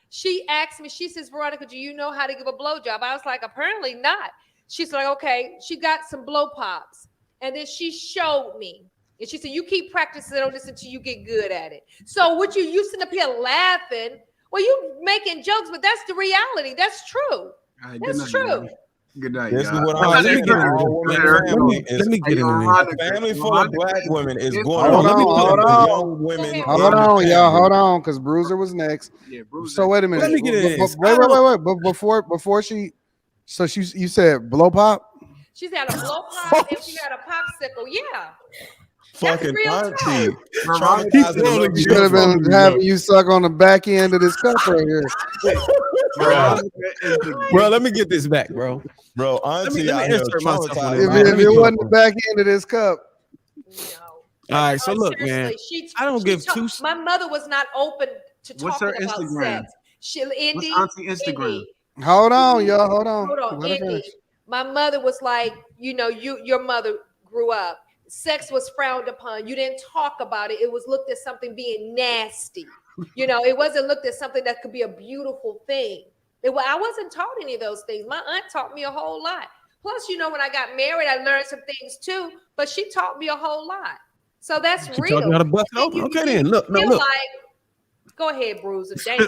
she asked me, she says, Veronica, do you know how to give a blowjob? I was like, apparently not. She's like, okay. She got some blow pops. And then she showed me. And she said, you keep practicing on this until you get good at it. So what you sitting up here laughing, well, you making jokes, but that's the reality. That's true. That's true. Good night. This is what I'm saying. Let me get in there. A family full of black women is going on. Hold on, y'all. Hold on, because Bruiser was next. Yeah, Bruiser. So wait a minute. Let me get in. Wait. But before she, so you said blow pop? She's had a blow pop and she had a popsicle. Yeah. Fucking auntie. She could have been having you suck on the back end of this cup right here. Bro, let me get this back, bro. Bro, auntie, let me insert myself on it. If it wasn't the back end of this cup. No. All right, so look, man. I don't give two. My mother was not open to talking about sex. What's auntie Instagram? Hold on, y'all. Hold on. Indy. My mother was like, your mother grew up. Sex was frowned upon. You didn't talk about it. It was looked at something being nasty. It wasn't looked at something that could be a beautiful thing. I wasn't taught any of those things. My aunt taught me a whole lot. Plus, when I got married, I learned some things too, but she taught me a whole lot. So that's real. Taught you how to bust open. Okay, then look. Go ahead, Bruiser. Damn.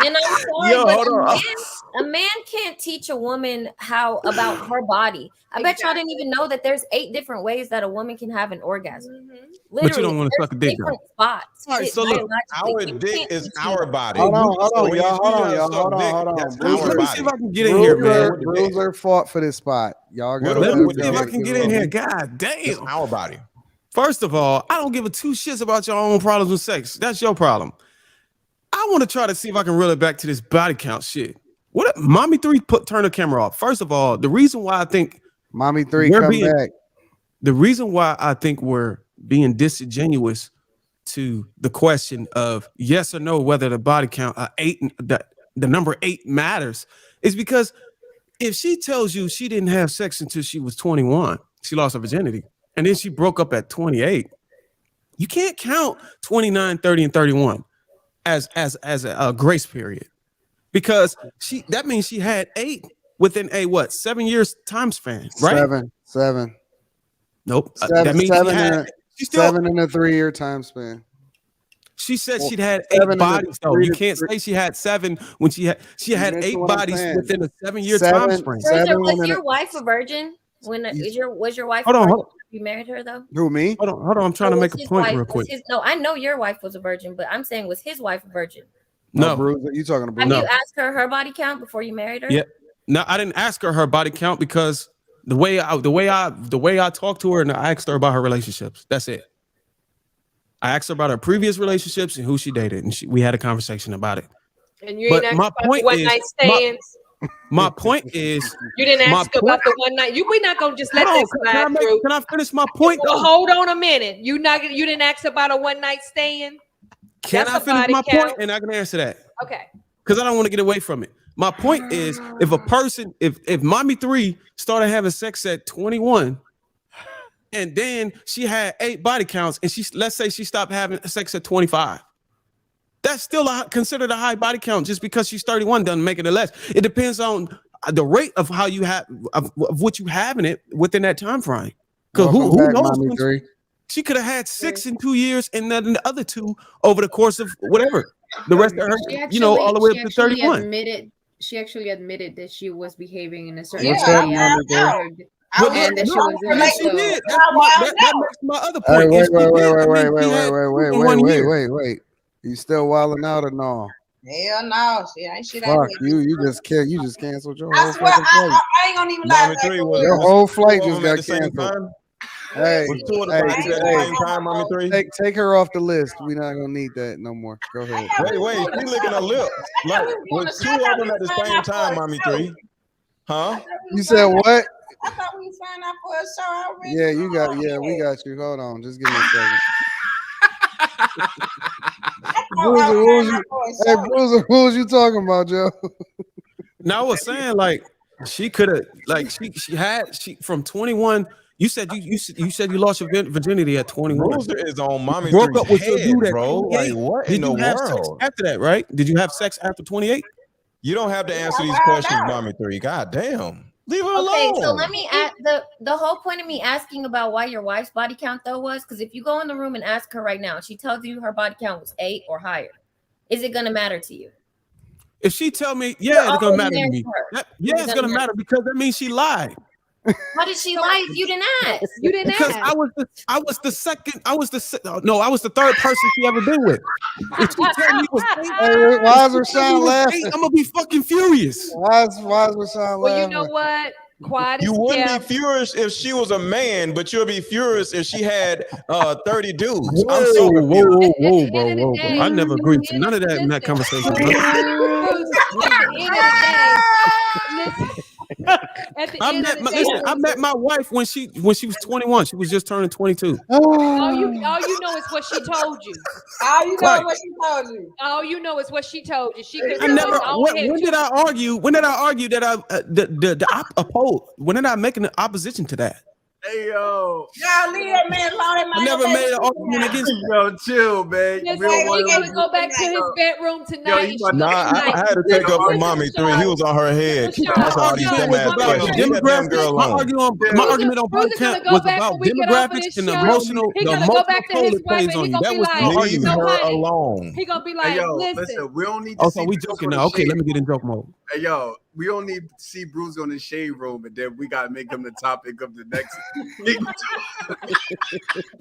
And I'm sorry, but a man can't teach a woman how about her body. I bet y'all didn't even know that there's 8 different ways that a woman can have an orgasm. Literally, but you don't want to suck a dick. Different spots. All right, so look, our dick is our body. Hold on, y'all. Let me see if I can get in here, man. Bruiser fought for this spot. Y'all got let me see if I can get in here. God damn. It's our body. First of all, I don't give a 2 shits about your own problems with sex. That's your problem. I want to try to see if I can reel it back to this body count shit. What? Mommy 3 turn the camera off. First of all, the reason why I think Mommy 3 come back. The reason why I think we're being disingenuous to the question of yes or no whether the body count 8 the number 8 matters is because if she tells you she didn't have sex until she was 21, she lost her virginity, and then she broke up at 28, you can't count 29, 30, and 31 as a grace period, because that means she had 8 within a 7 years time span, right? 7. Nope. 7, that means 7 in a 3-year time span. She said she'd had 8 bodies, though. You can't say she had 7 when she had 8 bodies within a 7-year time frame. Was your wife a virgin? Was your wife? Hold on. You married her though? Who, me? Hold on. I'm trying to make a point real quick. No, I know your wife was a virgin, but I'm saying, was his wife a virgin? No, Bruiser, you talking about? Have you asked her body count before you married her? Yeah. No, I didn't ask her body count because the way I talked to her and I asked her about her relationships. That's it. I asked her about her previous relationships and who she dated, and we had a conversation about it. And you ain't asked about the one night stands. My point is, you didn't ask about the one night. We're not gonna just let this slide through. Can I finish my point? Well, hold on a minute. You didn't ask about a one night stand. Can I finish my point? And I can answer that. Okay. Because I don't want to get away from it. My point is, if a person, if Mommy 3 started having sex at 21, and then she had 8 body counts, and let's say she stopped having sex at 25. That's still considered a high body count. Just because she's 31 doesn't make it a less. It depends on the rate of how you have of what you have in it within that time frame. Because who knows? She could have had 6 in 2 years, and then the other 2 over the course of whatever. The rest of her, all the way up to 31. She actually admitted that she was behaving in a certain way. And that she was did. That makes my other point. Wait. You still wilding out or no? Hell no, ain't shit. Fuck you! You just canceled your whole fucking flight. I ain't gonna even lie. Your whole flight just got canceled. Hey, take her off the list. We're not gonna need that no more. Go ahead. Wait, she licking her lip. Like with 2 of them at the same time, Mommy 3. Huh? You said what? I thought we signed up for a show already. Yeah, we got you. Hold on, just give me a second. Bruiser, who was you talking about, Joe? Now I was saying, like, she could have, like, she from 21. You said you lost your virginity at 21. Bruiser is on Mommy 3's broke up with your dude at bro. 28. Like, what Did in the you have sex world? after that, right? Did you have sex after 28? You don't have to answer these questions, Mommy 3. God damn. Leave her alone. Okay, so let me ask the whole point of me asking about why your wife's body count though was because if you go in the room and ask her right now, she tells you her body count was 8 or higher. Is it gonna matter to you? If she tell me, yeah, it's gonna matter to me. It's gonna matter because that means she lied. How did she lie if you didn't ask? You didn't because ask. I was the third person she ever been with. If she tell me it was 8, why is Rashawn laughing? I'm gonna be fucking furious. Why is Rashawn laughing? Well, you know what? Quiet You wouldn't kept. be furious if she was a man, but you'll be furious if she had 30 dudes. Whoa, I'm so confused. Whoa. I never agreed to none of that in that conversation. I met my wife when she was 21. She was just turning 22. All you know is what she told you. All you know is what she told you. All you know is what she told you. She could. When did I argue? When did I argue that I oppose? When did I make an opposition to that? Hey yo, y'all leave that man alone. I never made an argument against you. Yo, chill, man. He gotta go back to his bedroom tonight. I had to take up for Mommy 3. He was on her head. That's all these dumbass questions. Leave that damn girl alone. My argument on body count was about demographics and the emotional toll it plays on you. That was my argument. Leave her alone. He gonna be like, listen, we don't need to so we joking now. Okay, let me get in joke mode. Hey, yo, we don't need to see Bruce on the shade room, and then we gotta make him the topic of the next.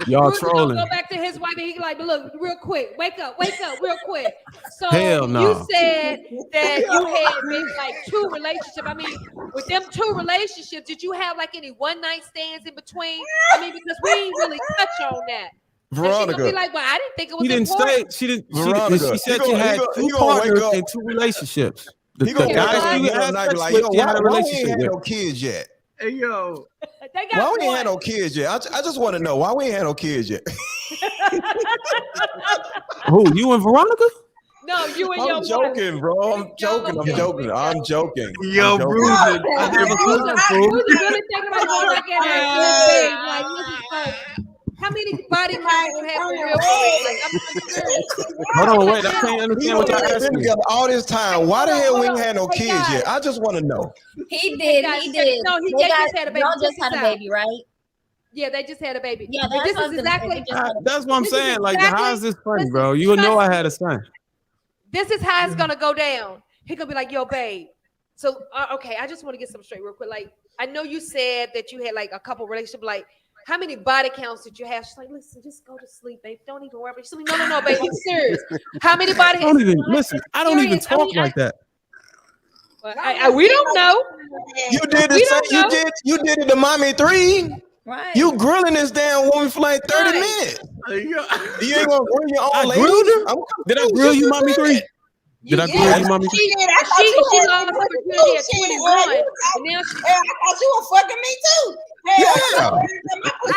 Y'all trolling. Go back to his wife, and he like, look, real quick, wake up, real quick. So hell no. You said that you had maybe like 2 relationships. I mean, with them 2 relationships, did you have like any one night stands in between? I mean, because we ain't really touch on that. Veronica, she gonna be like, well, I didn't think it was. He didn't important. say. She didn't. She said she had 2 partners and 2 relationships. The guys you had sex with, she had a relationship with. No kids yet. Hey yo, why we ain't had no kids yet? I just want to know why we ain't had no kids yet. Who, you and Veronica? No, you and I'm joking, wife. Bro. I'm joking. Yo, Bruiser. Bruiser really thinking about going back in there. Like, listen, how many body counts you have for real? Like, hold on, wait. I can't understand what y'all asking me. All this time, why the hell we ain't had no kids yet? I just want to know. He did. No, they just had a baby. Y'all just had a baby, right? Yeah, they just had a baby. Yeah, this is exactly. That's what I'm saying. Like, how is this funny, bro? You know I had a son. This is how it's gonna go down. He gonna be like, "Yo, babe." So, okay, I just want to get some straight real quick. Like, I know you said that you had like a couple relationships. Like, how many body counts did you have? She's like, "Listen, just go to sleep, babe. Don't even worry." She's like, "No, babe. I'm serious. How many body?" I don't even listen. I don't even talk like that. We don't know. You did the same. You did it to Mommy 3. Right. You grilling this damn woman for like 30 minutes. You ain't gonna grill your own lady. Did I grill you, mommy 3? Did I grill you, mommy 3? She lost opportunity at 21. And now I thought you were fucking me too.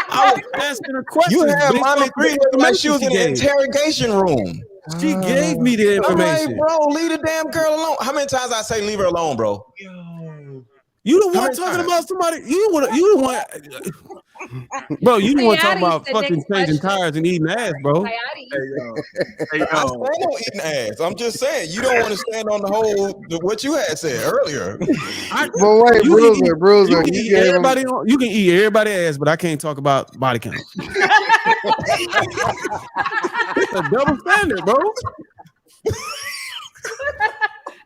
I was asking her questions. You had based mommy off the 3 look like she was in the information interrogation room. She gave me the I'm information. like, bro, leave the damn girl alone. How many times I say leave her alone, bro? You the one talking about somebody. You the one, bro. You the one talking about fucking changing tires and eating ass, bro. I stand on eating ass. I'm just saying you don't want to stand on what you had said earlier. But wait, Bruiser, you can eat everybody's ass, but I can't talk about body count. It's a double standard, bro.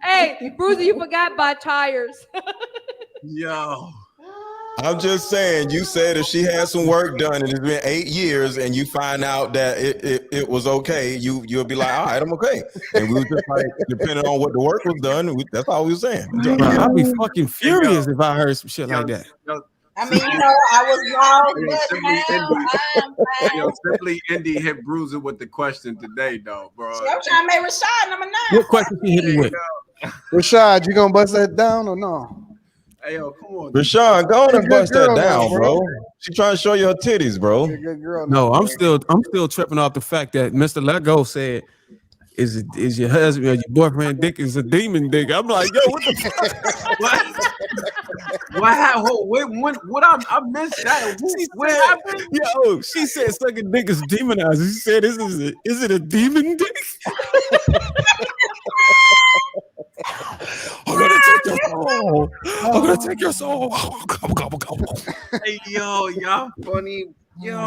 Hey, Bruiser, you forgot about tires. Yo. I'm just saying, you said if she had some work done and it's been 8 years and you find out that it was okay, you'll be like, all right, I'm okay. And we was just like, depending on what the work was done, that's all we was saying. Bro, I'd be fucking furious if I heard some shit like that. I mean, I was lost. Simply Indy hit Bruiser with the question today, though, bro. I'm trying to make Rashad number 9. What question she hit me with? Rashad, you gonna bust that down or no? Hey, yo, come on. Rashawn, go on and bust that down, bro. She trying to show you her titties, bro. No, I'm still tripping off the fact that Mr. Lego said, is your husband or your boyfriend dick is a demon dick. I'm like, yo, what the fuck? What I missed that. What happened? Yo, she said sucking dick is demonized. She said, is it a demon dick? I'm gonna take your soul. I'm gonna take your soul. Hey, yo, y'all funny. Yo. I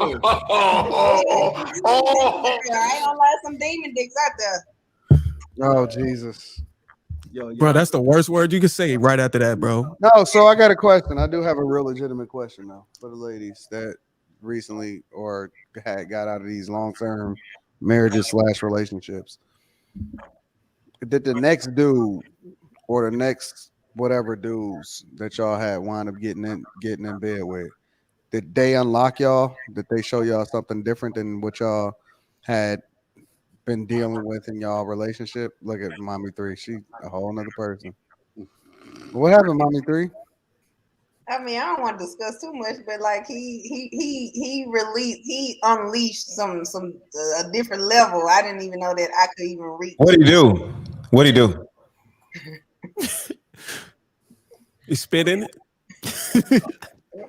ain't gonna lie, some demon dicks out there. Oh, Jesus. Yo, bro, that's the worst word you can say right after that, bro. No, so I got a question. I do have a real legitimate question though for the ladies that recently or got out of these long-term marriages / relationships. Did the next dude or the next whatever dudes that y'all had wind up getting in bed with, did they unlock y'all? Did they show y'all something different than what y'all had been dealing with in y'all relationship? Look at Mommy 3. She a whole nother person. What happened, Mommy 3? I mean, I don't want to discuss too much, but like he unleashed some a different level. I didn't even know that I could even reach. What'd he do? What'd he do? He spit in it.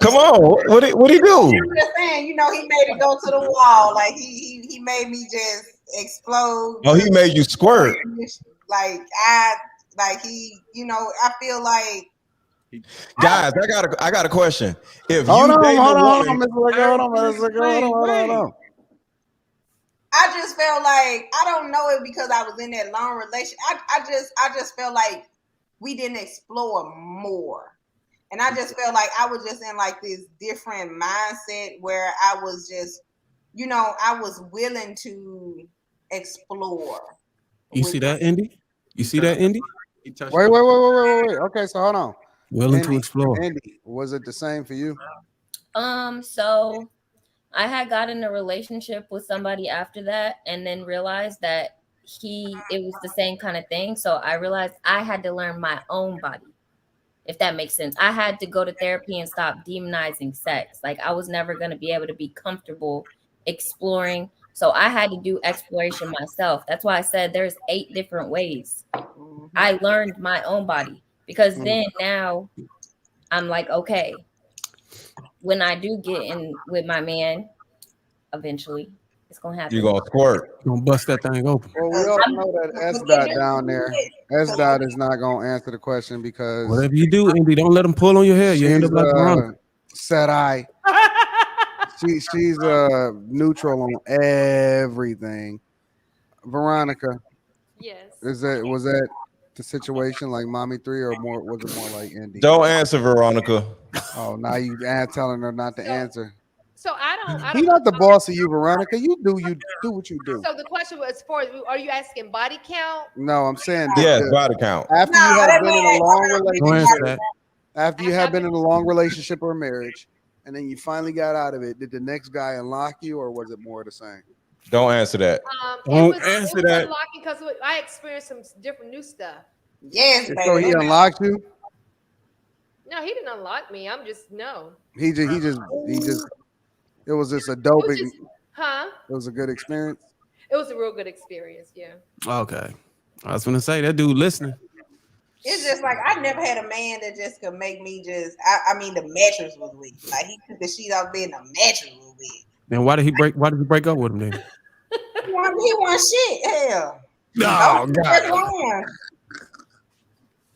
Come on, what'd he do? I'm just saying, he made it go to the wall. Like he made me just explode. Oh, he made you squirt. I feel like. Guys, I got a question. If hold you on, date hold a on, woman, hold on. I just felt like, I don't know it because I was in that long relationship. I just felt like we didn't explore more. And I just felt like I was just in like this different mindset where I was just, I was willing to explore. You see that, Indy? You see that, Indy? Wait. Okay, so hold on. Willing to explore. Andy, was it the same for you? So I had got in a relationship with somebody after that and then realized that it was the same kind of thing. So I realized I had to learn my own body, if that makes sense. I had to go to therapy and stop demonizing sex. Like I was never going to be able to be comfortable exploring. So I had to do exploration myself. That's why I said there's 8 different ways. I learned my own body because then now I'm like, okay, when I do get in with my man, eventually it's gonna happen. You gonna squirt. You gonna bust that thing open. Well, we all know that S-Dot down there. S-Dot is not gonna answer the question because whatever you do, Indy, don't let them pull on your hair. You end up like Veronica. Said I. She's neutral on everything. Veronica. Yes. Was that the situation like Mommy 3 or more? Was it more like Indy? Don't answer, Veronica. Oh, now you telling her not to answer. So I don't. He's not the boss of you, Veronica. You do what you do. So the question was are you asking body count? No, I'm saying yes, body count. After you have been in a long relationship, After you have been in a long relationship or marriage, and then you finally got out of it, did the next guy unlock you, or was it more of the same? Don't answer that. It was unlocking because I experienced some different new stuff. Yes, So he unlocked you? No, he didn't unlock me. I'm just no. He just. It was just a dope. It was a good experience. It was a real good experience. Yeah. Okay. I was gonna say that dude listening. It's just like I never had a man that just could make me just. I mean, the mattress was weak. Like he took the sheet off bed, and the mattress was weak. Then why did he break up with him then? He want shit. Hell. No, God.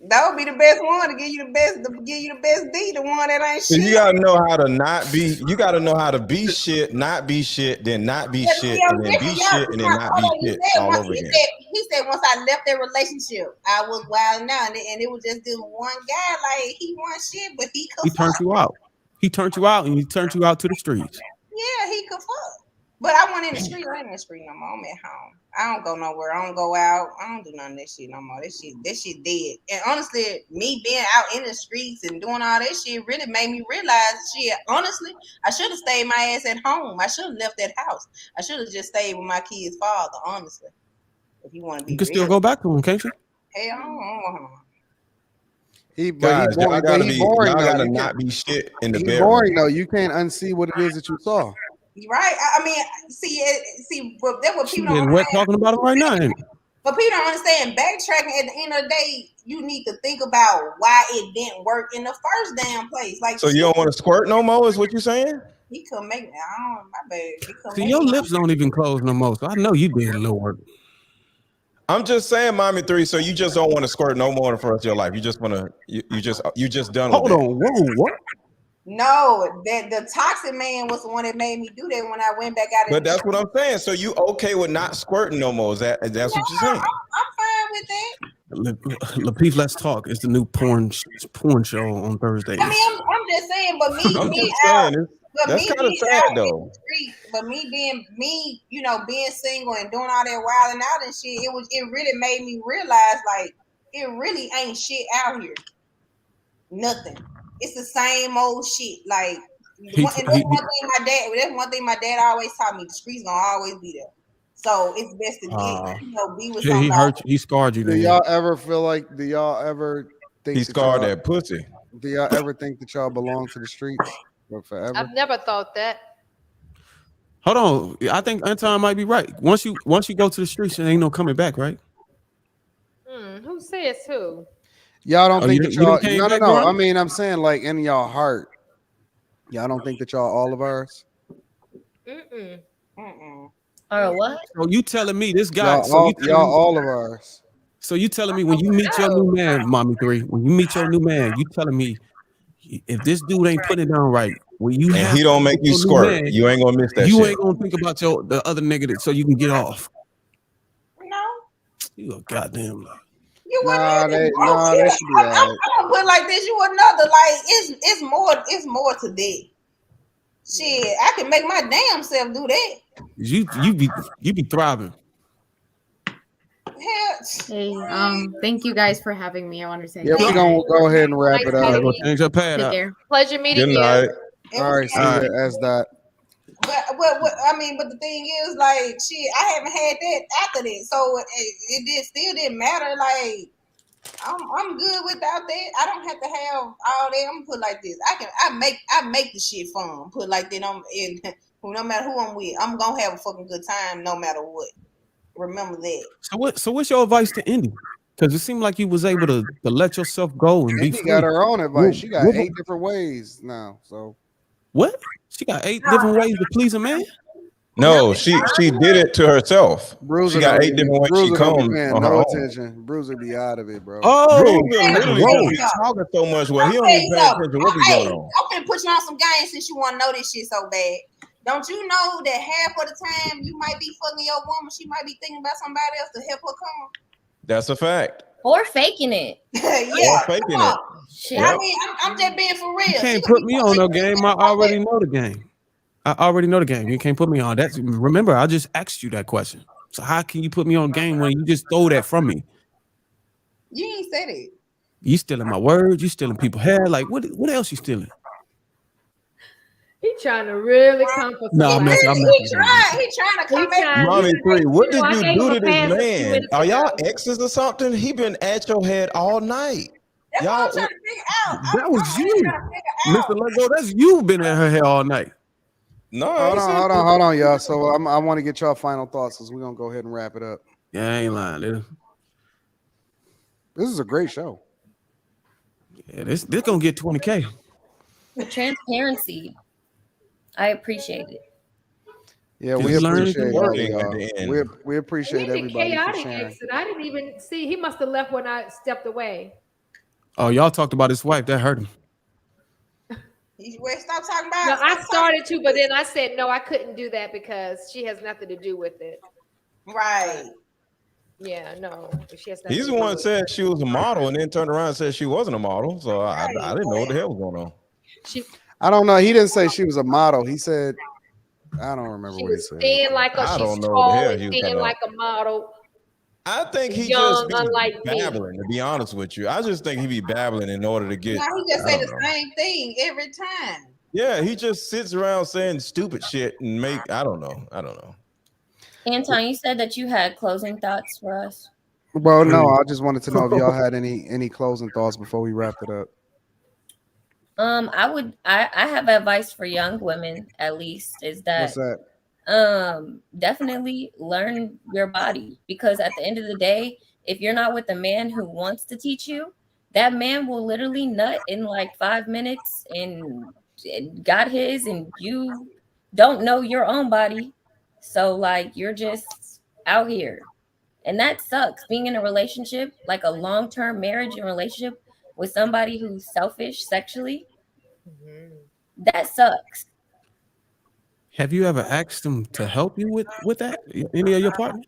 That would be the best one to give you the best D, the one that ain't So shit. you gotta know how to not be. You gotta know how to be shit, not be shit, then not be shit, and then be shit, and then not be shit all over again. He said once I left that relationship, I was wild now, and it was just this one guy. Like he want shit, but he could. He turned you out. He turned you out, and he turned you out to the streets. Yeah, he could fuck. But I went in the street. I ain't in the street no more. I'm at home. I don't go nowhere. I don't go out. I don't do none of that shit no more. That shit dead. And honestly, me being out in the streets and doing all that shit really made me realize shit. Honestly, I should have stayed my ass at home. I should have left that house. I should have just stayed with my kid's father. Honestly, if you want to be, You can still go back to him, can't you? Hell, I don't want him. Guys, y'all gotta be. Boring, Y'all though. gotta You not can't- be shit in the He's bedroom. boring though. You can't unsee what it is that you saw. Right? I mean, see, but that's what people don't We're understand. talking about him right now. Ain't it? But people don't understand backtracking. At the end of the day, you need to think about why it didn't work in the first damn place. Like, So you don't want to squirt no more? Is what you saying? he could make me. I don't. My bad. He could See, make your me. lips don't even close no more. So I know you did a little work. I'm just saying, mommy 3. So you just don't want to squirt no more for the rest of your life. You just want to. You just done. Hold with on. Whoa, what? No, that the toxic man was the one that made me do that when I went back out. But that's what I'm saying. So you okay with not squirting no more? That's what you're saying? I'm fine with that. Lapeef, let's talk. It's the new porn show on Thursdays. I mean, I'm just saying, but me I'm being just out, saying, but that's me kind of being sad out though. in the street, but me being being single and doing all that wild and out and shit, it really made me realize like it really ain't shit out here. Nothing. It's the same old shit. Like that's one thing my dad always taught me. The streets gonna always be there. So it's best to get be with somebody. He hurt you. He scarred you. Do y'all ever feel like? Do y'all ever think he scarred that pussy? Do y'all ever think that y'all belong to the streets for forever? I've never thought that. Hold on. I think Anton might be right. Once you go to the streets, there ain't no coming back, right? Who says who? Y'all don't think that y'all? No. Bro? I mean, I'm saying like in y'all heart, y'all don't think that y'all all of ours. Or what? So you telling me this guy? Y'all all of ours. So you telling me when you meet your new man, mommy 3, when you meet your new man, you telling me if this dude ain't putting it down right, when you and he don't make you squirt, you ain't gonna miss that. You shit. ain't gonna think about the other nigga so you can get off. No. You a goddamn lie. You Nah, they should be I'm alright. gonna put it like this. You another like it's more to that. Shit, I can make my damn self do that. You be thriving. Hey, thank you guys for having me. I want to say Yeah, we're gonna go ahead and wrap it up. Go change your pad Take up. care. Pleasure meeting Good you. night. All right, see you as that. But I mean, but the thing is, like, shit, I haven't had that after that, so it still didn't matter. Like, I'm good without that. I don't have to have all that. I'm gonna put it like this. I make the shit fun. Put it like that. No matter who I'm with, I'm gonna have a fucking good time, no matter what. Remember that. So what's your advice to Indy? Because it seemed like you was able to let yourself go and be She free. got her own advice. She got 8 different ways now. So what? She got 8 different ways to please a man? No, she did it to herself. Bruiser She got 8 different ways she comes on her no own. attention. Bruiser be out of it, bro. Oh, Bruiser literally just be talking so much. Well, he don't even pay attention to what be going on. I'm gonna put you on some games since you want to know this shit so bad. Don't you know that half of the time you might be fucking your woman, she might be thinking about somebody else to help her come? That's a fact. Or faking it. Yeah, Or faking it. Shit. I mean, I'm just being for real. You can't put me on no game. I already know the game. I already know the game. You can't put me on that. Remember, I just asked you that question. So how can you put me on game when you just throw that from me? You ain't said it. You stealing my words? You stealing people's hair? Like what else you stealing? He trying to really come for No, I'm messing. He trying to come back. Mommy 3, what did I you gave do him to a this pass a few man? minutes Are y'all ago. exes or something? He been at your head all night. That's Y'all, what I'm trying to figure out. That was you, Mr. Lego. That's you been at her hair all night. No, Hold on, y'all. So I want to get y'all final thoughts, because we're gonna go ahead and wrap it up. Yeah, I ain't lying, dude. This is a great show. Yeah, this gonna get 20K. The transparency, I appreciate it. Yeah, we appreciate all y'all. y'all. We appreciate And everybody for chaotic sharing. exit. I didn't even see. He must have left when I stepped away. Oh, y'all talked about his wife. That hurt him. Stop talking about. No, I started to, but then I said no. I couldn't do that because she has nothing to do with it. Right. Yeah, no. She has He's the one that said she was a model and then turned around and said she wasn't a model. So I didn't know what the hell was going on. I don't know. He didn't say she was a model. He said, I don't remember what he said. Thin like I she's don't know tall what the hell and he was thin talking like a model. I think he young, just unlike be me. babbling, to be honest with you. I just think he be babbling in order to get. No, he just I say don't the know. same thing every time. Yeah, he just sits around saying stupid shit and make. I don't know. Anton, you said that you had closing thoughts for us. Well, no, I just wanted to know if y'all had any closing thoughts before we wrapped it up. I have advice for young women, at least, is that What's that? definitely learn your body, because at the end of the day, if you're not with a man who wants to teach you, that man will literally nut in like 5 minutes and got his, and you don't know your own body. So like you're just out here. And that sucks, being in a relationship, like a long-term marriage and relationship with somebody who's selfish sexually. That sucks. Have you ever asked him to help you with that? Any of your partners?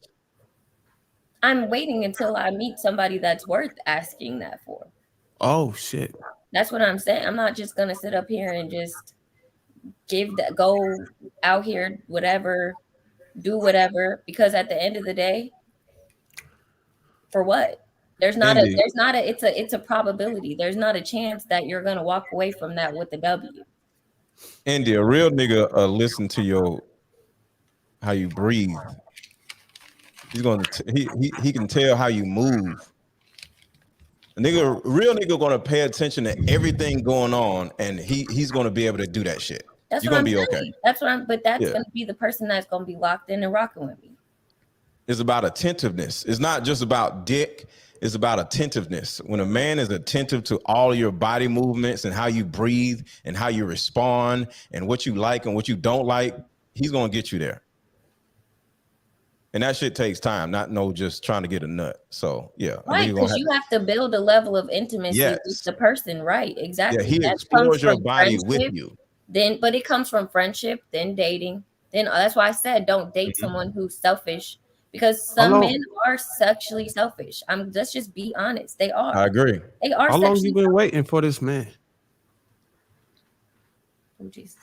I'm waiting until I meet somebody that's worth asking that for. Oh shit. That's what I'm saying. I'm not just gonna sit up here and just go out here, whatever, do whatever, because at the end of the day, for what? There's not it's a probability. There's not a chance that you're gonna walk away from that with the W. Andy, a real nigga listen to how you breathe. He's gonna he can tell how you move. Real nigga gonna pay attention to everything going on, and he's gonna be able to do that shit. That's You're what gonna I'm be saying. okay. That's gonna be the person that's gonna be locked in and rocking with me. It's about attentiveness. It's not just about dick. It's about attentiveness. When a man is attentive to all your body movements and how you breathe and how you respond and what you like and what you don't like, he's gonna get you there. And that shit takes time, not just trying to get a nut. So yeah, Right, because you have to build a level of intimacy with the person, right? Exactly. Yeah, he that explores your body friendship, with you. But it comes from friendship, then dating. Then that's why I said don't date someone who's selfish, because some men are sexually selfish. Let's just be honest. They are. I agree. They are. How long you been waiting for this man? Oh Jesus,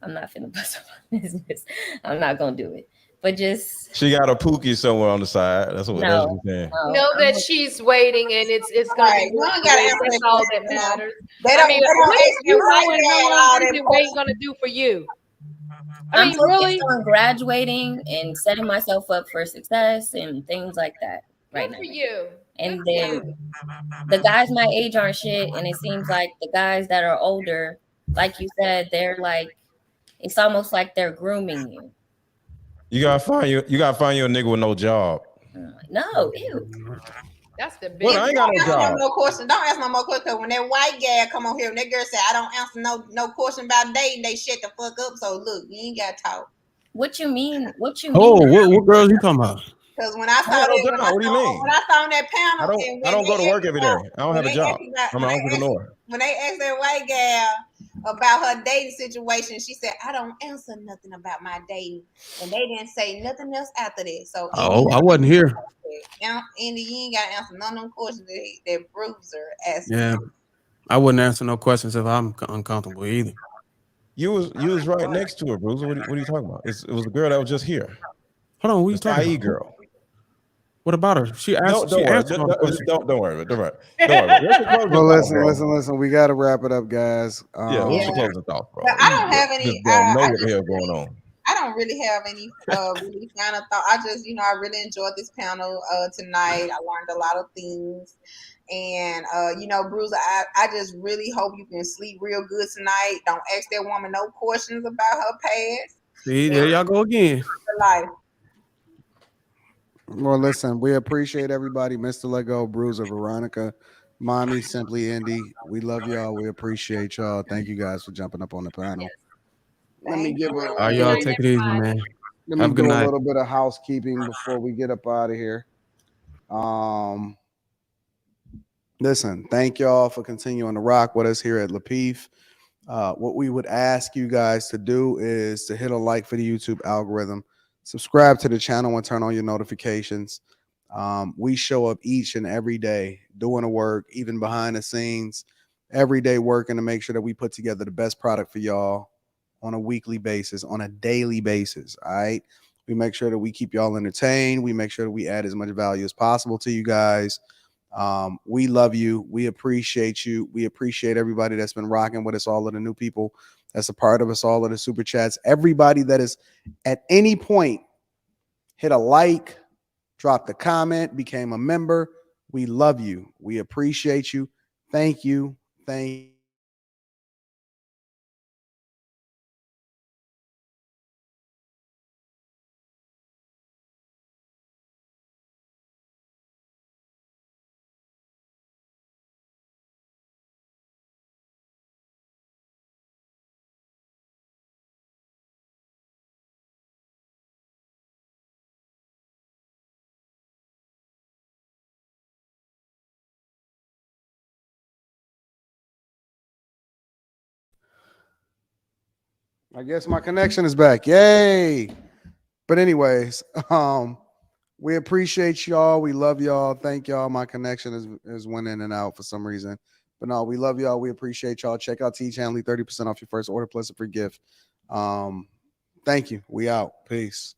I'm not finna bust up my business. I'm not gonna do it. But just she got a pookie somewhere on the side. That's what that's what saying. Know that she's waiting, and it's gonna be that's all that matters. You how long is the wait gonna do for you? I'm focused on graduating and setting myself up for success and things like that right now. For you. And then the guys my age aren't shit, and it seems like the guys that are older, like you said, they're like, it's almost like they're grooming you. You gotta find you a nigga with no job. No, ew. That's the big. Well, I ain't got no job. No question. Don't ask no more questions. When that white gal come on here, and that girl said, "I don't answer no question about dating," they shut the fuck up. So look, you ain't got to talk. What you mean? What you mean? Oh, what girls you talking about? Because when I saw that, what do you mean? When I saw on that panel, I don't go to work every day. I don't have a job. I'm an entrepreneur. When they asked that white gal about her dating situation, she said, "I don't answer nothing about my dating," and they didn't say nothing else after that. So I wasn't here. Andy, you ain't got to answer none of them questions that Bruiser asked. Yeah, I wouldn't answer no questions if I'm uncomfortable either. You was right next to her, Bruiser. What are you talking about? It was a girl that was just here. Hold on, what are you talking about? girl. What about her? She asked. Don't She worry. answered all the questions. Don't worry. Don't worry. Don't worry. Well, listen. We got to wrap it up, guys. Yeah, we should close the thought, bro. But I don't have any. Just don't know what the hell going on. I don't really have any really final thought. I just, I really enjoyed this panel tonight. I learned a lot of things. And Bruiser, I just really hope you can sleep real good tonight. Don't ask that woman no questions about her past. See, there y'all go again. Life. Well, listen, we appreciate everybody. Mr. Lego, Bruiser, Veronica, Mommy, Simply Indy. We love y'all. We appreciate y'all. Thank you guys for jumping up on the panel. Let me give All right, y'all take it easy, man. Let Have me a good do night. a little bit of housekeeping before we get up out of here. Listen, thank y'all for continuing to rock with us here at Lapeef. What we would ask you guys to do is to hit a like for the YouTube algorithm, subscribe to the channel, and turn on your notifications. We show up each and every day doing the work, even behind the scenes, every day working to make sure that we put together the best product for y'all on a weekly basis, on a daily basis. All right. We make sure that we keep y'all entertained. We make sure that we add as much value as possible to you guys. We love you. We appreciate you. We appreciate everybody that's been rocking with us, all of the new people that's a part of us, all of the super chats, everybody that is at any point hit a like, dropped a comment, became a member. We love you. We appreciate you. Thank you. Thank you. I guess my connection is back. Yay. But anyways, we appreciate y'all. We love y'all. Thank y'all. My connection is went in and out for some reason. But no, we love y'all. We appreciate y'all. Check out T-Channel, 30% off your first order plus a free gift. Thank you. We out. Peace.